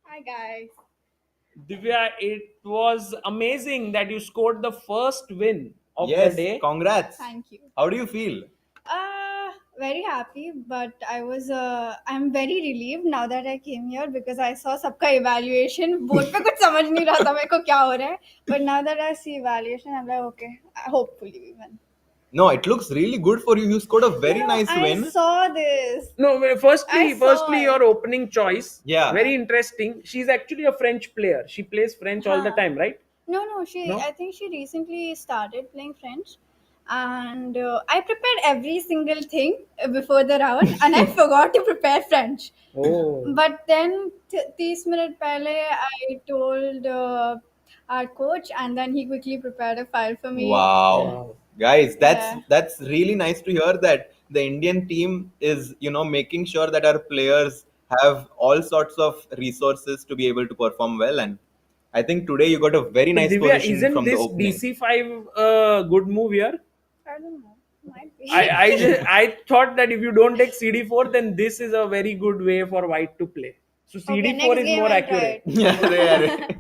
Hi guys. Divya, it was amazing that you scored the first win of Yes, the day. congrats. Thank you. How do you feel? Very happy, but I'm very relieved now that I came here because I saw सबका evaluation. Board पे कुछ समझ नहीं रहा था मेरे को क्या हो रहा है. But now that I see evaluation, I'm like, okay, hopefully we win. No, it looks really good for you. You scored a very nice I win. saw this. No, I saw firstly, it. your opening choice. Yeah. Very interesting. She's actually a French player. She plays French all the Huh. time, right? No, No? I think she recently started playing French. And I prepared every single thing before the round and I forgot to prepare French. Oh. But then 30 minutes pehle I told our coach and then he quickly prepared a file for me. Wow. Guys, Yeah. that's really nice to hear that the Indian team is, making sure that our players have all sorts of resources to be able to perform well. And I think today you got a very nice Divya, position isn't from the this opening. DC5 a good move here? I don't know. Might be. I thought that if you don't take CD4, then this is a very good way for white to play. So CD4 next is game more I'll try accurate. it. Yeah.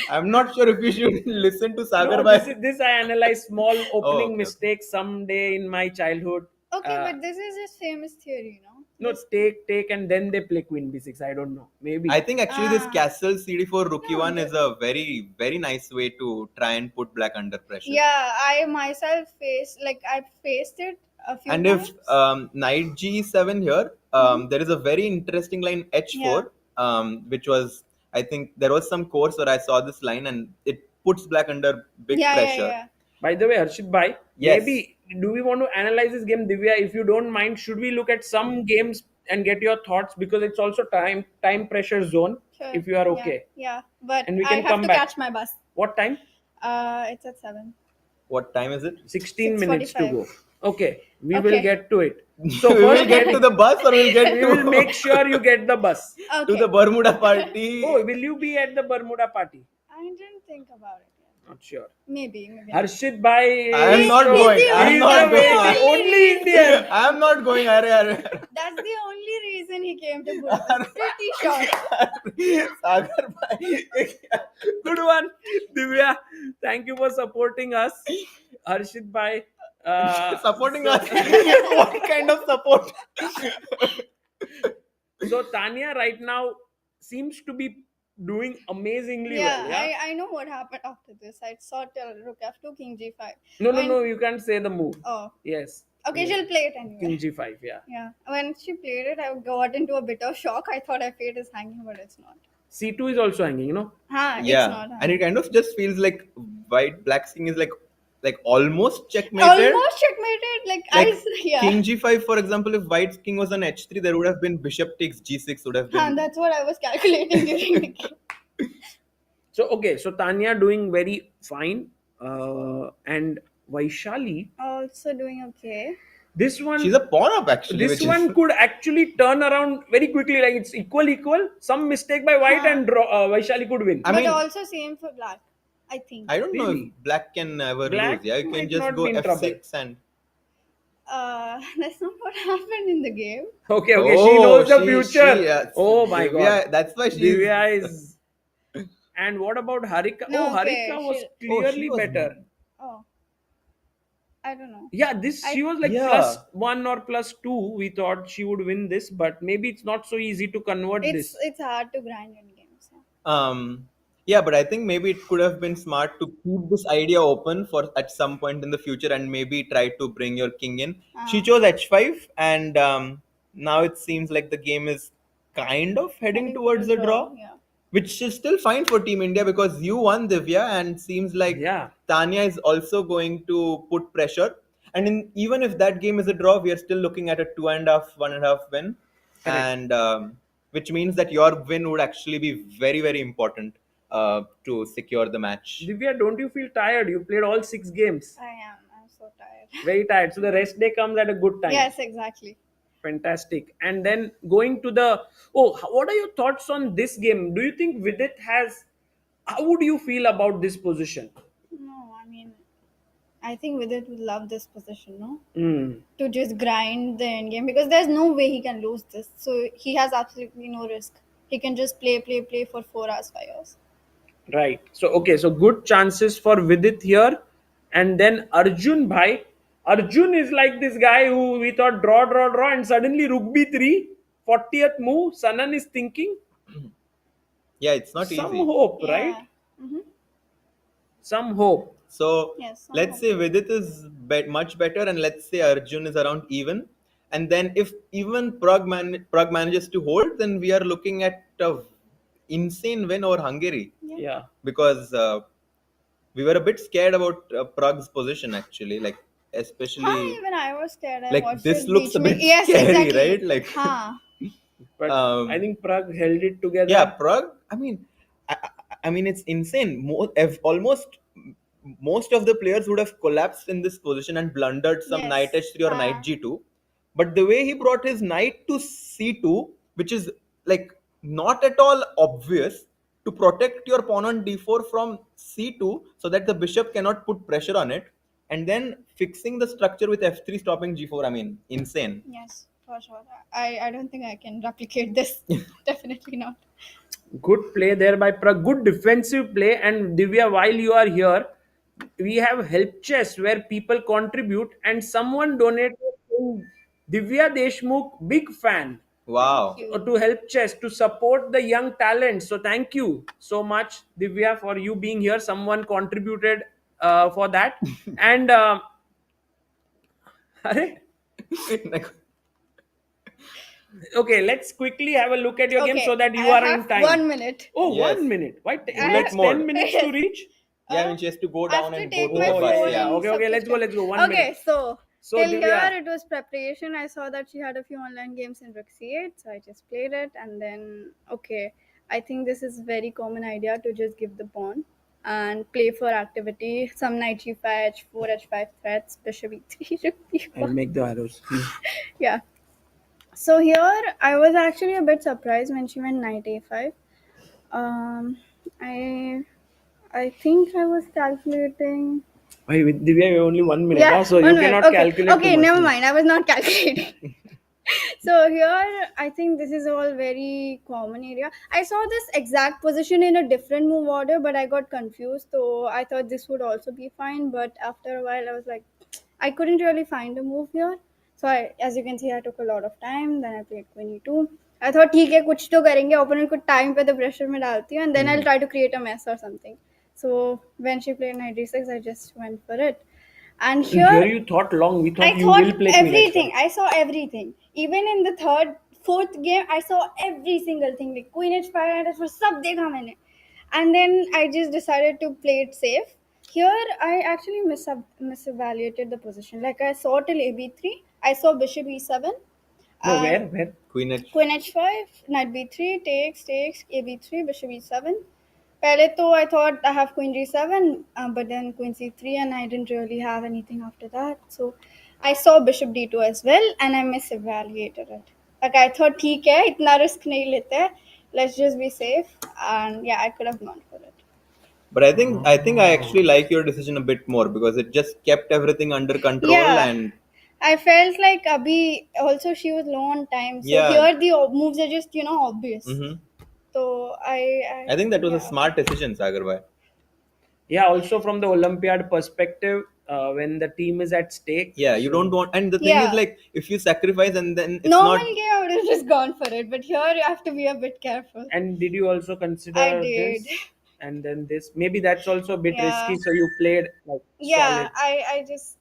I'm not sure if you should listen to Sagar No, bhai. this I analyze small opening okay. mistakes someday in my childhood. Okay, but this is just famous theory, No, take and then they play Queen B6. I don't know. Maybe. I think actually this Ah. Castle CD4 Rookie No, one is a very, very nice way to try and put black under pressure. Yeah, I myself I faced it a few And times. if knight g7 here, there is a very interesting line h4, which was, I think there was some course where I saw this line and it puts black under big pressure. Yeah. By the way, Harshit bhai, Yes. maybe do we want to analyze this game, Divya? If you don't mind, should we look at some games and get your thoughts, because it's also time pressure zone. Sure. If you are okay, Yeah, but And we I can have come to back. catch my bus. what time? It's at 7. What time is it? 16 minutes to 6:45. go. Okay, we will Okay. get to it. So We will first, get to the bus or we'll get we to, will make sure you get the bus. Okay. to the Bermuda party. Oh, will you be at the Bermuda party? I didn't think about it yet. Not sure. Maybe. Harshit bhai, I am is not the- going. the I am he's not the going. only Indian. I am not going. Arre. That's the only reason he came to Budapest. Pretty sure. Sagar bhai. Good one, Divya. Thank you for supporting us, Harshit bhai. Supporting us. What kind of support? So Tania right now seems to be doing amazingly Yeah, well. Yeah. I know what happened after this. I saw rook f2, king g5. No. You can't say the move. Oh, Yes. okay, she'll play it anyway. King G5. Yeah. Yeah, when she played it, I got into a bit of shock. I thought f8 is hanging, but it's not. C2 is also hanging. You know. It's Yeah, not and hanging. it kind of just feels like black's king is like almost checkmated. Almost checkmated. Like Yeah. King g5, for example, if white's king was on h3, there would have been bishop takes g6 would have been. That's what I was calculating during the game. So Tania doing very fine, and Vaishali. Also doing okay. This one. She's a pawn up actually. This which is- one could actually turn around very quickly. Like it's equal. Some mistake by white and Vaishali could win. I But mean, also same for black, I think. I don't know Really? if black can ever Black lose. Yeah, you can might just not go be in f6 and. That's not what happened in the game. Okay. She knows the future. yeah. Oh my Divya, god. that's why she's. Divya is. And what about Harika? No, oh, okay, Harika was she- clearly was- better. Oh, I don't know. Yeah, she was like Yeah. +1 or +2. We thought she would win this, but maybe it's not so easy to convert this. It's hard to grind in games. Yeah, but I think maybe it could have been smart to keep this idea open for at some point in the future and maybe try to bring your king in. She chose h5 and now it seems like the game is kind of heading towards a draw, Yeah. which is still fine for Team India because you won, Divya, and seems like Yeah. Tania is also going to put pressure. And even if that game is a draw, we are still looking at a 1.5 win, and which means that your win would actually be very, very important to secure the match. Divya, don't you feel tired? You played all 6 games. I am. I'm so tired. Very tired. So the rest day comes at a good time. Yes, exactly. Fantastic. And then going to the what are your thoughts on this game? Do you think Vidit has? How would you feel about this position? No, I mean, I think Vidit would love this position, no? Mm. To just grind the end game because there's no way he can lose this. So he has absolutely no risk. He can just play for 4 hours, 5 hours. Right. So okay. So good chances for Vidit here, and then Arjun bhai. Arjun is like this guy who we thought draw, and suddenly Rook B3, 40th move. Sanan is thinking Yeah, it's not some easy. hope, Yeah. right? Mm-hmm. Some hope. So Yes, some let's say Vidit is much better, and let's say Arjun is around even. And then if even Prag manages to hold, then we are looking at a insane win over Hungary. Yeah. Because we were a bit scared about Prag's position actually, like especially Even I was scared. I like watched this it looks a reach me. bit Yes, scary, exactly. right? Like But I think Prague held it together. yeah, Prague. I mean, it's insane. Almost most of the players would have collapsed in this position and blundered some Yes. knight h3 or knight g2. But the way he brought his knight to c2, which is like not at all obvious, to protect your pawn on d4 from c2 so that the bishop cannot put pressure on it, and then fixing the structure with f3 stopping g4. I mean, insane. Yes, for sure. I don't think I can replicate this. Definitely not. Good play there by Prague. Good defensive play. And Divya, while you are here, we have help chess where people contribute, and someone donated to Divya Deshmukh, big fan, Wow. to help chess to support the young talent. So thank you so much, Divya, for you being here. Someone contributed for that. And okay, let's quickly have a look at your game so that you I are have in time. 1 minute. Oh, Yes. 1 minute. Why it Bullet takes mode. 10 minutes to reach? Yeah, I mean, she has to go I have down to and go take to my the Oh, bus. phone Yeah. and Okay, let's go. One Okay, minute. so So, till Divya- here it was preparation. I saw that she had a few online games in Rook C8, so I just played it, and then I think this is very common idea to just give the pawn and play for activity. Some knight g5, h4, h5 threats, bishop e3, rook I'll b4. make the arrows. Yeah. So here I was actually a bit surprised when she went knight a5. I think I was calculating. Why, with Divya, you have only 1 minute. Yeah, So you 1 minute. cannot Okay, calculate. okay, too much. never mind. I was not calculating. So here, I think this is all very common area. I saw this exact position in a different move order, but I got confused. So I thought this would also be fine. But after a while, I was like, I couldn't really find a move here. So as you can see, I took a lot of time. Then I played queen e2. I thought, ठीक है, कुछ तो करेंगे. Opponent को time पे the pressure में डालती हूँ, and then I'll try to create a mess or something. So when she played knight d6, I just went for it. And Here you thought long. We thought I you thought will play queen everything. h5. I saw everything. Even in the fourth game, I saw every single thing. Like queen h5, and for sab dekha maine. And then I just decided to play it safe. Here, I actually misevaluated the position. Like I saw till ab3. I saw bishop e7. No, where? Queen h. Queen h5, knight b3, takes, ab3, bishop e7. पहले तो I thought I have queen g7, but then queen c3, and I didn't really have anything after that. So I saw bishop d2 as well, and I misevaluated it. Like I thought, ठीक है, इतना risk नहीं लेते हैं. Let's just be safe. And yeah, I could have gone for it. But I think I actually like your decision a bit more because it just kept everything under control. Yeah. And I felt like Abhi also she was low on time. So Yeah. here the moves are just obvious. Mhm. So I think that was a smart decision, Sagar bhai. Yeah, also from the Olympiad perspective, when the team is at stake. Yeah, you don't want, and the thing Yeah. is like if you sacrifice and then it's Normal not. game, I would have just gone for it. But here you have to be a bit careful. And did you also consider I did. this? And then this. Maybe that's also a bit Yeah. risky, so you played like Yeah, solid. I just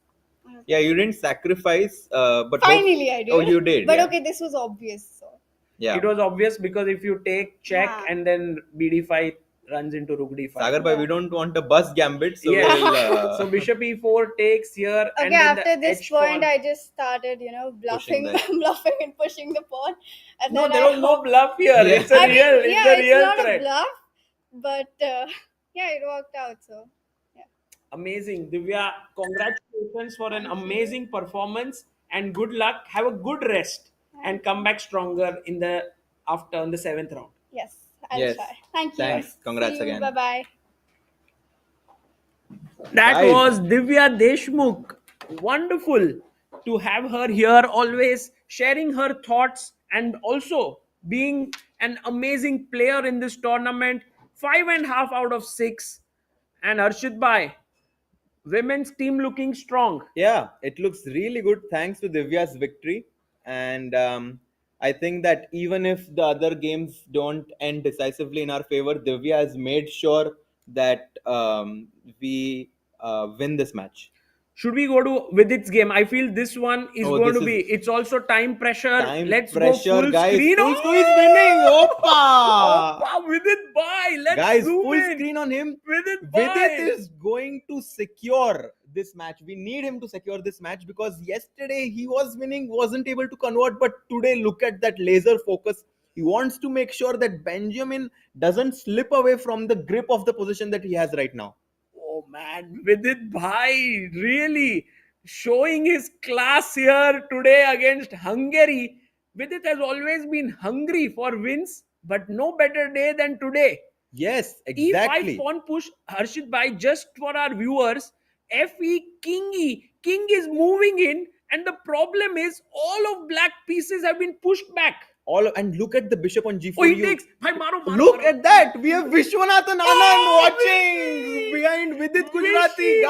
Yeah, you didn't sacrifice, but Finally, I did. Oh, you did. But yeah. okay, this was obvious. So. Yeah. It was obvious because if you take check Yeah. and then BD5 runs into Rook D5. Sagar bhai, we don't want a bus gambit, so Yeah. we'll, So Bishop E4 takes here, and Okay, then after the this H point, pawn. I just started, bluffing, Pushing bluffing and pushing the pawn. And No, then there was no bluff here. Yeah. It's a I mean, real, yeah, it's a real not threat. a bluff, but yeah, it worked out. So Amazing, Divya. Congratulations for an amazing performance and good luck. Have a good rest and come back stronger in the after on the 7th round. yes, I'll Yes. try. Thank you. Thanks. Congrats again. Bye bye. That Guys. was Divya Deshmukh. Wonderful to have her here, always sharing her thoughts and also being an amazing player in this tournament. 5.5 out of 6. And Harshit Bhai, women's team looking strong. Yeah, it looks really good thanks to Divya's victory. And I think that even if the other games don't end decisively in our favor, Divya has made sure that we win this match. Should we go to Vidit's game? I feel this one is Oh, going this to be. is- It's also time pressure. Time Let's pressure, go full guys. screen. Full screen is winning. Opa! Opa, Vidit bye. Let's Guys, zoom full in. screen on him. Vidit bye. Vidit is going to secure this match. We need him to secure this match because yesterday he was winning, wasn't able to convert, but today look at that laser focus. He wants to make sure that Benjamin doesn't slip away from the grip of the position that he has right now. Oh man, Vidit bhai really showing his class here today against Hungary. Vidit has always been hungry for wins, but no better day than today. Yes, exactly. E5 pawn push, Harshit bhai, just for our viewers. Fe King E. King is moving in, and the problem is all of black pieces have been pushed back. And look at the bishop on g4. Oh, he takes. Bhai, maro, Look at that. We have Vishwanathan Anand watching Vishy! behind Vidit Gujrathi.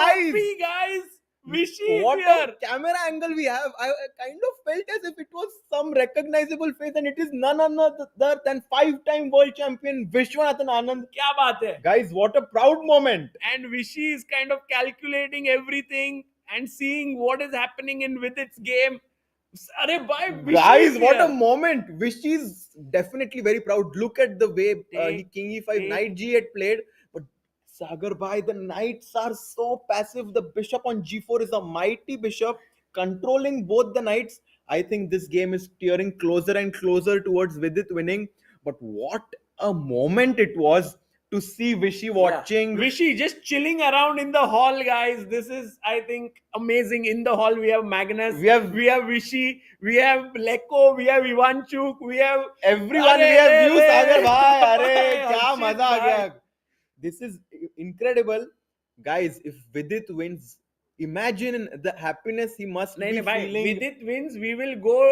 Guys. Vishy is What here. a camera angle we have. I kind of felt as if it was some recognizable face, and it is none other than 5-time world champion Vishwanathan Anand. Kya baat hai? Guys, what a proud moment. And Vishy is kind of calculating everything and seeing what is happening in Vidit's game. Arey bhai, Vishy Guys, is what a here. moment. Vishy is definitely very proud. Look at the way he King E5 take. Knight G had played. But Sagar bhai, the knights are so passive. The bishop on g4 is a mighty bishop controlling both the knights. I think this game is steering closer and closer towards Vidit winning. But what a moment it was to see Vishy watching. Vishy just chilling around in the hall, guys. This is, I think, amazing. In the hall, we have Magnus, we have Vishy, we have Leko, we have Ivanchuk, we have everyone. We have you, Sagar bhai. Arey, kya maza aa gaya. This is incredible. Guys, if Vidit wins, imagine the happiness he must be feeling. Vidit wins, we will go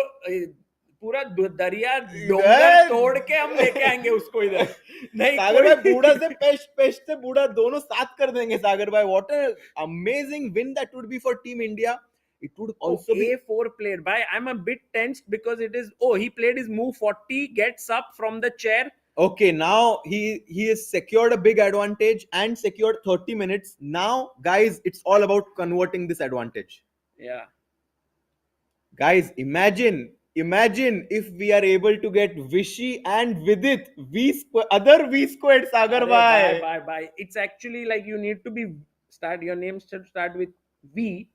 पूरा दरिया डोंगर तोड़ के हम लेके आएंगे उसको इधर. नहीं, सागर भाई बूढ़ा से पेस्ट से बूढ़ा दोनों साथ कर देंगे. सागर भाई, what an amazing win that would be for Team India. It would also be A4 played by. I'm a bit tensed because it is. Oh, he played his move 40, gets up from the chair. Okay, now he has secured a big advantage and secured 30 minutes. Now, guys, it's all about converting this advantage. Yeah. Guys, imagine if we are able to get Vishy and Vidit other V squared, Sagar bhai. Bye. It's actually like you need to be your name should start with V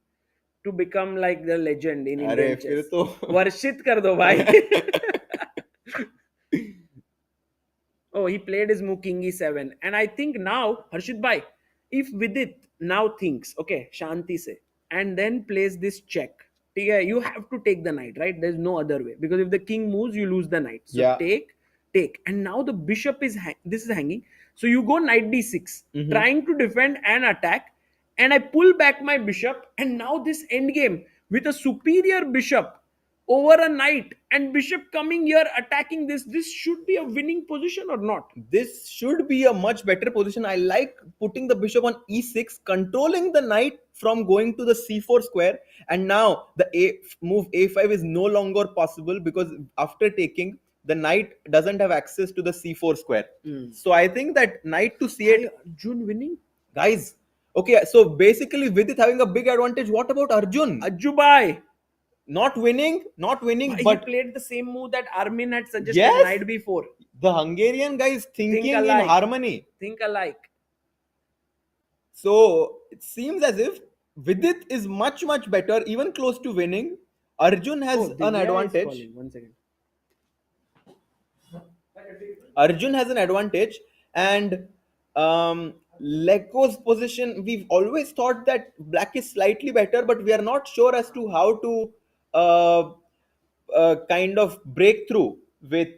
to become like the legend in Indian chess. Varshit kar do bhai. Oh, he played his move King E7. And I think now, Harshit bhai, if Vidit now thinks, okay, Shanti se, and then plays this check, you have to take the knight, right? There's no other way. Because if the king moves, you lose the knight. So Yeah. take. And now the bishop is, this is hanging. So you go knight D6, trying to defend and attack. And I pull back my bishop. And now this endgame with a superior bishop over a knight and bishop coming here attacking this should be a winning position or not? This should be a much better position. I like putting the bishop on e6, controlling the knight from going to the c4 square. And now the move a5 is no longer possible because after taking, the knight doesn't have access to the c4 square. So I think that knight to c8. Arjun winning? Guys, Okay, so basically Vidit having a big advantage. What about Arjun? Ajubai. Not winning, He but played the same move that Armin had suggested Yes. night before. the Hungarian guy is thinking in alike. harmony. Think alike. So it seems as if Vidit is much better, even close to winning. Arjun has an Divya is advantage. calling. 1 second. Arjun has an advantage, and Leko's position. We've always thought that Black is slightly better, but we are not sure as to how to kind of break through with.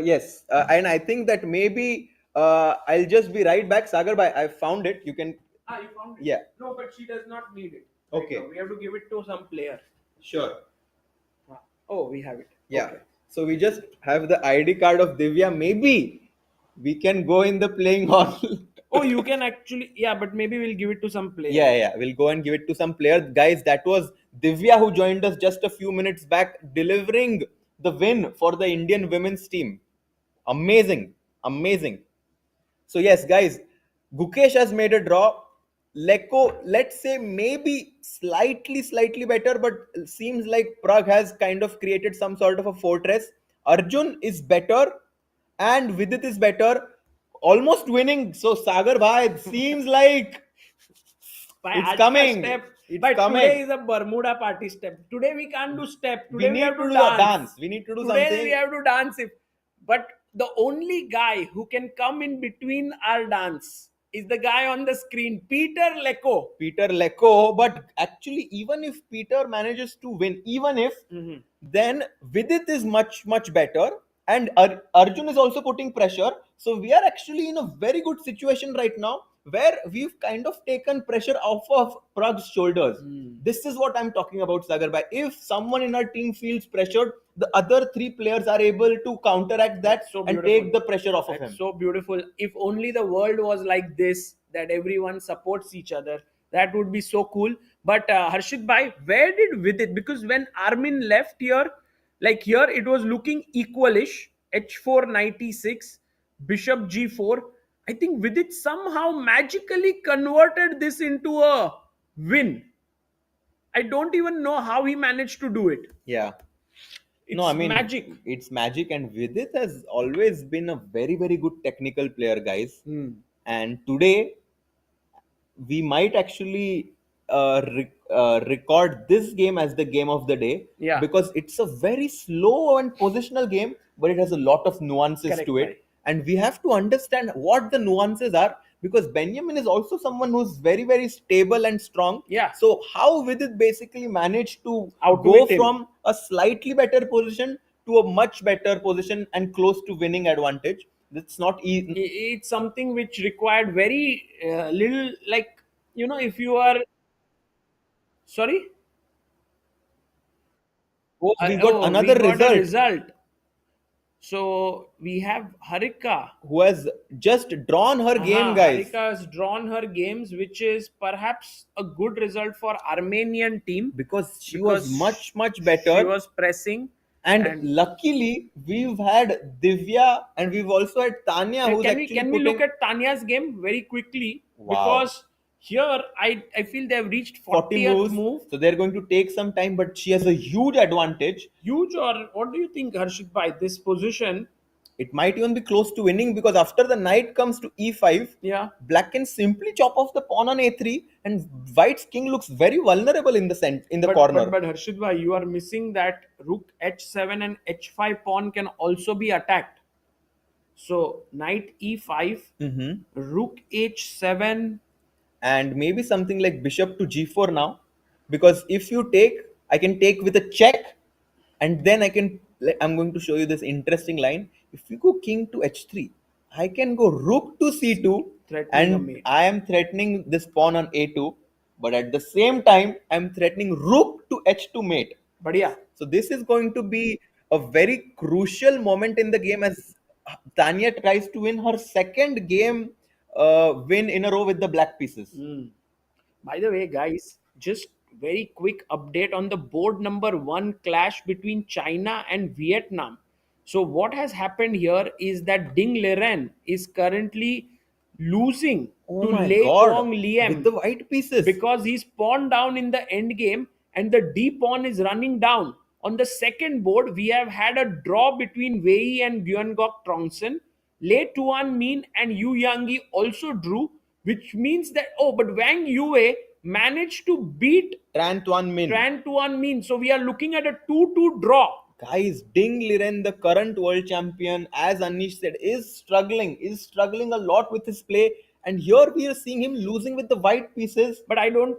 Yes, and I think that maybe I'll just be right back. Sagar bhai, I found it. You can. You found it? Yeah. No, but she does not need it. Okay. We have to give it to some player. Sure. Oh, we have it. Yeah. Okay. So we just have the ID card of Divya. Maybe we can go in the playing hall. Oh, you can actually. Yeah, but maybe we'll give it to some player. Yeah. We'll go and give it to some player. Guys, that was Divya who joined us just a few minutes back, delivering the win for the Indian women's team. Amazing. So yes, guys, Gukesh has made a draw. Leko, let's say maybe slightly better, but seems like Prague has kind of created some sort of a fortress. Arjun is better, and Vidit is better, almost winning. So Sagar bhai, it seems like it's coming. But today is a Bermuda party step. Today we can't do step. Today we need have to to do dance. a dance. We need to do Today something. we have to dance. But the only guy who can come in between our dance is the guy on the screen, Peter Leko. But actually, even if Peter manages to win, then Vidit is much better, and Arjun is also putting pressure. So we are actually in a very good situation right now, where we've kind of taken pressure off of Prague's shoulders. This is what I'm talking about, Sagar bhai. If someone in our team feels pressured, the other three players are able to counteract that and take the pressure off of him. So beautiful. If only the world was like this, that everyone supports each other, that would be so cool. But Harshit bhai, where did Vidit? Because when Armin left here, like here, it was looking equalish. H4 96, Bishop G4. I think Vidit somehow magically converted this into a win. I don't even know how he managed to do it. Yeah. It's magic. It's magic, and Vidit has always been a very good technical player, guys. And today, we might actually record this game as the game of the day. Yeah. Because it's a very slow and positional game, but it has a lot of nuances Correct, to it. right. And we have to understand what the nuances are, because Benjamin is also someone who's very stable and strong. Yeah. So how Vidit basically managed to Outwit go him. from a slightly better position to a much better position and close to winning advantage. That's not easy. It's something which required very little, like, if you are. Sorry? Oh, we got another a result. result. So we have Harika. Who has just drawn her game, guys. Harika has drawn her games, which is perhaps a good result for Armenian team. Because she was much better. She was pressing. And luckily, we've had Divya, and we've also had Tania, who's Can we look at Tanya's game very quickly? Wow. Because here, I feel they've reached 40th move. So they're going to take some time, but she has a huge advantage. Huge, or what do you think, Harshit bhai? This position, it might even be close to winning, because after the knight comes to e5, yeah, Black can simply chop off the pawn on a3, and White's king looks very vulnerable in the corner. But Harshit bhai, you are missing that rook h7 and h5 pawn can also be attacked. So knight e5, rook h7, and maybe something like bishop to g4 now, because if you take, I can take with a check, and then I'm going to show you this interesting line. If you go king to h3, I can go rook to c2, and I am threatening this pawn on a2, but at the same time I'm threatening rook to h2 mate. Badhiya. So this is going to be a very crucial moment in the game, as Tania tries to win her second game win in a row with the black pieces. By the way, guys, just very quick update on the board number 1 clash between China and Vietnam. So what has happened here is that Ding Liren is currently losing Oh to my Lei god. Kwong With Liam the white pieces. because he's pawned down in the end game and the D pawn is running down. On the second board, we have had a draw between Wei and Gyeongok Trongson. Lei Tuan Min and Yu Yangi also drew, which means that, but Wang Yue managed to beat Tran Tuan Min. Tran Tuan Min. So we are looking at a 2-2 draw. Guys, Ding Liren, the current world champion, as Anish said, is struggling a lot with his play. And here we are seeing him losing with the white pieces. But I don't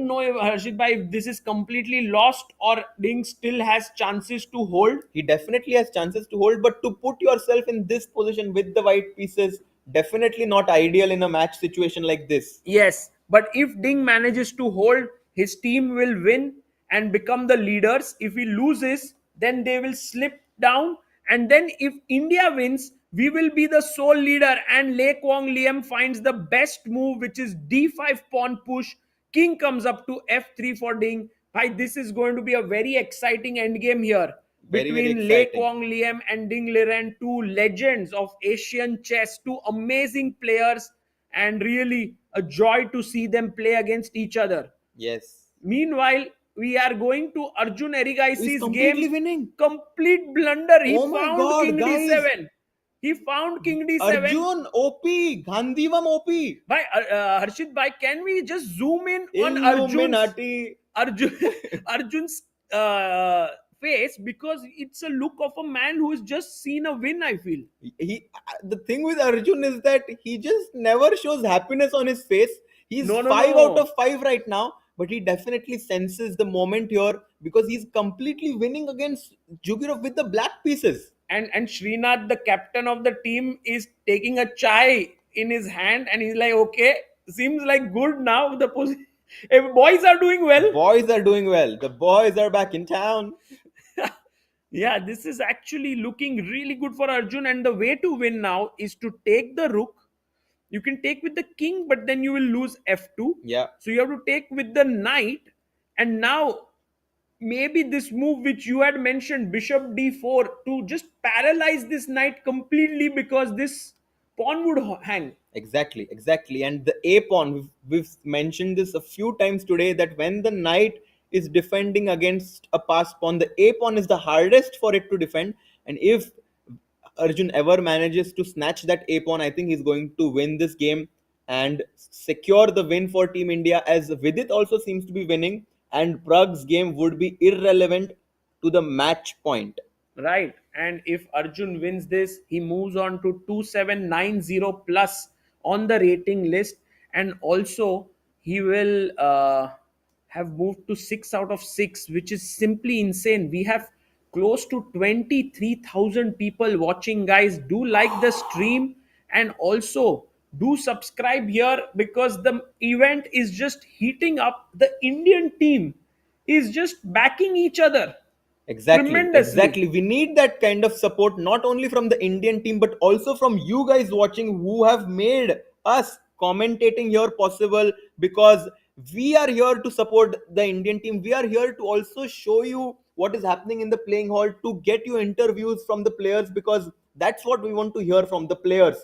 know if Harshit bhai, if this is completely lost or Ding still has chances to hold. He definitely has chances to hold, but to put yourself in this position with the white pieces, definitely not ideal in a match situation like this. Yes, but if Ding manages to hold, his team will win and become the leaders. If he loses, then they will slip down. And then if India wins, we will be the sole leader. And Lei Kwong Liam finds the best move, which is D5 pawn push. King comes up to F3 for Ding. Bhai, this is going to be a very exciting endgame here Very, very between Lei exciting. Kwong Liam and Ding Liren, two legends of Asian chess, two amazing players, and really a joy to see them play against each other. Yes. Meanwhile, we are going to Arjun Erigaisi's He's completely game. winning. Complete blunder. He Oh my found God, King guys. D7. He found King D7. Arjun, OP, Gandhivam OP. Harshit bhai, can we just zoom in on Illuminati. Arjun's face, because it's a look of a man who has just seen a win, I feel. The thing with Arjun is that he just never shows happiness on his face. He's No. 5 out of 5 right now, but he definitely senses the moment here because he's completely winning against Sjugirov with the black pieces. And Srinath, the captain of the team, is taking a chai in his hand and he's like, okay, seems like good now. The boys are doing well. Boys are doing well. The boys are back in town. Yeah, this is actually looking really good for Arjun. And the way to win now is to take the rook. You can take with the king, but then you will lose F2. Yeah. So you have to take with the knight. And now maybe this move which you had mentioned, bishop d4, to just paralyze this knight completely because this pawn would hang. Exactly. And the A pawn, we've mentioned this a few times today, that when the knight is defending against a passed pawn, the A pawn is the hardest for it to defend. And if Arjun ever manages to snatch that A pawn, I think he's going to win this game and secure the win for Team India, as Vidit also seems to be winning, and Prag's game would be irrelevant to the match point. Right. And if Arjun wins this, he moves on to 2790 plus on the rating list. And also, he will have moved to 6 out of 6, which is simply insane. We have close to 23,000 people watching, guys. Do like the stream and also do subscribe here because the event is just heating up. The Indian team is just backing each other. Exactly. We need that kind of support, not only from the Indian team, but also from you guys watching, who have made us commentating here possible, because we are here to support the Indian team. We are here to also show you what is happening in the playing hall, to get you interviews from the players, because that's what we want to hear from the players,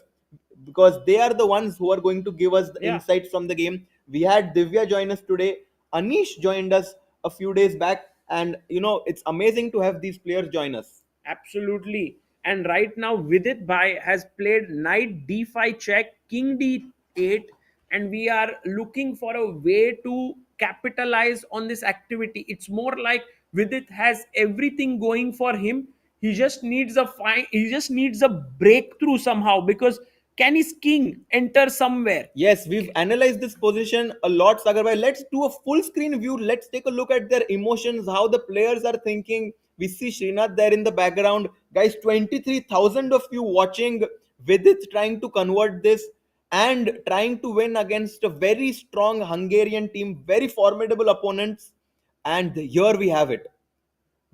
because they are the ones who are going to give us the insights from the game. We had Divya join us today. Anish joined us a few days back. And it's amazing to have these players join us. Absolutely. And right now, Vidit Bhai has played knight d5 check, king d8, and we are looking for a way to capitalize on this activity. It's more like Vidit has everything going for him. He just needs a breakthrough somehow, because can his king enter somewhere? Yes, we've analyzed this position a lot, Sagar bhai. Let's do a full screen view. Let's take a look at their emotions, how the players are thinking. We see Srinath there in the background. Guys, 23,000 of you watching. Vidit trying to convert this and trying to win against a very strong Hungarian team, very formidable opponents. And here we have it.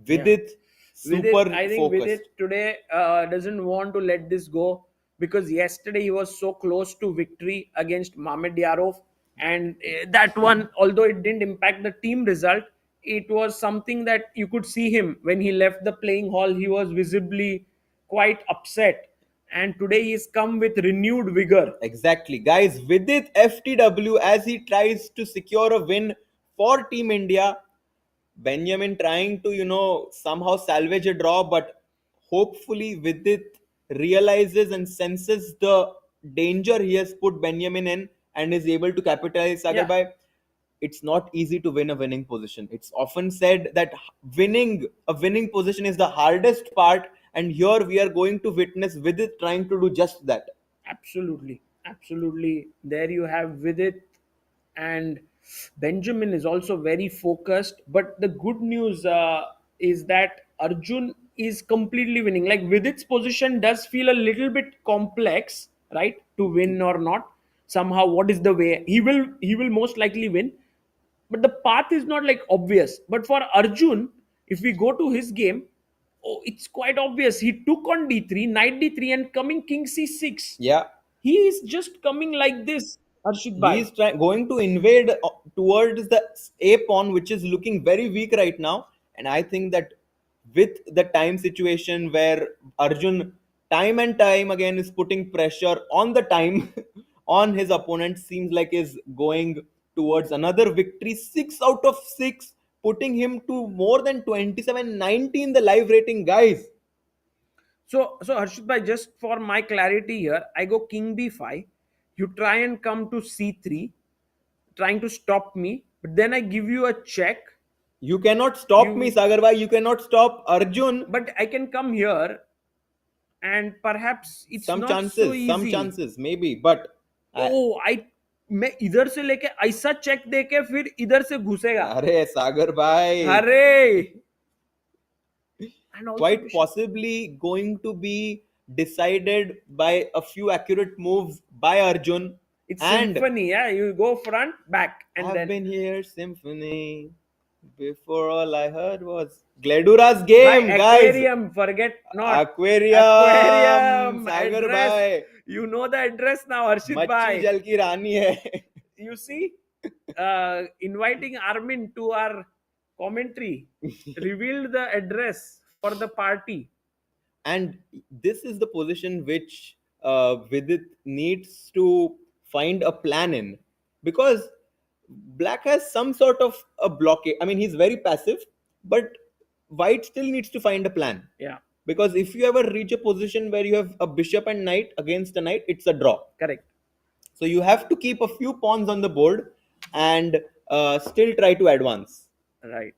Vidit, super I think focused. Vidit today doesn't want to let this go, because yesterday he was so close to victory against Mamedyarov, and that one, although it didn't impact the team result, it was something that you could see him when he left the playing hall. He was visibly quite upset, and today he's come with renewed vigor. Exactly, guys. Vidit FTW as he tries to secure a win for Team India. Benjamin trying to, somehow salvage a draw, but hopefully Vidit realizes and senses the danger he has put Benjamin in and is able to capitalize. Sagar bhai, it's not easy to win a winning position. It's often said that winning a winning position is the hardest part, and here we are going to witness Vidit trying to do just that. Absolutely, absolutely. There you have Vidit, and Benjamin is also very focused. But the good news is that Arjun is completely winning. Like Vidit's position does feel a little bit complex, right? To win or not. Somehow, what is the way he will most likely win, but the path is not like obvious. But for Arjun, if we go to his game, oh, it's quite obvious. He took on d3, knight d3, and coming king c6. Yeah. He is just coming like this, Harshit bhai. He is going to invade towards the A pawn, which is looking very weak right now. And I think that with the time situation where Arjun time and time again is putting pressure on the time on his opponent, seems like is going towards another victory. 6 out of 6, putting him to more than 2790 in the live rating, guys. So Harshit bhai, just for my clarity here, I go king b5. You try and come to c3, trying to stop me, but then I give you a check. You cannot stop me, Sagar bhai. You cannot stop Arjun. But I can come here, and perhaps it's some not chances, so easy. some chances, maybe. But मैं इधर से लेके ऐसा check देके फिर इधर से घुसेगा. अरे सागर भाई, अरे quite possibly going to be decided by a few accurate moves by Arjun. It's symphony, yeah. You go front, back, and I've then been here, symphony. Before all I heard was Gledura's game, guys. Aquarium, forget not. Aquarium, Sagar address. bhai. You know the address now, Harshit Machhi bhai. jal ki rani hai. You see, inviting Armin to our commentary revealed the address for the party. And this is the position which Vidit needs to find a plan in, because Black has some sort of a blockade. I mean, he's very passive, but White still needs to find a plan. Yeah. Because if you ever reach a position where you have a bishop and knight against a knight, it's a draw. Correct. So you have to keep a few pawns on the board and still try to advance. Right.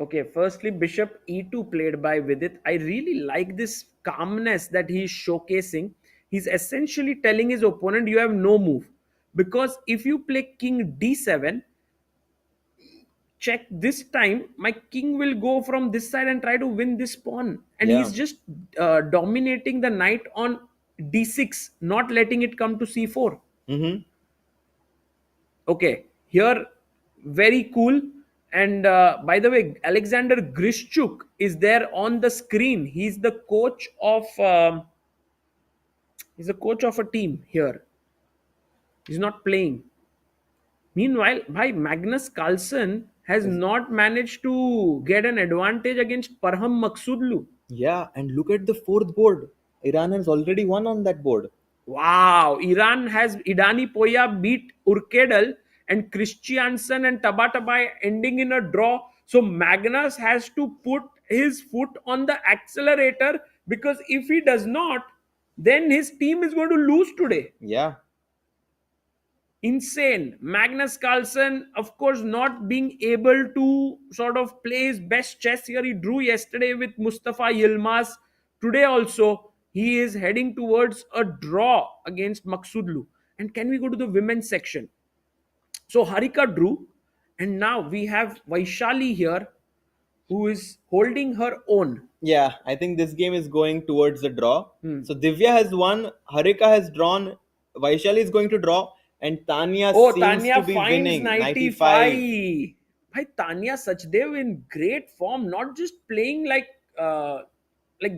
Okay, firstly, bishop e2 played by Vidit. I really like this calmness that he's showcasing. He's essentially telling his opponent, you have no move. Because if you play king d7, check this time, my king will go from this side and try to win this pawn. And he's just dominating the knight on d6, not letting it come to c4. Mm-hmm. Okay, here, very cool. And by the way, Alexander Grishchuk is there on the screen. He's the coach of a team here. He's not playing. Meanwhile, Magnus Carlsen has not managed to get an advantage against Parham Maksudlu. Yeah, and look at the fourth board. Iran has already won on that board. Wow, Iran has Idani Poya beat Urkedal, and Christiansen and Tabatabai ending in a draw. So Magnus has to put his foot on the accelerator, because if he does not, then his team is going to lose today. Yeah. Insane. Magnus Carlsen, of course, not being able to sort of play his best chess here. He drew yesterday with Mustafa Yilmaz. Today also, he is heading towards a draw against Maksudlu. And can we go to the women's section? So Harika drew, and now we have Vaishali here, who is holding her own. Yeah, I think this game is going towards a draw. So Divya has won, Harika has drawn, Vaishali is going to draw, and Tania seems to be winning. 95. Tania Sachdev in great form, not just playing like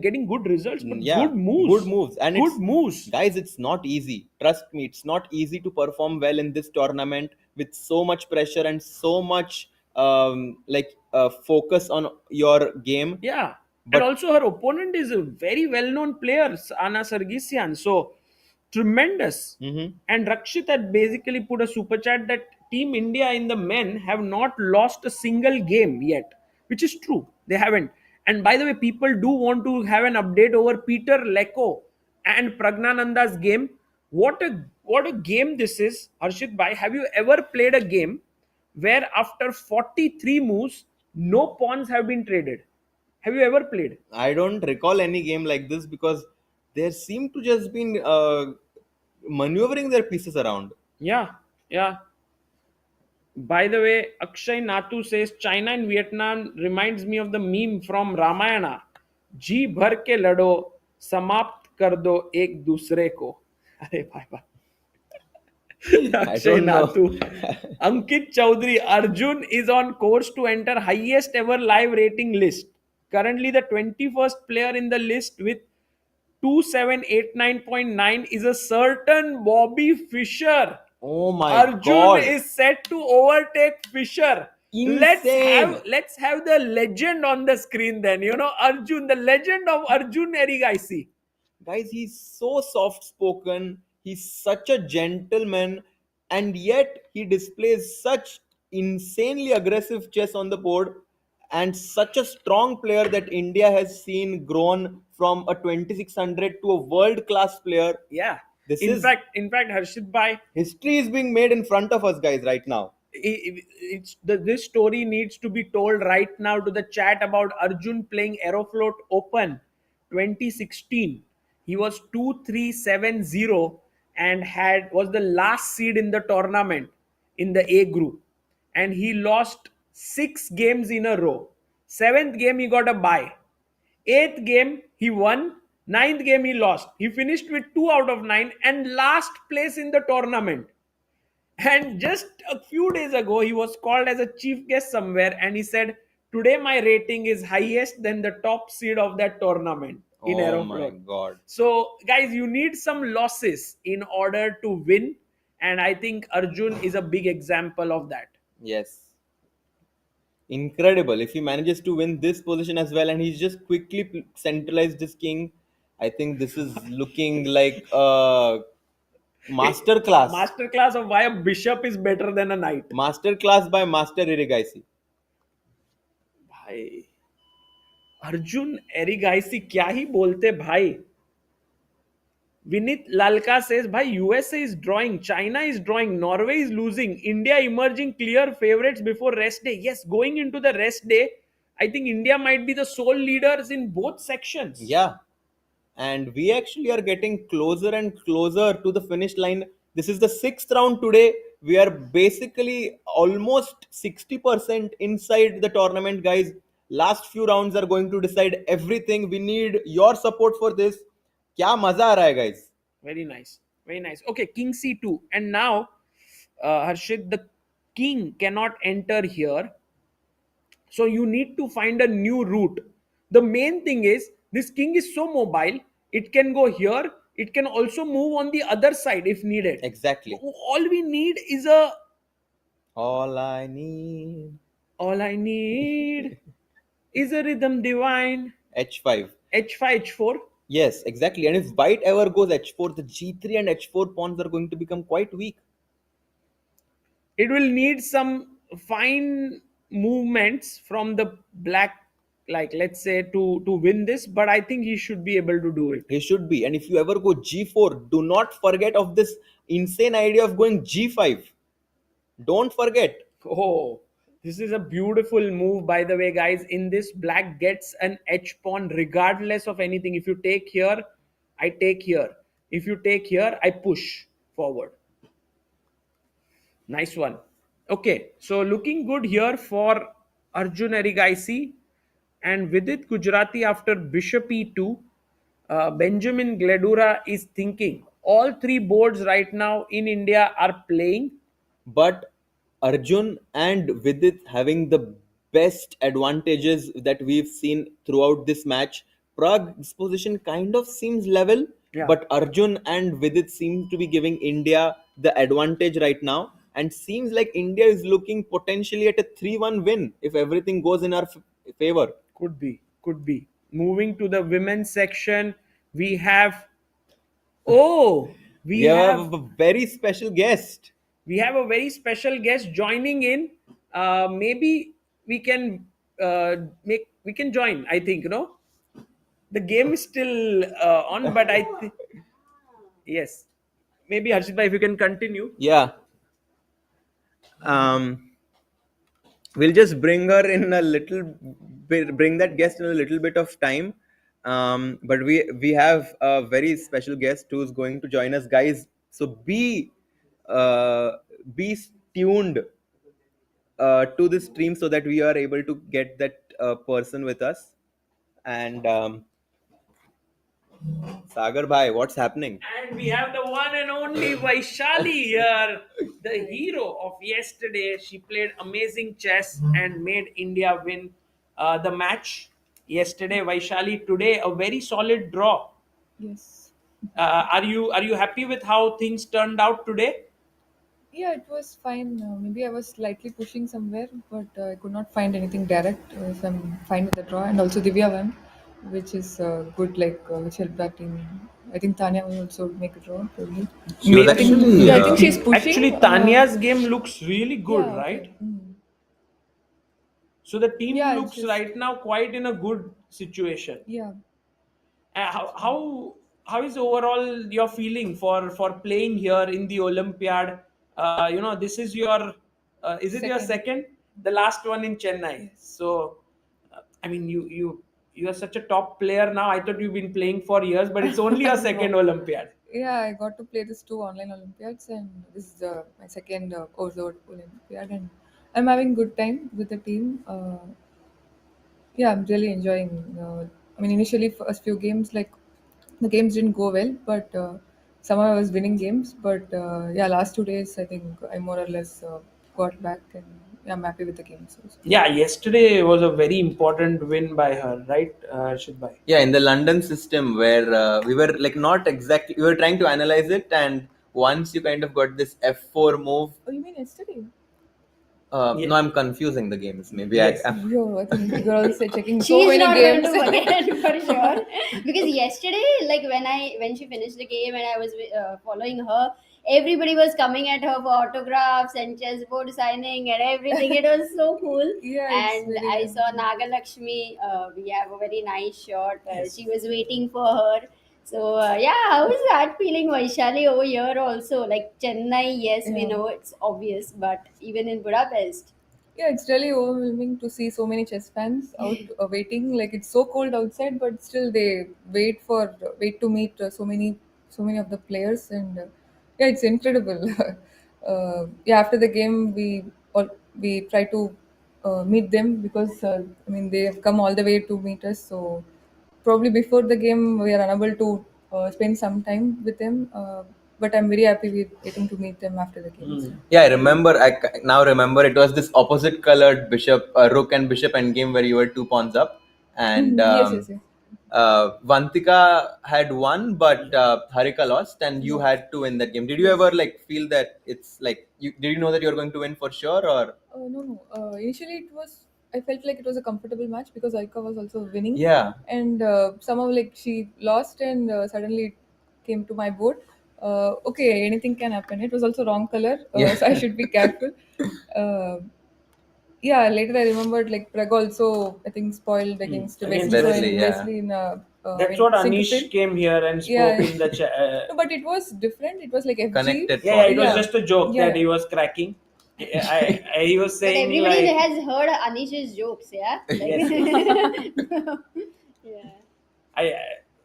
getting good results, but good moves. Good moves. And good moves. Guys, it's not easy. Trust me, it's not easy to perform well in this tournament with so much pressure and so much focus on your game. Yeah. and also her opponent is a very well-known player, Anna Sargsyan. So tremendous. And Rakshit had basically put a super chat that Team India in the men have not lost a single game yet, which is true. They haven't. And by the way, people do want to have an update over Peter Leko and Praggnanandha's game. What a game this is, Harshit Bhai. Have you ever played a game where after 43 moves, no pawns have been traded? Have you ever played? I don't recall any game like this because they seem to just been maneuvering their pieces around. Yeah, yeah. By the way, Akshay Natu says China and Vietnam reminds me of the meme from Ramayana. जी भर के लड़ो, समाप्त कर दो एक दूसरे को. अरे भाई भाई. Akshay don't know. Natu. Ankit Chaudhary, Arjun is on course to enter highest ever live rating list. Currently the 21st player in the list with 2789.9 is a certain Bobby Fischer. Oh my Arjun god. is set to overtake Fischer. Insane. Let's have the legend on the screen then. You know, Arjun, the legend of Arjun Erigaisi. Guys, he's so soft spoken, he's such a gentleman, and yet he displays such insanely aggressive chess on the board, and such a strong player that India has seen grown from a 2600 to a world class player. Yeah. This In is fact, Harshit Bhai, history is being made in front of us, guys, right now. this story needs to be told right now to the chat about Arjun playing Aeroflot Open 2016. He was 2370 and was the last seed in the tournament in the A group, and he lost 6 games in a row. 7th game he got a bye. 8th game he won. 9th game he lost. He finished with 2 out of 9 and last place in the tournament. And just a few days ago, he was called as a chief guest somewhere, and he said, "Today my rating is highest than the top seed of that tournament in Oh my Aeroflot." god. So, guys, you need some losses in order to win, and I think Arjun is a big example of that. Yes. Incredible. If he manages to win this position as well and he's just quickly centralized his king, I think this is looking like a masterclass. Masterclass of why a bishop is better than a knight. Masterclass by Master Erigaisi. भाई अर्जुन एरिगाइसी क्या ही बोलते भाई. Vinit Lalka says, "Bhai, USA is drawing, China is drawing, Norway is losing, India emerging clear favorites before rest day." Yes, going into the rest day, I think India might be the sole leaders in both sections. Yeah. And we actually are getting closer and closer to the finish line. This is the 6th round today. We are basically almost 60% inside the tournament, guys. Last few rounds are going to decide everything. We need your support for this. Kya maza aa raha hai, guys? Very nice. Very nice. Okay, king c2. And now, Harshit, the king cannot enter here. So you need to find a new route. The main thing is, this king is so mobile. It can go here. It can also move on the other side if needed. Exactly. All we need is All I need is a rhythm divine. H5. H5, H4. Yes, exactly. And if white ever goes H4, the G3 and H4 pawns are going to become quite weak. It will need some fine movements from the black, like let's say to win this, but I think he should be able to do it. He should be. And if you ever go G4, do not forget of this insane idea of going G5. Don't forget. Oh, this is a beautiful move, by the way, guys. In this, black gets an H pawn regardless of anything. If you take here, I take here. If you take here, I push forward. Nice one. Okay, so looking good here for Arjun Erigaisi and Vidit Gujrathi after bishop e2. Benjamin Gledura is thinking. All 3 boards right now in India are playing. But Arjun and Vidit having the best advantages that we've seen throughout this match. Prague's position kind of seems level, but Arjun and Vidit seem to be giving India the advantage right now. And seems like India is looking potentially at a 3-1 win if everything goes in our favor. Could be. moving to the women's section, we have we We have have a very special guest. we have a very special guest joining in. Maybe we can we can join. I think the game is still on, but yes. Maybe Harshit bhai, if you can continue. Yeah. We'll just bring her in a little bit, bring that guest in a little bit of time. But we have a very special guest who's going to join us, guys. So be tuned to the stream so that we are able to get that person with us. And Sagar bhai, what's happening? And we have the one and only Vaishali here, the hero of yesterday. She played amazing chess and made India win the match yesterday. Vaishali, today a very solid draw. Yes. Are you happy with how things turned out today? Yeah, it was fine. Maybe I was slightly pushing somewhere, but I could not find anything direct. So I'm fine with the draw. And also Divya won, which is good, which helped that team. I think Tania will also make a draw, probably. She was Maybe- actually, Yeah, I think she's pushing. Actually, Tania's game looks really good, yeah, okay. right? Mm. So the team Yeah, it's looks just- right now quite in a good situation. Yeah. How is overall your feeling for playing here in the Olympiad? This is your is it your second? The last one in Chennai. So, I mean, you are such a top player now. I thought you've been playing for years, but it's only your second Olympiad. Yeah, I got to play these 2 online Olympiads, and this is my second outdoor Olympiad, and I'm having good time with the team. Yeah, I'm really enjoying. I mean, initially first few games, the games didn't go well, but somehow I was winning games. But yeah, last 2 days I think I more or less got back, and yeah, I'm happy with the games also. Yeah, yesterday was a very important win by her, right, Harshit bhai? yeah, in the London system where we were like not exactly, we were trying to analyze it, and once you kind of got this F4 move. Oh, you mean yesterday? No, I'm confusing the games. Maybe Yes. Yo, I think you're also checking so She's many not games. going to forget for sure. Because yesterday, like when she finished the game and I was following her, everybody was coming at her for autographs and chessboard signing and everything. It was so cool. Yeah, it's And very I nice. saw Nagalakshmi. We have a very nice shot. Yes. She was waiting for her. So yeah, how is that feeling, Vaishali, over here also? Like Chennai, yes, we Yeah. know it's obvious, but even in Budapest. Yeah, it's really overwhelming to see so many chess fans out waiting. Like it's so cold outside, but still they wait to meet so many of the players, and yeah, it's incredible. Yeah, after the game, we try to meet them because I mean they have come all the way to meet us. So probably before the game, we are unable to spend some time with them. But I'm very happy with getting to meet them after the games. Yeah, I remember. Now remember it was this opposite colored bishop, rook and bishop endgame where you were 2 pawns up, and Yes. Vantika had won, but Harika lost, and you had to win that game. Did you ever like feel that it's like did you know that you were going to win for sure, or? No. Initially, I felt like it was a comfortable match because Aika was also winning. Yeah. And somehow, like, she lost, and suddenly it came to my board. Okay, anything can happen. It was also wrong color, Yeah. so I should be careful. Yeah, later I remembered, like, Prag also, I think, spoiled against Against Wesley. Wesley, yeah. In That's what sync Anish fit. came here and spoke Yeah. in the No, but it was different. It was like FG. Connected. Yeah, it was Yeah. just a joke Yeah. that he was cracking. He was But saying everybody like, has heard Anish's jokes, yeah? Yeah.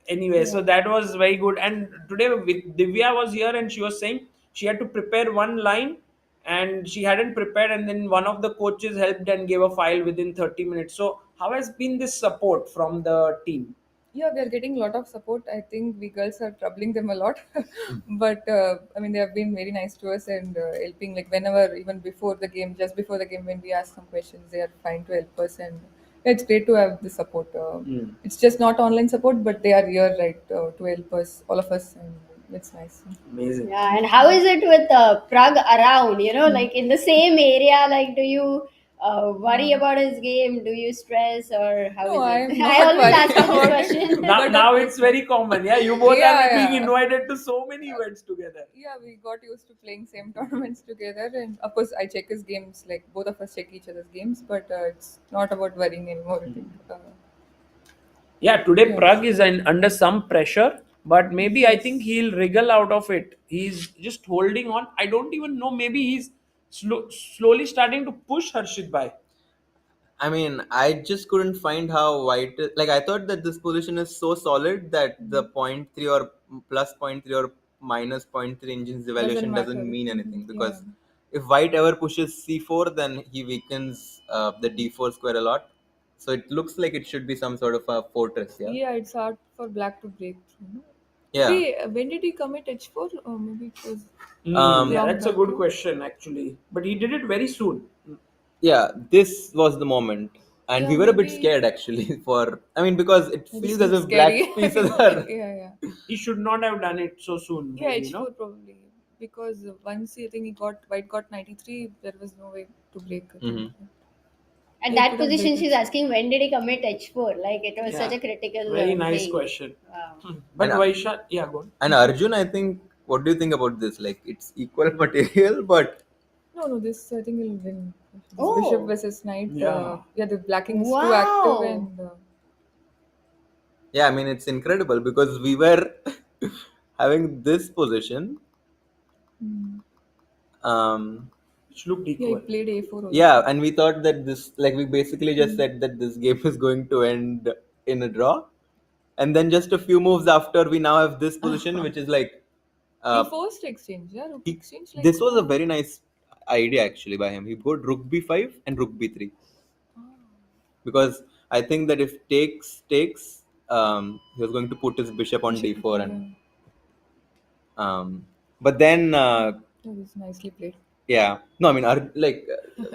Anyway, so that was very good. And today with Divya was here and she was saying she had to prepare one line and she hadn't prepared, and then one of the coaches helped and gave a file within 30 minutes. So how has been this support from the team? Yeah, we are getting a lot of support. I think we girls are troubling them a lot, but I mean they have been very nice to us and helping. Like whenever, even before the game, just before the game, when we ask some questions, they are trying to help us, and yeah, it's great to have the support. It's just not online support, but they are here, right, to help us, all of us, and it's nice. Amazing. Yeah, and how is it with Prague around? Like in the same area, like do you worry about his game? Do you stress or how No, is I'm it? not I always worried ask you this about question. Now it's very common. Yeah, you both Yeah, are being yeah. invited to so many events together. Yeah, we got used to playing same tournaments together, and of course, I check his games. Like both of us check each other's games, but it's not about worrying anymore. I think. Yeah, today Yeah. Prague is under some pressure, but maybe I think he'll wriggle out of it. He's just holding on. I don't even know. Maybe he's slowly starting to push Harshit by. I mean, I just couldn't find how white. Like, I thought that this position is so solid that the 0.3 or plus 0.3 or minus 0.3 engines evaluation doesn't matter. mean anything, Yeah. because if white ever pushes c4, then he weakens the d4 square a lot. So it looks like it should be some sort of a fortress. Yeah. Yeah, it's hard for black to break through. No? Yeah. Maybe, when did he commit h4? Or maybe it was. Yeah, long that's a back, good no? question actually. But he did it very soon. Yeah, this was the moment. And Yeah, we were a bit maybe- scared actually because it This feels as looks if black scary. pieces are. Yeah. He should not have done it so soon. Yeah, Maybe, h4 probably. Because once I think white got 93, there was no way to break it. Mhm. At He that could have position, break she's it. asking when did he commit h4? Like it was such a critical Very nice thing. question. Wow. But And, Vaishal, yeah, go on. and Arjun, I think, what do you think about this? Like, it's equal material, but No, this I think he'll win. This Oh. bishop versus knight. Yeah. The blacking is too Wow. active and. yeah, I mean, it's incredible because we were having this position. Um, Which looked Yeah, he equal. played a4 also. yeah, and we thought that this, like, we basically just said that this game is going to end in a draw. And then just a few moves after, we now have this position, which is like. He forced exchange, yeah, rook exchange. Like, This was a very nice idea actually by him. He put rook b5 and rook b3. Because I think that if takes, he was going to put his bishop on d4 and but then That was nicely played. yeah, no, I mean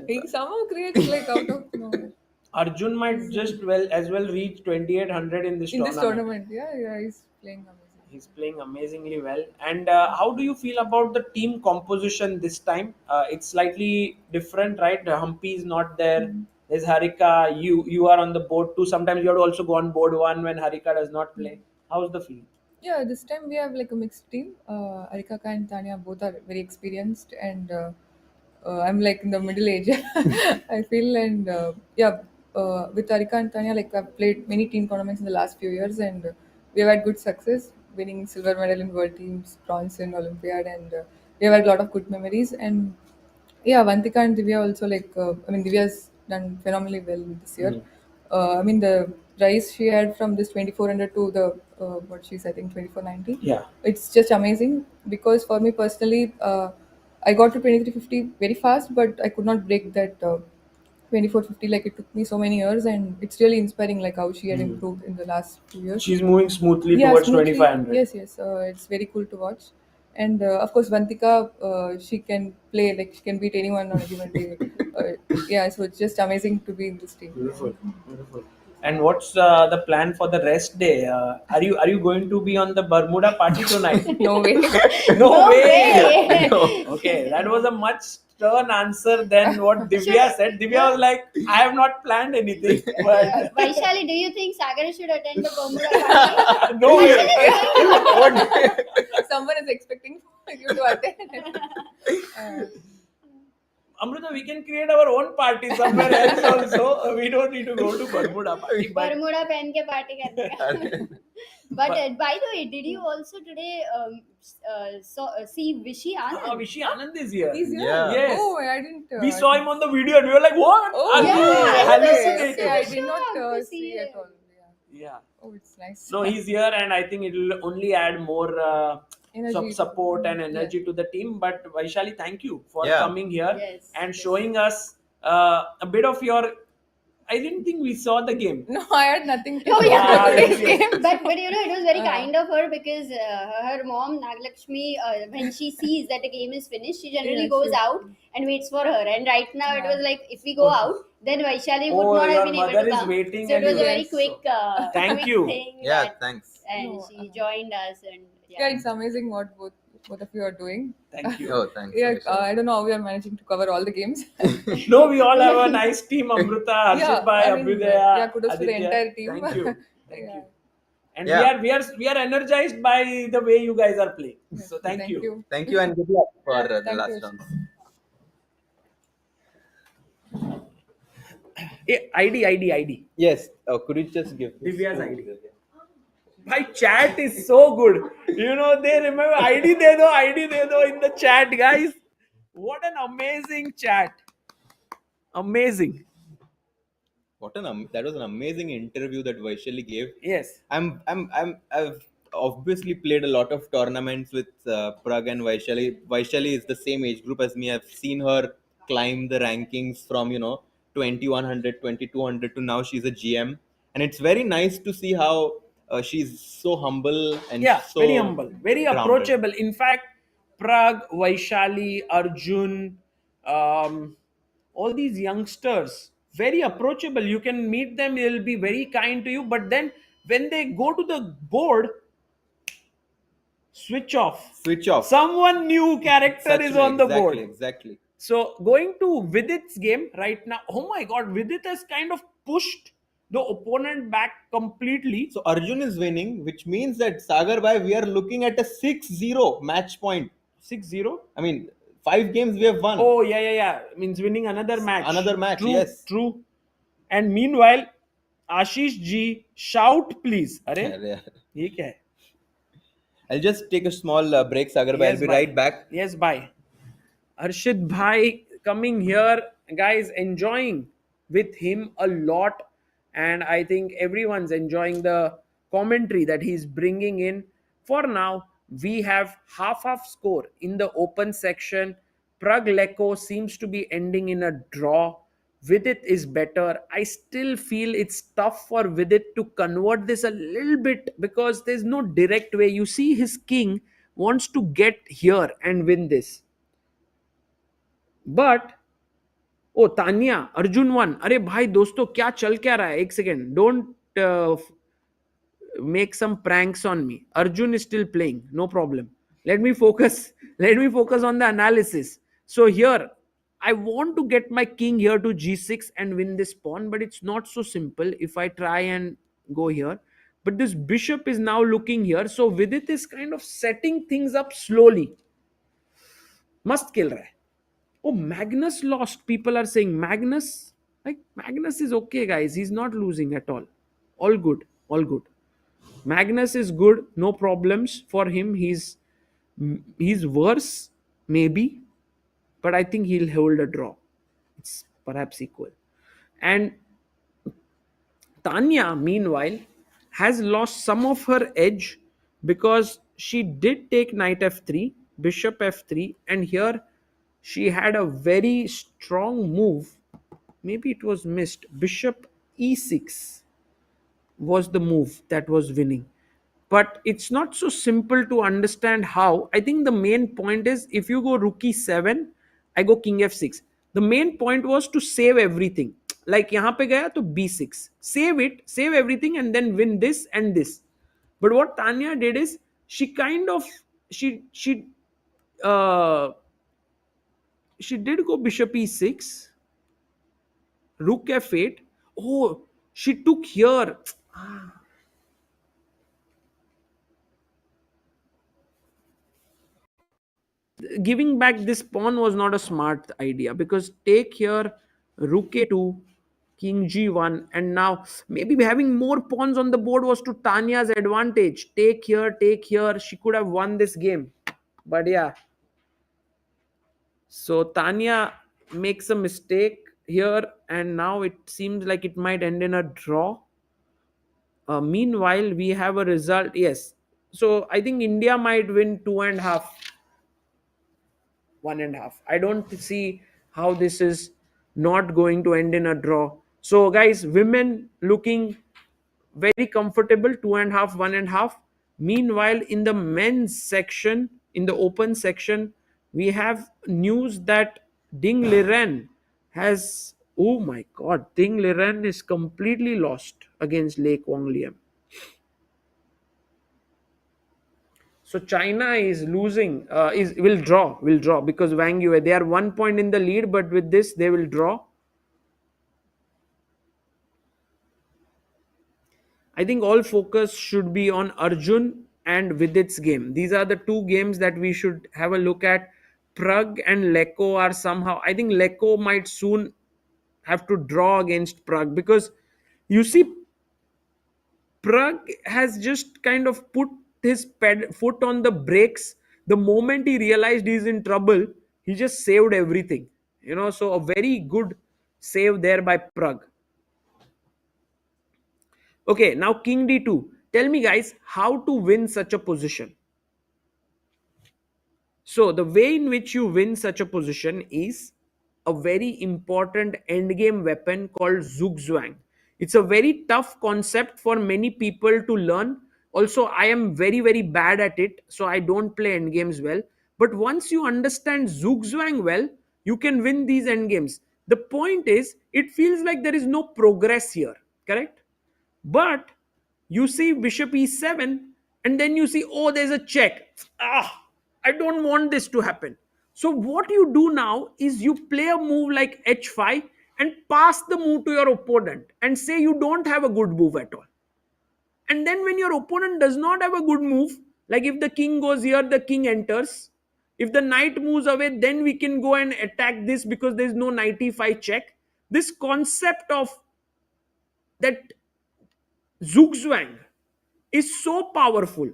He somehow creates like out of nowhere Arjun might just as well reach 2800 in this in this tournament. tournament. Yeah, he's playing amazing. He's playing amazingly well. And how do you feel about the team composition this time? It's slightly different, right? Humpy is not there. There's Harika. You are on the board too. Sometimes you have to also go on board one when Harika does not play. How's the feel? Yeah, this time we have like a mixed team. Arika and Tania both are very experienced, and I'm like in the middle age. I feel, and with Arika and Tania, like I've played many team tournaments in the last few years, and we have had good success, winning silver medal in world teams, bronze in Olympiad, and we have had a lot of good memories. And yeah, Vantika and Divya also Divya's done phenomenally well this year. I mean, the rise she had from this 2400 to the what she's I think 2490. Yeah. It's just amazing because for me personally, I got to 2350 very fast, but I could not break that 2450. Like it took me so many years, and it's really inspiring like how she had improved in the last few years. She's moving smoothly Yeah, towards smoothly. 2500. Yes. It's very cool to watch. And of course, Vantika, she can play, like she can beat anyone on a given day. So it's just amazing to be in this team. Beautiful. And what's the plan for the rest day? Are you going to be on the Bermuda party tonight? No way. No way. way. Okay, that was a much stern answer than what Divya said. Divya was like, I have not planned anything. But Vaishali, do you think Sagar should attend the Bermuda party? no way. Someone is expecting you to attend. Amrita, we can create our own party somewhere else also. We don't need to go to Bermuda party. But Bermuda पहन के party करने का. But by the way, did you also today see Vishy Anand? Vishy Anand is here. He's here. Yeah. Yes. Oh, I didn't. We saw him on the video and we were like, what? Oh, Are you yeah. hallucinating? I did not Shocked to see see at it. all. Yeah. Oh, it's nice. So he's here, and I think it will only add more Energy. support and energy to the team. But Vaishali, thank you for Yeah. coming here Yes, and yes. showing us a bit of your. I didn't think we saw the game. No, I had nothing to Oh, do yeah. with today's game. But it was very kind of her because her mom Naglakshmi, when she sees that the game is finished, she generally Yeah, goes sure. out and waits for her. And right now it Yeah. was like if we go out, then Vaishali would Oh, not your have been able mother to is come. waiting So it and was a you- very Yes. quick, Thank quick you. thing. Yeah, that- thanks. And No, she joined us, and Yeah, it's amazing what both both of you are doing. Thank you. Oh, thanks. Yeah, Vaishali. I don't know how we are managing to cover all the games. No, we all have a nice team. Amruta, Arjun Yeah, Bhai, I mean, Abhyudaya, yeah, kudos to the Aditya. entire team. Thank you. Thank Yeah. you. And Yeah. we are energized by the way you guys are playing. So thank you. Thank you and good luck for Yeah, the thank last you. round. ID. Yes. Could you just give this Divya's to ID. Divya? My chat is so good. You know, they remember ID de do in the chat, guys. What an amazing chat. Amazing. That was an amazing interview that Vaishali gave. Yes. I've obviously played a lot of tournaments with Prag and Vaishali. Vaishali is the same age group as me. I've seen her climb the rankings from 2100, 2200 to now she's a GM, and it's very nice to see how she's so humble and Yeah, so very humble, very grounded. approachable. In fact, Prag, Vaishali, Arjun, all these youngsters, very approachable. You can meet them, they'll be very kind to you. But then when they go to the board, switch off. Someone new character is on the board. Exactly. So going to Vidit's game right now, oh my god, Vidit has kind of pushed the opponent back completely. So Arjun is winning, which means that Sagar Bhai, we are looking at a 6-0 match point. 6-0? I mean, 5 games we have won. Oh, yeah. Means winning another match. True, yes. True. And meanwhile, Ashish ji, shout please. Are? Ye kya hai? I'll just take a small break, Sagar Bhai. I'll be right back. Yes, bye. Arshid Bhai coming here, guys, enjoying with him a lot. And I think everyone's enjoying the commentary that he's bringing in. For now, we have half score in the open section. Prag Leko seems to be ending in a draw. Vidit is better. I still feel it's tough for Vidit to convert this a little bit because there's no direct way. You see, his king wants to get here and win this. But oh, Tania, Arjun won. अरे भाई दोस्तों क्या चल क्या रहा है? एक second. Don't make some pranks on me. Arjun is still playing. No problem. Let me focus on the analysis. So here, I want to get my king here to g6 and win this pawn, but it's not so simple if I try and go here. But this bishop is now looking here. So Vidit is kind of setting things up slowly. Must kill raha hai. Oh, Magnus lost. People are saying Magnus. Like, Magnus is okay, guys. He's not losing at all. All good. Magnus is good. No problems for him. He's worse, maybe. But I think he'll hold a draw. It's perhaps equal. And Tania, meanwhile, has lost some of her edge because she did take knight f3, bishop f3, and here she had a very strong move. Maybe it was missed. Bishop e6 was the move that was winning. But it's not so simple to understand how. I think the main point is if you go rook e7, I go king f6. The main point was to save everything. Like yahan pe gaya to b6. Save everything and then win this and this. But what Tania did is she kind of she did go bishop e6, rook f8. Oh, she took here. Giving back this pawn was not a smart idea because take here, rook a2, king g1, and now maybe having more pawns on the board was to Tania's advantage. Take here. She could have won this game. But yeah. So Tania makes a mistake here, and now it seems like it might end in a draw. Meanwhile, we have a result. Yes. So I think India might win 2.5. 1.5. I don't see how this is not going to end in a draw. So guys, women looking very comfortable, 2.5, 1.5. Meanwhile, in the men's section, in the open section, we have news that Ding Liren has, oh my god, Ding Liren is completely lost against Lake Wang Liam. So China is losing, is will draw because Wang Yue, they are 1 point in the lead, but with this they will draw. I think all focus should be on Arjun and Vidit's game. These are the two games that we should have a look at. Prag and Leko are somehow, I think Leko might soon have to draw against Prag, because you see Prag has just kind of put his foot on the brakes. The moment he realized he's in trouble, he just saved everything. So a very good save there by Prag. Okay, now King D2. Tell me, guys, how to win such a position. So the way in which you win such a position is a very important endgame weapon called Zugzwang. It's a very tough concept for many people to learn. Also, I am very, very bad at it, so I don't play endgames well. But once you understand Zugzwang well, you can win these endgames. The point is, it feels like there is no progress here, correct? But you see bishop e7, and then you see, oh, there's a check. I don't want this to happen. So what you do now is you play a move like h5 and pass the move to your opponent and say you don't have a good move at all. And then when your opponent does not have a good move, like if the king goes here, the king enters. If the knight moves away, then we can go and attack this because there's no knight e5 check. This concept of that Zugzwang is so powerful,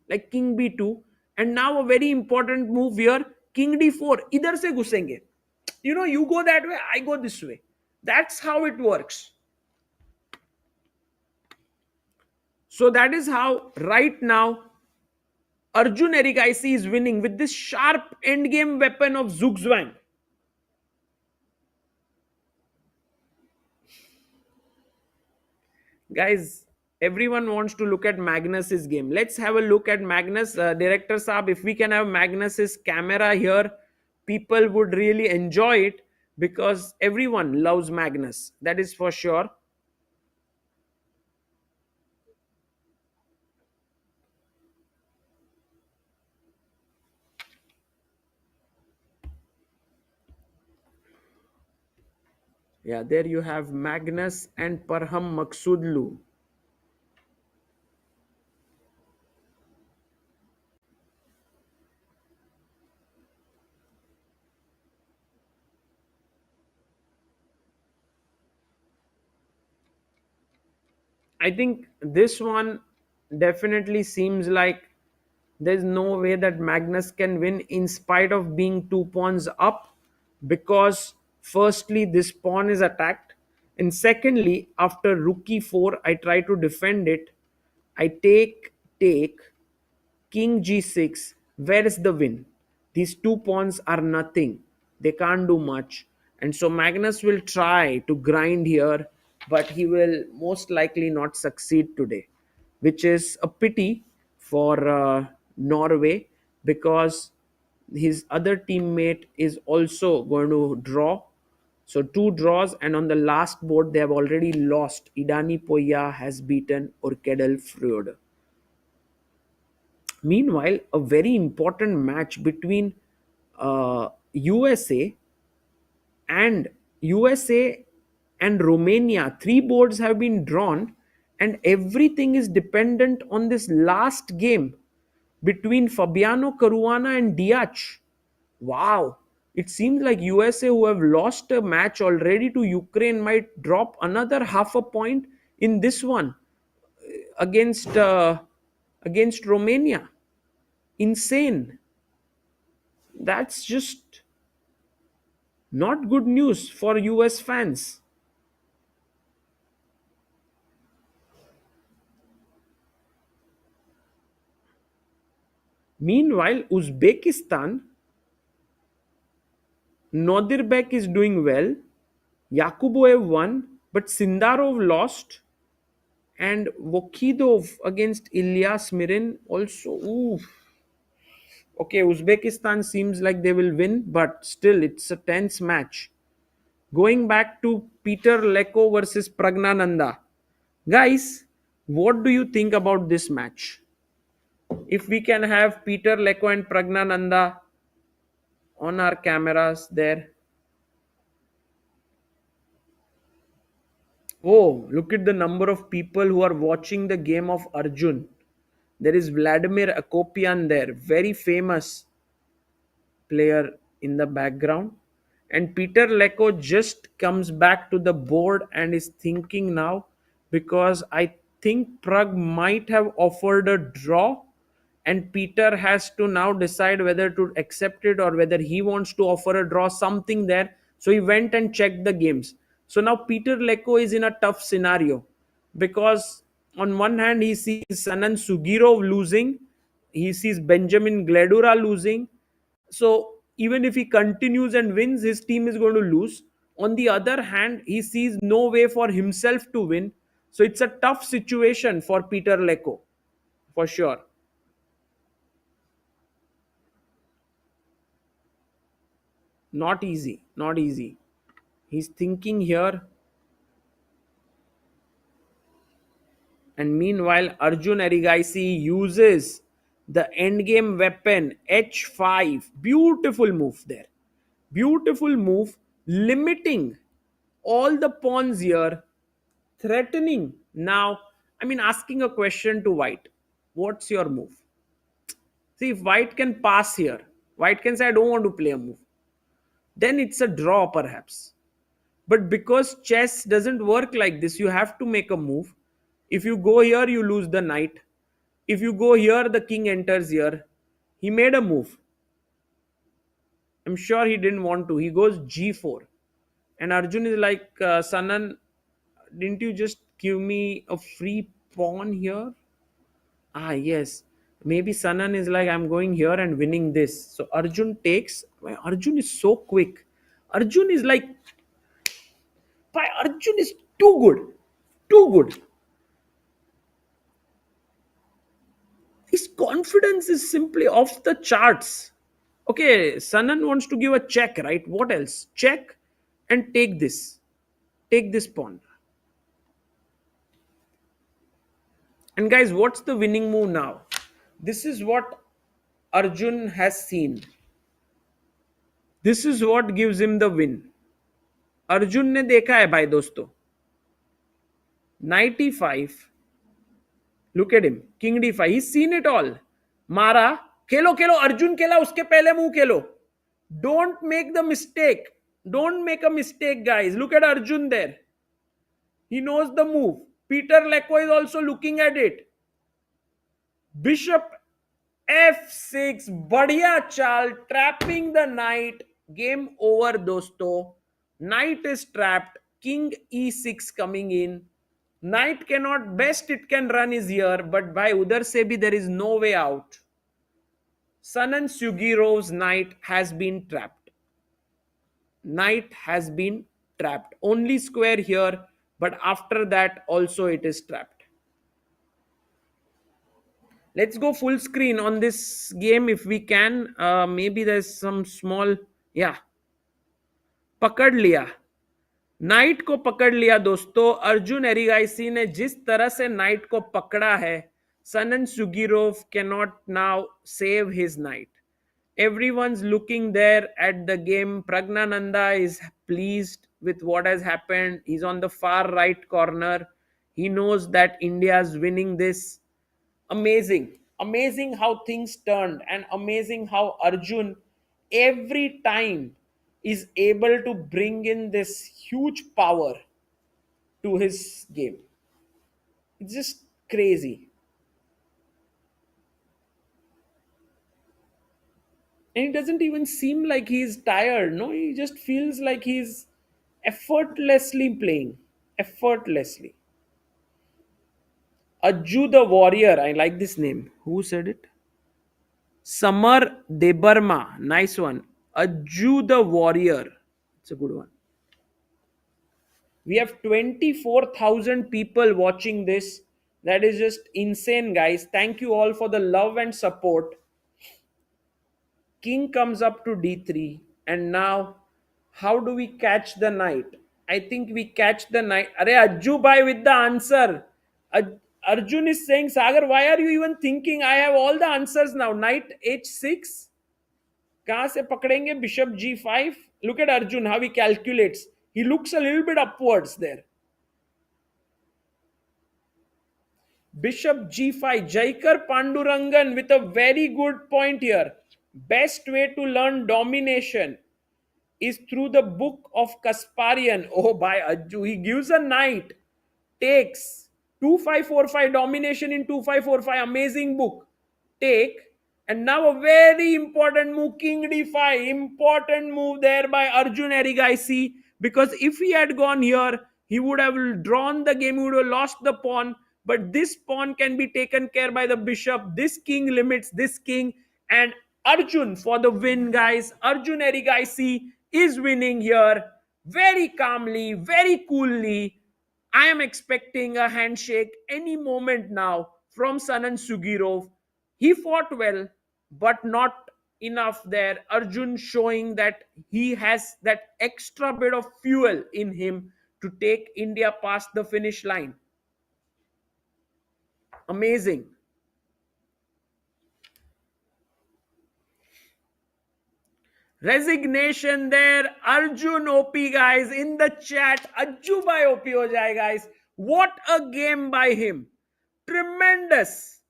like king b2, and now a very important move here, king d4. Idhar se ghusenge. You go that way, I go this way. That's how it works. So that is how right now Arjun Erigaisi is winning with this sharp endgame weapon of Zugzwang. Guys, everyone wants to look at Magnus's game. Let's have a look at Magnus. Director Saab, if we can have Magnus's camera here, people would really enjoy it because everyone loves Magnus. That is for sure. Yeah, there you have Magnus and Parham Maksudlu. I think this one definitely seems like there's no way that Magnus can win in spite of being 2 pawns up, because firstly this pawn is attacked, and secondly after rook e4 I try to defend it. I take king g6. Where is the win? These 2 pawns are nothing, they can't do much, and so Magnus will try to grind here, but he will most likely not succeed today, which is a pity for Norway, because his other teammate is also going to draw. So 2 draws, and on the last board they have already lost. Idani Poya has beaten Orkedel Frode. Meanwhile, a very important match between USA and Romania. 3 boards have been drawn, and everything is dependent on this last game between Fabiano Caruana and Diach. Wow. It seems like USA, who have lost a match already to Ukraine, might drop another half a point in this one against Romania. Insane. That's just not good news for US fans. Meanwhile, Uzbekistan, Nodirbek is doing well. Yakuboev won, but Sindarov lost. And Vokhidov against Ilyas Mirin also. Oof. Okay, Uzbekistan seems like they will win, but still it's a tense match. Going back to Peter Leko versus Praggnanandhaa. Guys, what do you think about this match? If we can have Peter, Leko and Praggnanandhaa on our cameras there. Oh, look at the number of people who are watching the game of Arjun. There is Vladimir Akopian there, very famous player in the background. And Peter Leko just comes back to the board and is thinking now, because I think Prag might have offered a draw and Peter has to now decide whether to accept it or whether he wants to offer a draw, something there. So he went and checked the games. So now Peter Leko is in a tough scenario, because on one hand he sees Sanan Sjugirov losing, he sees Benjamin Gledura losing. So even if he continues and wins, his team is going to lose. On the other hand, he sees no way for himself to win. So it's a tough situation for Peter Leko, for sure. Not easy, not easy. He's thinking here. And meanwhile, Arjun Erigaisi uses the endgame weapon h5. Beautiful move there. Beautiful move, limiting all the pawns here, threatening. Now, asking a question to White. What's your move? See, if White can pass here, White can say, I don't want to play a move. Then it's a draw perhaps. But because chess doesn't work like this, you have to make a move. If you go here, you lose the knight. If you go here, the king enters here. He made a move. I'm sure he didn't want to. He goes g4. And Arjun is like, Sanan, didn't you just give me a free pawn here? Ah, yes. Maybe Sanan is like, I'm going here and winning this. So Arjun takes. Arjun is so quick. Arjun is like, Arjun is too good. Too good. His confidence is simply off the charts. Okay, Sanan wants to give a check, right? What else? Check and take this. Take this pawn. And guys, what's the winning move now? This is what Arjun has seen. This is what gives him the win. Arjun ने देखा है भाई दोस्तों. Knight e5. Look at him. King d5. He's seen it all. Mara. Khelo Khelo. Arjun खेला. उसके पहले move Khelo. Don't make the mistake. Don't make a mistake, guys. Look at Arjun there. He knows the move. Peter Leko is also looking at it. Bishop f6. Badhiya chal. Trapping the knight. Game over, dosto. Knight is trapped. King e6 coming in. Knight cannot, best it can run is here, but by udhar se bhi there is no way out. Sanan Sjugirov's knight has been trapped. Knight has been trapped. Only square here, but after that also it is trapped. Let's go full screen on this game if we can. Maybe there's some small, yeah. पकड़ लिया. Night को पकड़ लिया दोस्तों. अर्जुन एरिगाइसी ने जिस तरह से नाइट को पकड़ा है, सनन सुगिरोव cannot now save his knight. Everyone's looking there at the game. Praggnanandhaa is pleased with what has happened. He's on the far right corner. He knows that India is winning this. Amazing. Amazing how things turned, and amazing how Arjun every time is able to bring in this huge power to his game. It's just crazy. And it doesn't even seem like he's tired. No, he just feels like he's effortlessly playing. Effortlessly. Ajju the Warrior. I like this name. Who said it? Samar Debarma. Nice one. Ajju the Warrior. It's a good one. We have 24,000 people watching this. That is just insane, guys. Thank you all for the love and support. King comes up to d3. And now, how do we catch the knight? I think we catch the knight. Arey Ajju bhai with the answer. Arjun is saying, Sagar, why are you even thinking? I have all the answers now. Knight h6. कहाँ से पकड़ेंगे? Bishop g5. Look at Arjun, how he calculates. He looks a little bit upwards there. Bishop g5. Jaikar Pandurangan with a very good point here. Best way to learn domination is through the book of Kasparian. Oh, by Ajju. He gives a knight. Takes 2545 domination in 2545. Amazing book. Take. And now a very important move, King d5. Important move there by Arjun Erigaisi. Because if he had gone here, he would have drawn the game, he would have lost the pawn. But this pawn can be taken care by the bishop. This king limits this king. And Arjun for the win, guys. Arjun Erigaisi is winning here very calmly, very coolly. I am expecting a handshake any moment now from Sanan Sjugirov. He fought well, but not enough there. Arjun showing that he has that extra bit of fuel in him to take India past the finish line. Amazing. Resignation there. Arjun OP, guys, in the chat. Ajju by OP ho jaye, guys. What a game by him. Tremendous.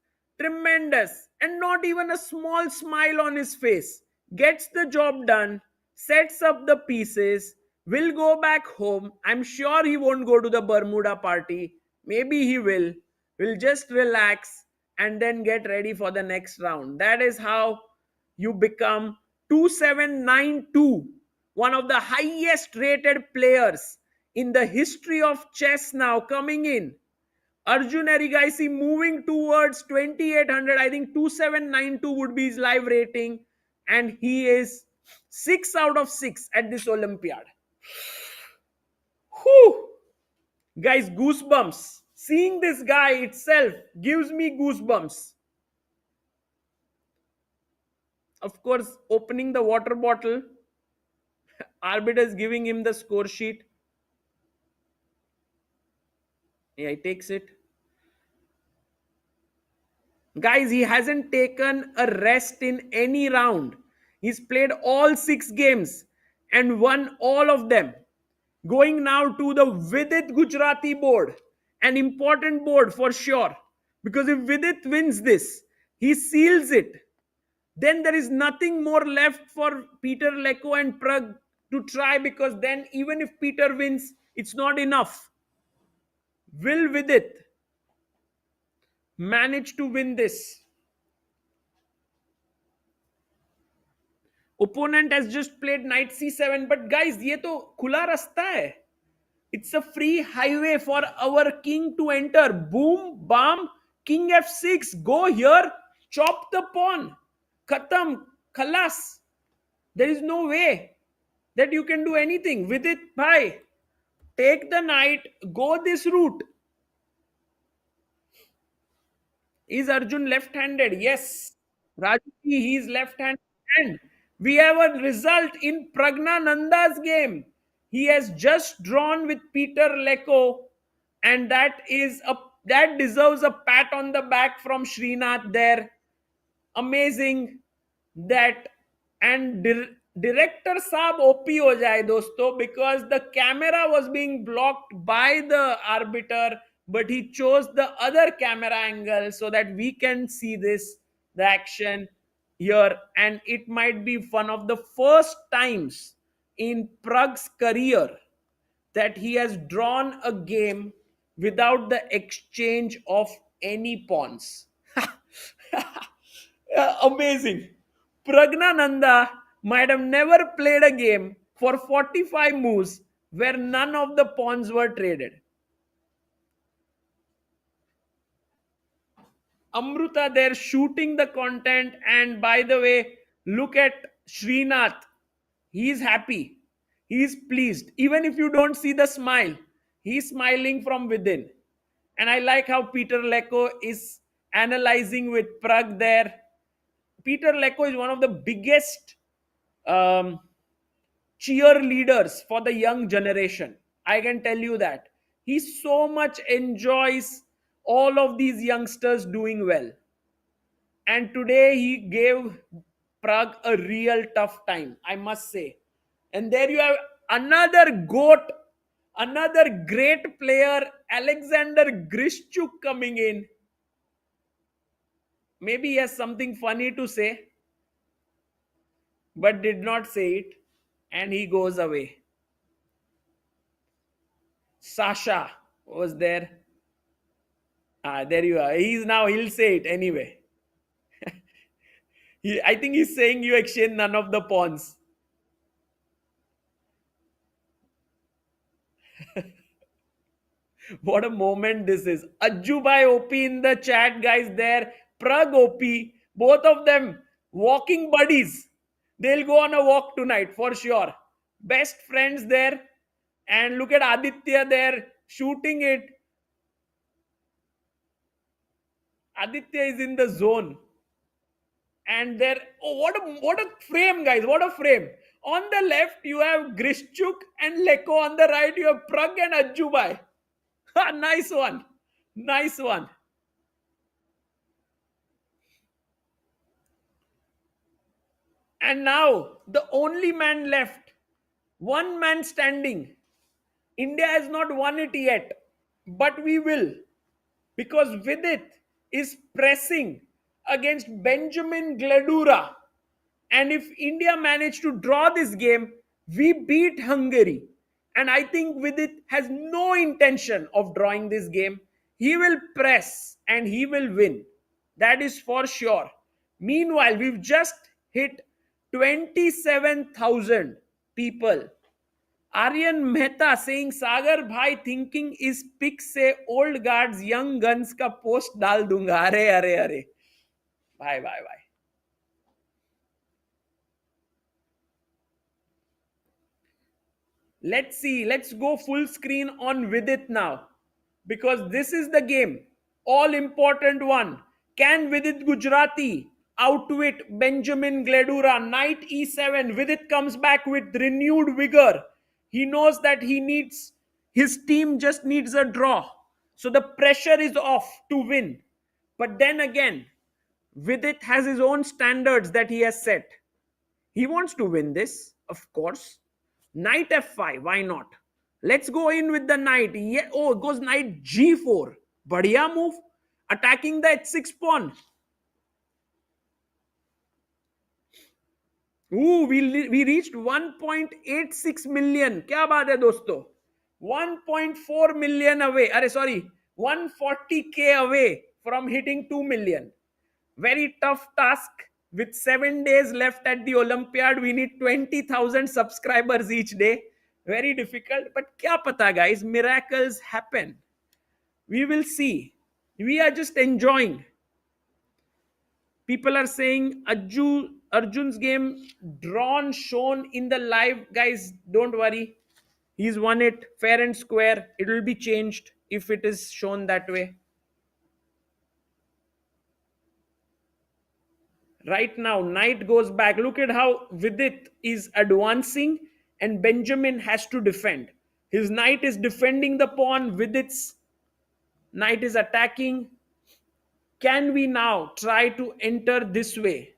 Tremendous. And not even a small smile on his face. Gets the job done. Sets up the pieces. Will go back home. I'm sure he won't go to the Bermuda party. Maybe he will. Will just relax and then get ready for the next round. That is how you become 2792, one of the highest rated players in the history of chess now coming in. Arjun Erigaisi moving towards 2800. I think 2792 would be his live rating. And he is 6 out of 6 at this Olympiad. Whew. Guys, goosebumps. Seeing this guy itself gives me goosebumps. Of course, opening the water bottle. Arbiter is giving him the score sheet. Yeah, he takes it. Guys, he hasn't taken a rest in any round. He's played all 6 games and won all of them. Going now to the Vidit Gujrathi board. An important board for sure. Because if Vidit wins this, he seals it. Then there is nothing more left for Peter, Leko and Prag to try, because then even if Peter wins, it's not enough. Will Vidit manage to win this? Opponent has just played knight c7, but guys, ye to khula rasta hai. It's a free highway for our king to enter. Boom, bam, king f6, go here, chop the pawn. Khatam, khalas. There is no way that you can do anything. Vidit bhai, take the knight, go this route. Is Arjun left-handed? Yes. Raju, he is left-handed. And we have a result in Praggnanandhaa's game. He has just drawn with Peter Leko, and that deserves a pat on the back from Srinath there. Amazing that. And director saab OP ho jaye dosto, because the camera was being blocked by the arbiter, but he chose the other camera angle so that we can see the action here. And it might be one of the first times in Prag's career that he has drawn a game without the exchange of any pawns. Amazing. Praggnanandhaa might have never played a game for 45 moves where none of the pawns were traded. Amruta there shooting the content. And by the way, look at Srinath. He's happy. He's pleased. Even if you don't see the smile, he's smiling from within. And I like how Peter Leko is analyzing with Prag there. Peter Leko is one of the biggest cheerleaders for the young generation. I can tell you that. He so much enjoys All of these youngsters doing well. And today he gave Prague a real tough time, I must say. And there you have another GOAT, another great player, Alexander Grishchuk coming in. Maybe he has something funny to say, but did not say it. And he goes away. Sasha was there. There you are. He'll say it anyway. I think he's saying you exchange none of the pawns. What a moment this is. Ajjubai OP in the chat, guys, there. Prag OP. Both of them walking buddies. They'll go on a walk tonight for sure. Best friends there. And look at Aditya there shooting it. Aditya is in the zone. And there, oh, what a frame, guys. What a frame. On the left, you have Grishchuk and Leko. On the right, you have Prag and Ajjubai. Nice one. Nice one. And now, the only man left. One man standing. India has not won it yet. But we will. Because Vidit is pressing against Benjamin Gledura. And if India manage to draw this game, we beat Hungary. And I think Vidit has no intention of drawing this game. He will press and he will win. That is for sure. Meanwhile, we've just hit 27,000 people. Aryan Mehta saying, Sagar bhai thinking is pick se old guards, young guns ka post dal dunga. Are. Bye. Let's see. Let's go full screen on Vidit now. Because this is the game. All important one. Can Vidit Gujrathi outwit Benjamin Gledura? Knight e7. Vidit comes back with renewed vigor. He knows that his team just needs a draw. So the pressure is off to win. But then again, Vidit has his own standards that he has set. He wants to win this, of course. Knight f5, why not? Let's go in with the knight. Oh, it goes knight g4. Badhiya move. Attacking the h6 pawn. Ooh, we reached 1.86 million. Kya baat hai dosto? 1.4 million away. 140k away from hitting 2 million. Very tough task. With 7 days left at the Olympiad, we need 20,000 subscribers each day. Very difficult. But kya pata, guys? Miracles happen. We will see. We are just enjoying. People are saying Arjun's game drawn, shown in the live. Guys, don't worry. He's won it fair and square. It will be changed if it is shown that way. Right now, knight goes back. Look at how Vidit is advancing and Benjamin has to defend. His knight is defending the pawn. Vidit's knight is attacking. Can we now try to enter this way?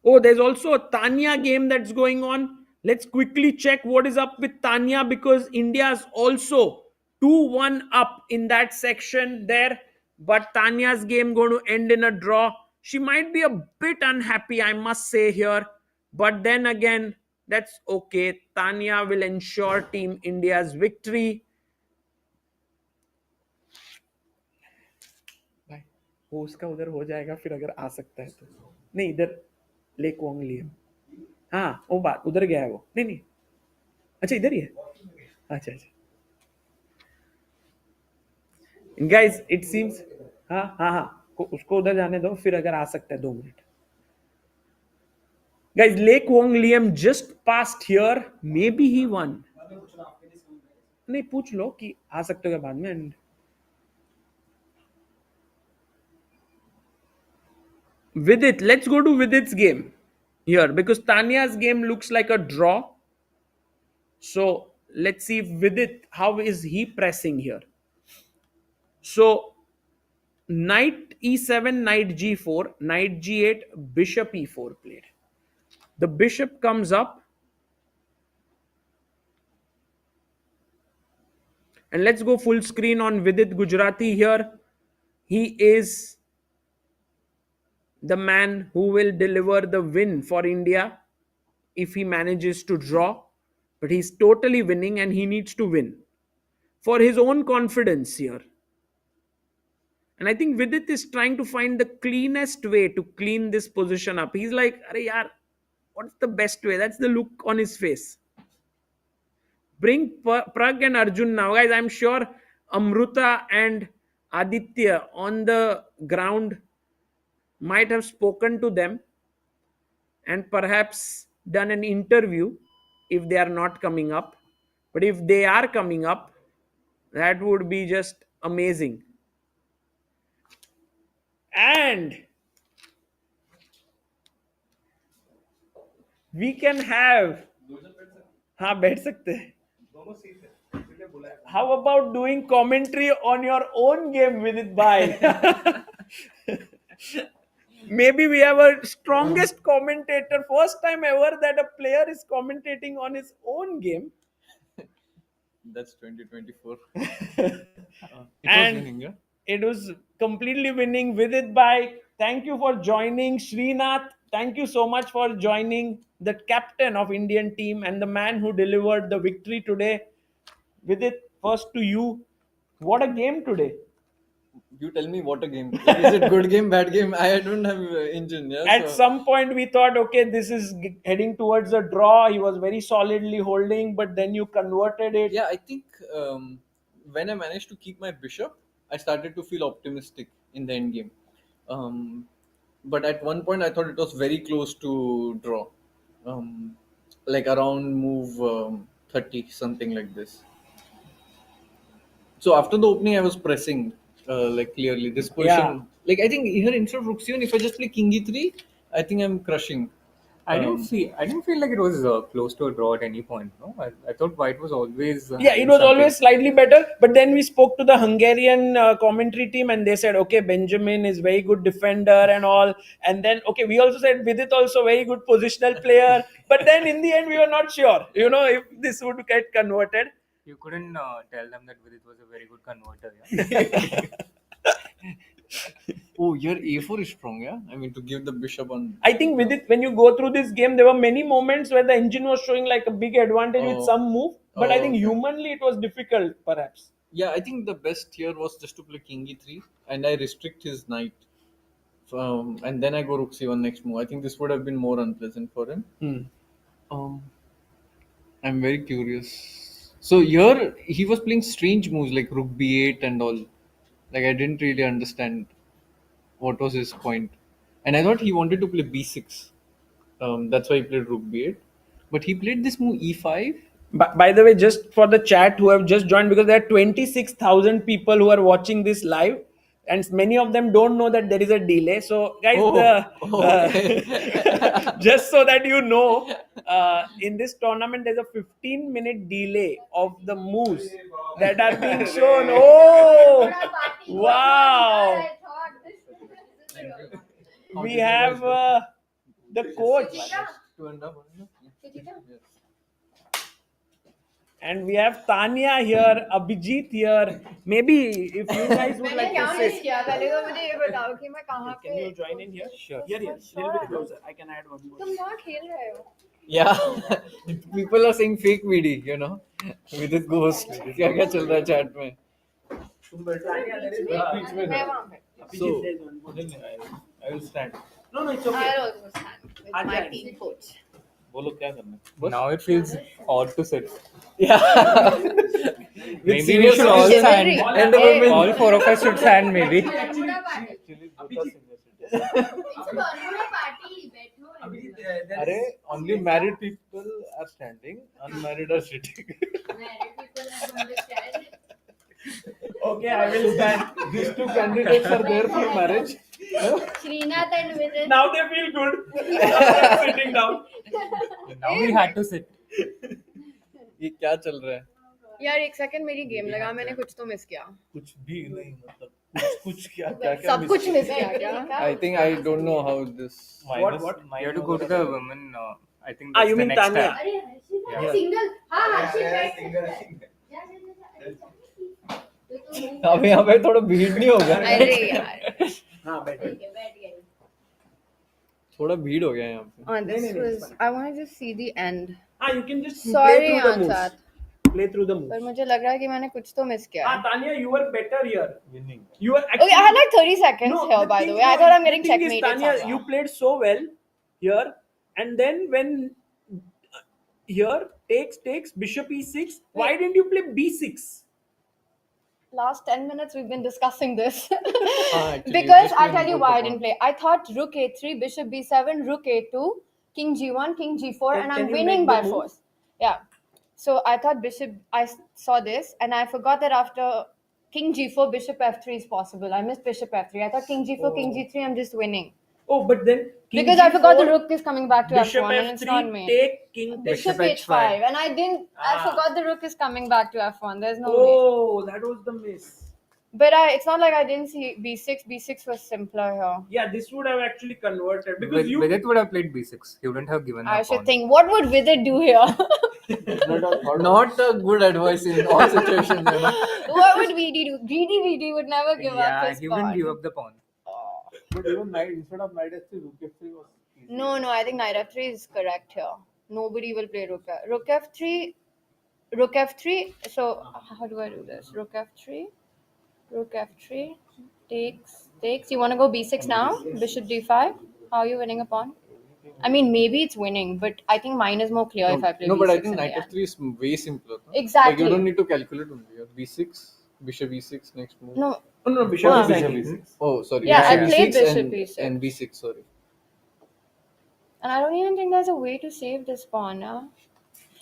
Oh, there's also a Tania game that's going on. Let's quickly check what is up with Tania because India is also 2-1 up in that section there. But Tania's game going to end in a draw. She might be a bit unhappy, I must say here. But then again, that's okay. Tania will ensure Team India's victory. भाई वो उसका उधर हो जाएगा फिर अगर आ सकता है तो नहीं इधर लेको लिया हाँ वो बात उधर गया है वो नहीं अच्छा इधर ही है अच्छा guys it seems हाँ उसको उधर जाने दो फिर अगर आ सकता है 2 minute guys Leko Liam just passed here maybe he won नहीं पूछ लो कि आ सकते हो बाद में and Vidit, let's go to Vidit's game here because Tania's game looks like a draw. So let's see if Vidit, how is he pressing here? So knight e7, knight g4, knight g8, bishop e4 played. The bishop comes up. And let's go full screen on Vidit Gujrathi here. He is the man who will deliver the win for India if he manages to draw. But he's totally winning and he needs to win for his own confidence here. And I think Vidit is trying to find the cleanest way to clean this position up. He's like, "Arey yaar, what's the best way?" That's the look on his face. Bring Prag and Arjun now. Guys, I'm sure Amruta and Aditya on the ground might have spoken to them and perhaps done an interview if they are not coming up. But if they are coming up, that would be just amazing. And we can have... हाँ बैठ सकते हैं. How about doing commentary on your own game, Vidit bhai? Maybe we have a strongest commentator. First time ever that a player is commentating on his own game. That's 2024. And winning, yeah? It was completely winning. Vidit bhai, thank you for joining. Srinath, thank you so much for joining. The captain of Indian team and the man who delivered the victory today. Vidit, first to you. What a game today. You tell me what a game. Is it good game, bad game? I don't have engine. Yeah, At some point we thought, okay, this is heading towards a draw. He was very solidly holding, but then you converted it. Yeah, I think when I managed to keep my bishop, I started to feel optimistic in the end game. But at one point I thought it was very close to draw. Like around move 30, something like this. So after the opening, I was pressing like clearly this position. Yeah. Like I think here instead of rook c1, if I just play king e3, I think I'm crushing. I didn't feel like it was close to a draw at any point. No, I thought white was always. Yeah, it was always slightly better. But then we spoke to the Hungarian commentary team and they said, okay, Benjamin is very good defender and all. And then, okay, we also said Vidit also very good positional player. But then in the end, we were not sure, if this would get converted. You couldn't tell them that Vidit was a very good converter. Yeah? Oh, your a4 is strong, yeah? I mean, to give the bishop on... I think Vidit, when you go through this game, there were many moments where the engine was showing like a big advantage with some move. But I think humanly it was difficult, perhaps. Yeah, I think the best here was just to play king e3 and I restrict his knight. And then I go rook c1 next move. I think this would have been more unpleasant for him. I'm very curious. So here he was playing strange moves like rook b8 and all. Like I didn't really understand what was his point. And I thought he wanted to play b6. That's why he played rook b8. But he played this move e5. By the way, just for the chat who have just joined, because there are 26,000 people who are watching this live, and many of them don't know that there is a delay. So, guys, just so that you know, in this tournament, there's a 15-minute delay of the moves that are being shown. Oh, wow! We have the coach. And we have Tania here, Abhijit here. Maybe if you guys would like to say. Can you join in here? Sure. Here, little bit closer. I can add one more. Yeah, people are saying fake VD, with this ghost. क्या क्या चल रहा है chat में? So, I will stand. No, it's okay. I'll also stand with my team coach. बोलो क्या करना है? Now it feels odd to sit. Yeah. Maybe we should all stand. All four of us should stand, maybe. Arey, only married people are standing, unmarried are sitting. Okay, I will stand. These two candidates are there for marriage. Srinath and Vidit. Now they feel good. Now they're sitting down. Now we had to sit. ये क्या चल रहा है? यार एक second मेरी game लगा, मैंने कुछ तो मिस किया। कुछ भी नहीं, मतलब कुछ क्या क्या क्या सब कुछ मिस किया क्या? I think I don't know how this. What? You have to go to the women. I think Ah, that's you the mean next Tanya? step. अरे सिंगल, हाँ अब यहाँ पे थोड़ा भीड़ नहीं होगा? अरे यार हाँ बैठे. थोड़ा भीड़ हो गया यहाँ पे. this was I want to just see the end. Ah, you can just play Sorry through the moves. Ansat, Play through the पर moves. मुझे लग रहा है कि मैंने कुछ तो मिस किया Ah, है। Tanya, you were better here. Winning. You were Okay, I had like 30 seconds No, here, the by thing- the way. I no, thought I'm the getting thing is, checkmated Tanya, somewhere. you played so well here, and then when here takes bishop e6. Why didn't you play b6? Last 10 minutes we've been discussing this. actually, Because just I'll to tell you improve why the I didn't play. I thought rook a3, bishop b7, rook a2, king g1, king g4, Can- and can I'm you winning make the by move? force. Yeah. So I thought I saw this, and I forgot that after king g4, bishop f3 is possible. I missed bishop f3. I thought king g4, king g3, I'm just winning. Oh, but then king Because I forgot the g4, rook is coming back to bishop f1, and it's not f3, me. take king Bishop takes h5, and I didn't. I Ah. forgot the rook is coming back to f1. There's no way. Oh, that was the miss. But it's not like I didn't see b6. B6 was simpler here. Yeah, this would have actually converted because you. Vidit would have played b6. He wouldn't have given I a should pawn. think. What would Vidit do here? Not a good advice in all situations. You know? What would VD do? Greedy VD would never give up Yeah, his he pawn. wouldn't give up the pawn. But even knight instead of knight f3, rook f3 was easy. No, I think knight f3 is correct here. Nobody will play rook f3. Rook f3. So how do I do this? Rook f3. Rook f3. Takes. You want to go b6 now? Bishop d5. How are you winning a pawn? I mean, maybe it's winning, but I think mine is more clear if I play No, b6 but I think in the knight end. f3 is way simpler. No? Exactly. Like you don't need to calculate only. You have b6, bishop e6 next move. No. Oh, no, bishop Ah. e6. Oh, sorry. Yeah, I bishop played e6 bishop and, e6. and b6. Sorry. And I don't even think there's a way to save this pawn. Yeah?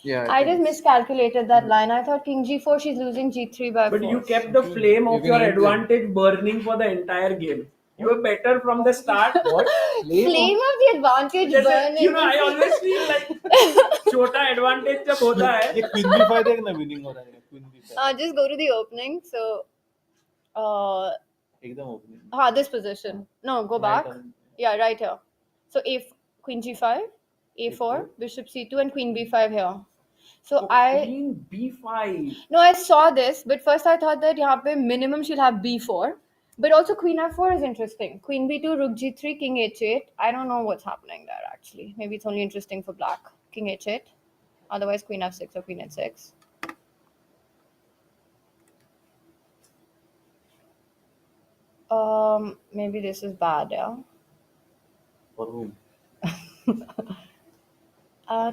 Yeah. I just think- miscalculated that line. I thought king g4, she's losing g3 by But 4. you kept the flame of can your leave them. advantage burning for the entire game. You were better from the start. What? Flame of the advantage जैसे, burning. you know, I always feel like छोटा advantage जब होता है. ये queen b5 देखना winning हो रहा है. Queen b5 Just go to the opening. So, एकदम opening. this position. No, go back. Yeah, right here. So, if queen g5, a4, bishop c2, and queen b5 here. So Queen b5. No, I saw this, but first I thought that यहाँ पे minimum she'll have b4. But also queen f4 is interesting. Queen b2, rook g3, king h8. I don't know what's happening there actually. Maybe it's only interesting for black. King h8. Otherwise queen f6 or queen h6. Maybe this is bad, yeah. For whom?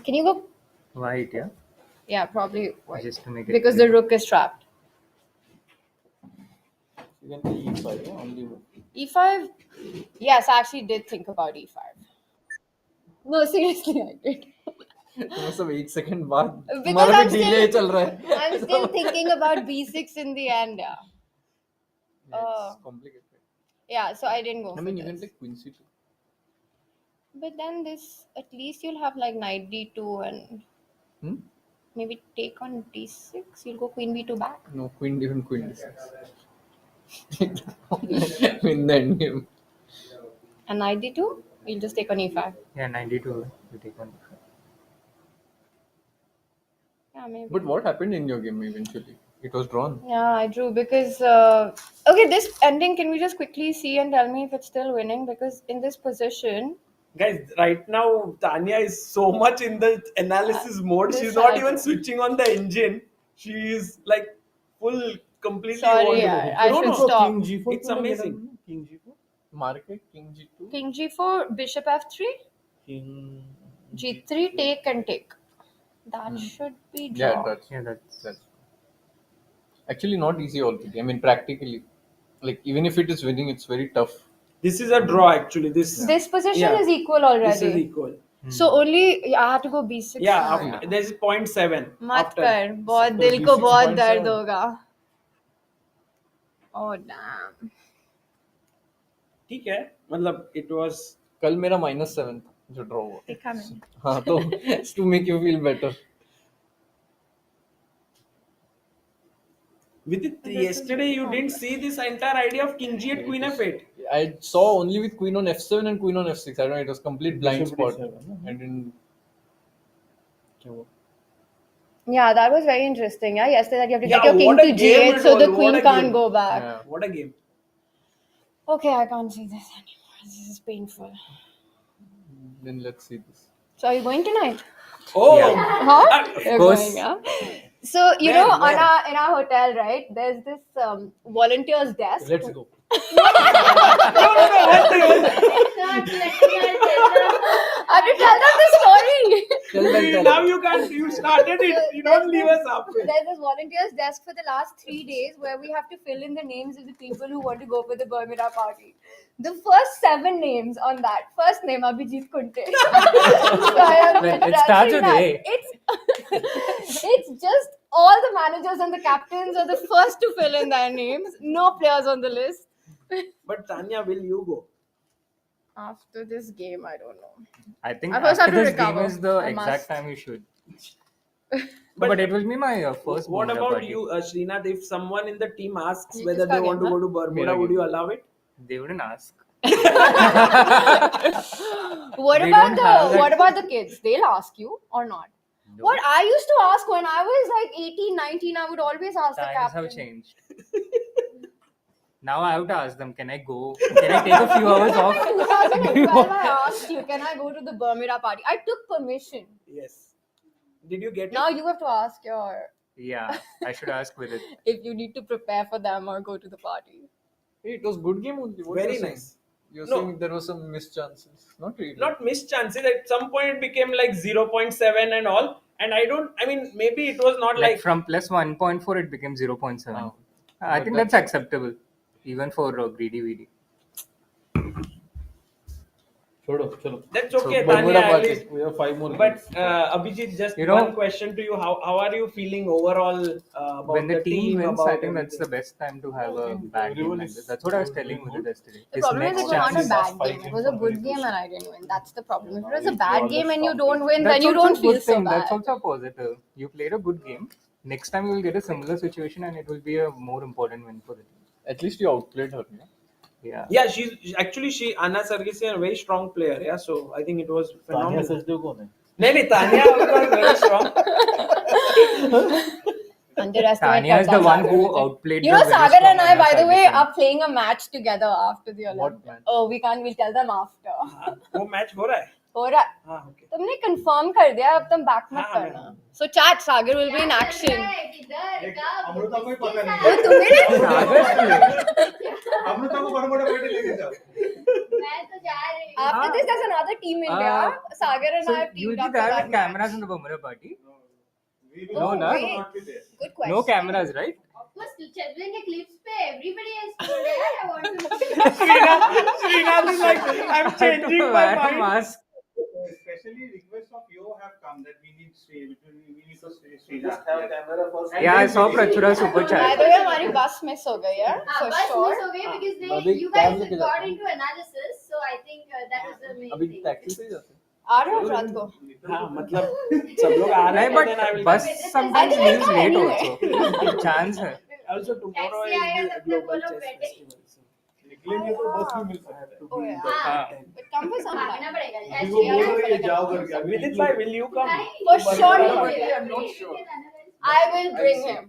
Can you go? White, yeah. Yeah, probably white. Just to make it Because the rook is trapped. You can play e5, yeah, only one. E5? Yes, I actually did think about e5. No, seriously, I did. तुम्हें सब 1 second बाद Because तुम्हारा I'm भी delay still- चल रहा है. I'm still thinking about b6 in the end, yeah. It's complicated. Yeah, so I didn't go I mean, for you can this. take queen c2. But then this, at least you'll have like knight d2 and Hmm? maybe take on d6. You'll go queen b2 back. No, queen d6. Win the end game. And knight d2, you'll just take on e5. Yeah, 92. You take one. Yeah, maybe. But what happened in your game eventually? It was drawn. Yeah, I drew because okay, this ending, can we just quickly see and tell me if it's still winning? Because in this position, Guys, right now Tanya is so much in the analysis mode. this She's not I even do. switching on the engine. She is like full, completely. Sorry, on yeah, I no, should no, stop. King g4 It's तूने amazing. खेला ना? King g4. Market, king g2. king g4, bishop f3, King g3, take and take. That should be draw. Yeah, that's actually not easy already. I mean, practically, like even if it is winning, it's very tough. This is a draw actually. This position Yeah. is equal already. This is equal. So only I have to go b6. Yeah, now. after, there's 0.7. मत after. कर, बहुत दिल को बहुत दर्द होगा. Oh damn. ठीक है, मतलब it was. कल मेरा -7 था जो ड्रॉ हुआ. देखा मैंने. हाँ तो to make you feel better. Vidit, yesterday you didn't see this entire idea of king g8 queen f8. I saw only with queen on f7 and queen on f6. I don't know, it was complete blind spot. I didn't. Yeah, that was very interesting. Yeah, yesterday that you have to Yeah, get your king what a to game g8 it so was, the what queen a can't game. go back. Yeah. What a game. Okay, I can't see this anymore. This is painful. Then let's see this. So are you going tonight? Oh, Huh? You're course. going, yeah. So you know, in our hotel, right? There's this volunteers desk. Let's go. I have to tell them the story. Now you can't. You started it. You don't leave us halfway. There's this volunteers desk for the last 3 days where we have to fill in the names of the people who want to go for the Bermuda party. The first 7 names on that. First name Abhijit Kunte. It starts with A. It's just all the managers and the captains are the first to fill in their names. No players on the list. But Tanya, will you go? After this game, I don't know. I think I first have after to this game recover. is the I exact must. time you should. But it will be my first. What Bermuda about party. you, Srinath? If someone in the team asks Ye whether kiska they want to game, go to Bermuda, Mera would game. you allow it? They wouldn't ask. What They about don't have that- what about the kids? They'll ask you or not? No. What I used to ask when I was like 18, 19, I would always ask the Times captain. have changed. Now I have to ask them, can I go? Can I take a few hours off? In 2012, I asked you, can I go to the Bermuda party? I took permission. Yes. Did you get Now it? you have to ask your Yeah, I should ask with it. if you need to prepare for them or go to the party. Hey, it was good game only. What Very you're saying? nice. You're No. saying there was some missed chances. Not really. Not missed chances. At some point, it became like 0.7 and all. And I mean, maybe it was not Like like. from plus 1.4, it became 0.7. Oh. I But think that's acceptable, even for greedy VD. Chalo. That's okay, So, Bermuda Tanya. At party. least. We have 5 more But games. Abhijit, just You know- one question to you: How are you feeling overall about When the team wins, about I think that's the everything? best time to have a bad game like this. That's what I was telling you yesterday. The His problem is next it was not a chance- bad game. It was a good game and I didn't win. That's the problem. If it was a bad game and you don't win, That's then you also don't a feel good so thing. bad. That's also a positive. You played a good game. Next time you will get a similar situation and it will be a more important win for the team. At least you outplayed her. Yeah? Yeah, she's Anna Sargsyan, a very strong player. Yeah, so I think it was phenomenal. Sachdev कौन है? No, Tanya was very strong. Underestimate Tanya is that the one Sagar. who outplayed You the know, very Sagar and strong I, by the way, Sargsyan. are playing a match together after the Olympics. match? Oh, we'll tell them after. वो match हो रहा है. हो रहा है. हाँ, okay. तुमने confirm कर दिया, अब तुम बैक मत हाँ, करना. So chat, Sagar will be in action. Amrita को ही पता नहीं Oh, तुम्हें नहीं? अमृता को बरमुडा पार्टी लेके जाओ. After this, there's another team in India. Sagar and So I have you will teamed be up for there that with match. cameras in the Bermuda party? We Oh, will no. not be there. Good question. No cameras, right? Of course, children के clips पे everybody has told that I want to. Srinath is like, I'm changing my Wear a mind. mask. Especially requests of you have come that we need to stay. Just have camera first. Yeah, I saw Prachura super By chat. the way, हमारी bus miss हो गई है, for बस sure. miss हो गई because अभी you guys cab लेके got जाते हैं. into analysis, so I think that is the main अभी thing. टैक्सी से ही जाते हैं. आ रहे हो रात को? हाँ, मतलब सब लोग आ रहे नहीं, हैं, then I but will bus come. sometimes I think leaves I late anyway. also. Chance है. Also tomorrow Taxi आएगा is तब the तक global बोलो chess बैठे. festival. So. निकलेंगे तो बस भी मिल सकता है. Oh yeah. हाँ, But come for some आना time. पड़ेगा. अभी वो बोल रहे हैं जाओ करके. अभी Vidit bhai, will you come? For sure he Bermuda will. I'm not sure. I will bring him.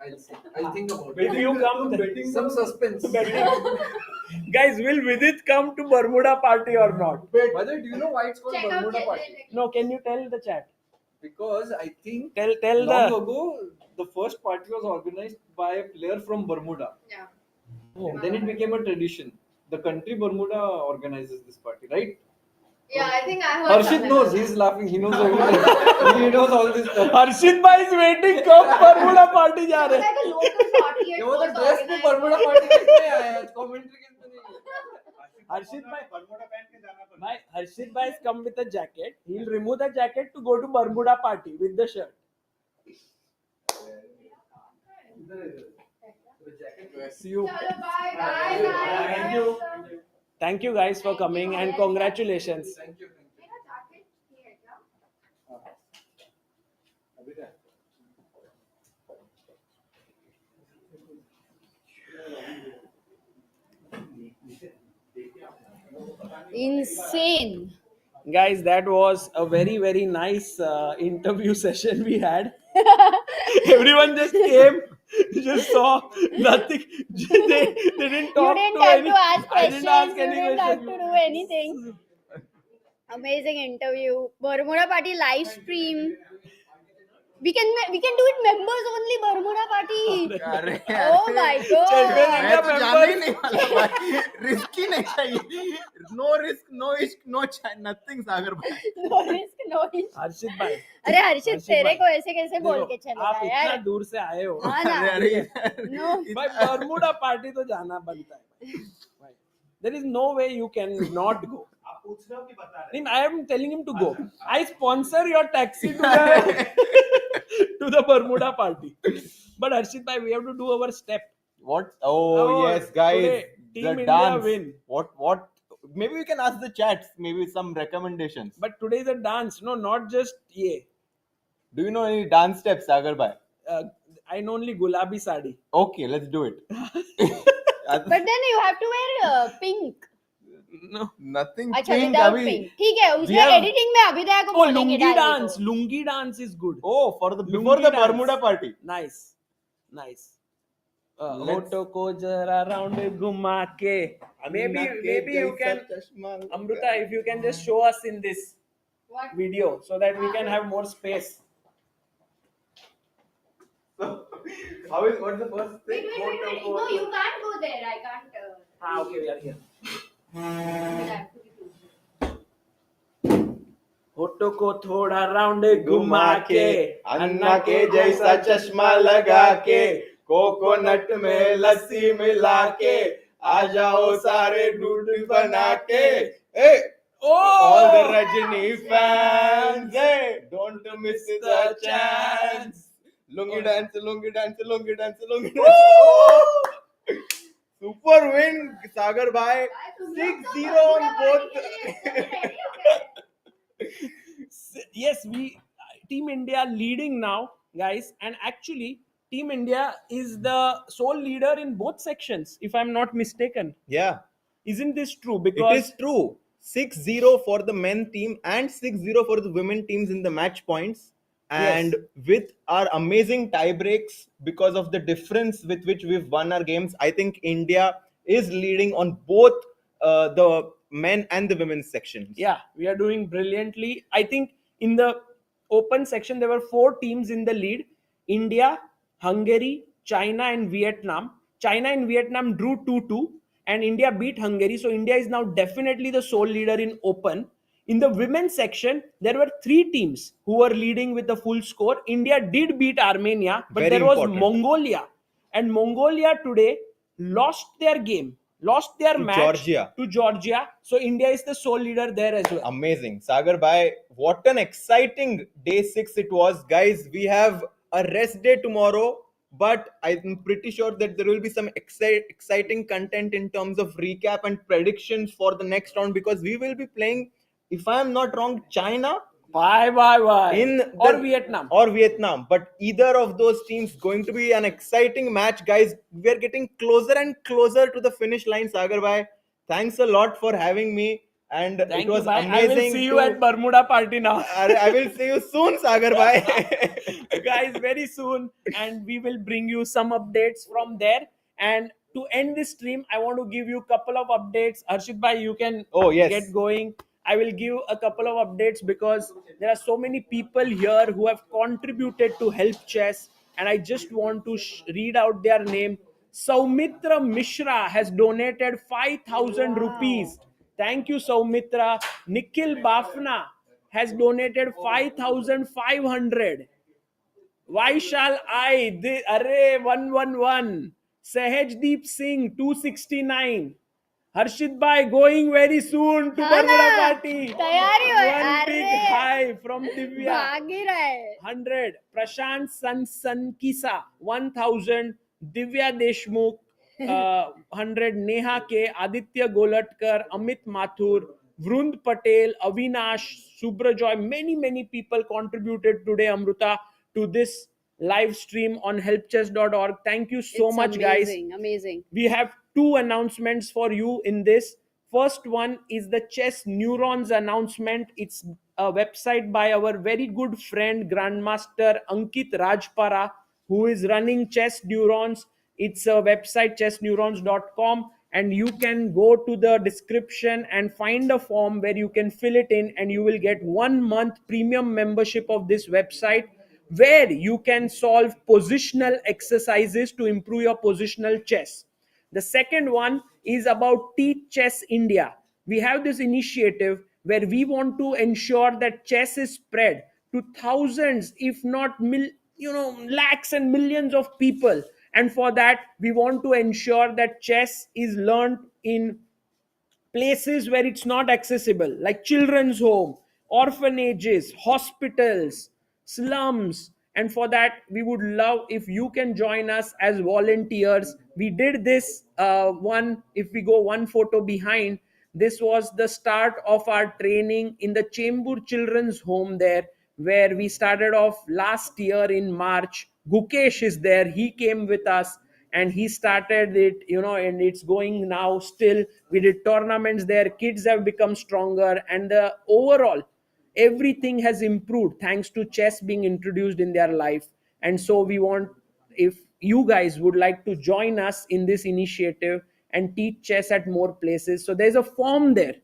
I'll think about Will you come? betting Some suspense. Guys, will Vidit come to Bermuda party or not? By the way, do you know why it's called Check out Bermuda Chess party? Olympiad. No, can you tell the chat? Because I think Tell long the. ago the first party was organized by a player from Bermuda. Yeah. And then it became a tradition. The country Bermuda organizes this party, right? Yeah, I think I heard. Harshit something knows. about He's laughing. He knows everything. He knows all this stuff. Harshit bhai is waiting. कब Bermuda party जा that. रहे? It's like a local party. ये It वो तो was dress में organized Bermuda by- party किसने आया है? कमेंट्री किसने नहीं है? Harshit bhai, बरमुडा पहन के जाना पड़ता my Harshit bhai has come with a jacket. He'll remove the jacket to go to Bermuda party with the shirt. See you. Chalo, bye, bye, bye. Thank you. Thank you guys for coming and congratulations. Thank you. मेरा jacket ये है क्या? Insane. Guys, that was a very, very nice interview session we had. Everyone just came, just saw nothing. They didn't talk You didn't to have any. to ask I didn't ask questions. You any didn't have questions. to do anything. Amazing interview. Bermuda Party live stream. We can do it members only Bermuda Party. Oh my god. मैं तो जाना ही नहीं वाला भाई, risky नहीं चाहिए, no risk, no ish, no nothing सागर भाई. No risk, no risk. हर्षित भाई, अरे हर्षित तेरे भाई, को ऐसे कैसे बोल के देखो, चलेगा आप इतना यार. दूर से आए हो. हाँ ना. No. भाई बर्मुडा पार्टी तो जाना बनता है भाई. There is no way you can not go. आप पूछ रहे हो कि बता रहे नहीं, I am telling him to go. I sponsor your taxi to the to the Bermuda party. But Harshit bhai, we have to do our step. What? Oh, yes, guys, today, Team the India dance. win. What? Maybe we can ask the chats. Maybe some recommendations. But today is a dance, no, not just yeah. Do you know any dance steps, Sagar bhai? I know only Gulabi Sadi. Okay, let's do it. But then you have to wear pink. No, nothing. अच्छा pink, without abhi. pink. ठीक है, We उसमें have- editing में अभी तक को Oh, बोलेंगे lungi डालने dance. को. Lungi dance is good. Oh, for the before Lungi the dance. Bermuda party. Nice, nice. Let's- होठों को जरा round घुमा के. Maybe you can, Amruta, if you can just show us in this What? video so that we can have more space. How is what's the first thing? Wait. No, you can't go there. I can't. Ah, okay, we are here. We'll have to be closer. होठों को थोड़ा round घुमा के, अन्ना के जैसा चश्मा लगा के, कोकोनट में लस्सी मिला के, आ जाओ सारे डूडी बना के. Hey, all the Rajini fans, hey, don't miss the chance. Lungi dance, lungi dance, lungi dance, lungi dance. Super win, Sagar bhai. 6-0 on both. Yes, Team India leading now, guys, and actually Team India is the sole leader in both sections, if I'm not mistaken. Yeah, Isn't this true? it Because is true. 6-0 for the men team and 6-0 for the women teams in the match points. And with our amazing tie breaks, because of the difference with which we've won our games, I think India is leading on both the men and the women's sections. yeah, we are doing brilliantly. I think in the open section there were 4 teams in the lead: India, Hungary, China, and Vietnam. China and Vietnam drew 2-2, and India beat Hungary. So India is now definitely the sole leader in open. In the women's section, there were 3 teams who were leading with the full score. India did beat Armenia, but Very there was important. Mongolia. And Mongolia today lost their game, lost their To match Georgia. to Georgia. So India is the sole leader there as well. Amazing. Sagar bhai, what an exciting day 6 it was. Guys, we have a rest day tomorrow, but I'm pretty sure that there will be some exciting content in terms of recap and predictions for the next round, because we will be playing, if I'm not wrong, China Bye. in Or the- Vietnam. or Vietnam. But either of those teams going to be an exciting match, guys. We're getting closer and closer to the finish line. Sagar bhai, thanks a lot for having me, and Thank it was you, bye. amazing. I will see you to- at Bermuda party now. I will see you soon, Sagar bhai. Guys, very soon, and we will bring you some updates from there. And to end this stream, I want to give you a couple of updates. Arshit bhai, you can get going. I will give a couple of updates because there are so many people here who have contributed to help chess, and I just want to read out their name. Saumitra Mishra has donated 5,000 rupees. Thank you, Saumitra. Nikhil Bafna has donated 5,500. Vaishal Array 111. Sahajdeep Singh 269. Harshit bhai going very soon to Bermuda party. तैयारी हो. One big अरे hi from Divya. भाग ही रहा है. 100. Prashant Sankisa 1000. Divya Deshmukh 100. Neha K. Aditya Golatkar, Amit Mathur, Vrund Patel, Avinash, Subrajoy. Many people contributed today, Amruta, to this live stream on helpchess.org. Thank you so It's much, guys. Amazing. We have 2 announcements for you in this. First one is the Chess Neurons announcement. It's a website by our very good friend Grandmaster Ankit Rajpara, who is running Chess Neurons. It's a website, chessneurons.com, and you can go to the description and find a form where you can fill it in, and you will get 1 month premium membership of this website, where you can solve positional exercises to improve your positional chess. The second one is about Teach Chess India. We have this initiative where we want to ensure that chess is spread to thousands, if not lakhs and millions of people. And for that, we want to ensure that chess is learned in places where it's not accessible, like children's home, orphanages, hospitals, slums. And for that, we would love if you can join us as volunteers. We did this one, if we go one photo behind, this was the start of our training in the Chembur Children's Home there, where we started off last year in March. Gukesh is there, he came with us, and he started it, and it's going now still. We did tournaments there, kids have become stronger, and the overall everything has improved thanks to chess being introduced in their life. And so we want, if you guys would like to join us in this initiative and teach chess at more places, so there's a form there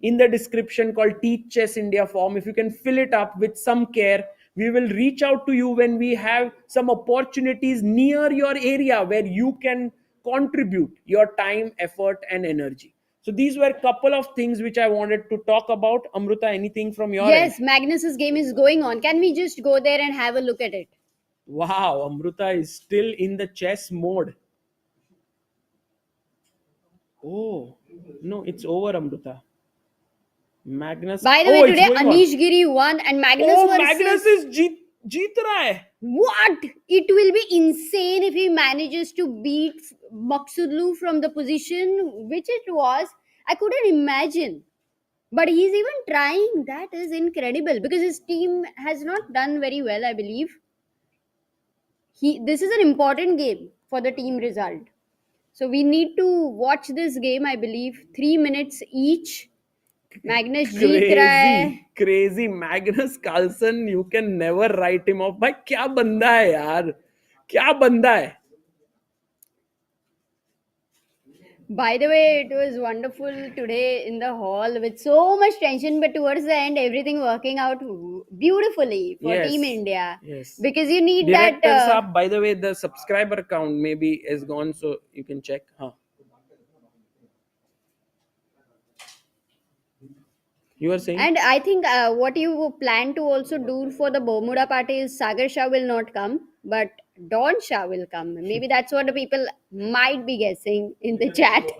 in the description called Teach Chess India form. If you can fill it up with some care, we will reach out to you when we have some opportunities near your area where you can contribute your time, effort, and energy. So these were a couple of things which I wanted to talk about. Amruta, anything from your end? Yes, Magnus's game is going on. Can we just go there and have a look at it? Wow, Amruta is still in the chess mode. Oh, no, it's over, Amruta. Magnus. By the way, it's today going on. Anish Giri won and Magnus versus... Magnus is jeet raha hai. What? It will be insane if he manages to beat Maksudlu from the position which it was. I couldn't imagine. But he's even trying. That is incredible because his team has not done very well, I believe. This is an important game for the team result. So we need to watch this game, I believe. 3 minutes each. Magnus jeet raha hai. Crazy Magnus Carlsen, you can never write him off. Bhai, kya banda hai yaar? Kya banda hai? By the way, it was wonderful today in the hall with so much tension, but towards the end, everything working out beautifully for Yes. Team India. Yes. Because you need Director that. Saab, by the way, the subscriber count maybe is gone, so you can check. Huh. You are saying? And I think what you plan to also do for the Bermuda party is Sagar Shah will not come, but Don Shah will come. Maybe that's what the people might be guessing in the chat.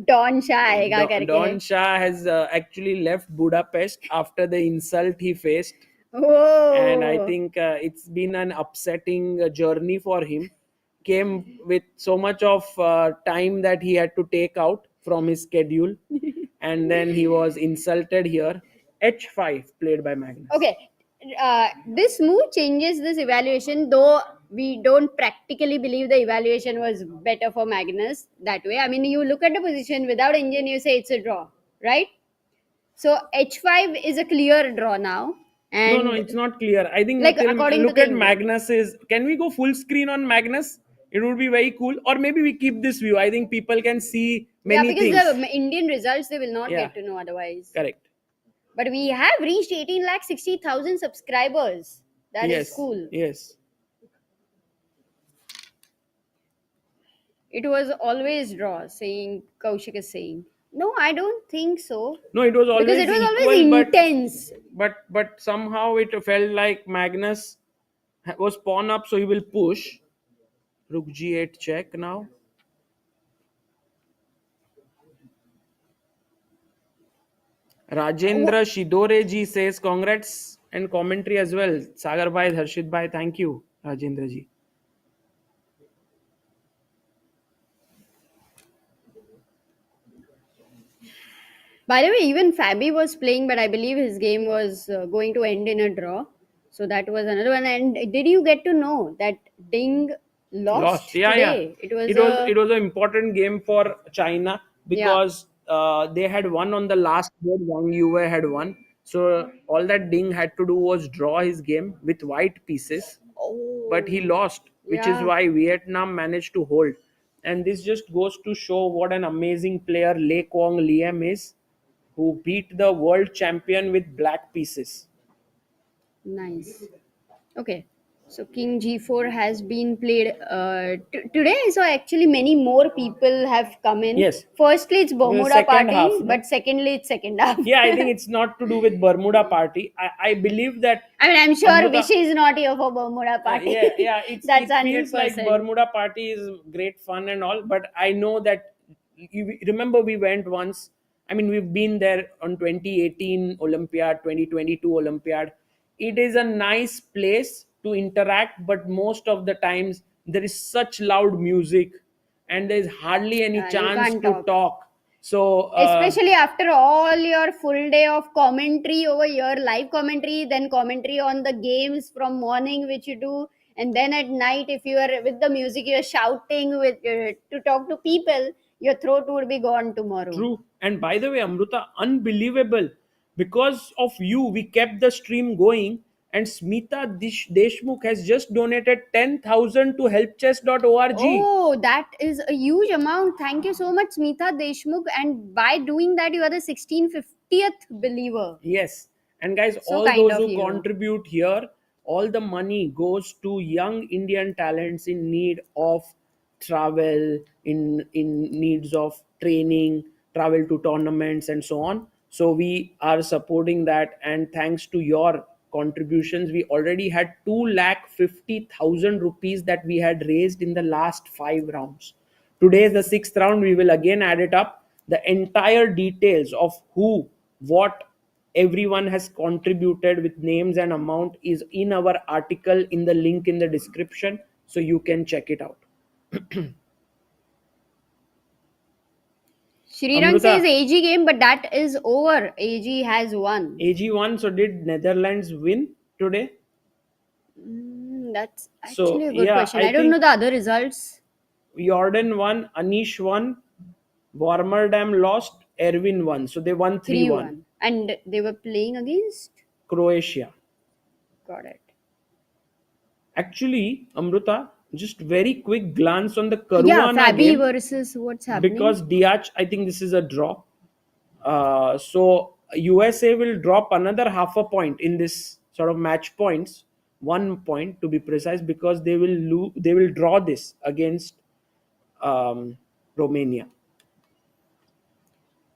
Don Shah aega karke. Don Shah has actually left Budapest after the insult he faced. Oh. And I think it's been an upsetting journey for him. Came with so much of time that he had to take out from his schedule. And then he was insulted here. H5 played by Magnus. Okay, this move changes this evaluation, though we don't practically believe the evaluation was better for Magnus that way. I mean, you look at the position without engine, you say it's a draw, right? So H5 is a clear draw now. And No, it's not clear. I think Like, according to look the at Indian. Magnus's. Can we go full screen on Magnus? It would be very cool. Or maybe we keep this view. I think people can see many yeah, because things. the Indian results they will not Yeah. get to know otherwise. Correct. But we have reached 18,60,000 subscribers. That yes. is cool. Yes. It was always draw, saying Kaushik is saying. No, I don't think so. No, it was always Because it was always equal, intense. But somehow it felt like Magnus was pawn up, so he will push. Rook g8 check now. Rajendra Shidore ji says congrats and commentary as well. Sagar bhai, Harshit bhai, thank you, Rajendra ji. By the way, even Fabi was playing, but I believe his game was going to end in a draw. So that was another one. And did you get to know that Ding lost Yeah, today? yeah. It was an important game for China because they had won on the last board. Wang Yue had won. So all that Ding had to do was draw his game with white pieces, but he lost, which is Yeah. why Vietnam managed to hold. And this just goes to show what an amazing player Leko Liam is, who beat the world champion with black pieces. Nice. Okay. So King G4 has been played today. So actually, many more people have come in. Yes. Firstly, it's Bermuda second party, half, no? but secondly, it's second half. Yeah, I think it's not to do with Bermuda party. I believe that. I mean, I'm sure Amruta- Vishy is not here for Bermuda party. yeah, That's it feels 100%. like Bermuda party is great fun and all, but I know that you remember we went once. I mean, we've been there on 2018 Olympiad, 2022 Olympiad. It is a nice place to interact, but most of the times there is such loud music and there's hardly any You chance can't to talk. So Especially after all your full day of commentary over here, live commentary, then commentary on the games from morning, which you do, and then at night, if you are with the music, you're shouting with to talk to people, your throat would be gone tomorrow. True. And by the way, Amruta, unbelievable. Because of you, we kept the stream going. And Smita Deshmukh has just donated 10,000 to helpchess.org. Oh, that is a huge amount. Thank you so much, Smita Deshmukh. And by doing that, you are the 1650th believer. Yes. And guys, So all kind those of who you. contribute here, all the money goes to young Indian talents in need of travel, in needs of training, travel to tournaments and so on. So we are supporting that, and thanks to your contributions, we already had 2,50,000 rupees that we had raised in the last 5 rounds. Today is the 6th round. We will again add it up. The entire details of who, what, everyone has contributed with names and amount is in our article in the link in the description, so you can check it out. Shriram Amruta. says AG game, but that is over. AG has won. AG won. So did Netherlands win today? That's So, actually a good yeah, question. I I don't think- know the other results. Jordan won, Anish won, Warmerdam lost, Erwin won. So they won 3-1. 3-1. And they were playing against? Croatia. Got it. Actually, Amruta, just very quick glance on the Caruana Yeah, Fabi game. versus what's happening? Because Diach, I think this is a draw. So USA will drop another half a point in this sort of match points, 1 point to be precise, because they will draw this against Romania.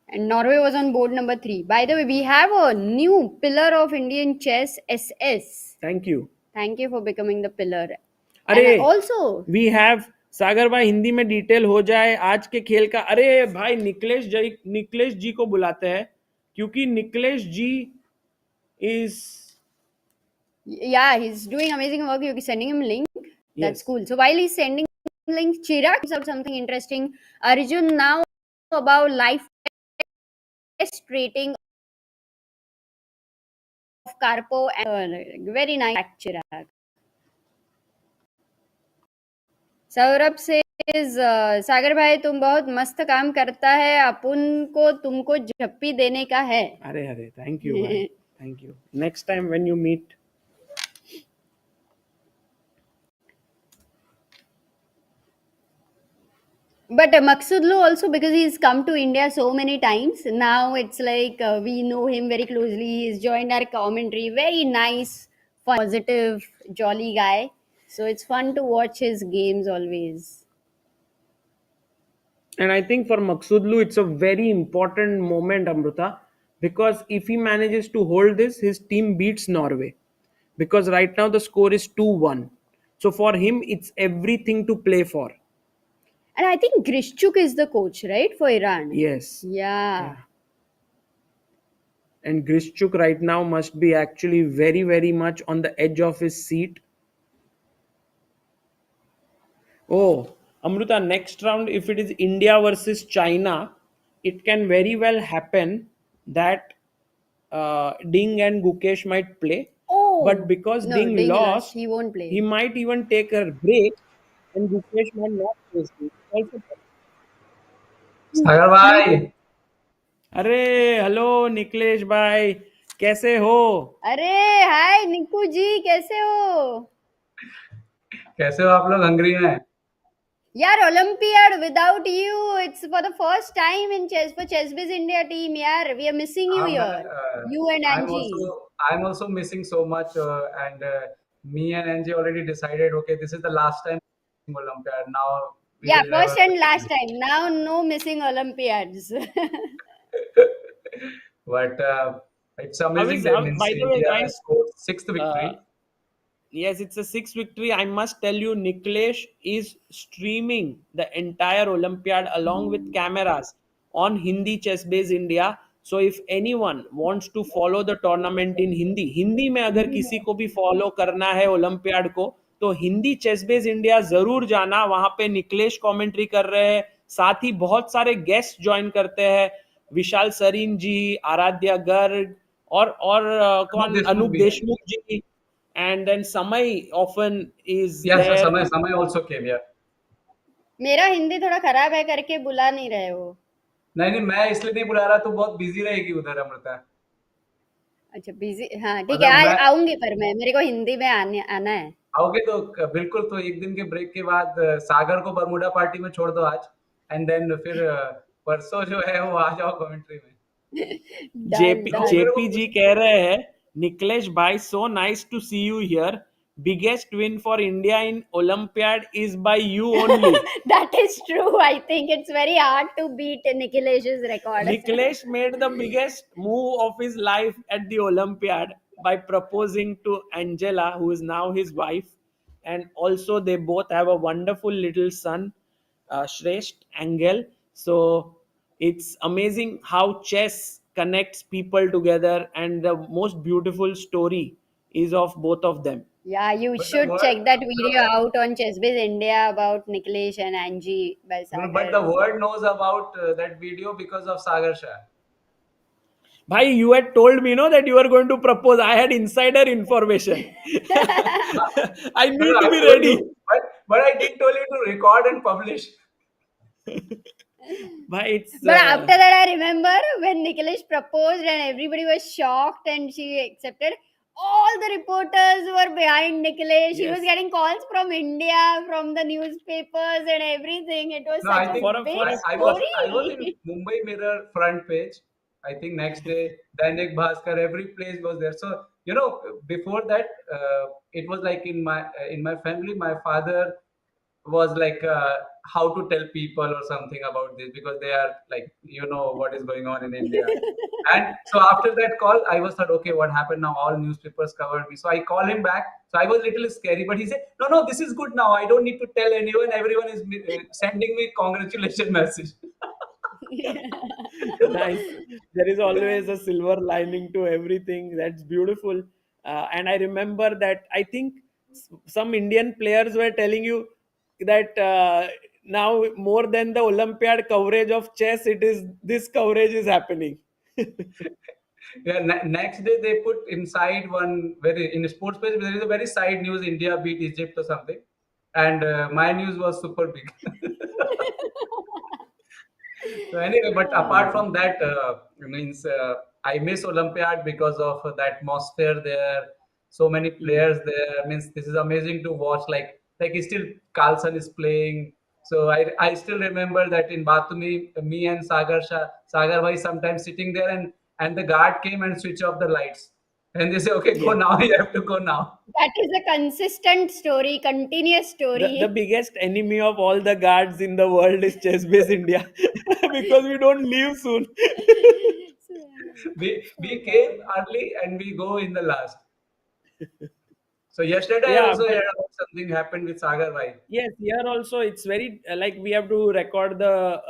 And Norway was on board number 3. By the way, we have a new pillar of Indian chess, SS. Thank you. Thank you for becoming the pillar. अरे And also, we have सागर भाई हिंदी में detail हो जाए आज के खेल का. अरे भाई निकलेश जी को बुलाते हैं क्योंकि निकलेश जी is yeah, he's doing amazing work. You'll be sending him link. That's Yes. cool. So while he's sending link, Chirag gives out something interesting. Arjun, now about life test rating of Karpo. And very nice, Chirag. Saurabh से सागर भाई तुम बहुत मस्त काम करता है, अपन को तुमको झप्पी देने का है. अरे थैंक यू भाई, thank you. Next time when you meet. But Maksudlu also, because he's come to India so many times, now it's like we know him very closely. He's joined our commentary. Very nice, fun, positive, jolly guy. So it's fun to watch his games always. And I think for Maksudlu, it's a very important moment, Amruta, because if he manages to hold this, his team beats Norway. Because right now the score is 2-1. So for him, it's everything to play for. And I think Grishchuk is the coach, right, for Iran? Yes. Yeah. And Grishchuk right now must be actually very, very much on the edge of his seat. Oh, Amruta, next round, if it is India versus China, it can very well happen that Ding and Gukesh might play. Oh, But because no, Ding Ding lost, he won't play. he might even take a break and Gukesh might not play. Also, सागर भाई अरे hello Nikhilesh भाई, कैसे हो? अरे हाय निकू जी, कैसे हो? कैसे हो आप लोग हंगरी में? यार Olympiad without you, it's for the first time in chess for ChessBiz India team. यार, we are missing you मैं here. You and Angie. I'm also missing so much, and me and Angie already decided. Okay, this is the last time Olympiad. Now we Yeah, will first never. and last time. Now no missing Olympiads. But it's How amazing is, that means by the way, India guys? has scored sixth victory. Yes, it's a sixth victory. I must tell you, Niklesh is streaming the entire Olympiad along with cameras on Hindi Chess Base India. So if anyone wants to follow the tournament in Hindi में अगर किसी को भी follow करना है olympiad को, तो Hindi chess base India जरूर जाना. वहां पे निकलेश कमेंट्री कर रहे हैं, साथ ही बहुत सारे गेस्ट ज्वाइन करते हैं. विशाल सरीन जी, आराध्या गर्ग और कौन, अनूप देशमुख जी, and then Samay often is Yes, there. Samay also came here. मेरा हिंदी थोड़ा खराब है करके बुला नहीं रहे हो. नहीं मैं इसलिए नहीं बुला रहा, तू बहुत बिजी रहेगी उधर अमृता. अच्छा बिजी, हाँ ठीक है, आज आऊंगी पर मेरे को हिंदी में आना है. आओगे तो बिल्कुल. तो एक दिन के ब्रेक के बाद सागर को बरमुडा पार्टी में छोड़ दो आज, एंड देन फिर परसों जो है वो आ जाओ कमेंट्री में. जेपी जी कह रहे हैं, निकलेश भाई, so nice to see you here. Biggest win for India in Olympiad is by you only. That is true. I think it's very hard to beat Nikhilesh's record. Niklesh made the biggest move of his life at the Olympiad by proposing to Angela, who is now his wife. And also they both have a wonderful little son, Shresht Angel. So it's amazing how chess connects people together, and the most beautiful story is of both of them. Yeah, you should check that video out on ChessBiz India about Niklesh and Angie by Sagar. But the world knows about that video because of Sagar Shah. Bhai, you had told me, no, that you were going to propose. I had insider information. I need to be ready. But I didn't tell you to record and publish. Bhai, But after that, I remember when Niklesh proposed and everybody was shocked and she accepted. All the reporters were behind Niklesh. Yes. He was getting calls from India, from the newspapers and everything. It was such a big story. I was in Mumbai Mirror front page. I think next day, Dainik Bhaskar, every place was there. So before that, it was like in my family, my father was like how to tell people or something about this, because they are like, what is going on in India. And so after that call, I was thought, okay, what happened now? All newspapers covered me. So I call him back. So I was little scary, but he said, no, this is good now. I don't need to tell anyone. Everyone is sending me congratulations message. Nice. There is always a silver lining to everything. That's beautiful. And I remember that I think some Indian players were telling you that now more than the Olympiad coverage of chess, it is this coverage is happening. Yeah, next day they put inside one in a sports page. There is a very side news: India beat Egypt or something, and my news was super big. So anyway, but apart from that, I miss Olympiad because of the atmosphere there. So many players there. Means this is amazing to watch. Like still Carlson is playing. So I still remember that in Batumi, me and Sagar bhai sometimes sitting there, and the guard came and switch off the lights. And they say, okay, go now. You have to go now. That is a consistent story, continuous story. The biggest enemy of all the guards in the world is Chess Base India, because we don't leave soon. we came early and we go in the last. So yesterday I also heard about something happened with Sagar bhai. Yes, here also it's very like we have to record the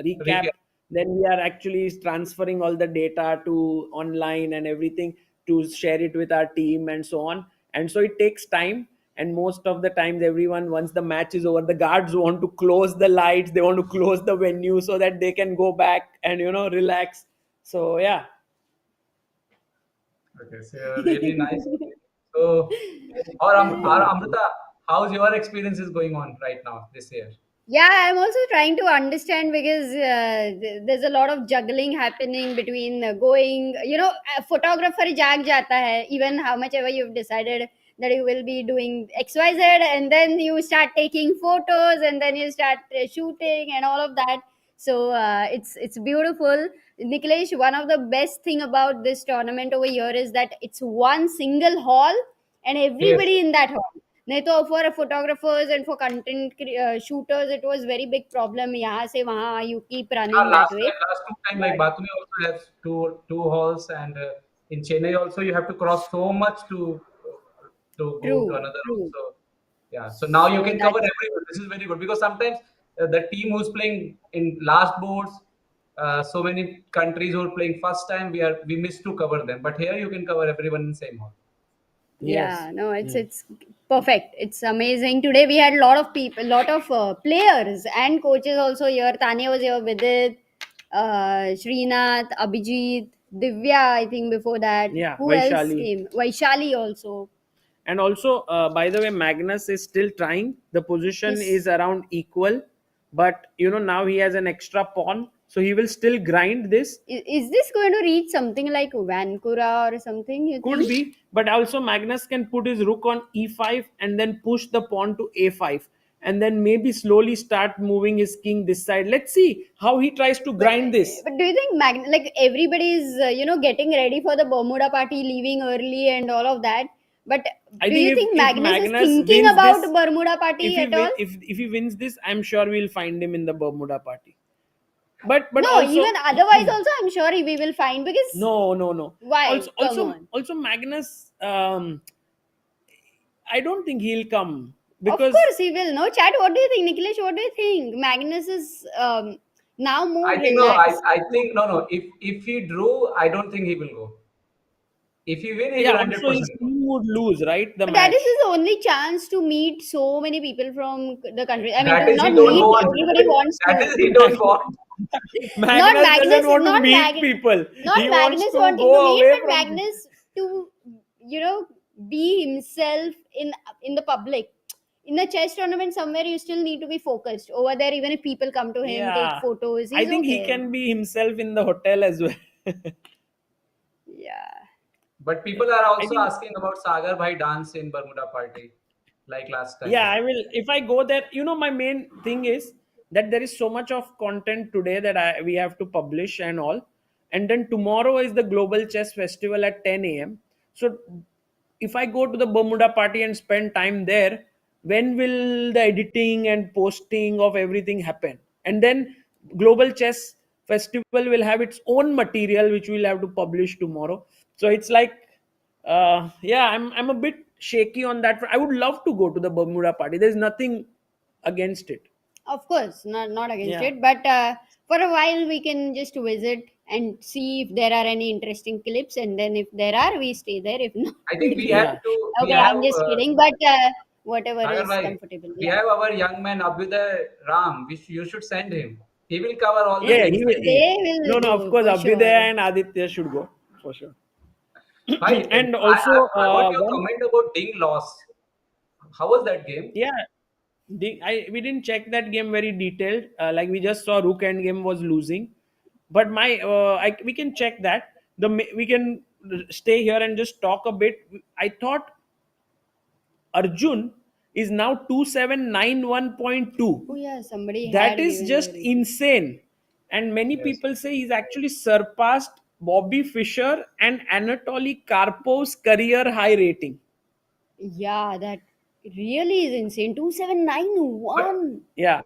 recap. Then we are actually transferring all the data to online and everything to share it with our team and so on. And so it takes time. And most of the times, everyone, once the match is over, the guards want to close the lights. They want to close the venue so that they can go back and relax. So yeah. Okay, so really nice. So, or Amrita, how's your experiences going on right now this year? Yeah, I'm also trying to understand because there's a lot of juggling happening between going, a photographer jag jata hai, even how much ever you've decided that you will be doing XYZ, and then you start taking photos, and then you start shooting and all of that. So it's beautiful. Niklesh, one of the best thing about this tournament over here is that it's one single hall and Yes. everybody in that hall. नहीं तो for photographers and for content shooters it was very big problem. यहाँ से वहाँ you keep running that way. Last two time, like Batumi also has two halls, and in Chennai also you have to cross so much to go to another hall. So yeah, so now you So can cover that's everyone. This is very good because sometimes the team who's playing in last boards, so many countries who are playing first time, we miss to cover them. But here you can cover everyone in the same hall. yeah, no, it's perfect. It's amazing. Today we had a lot of people, lot of players and coaches also here. Tania was here, Vidit, Srinath, Abhijit, Divya, I think before that. Yeah, Who else Vaishali. came? Vaishali also. And also, by the way, Magnus is still trying. The position He's- is around equal, but now he has an extra pawn, so he will still grind this. Is this going to reach something like Vancouver or something? You Could think? be, but also Magnus can put his rook on e5 and then push the pawn to a5, and then maybe slowly start moving his king this side. Let's see how he tries to grind this. But do you think like everybody's getting ready for the Bermuda party, leaving early and all of that? But I do think you if, think if Magnus is Magnus thinking wins about this, Bermuda party if he at all? if he wins this, I'm sure we'll find him in the Bermuda party. But No, also, even otherwise also I'm sure we will find because no. why? Also Magnus, I don't think he'll come Of because course he will. No, Chad, what do you think? Nikhilesh, what do you think? Magnus is now more I think no. relaxed. I think no. If he drew, I don't think he will go. If he win, he will also his 100% go. team would lose, right? The But match. that is his only chance to meet so many people from the country. I mean, That to is he not don't meet, want. everybody wants That to. is he don't want. Not Magnus doesn't want to not meet people. not He wants Magnus to wanting go to meet, away but from. Magnus to be himself in the public. In a chess tournament, somewhere you still need to be focused. Over there, even if people come to him, take Yeah, photos, I he's think he okay. can be himself in the hotel as well. Yeah. But people are also think- asking about Sagar Bhai dance in Bermuda party, like last time. Yeah, I will. If I go there, my main thing is that there is so much of content today that we have to publish and all. And then tomorrow is the Global Chess Festival at 10 a.m. So if I go to the Bermuda party and spend time there, when will the editing and posting of everything happen? And then Global Chess Festival will have its own material which we'll have to publish tomorrow. So it's like, yeah, I'm a bit shaky on that. I would love to go to the Bermuda party. There's nothing against it. Of course, not against Yeah. it, but for a while we can just visit and see if there are any interesting clips, and then if there are, we stay there. If not, I think we leave. have to. We Okay, have. I'm just kidding, but whatever Sagar is Bhai, comfortable. we Yeah. have our young man Abhyuday Ram. You should send him. He will cover all the Yeah, things. he will. They will No, go, of course, for Abhyuday sure. and Aditya should go for sure. Bhai, And also, I want your comment about Ding loss. How was that game? yeah, we didn't check that game very detailed. Like we just saw Rook end game was losing, but we can check that. We can stay here and just talk a bit. I thought Arjun is now 2791.2. Oh yeah, somebody That had is given just the insane. And many people say he's actually surpassed Bobby Fischer and Anatoly Karpov's career high rating. Yeah, that really is insane. 2791. Yeah.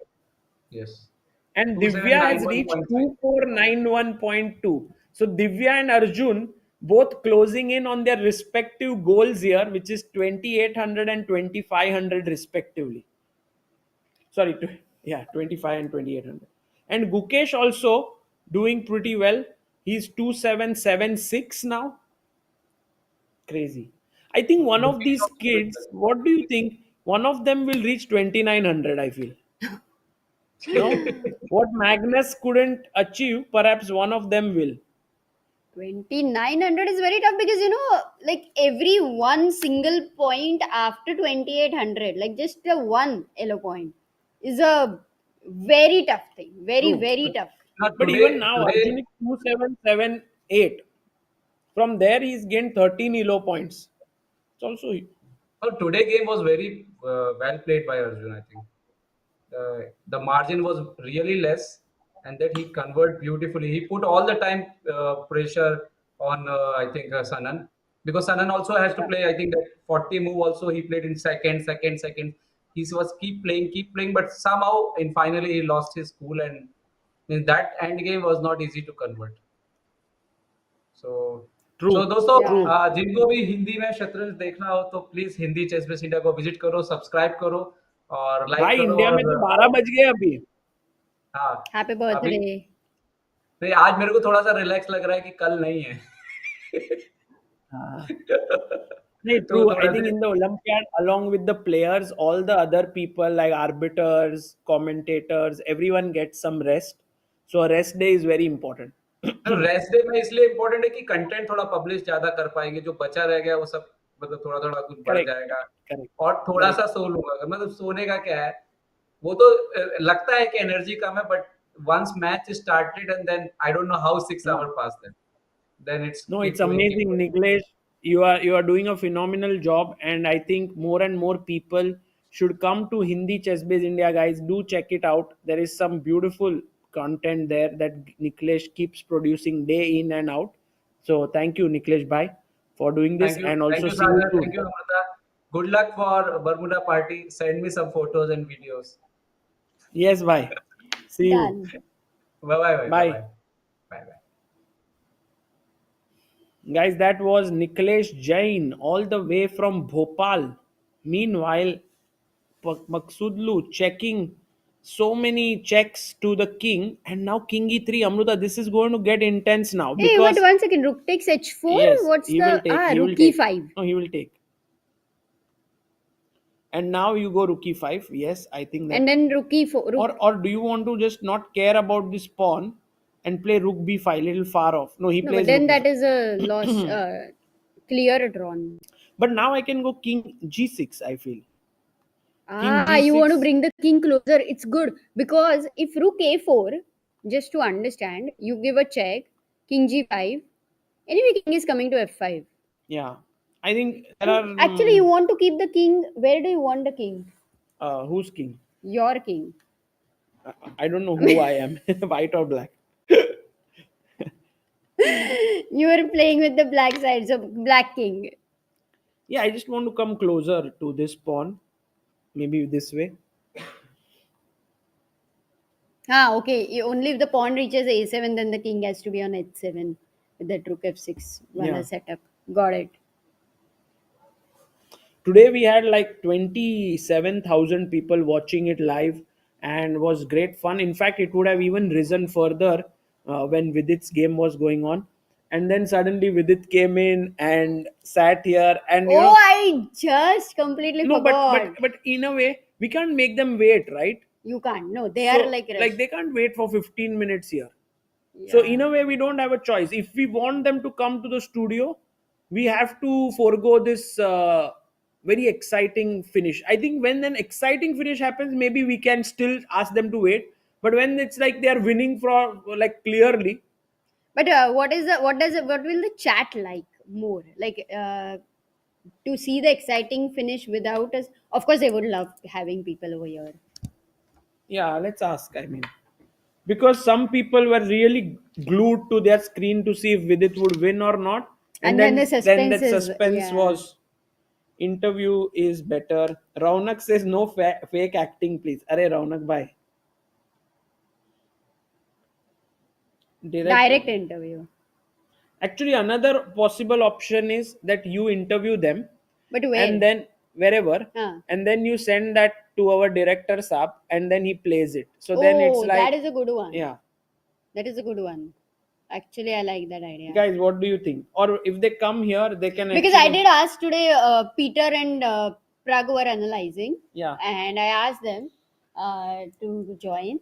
Yes. And Divya has reached 2491.2. So Divya and Arjun both closing in on their respective goals here, which is 2800 and 2500 respectively. Sorry, 25 and 2800. And Gukesh also doing pretty well. He's 2776 now. Crazy. I think one of these kids, what do you think? One of them will reach 2900, I feel. No? What Magnus couldn't achieve, perhaps one of them will. 2900 is very tough because like every one single point after 2800, like just the one elo point, is a Very tough thing. Very, True. very tough. But even now, Arjun is 2,778. From there, he's gained 13 elo points. It's also Today game was very well played by Arjun. I think the margin was really less, and that he converted beautifully. He put all the time pressure on I think Sanan, because Sanan also has to play. I think that 40 move also he played in second. He was keep playing, but somehow in finally he lost his cool, and in that end game was not easy to convert. So True. So दोस्तों Yeah. जिनको भी हिंदी में शतरंज देखना हो तो please Hindi chess base India को visit करो, सब्सक्राइब करो और लाइक भाई करो। इंडिया में तो 12 बज गए अभी। हाँ Happy अभी birthday. नहीं, आज मेरे को थोड़ा सा रिलैक्स लग रहा है कि कल नहीं है। नहीं, तो true. I थोड़ा think सा in the Olympiad, along with the players, all the other people like arbiters, commentators, everyone gets some rest. So a rest day is very important. Rest day में इसलिए इम्पोर्टेंट है कि content थोड़ा publish ज्यादा कर पाएंगे, जो बचा रह गया वो सब मतलब थोड़ा थोड़ा कुछ बढ़ Correct. जाएगा Correct. और थोड़ा Correct. सा सो लूंगा। मतलब सोने का क्या है, वो तो लगता है कि एनर्जी कम है, but once match is started and then I don't know how 6 No. hours passed then it's No, keep it's going, keep amazing, going. Niklesh. You are doing a phenomenal job, and I think more and more people should come to Hindi Chess Base India, guys. Do check it out. There is some beautiful content there that Niklesh keeps producing day in and out. So thank you, Niklesh, bye, for doing this, and also Thank you, see you Sagar. soon. Thank you, Amrita. Good luck for Bermuda party. Send me some photos and videos. Yes, bye. See you. Done. Bye. Bye. Guys, that was Niklesh Jain all the way from Bhopal. Meanwhile, Maksudlu checking so many checks to the king, and now king e3. Amruta, this is going to get intense now Hey, because but 1 second. Rook takes h4. yes, What's he the will take. He will rook take. e5? No, he will take. And now you go rook e5. Yes, I think that. And then rook e4. Or do you want to just not care about this pawn and play rook b5, little far off? No, he No, plays but then rook that b5. is a loss. Clear drawn. But now I can go king g6, I feel. You want to bring the king closer. It's good because if rook a4, just to understand, you give a check, king g5. Anyway, king is coming to f5. Yeah, I think there are. Actually, you want to keep the king. Where do you want the king? Who's king? Your king. I don't know who I am, white or black. You are playing with the black side, so black king. Yeah, I just want to come closer to this pawn. Maybe this way. Okay. Only if the pawn reaches a7, then the king has to be on h7 with that rook f6 Yeah. setup. Got it. Today we had like 27,000 people watching it live, and was great fun. In fact, it would have even risen further when Vidit's game was going on. And then suddenly Vidit came in and sat here, and you know, I just completely forgot. but in a way we can't make them wait, right? You can't. No, they are like like they can't wait for 15 minutes here. So in a way we don't have a choice. If we want them to come to the studio, we have to forego this very exciting finish. I think when an exciting finish happens, maybe we can still ask them to wait. But when it's like they are winning from like clearly. But what will the chat like more? Like to see the exciting finish without us. Of course, they would love having people over here. Yeah, let's ask. I mean, because some people were really glued to their screen to see if Vidit would win or not, And then the suspense that is- suspense yeah. was. Interview is better. Raunak says no fake acting, please. Arey Raunak, bye. Direct interview. Actually, another possible option is that you interview them, But where? and then wherever, Huh. and then you send that to our director Saab, and then he plays it. So then it's like, that is a good one. yeah. That is a good one. Actually, I like that idea. Guys, what do you think? Or if they come here, they can. Because I did ask today, Peter and Prag were analyzing. Yeah. And I asked them to join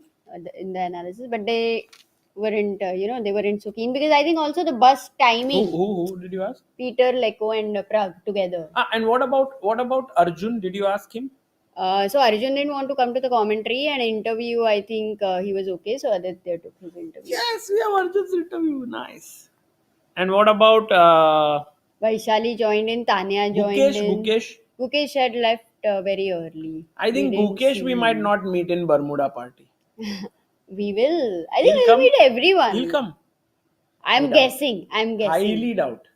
in the analysis, but they weren't, they weren't so keen because I think also the bus timing. Who did you ask? Peter, Leko, and Prag together. And what about Arjun? Did you ask him? So Arjun didn't want to come to the commentary and interview. I think he was okay. So Aditya took his interview. Yes, we have Arjun's interview. Nice. And what about Vaishali joined in. Tania joined in. Gukesh? Gukesh had left very early. I think We didn't Gukesh see we might him. not meet in Bermuda party. We will. I think He'll we'll come? meet everyone. He'll come. I'm I doubt. guessing. I'm guessing. Highly doubt.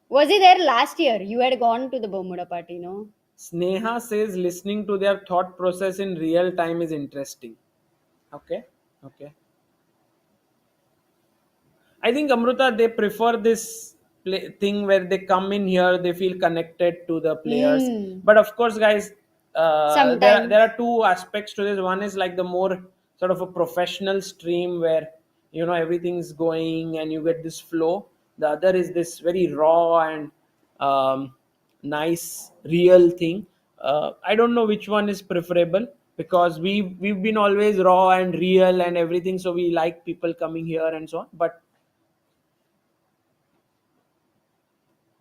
Was he there last year? You had gone to the Bermuda party, no? Sneha says listening to their thought process in real time is interesting. Okay. Okay. I think Amruta, they prefer this thing where they come in here, they feel connected to the players. But of course, guys, Sometimes. there are two aspects to this. One is like the more sort of a professional stream where everything's going and you get this flow. The other is this very raw and nice, real thing. I don't know which one is preferable because we've been always raw and real and everything, so we like people coming here and so on. But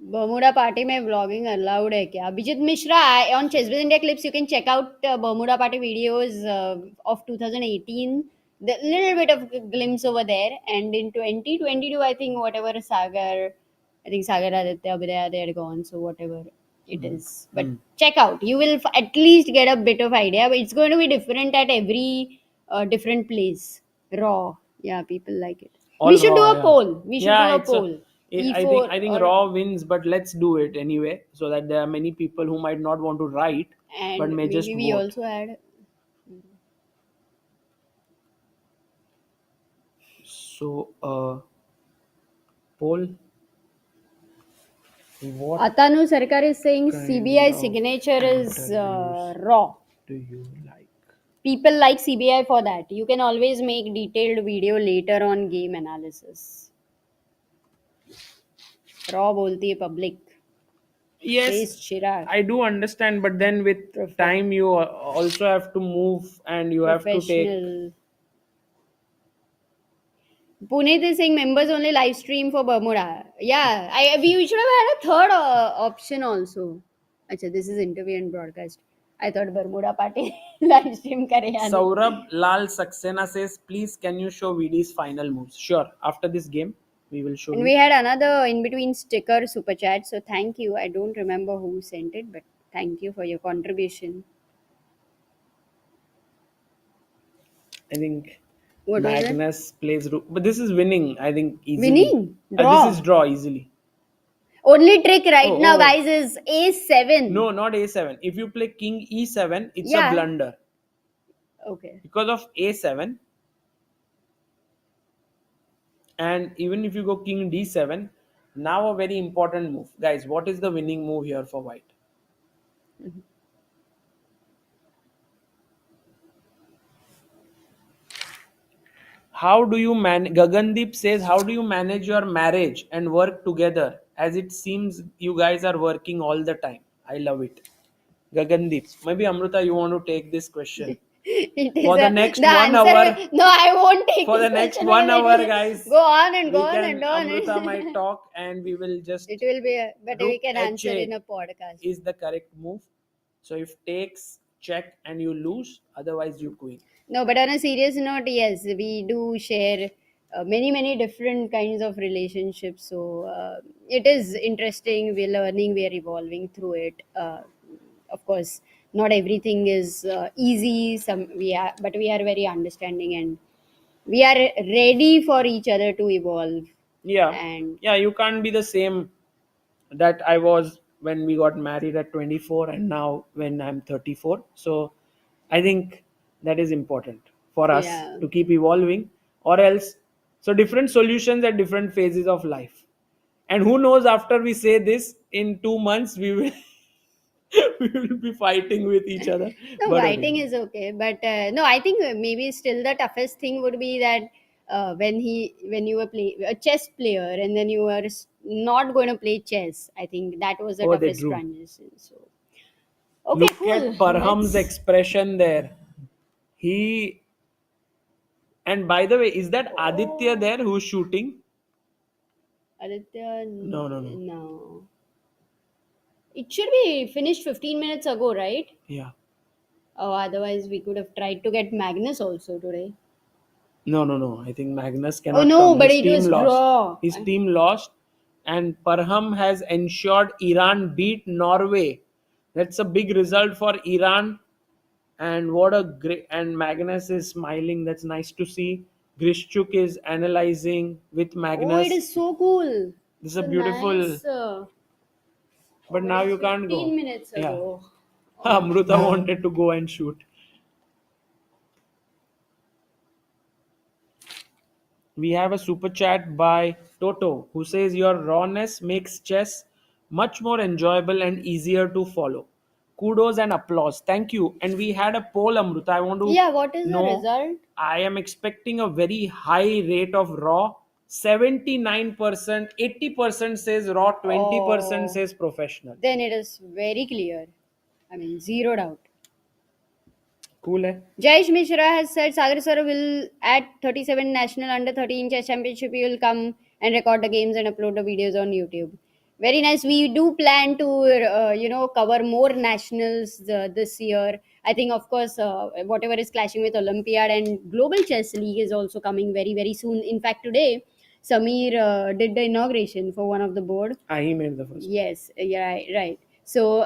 Bermuda party में vlogging allowed है क्या? Abhijit Mishra on Chess India clips you can check out Bermuda party videos of 2018. The little bit of a glimpse over there, and in 2022 I think whatever Sagar Aditya Abhidaya they had gone, so whatever it is. But check out, you will at least get a bit of idea. But it's going to be different at every different place. Raw, yeah, people like it. We should do a poll. We should do a poll. I think Raw wins, but let's do it anyway, so that there are many people who might not want to write, and but may maybe just we vote. also had. So, poll. What Atanu Sarkar is saying kind CBI of signature is interviews raw. do you like? People like CBI for that. You can always make detailed video later on game analysis. Raw बोलती है public. Yes, Says Chirag. I do understand, but then with time you also have to move and you have to take. Professional. Puneet is saying members only live stream for Bermuda. Yeah, we should have had a third option also. Acha, this is interview and broadcast. I thought Bermuda party live stream kare yaar nahi. Saurabh Lal Saxena says, please can you show VD's final moves? Sure, after this game we will show And you. we had another in between sticker super chat. So thank you. I don't remember who sent it, but thank you for your contribution. I think What was it? Magnus plays, but this is winning. I think easily. Winning? Draw. This is draw easily. Only trick right Oh, now, oh. guys, is A7. No, not A7. If you play King E7, it's Yeah. a blunder Okay. because of A7. And even if you go King D7, now a very important move, guys. What is the winning move here for White? How do you manage? Gagandeep says, how do you manage your marriage and work together? As it seems you guys are working all the time. I love it. Gagandeep, maybe Amruta, you want to take this question It is for the next the 1 answer hour. No, I won't take For the this next question. 1 I'll hour, let you guys. Go on and we go on can, and on. Amruta might talk, and we will just. It will be, but we Rook can answer HA in a podcast. is the correct move. So if takes, check, and you lose, otherwise you queen. No, but on a serious note, yes, we do share many different kinds of relationships. So it is interesting. We're learning, we're evolving through it. Of course, not everything is easy. But we are very understanding and we are ready for each other to evolve. Yeah. And Yeah, you can't be the same that I was when we got married at 24 and now when I'm 34. So I think that is important for us Yeah. to keep evolving, or else. So different solutions at different phases of life. And who knows, after we say this, in 2 months we will we will be fighting with each other. no, But fighting is okay, but no, I think maybe still the toughest thing would be that when you were a chess player and then you were not going to play chess. I think that was the Oh, they toughest drew. transition. So okay, Look cool. at Parham's Let's- expression there. He And by the way, is that Aditya there who's shooting? Aditya, No. no. It should be finished 15 minutes ago, right? Yeah. Oh, otherwise we could have tried to get Magnus also today. No. I think Magnus Oh cannot no, come. but His it team was lost. draw. His team lost, and Parham has ensured Iran beat Norway. That's a big result for Iran. And what a great, and Magnus is smiling. That's nice to see. Grishchuk is analyzing with Oh, Magnus. it is so cool. This is So a beautiful. nice. But now you can't 15 go. minutes Yeah. ago. Amruta wanted to go and shoot. We have a super chat by Toto who says your rawness makes chess much more enjoyable and easier to follow. Kudos and applause. Thank you. And we had a poll, Amruta. I want to Yeah, what is the know. result? I am expecting a very high rate of raw. 79%, 80% says raw, 20% Oh. says professional. Then it is very clear. I mean, zero doubt. Cool, eh? Jayesh Mishra has said Sagar sir will at 37 National Under 13 Chess Championship. He will come and record the games and upload the videos on YouTube. Very nice. We do plan to, cover more nationals this year. I think, of course, whatever is clashing with Olympiad and Global Chess League is also coming very, very soon. In fact, today, Samir did the inauguration for one of the board. He made the first. Yes, yeah, right. So,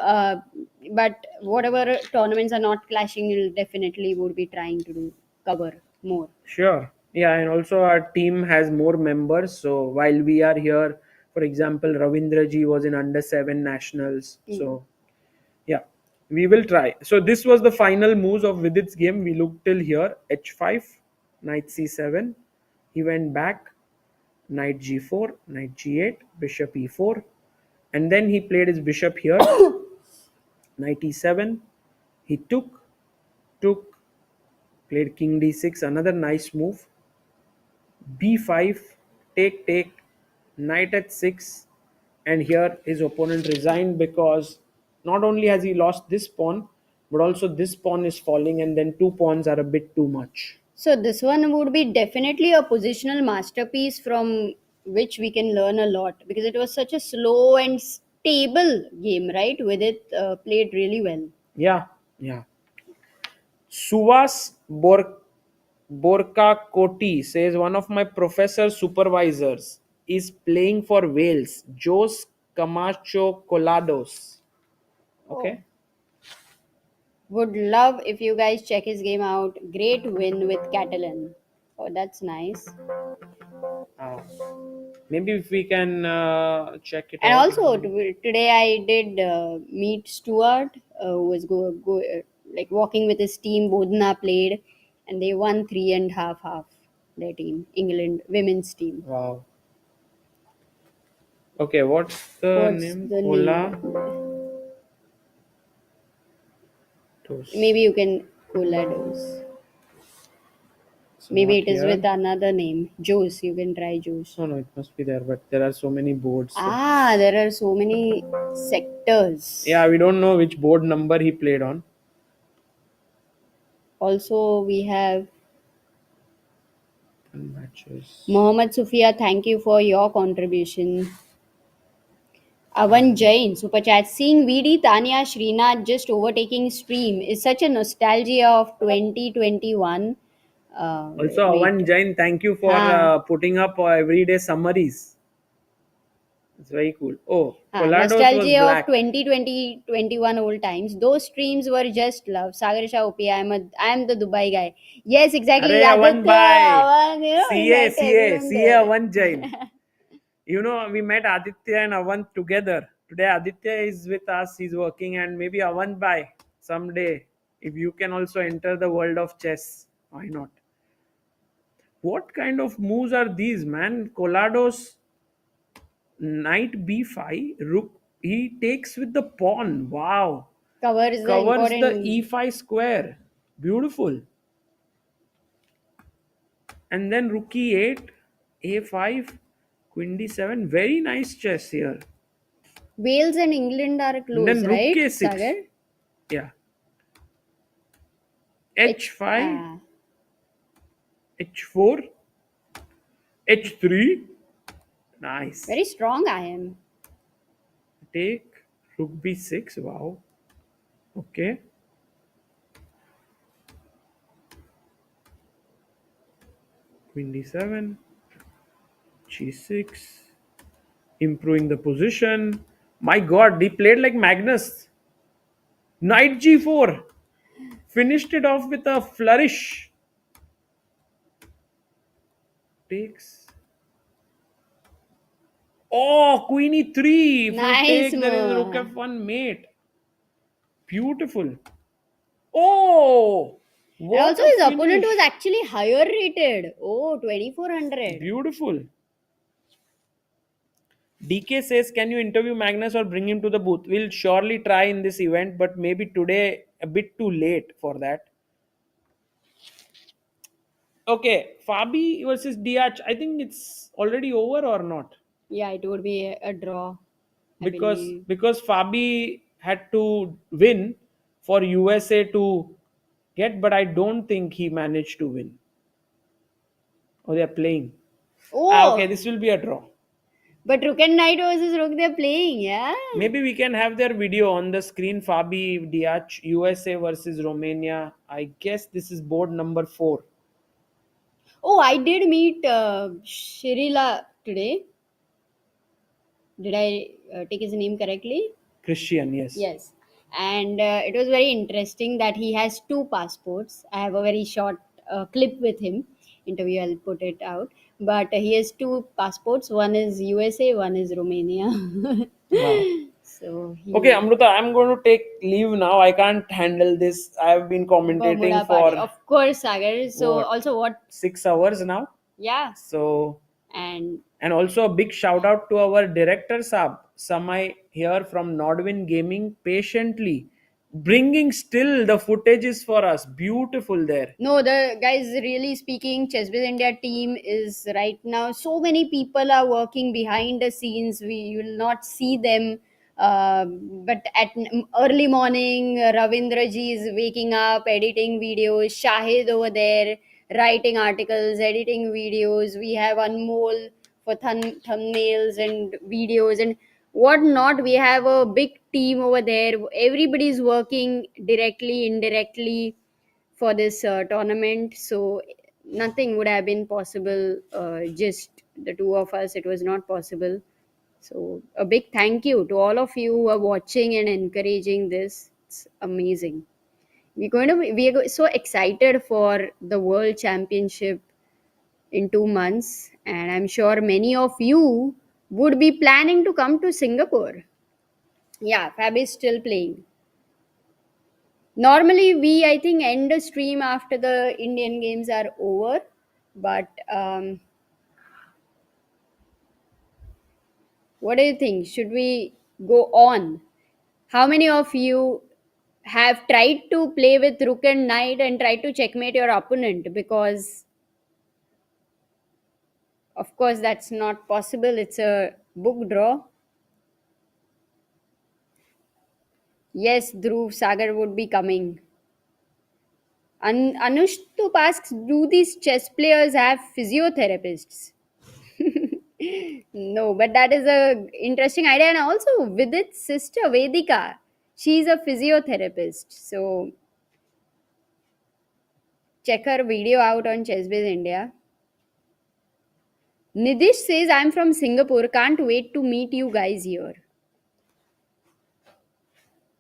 but whatever tournaments are not clashing, we'll definitely would be trying to cover more. Sure. Yeah, and also our team has more members. So while we are here, for example, Ravindraji was in under 7 nationals. So yeah, we will try. So this was the final moves of Vidit's game. We looked till here. H5, knight c7. He went back. Knight g4, knight g8, bishop e4. And then he played his bishop here. Knight e7. He took, played king d6. Another nice move. b5, take, knight at 6, and here his opponent resigned because not only has he lost this pawn, but also this pawn is falling, and then 2 pawns are a bit too much. So this one would be definitely a positional masterpiece from which we can learn a lot, because it was such a slow and stable game, right? With it played really well. Yeah. Suvas Borka Koti says one of my professor supervisors is playing for Wales, Jos Camacho Colados. Okay. Would love if you guys check his game out. Great win with Catalan. Oh, that's nice. Maybe if we can check it And out. also today I did meet Stuart, who was like walking with his team. Bodna played, and they won 3.5. Their team, England women's team. Wow. Okay, what's the name? Ola. Maybe you can Colados. Maybe it is here. with another name. Jose. You can try Jose. No, it must be there, but there are so many boards. There are so many sectors. Yeah, we don't know which board number he played on. Also, we have matches. Mohammad Sufia. Thank you for your contribution. Avan Jain, super chat. Seeing VD, Tania, Srinath just overtaking stream is such a nostalgia of 2021. Also, Avan Jain, thank you for putting up everyday summaries. It's very cool. Oh, Colados nostalgia was of 2020, 21 old times. Those streams were just love. Sagar Shah OP, I am the Dubai guy. Yes, exactly. Avan bhai. CA, CA Avan Jain. You know, we met Aditya and Avan together. Today Aditya is with us. He's working, and maybe Avan bhai someday, if you can also enter the world of chess, why not? What kind of moves are these, man? Colados, knight b5, rook, he takes with the pawn. Wow. Covers the e5 square. Beautiful. And then rook e8, a5, queen d7. Very nice chess here. Wales and England are close, then rook right, a6. Sagar? Yeah. h5, h4, h3. Nice. Very strong I am. Take, Rook b6. Wow. Okay. Queen d7. g6. Improving the position. My god, he played like Magnus. Knight g4. Finished it off with a flourish. Takes. Oh, queen e3. If you Nice take, there is rook move. f1 mate. Beautiful. Oh, And what also a his opponent finish. was actually higher rated. Oh, 2400. Beautiful. DK says, can you interview Magnus or bring him to the booth? We'll surely try in this event, but maybe today a bit too late for that. Okay, Fabi versus Diach. I think it's already over or not? Yeah, it would be a draw. I Because believe. because Fabi had to win for USA to get, but I don't think he managed to win. Oh, they're playing. Oh, Okay, this will be a draw. but Rook and Knight versus Rook they're playing, yeah? Maybe we can have their video on the screen. Fabi Diach, USA versus Romania. I guess this is board number 4. Oh, I did meet Shirila today. Did I take his name correctly? Christian, yes. Yes. And it was very interesting that he has 2 passports. I have a very short clip with him. Interview, I'll put it out. But he has 2 passports. One is USA, one is Romania. Wow. So he. Okay, Amruta, I'm going to take leave now. I can't handle this. I've been commentating Bermuda party. for Of course, Sagar. So what, also what? 6 hours now. Yeah. So And also a big shout out to our director Saab, Samay here from Nordwin Gaming, patiently bringing still the footages for us. Beautiful there. no, the guys, really speaking, Chessbiz India team is right now. So many people are working behind the scenes. You will not see them. But at early morning, Ravindra ji is waking up, editing videos. Shahid over there, writing articles, editing videos. We have Anmol for thumbnails and videos and whatnot. We have a big team over there. Everybody is working directly, indirectly for this tournament. So nothing would have been possible. Just the 2 of us, it was not possible. So a big thank you to all of you who are watching and encouraging this. It's amazing. So excited for the World Championship in 2 months, and I'm sure many of you would be planning to come to Singapore. Yeah, Fab is still playing. Normally, I think, end the stream after the Indian games are over, but what do you think? Should we go on? How many of you have tried to play with Rook and Knight and tried to checkmate your opponent? Because, of course, that's not possible. It's a book draw. Yes, Dhruv Sagar would be coming. Anushtup asks, do these chess players have physiotherapists? No, but that is a interesting idea. And also Vidit's sister Vedika, she's a physiotherapist. So check her video out on Chessbiz India. Nidish says, I'm from Singapore. Can't wait to meet you guys here.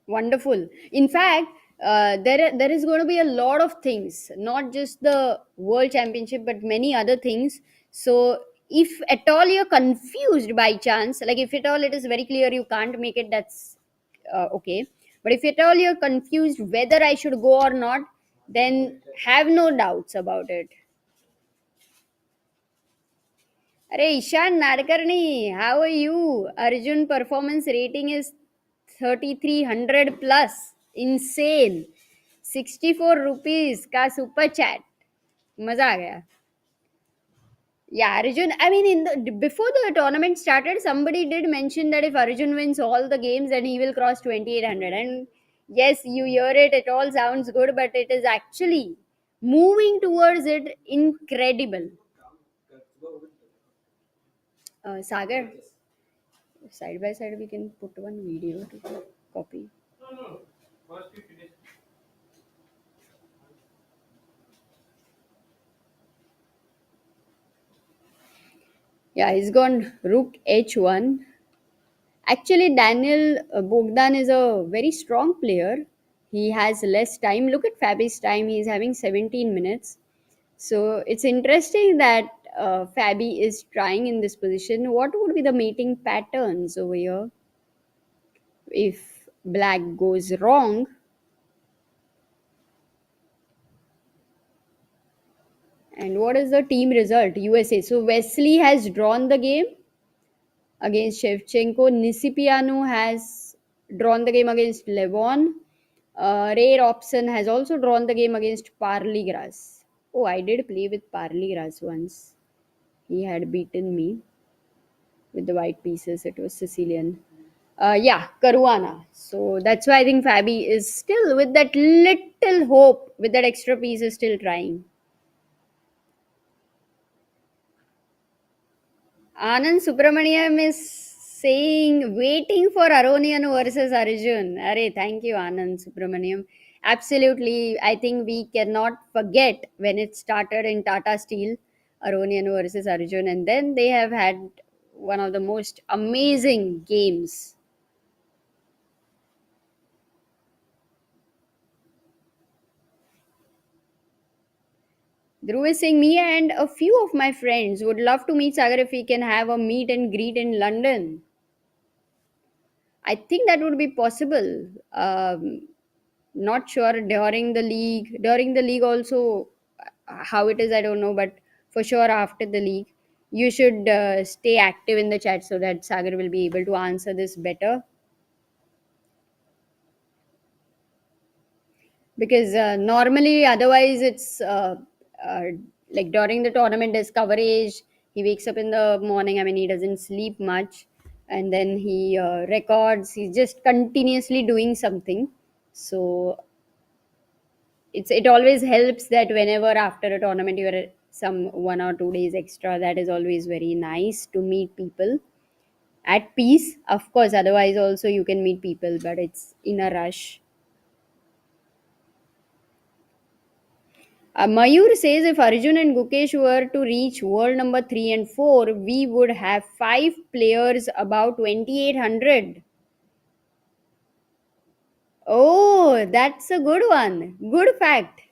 Wonderful. In fact, there is going to be a lot of things, not just the World Championship, but many other things. So, if at all you're confused by chance, like if at all it is very clear you can't make it, that's okay. But if at all you're confused whether I should go or not, then have no doubts about it. Arey Ishan Nadkarni, how are you? Arjun performance rating is 3300 plus. Insane. 64 rupees का super chat. मजा आ गया. Yeah, Arjun. I mean, before the tournament started, somebody did mention that if Arjun wins all the games, then he will cross 2800. And yes, you hear it. It all sounds good, but it is actually moving towards it. Incredible. Sagar, Side by side, we can put one video to copy. Yeah, he's gone rook h1. Actually, Daniel Bogdan is a very strong player. He has less time. Look at Fabi's time. He's having 17 minutes. So it's interesting that Fabi is trying in this position. What would be the mating patterns over here? If black goes wrong, and what is the team result? USA. So Wesley has drawn the game against Shevchenko. Nisipiano has drawn the game against Levon. Ray Robson has also drawn the game against Parligras. Oh, I did play with Parligras once. He had beaten me with the white pieces. It was Sicilian. Yeah, Caruana. So that's why I think Fabi is still with that little hope, with that extra piece, is still trying. Anand Subramaniam is saying, waiting for Aronian versus Arjun. Arey, thank you, Anand Subramaniam. Absolutely, I think we cannot forget when it started in Tata Steel, Aronian versus Arjun, and then they have had one of the most amazing games. Dhruv is saying, me and a few of my friends would love to meet Sagar if we can have a meet and greet in London. I think that would be possible. Not sure during the league. During the league also, how it is, I don't know. But for sure after the league, you should stay active in the chat so that Sagar will be able to answer this better. Because normally otherwise it's like during the tournament there's coverage. He wakes up in the morning, I mean he doesn't sleep much, and then he records. He's just continuously doing something. So it always helps that whenever after a tournament you are some 1 or 2 days extra, that is always very nice to meet people at peace. Of course, otherwise also you can meet people, but it's in a rush. Mayur says if Arjun and Gukesh were to reach world number 3 and 4, we would have 5 players about 2800. Oh, that's a good one. Good fact.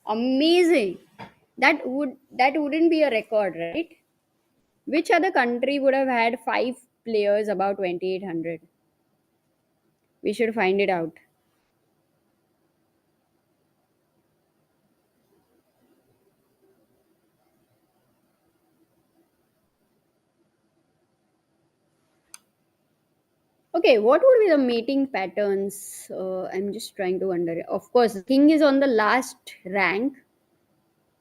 Amazing. That wouldn't be a record, right? Which other country would have had 5 players about 2800? We should find it out. Okay, what would be the mating patterns? I'm just trying to wonder. Of course, king is on the last rank.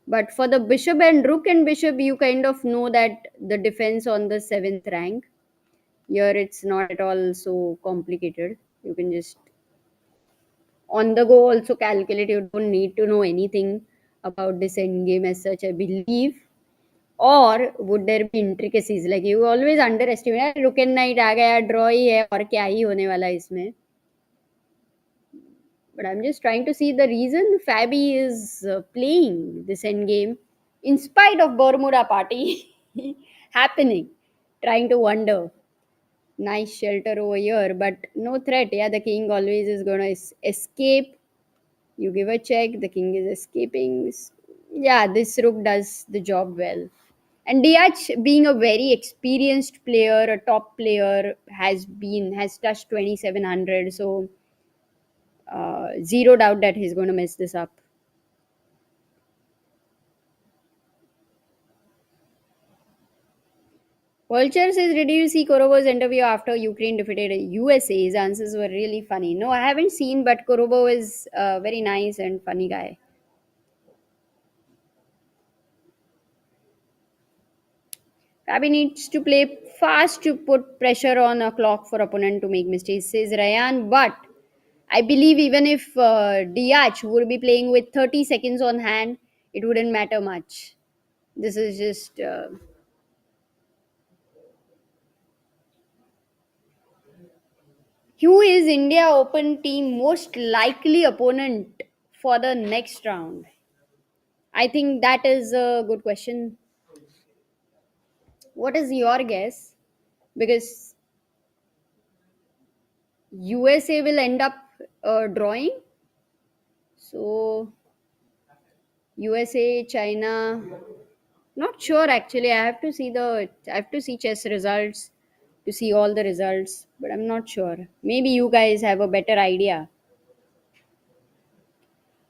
But for the bishop and rook and bishop, you kind of know that the defense on the 7th rank. Here it's not at all so complicated. You can just on the go also calculate. You don't need to know anything about this endgame as such, I believe. Or would there be intricacies? Like you always underestimate, rook and knight आ गया, draw ही है और क्या ही होने वाला इसमें. But I'm just trying to see the reason Fabi is playing this endgame in spite of Bermuda party happening. Trying to wonder. Nice shelter over here, but no threat. Yeah, the king always is going to escape. You give a check, the king is escaping. Yeah, this rook does the job well. And Diach, being a very experienced player, a top player, has touched 2700. So zero doubt that he's going to mess this up. Vulture says, did you see Korobo's interview after Ukraine defeated USA? His answers were really funny. No, I haven't seen, but Korobo is a very nice and funny guy. Fabi needs to play fast to put pressure on a clock for opponent to make mistakes, says Ryan. But I believe even if Diach would be playing with 30 seconds on hand, it wouldn't matter much. This is just... Who is India Open team most likely opponent for the next round? I think that is a good question. What is your guess? Because USA will end up drawing. So USA, China, not sure actually. I have to see chess results to see all the results, but I'm not sure. Maybe you guys have a better idea.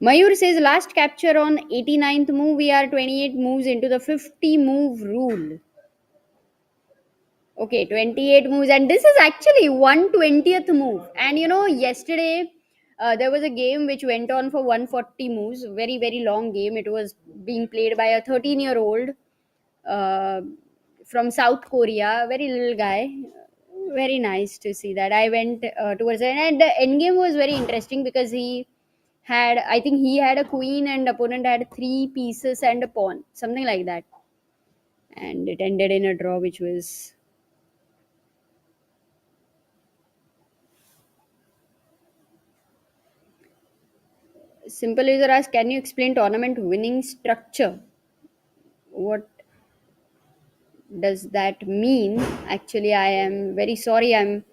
Mayur says last capture on 89th move, we are 28 moves into the 50 move rule. Okay, 28 moves, and this is actually 1/20th move. And you know, yesterday there was a game which went on for 140 moves, very, very long game. It was being played by a 13-year-old uh, from South Korea, very little guy. Very nice to see that. I went towards it, and the end game was very interesting because I think he had a queen, and opponent had three pieces and a pawn, something like that. And it ended in a draw, which was simple. User asked, can you explain tournament winning structure? What does that mean? Actually, I am very sorry. I'm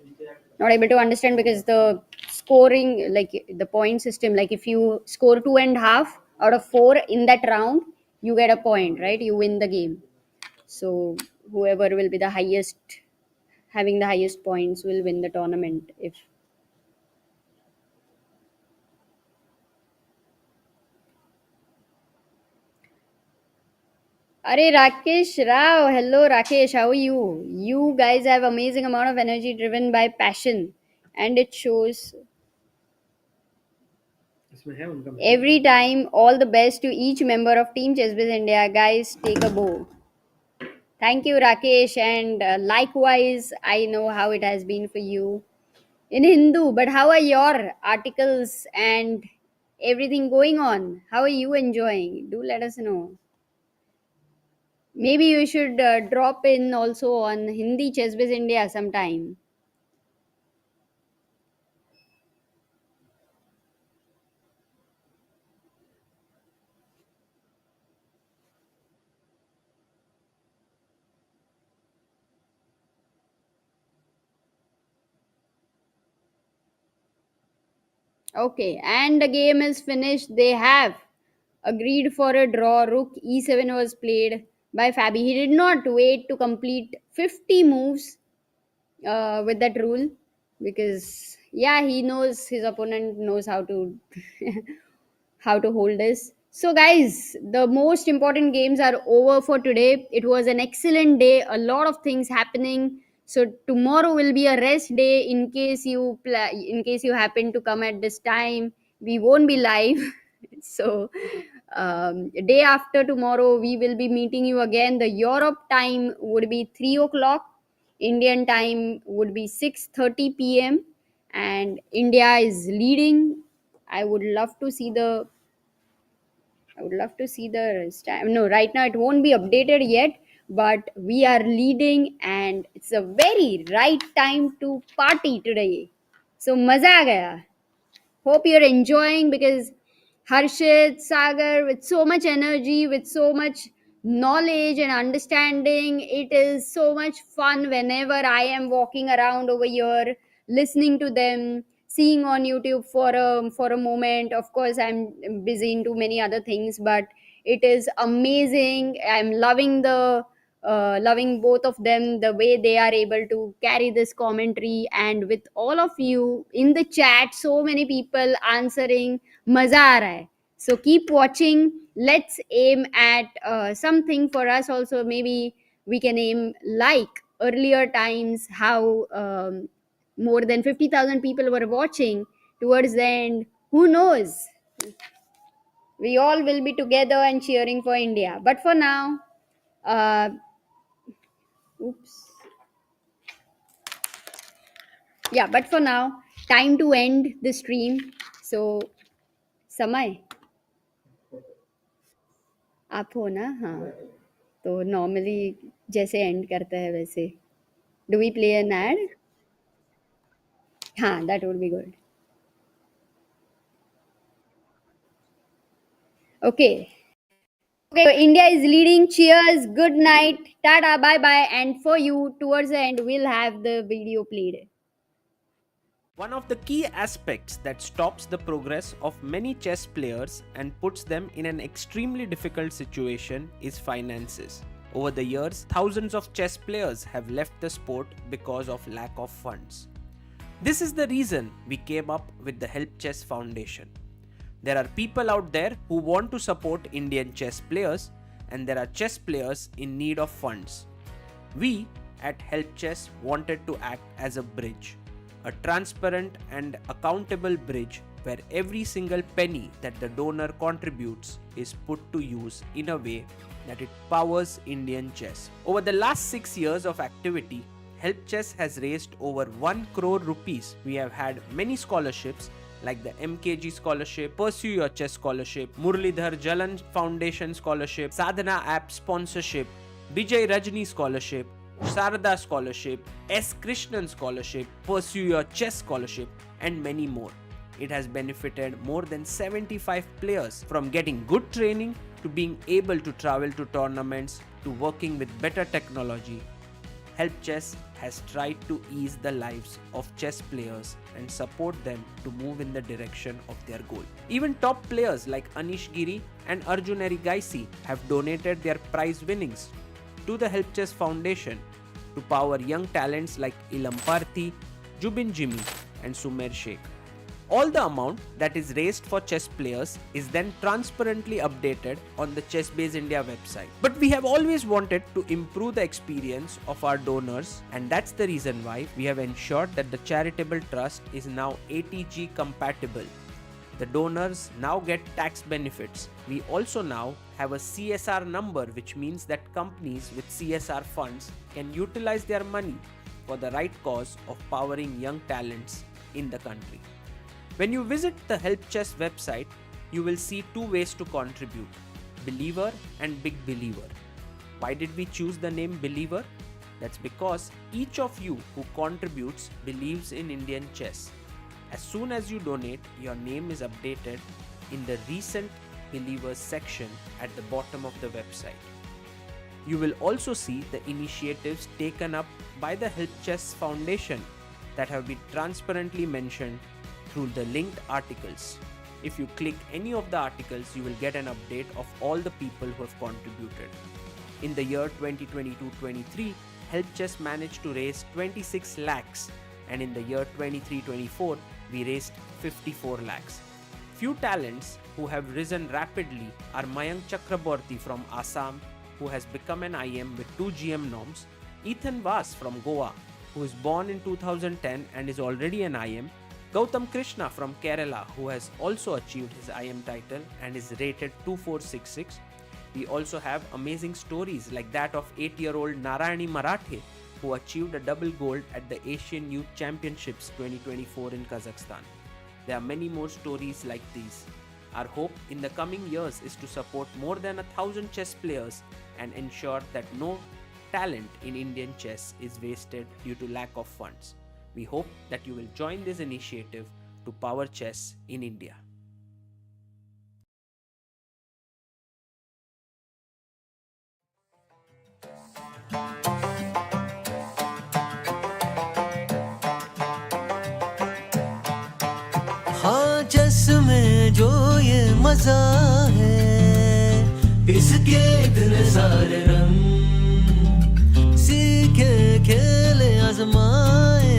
not able to understand because the scoring, like the point system, like if you score 2.5 out of 4 in that round, you get a point, right? You win the game. So whoever will be the highest, having the highest points, will win the tournament. If Are Rakesh Rao, hello Rakesh, how are you? You guys have amazing amount of energy driven by passion, and it shows every time. All the best to each member of Team Chessbiz India. Guys, take a bow. Thank you, Rakesh, and likewise, I know how it has been for you in Hindu. But how are your articles and everything going on? How are you enjoying? Do let us know. Maybe you should drop in also on Hindi Chessbiz India sometime. Okay, and the game is finished. They have agreed for a draw. Rook e7 was played by Fabi. He did not wait to complete 50 moves with that rule because yeah, he knows his opponent knows how to how to hold this. So guys, the most important games are over for today. It was an excellent day, a lot of things happening. So tomorrow will be a rest day in case in case you happen to come at this time. We won't be live. So day after tomorrow we will be meeting you again. The Europe time would be 3 o'clock. Indian time would be 6:30 p.m. and India is leading. I would love to see the time. No, right now it won't be updated yet, but we are leading and it's a very right time to party today. So maza aa gaya. Hope you're enjoying because Harshit, Sagar, with so much energy, with so much knowledge and understanding, it is so much fun whenever I am walking around over here, listening to them, seeing on YouTube for a moment. Of course, I'm busy into many other things, but it is amazing. I'm loving both of them, the way they are able to carry this commentary, and with all of you in the chat, so many people answering, maza aa raha hai. So keep watching. Let's aim at something for us also. Maybe we can aim like earlier times, how more than 50,000 people were watching towards the end. Who knows, we all will be together and cheering for India. But for now, uh, oops. Yeah, but for now, time to end the stream. So समय आप हो ना? हाँ, तो normally जैसे and करता है वैसे. Do we play an ad? That would be good. Okay. Okay, so India is leading. Cheers. Good night. Tada. Bye bye. And for you, towards the end, we'll have the video played. One of the key aspects that stops the progress of many chess players and puts them in an extremely difficult situation is finances. Over the years, thousands of chess players have left the sport because of lack of funds. This is the reason we came up with the Help Chess Foundation. There are people out there who want to support Indian chess players, and there are chess players in need of funds. We at Help Chess wanted to act as a bridge, a transparent and accountable bridge where every single penny that the donor contributes is put to use in a way that it powers Indian chess. Over the last 6 years of activity, Help Chess has raised over 1 crore rupees. We have had many scholarships like the MKG Scholarship, Pursue Your Chess Scholarship, Muralidhar Jalan Foundation Scholarship, Sadhana App Sponsorship, Vijay Rajni Scholarship, Sarada Scholarship, S. Krishnan Scholarship, Pursue Your Chess Scholarship, and many more. It has benefited more than 75 players from getting good training to being able to travel to tournaments to working with better technology. Help Chess has tried to ease the lives of chess players and support them to move in the direction of their goal. Even top players like Anish Giri and Arjun Erigaisi have donated their prize winnings to the Help Chess Foundation to power young talents like Ilam Parthi, Jubin Jimmy and Sumer Sheikh. All the amount that is raised for chess players is then transparently updated on the ChessBase India website. But we have always wanted to improve the experience of our donors, and that's the reason why we have ensured that the charitable trust is now ATG compatible. The donors now get tax benefits. We also now have a CSR number, which means that companies with CSR funds can utilize their money for the right cause of powering young talents in the country. When you visit the Help Chess website, you will see 2 ways to contribute, Believer and Big Believer. Why did we choose the name Believer? That's because each of you who contributes believes in Indian chess. As soon as you donate, your name is updated in the Recent Believers section at the bottom of the website. You will also see the initiatives taken up by the Help Chess Foundation that have been transparently mentioned through the linked articles. If you click any of the articles, you will get an update of all the people who have contributed. In the year 2022-23, Help Chess managed to raise 26 lakhs, and in the year 23-24, we raised 54 lakhs. Few talents who have risen rapidly are Mayank Chakraborty from Assam, who has become an IM with 2 GM norms, Ethan Vas from Goa, who is born in 2010 and is already an IM, Gautam Krishna from Kerala, who has also achieved his IM title and is rated 2466. We also have amazing stories like that of 8-year-old Narayani Marathe, who achieved a double gold at the Asian Youth Championships 2024 in Kazakhstan. There are many more stories like these. Our hope in the coming years is to support more than 1,000 chess players and ensure that no talent in Indian chess is wasted due to lack of funds. We hope that you will join this initiative to power chess in India. हाँ chess में जो ये मजा है, इसके इतने सारे रंग, सीखे खेले आजमाए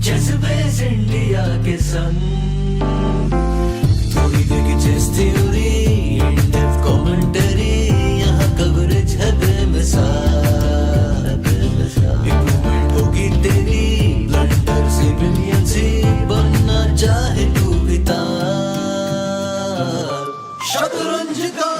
चेस बेस इंडिया के संग। थोड़ी देखी चेस थ्योरी, इन-डेप्थ कमेंटरी, यहाँ कवरेज है बेमिसाल। इम्प्रूवमेंट होगी तेरी, ब्लंडर से ब्रिलियंसी, बनना चाहे तू भी तार। शतरंज का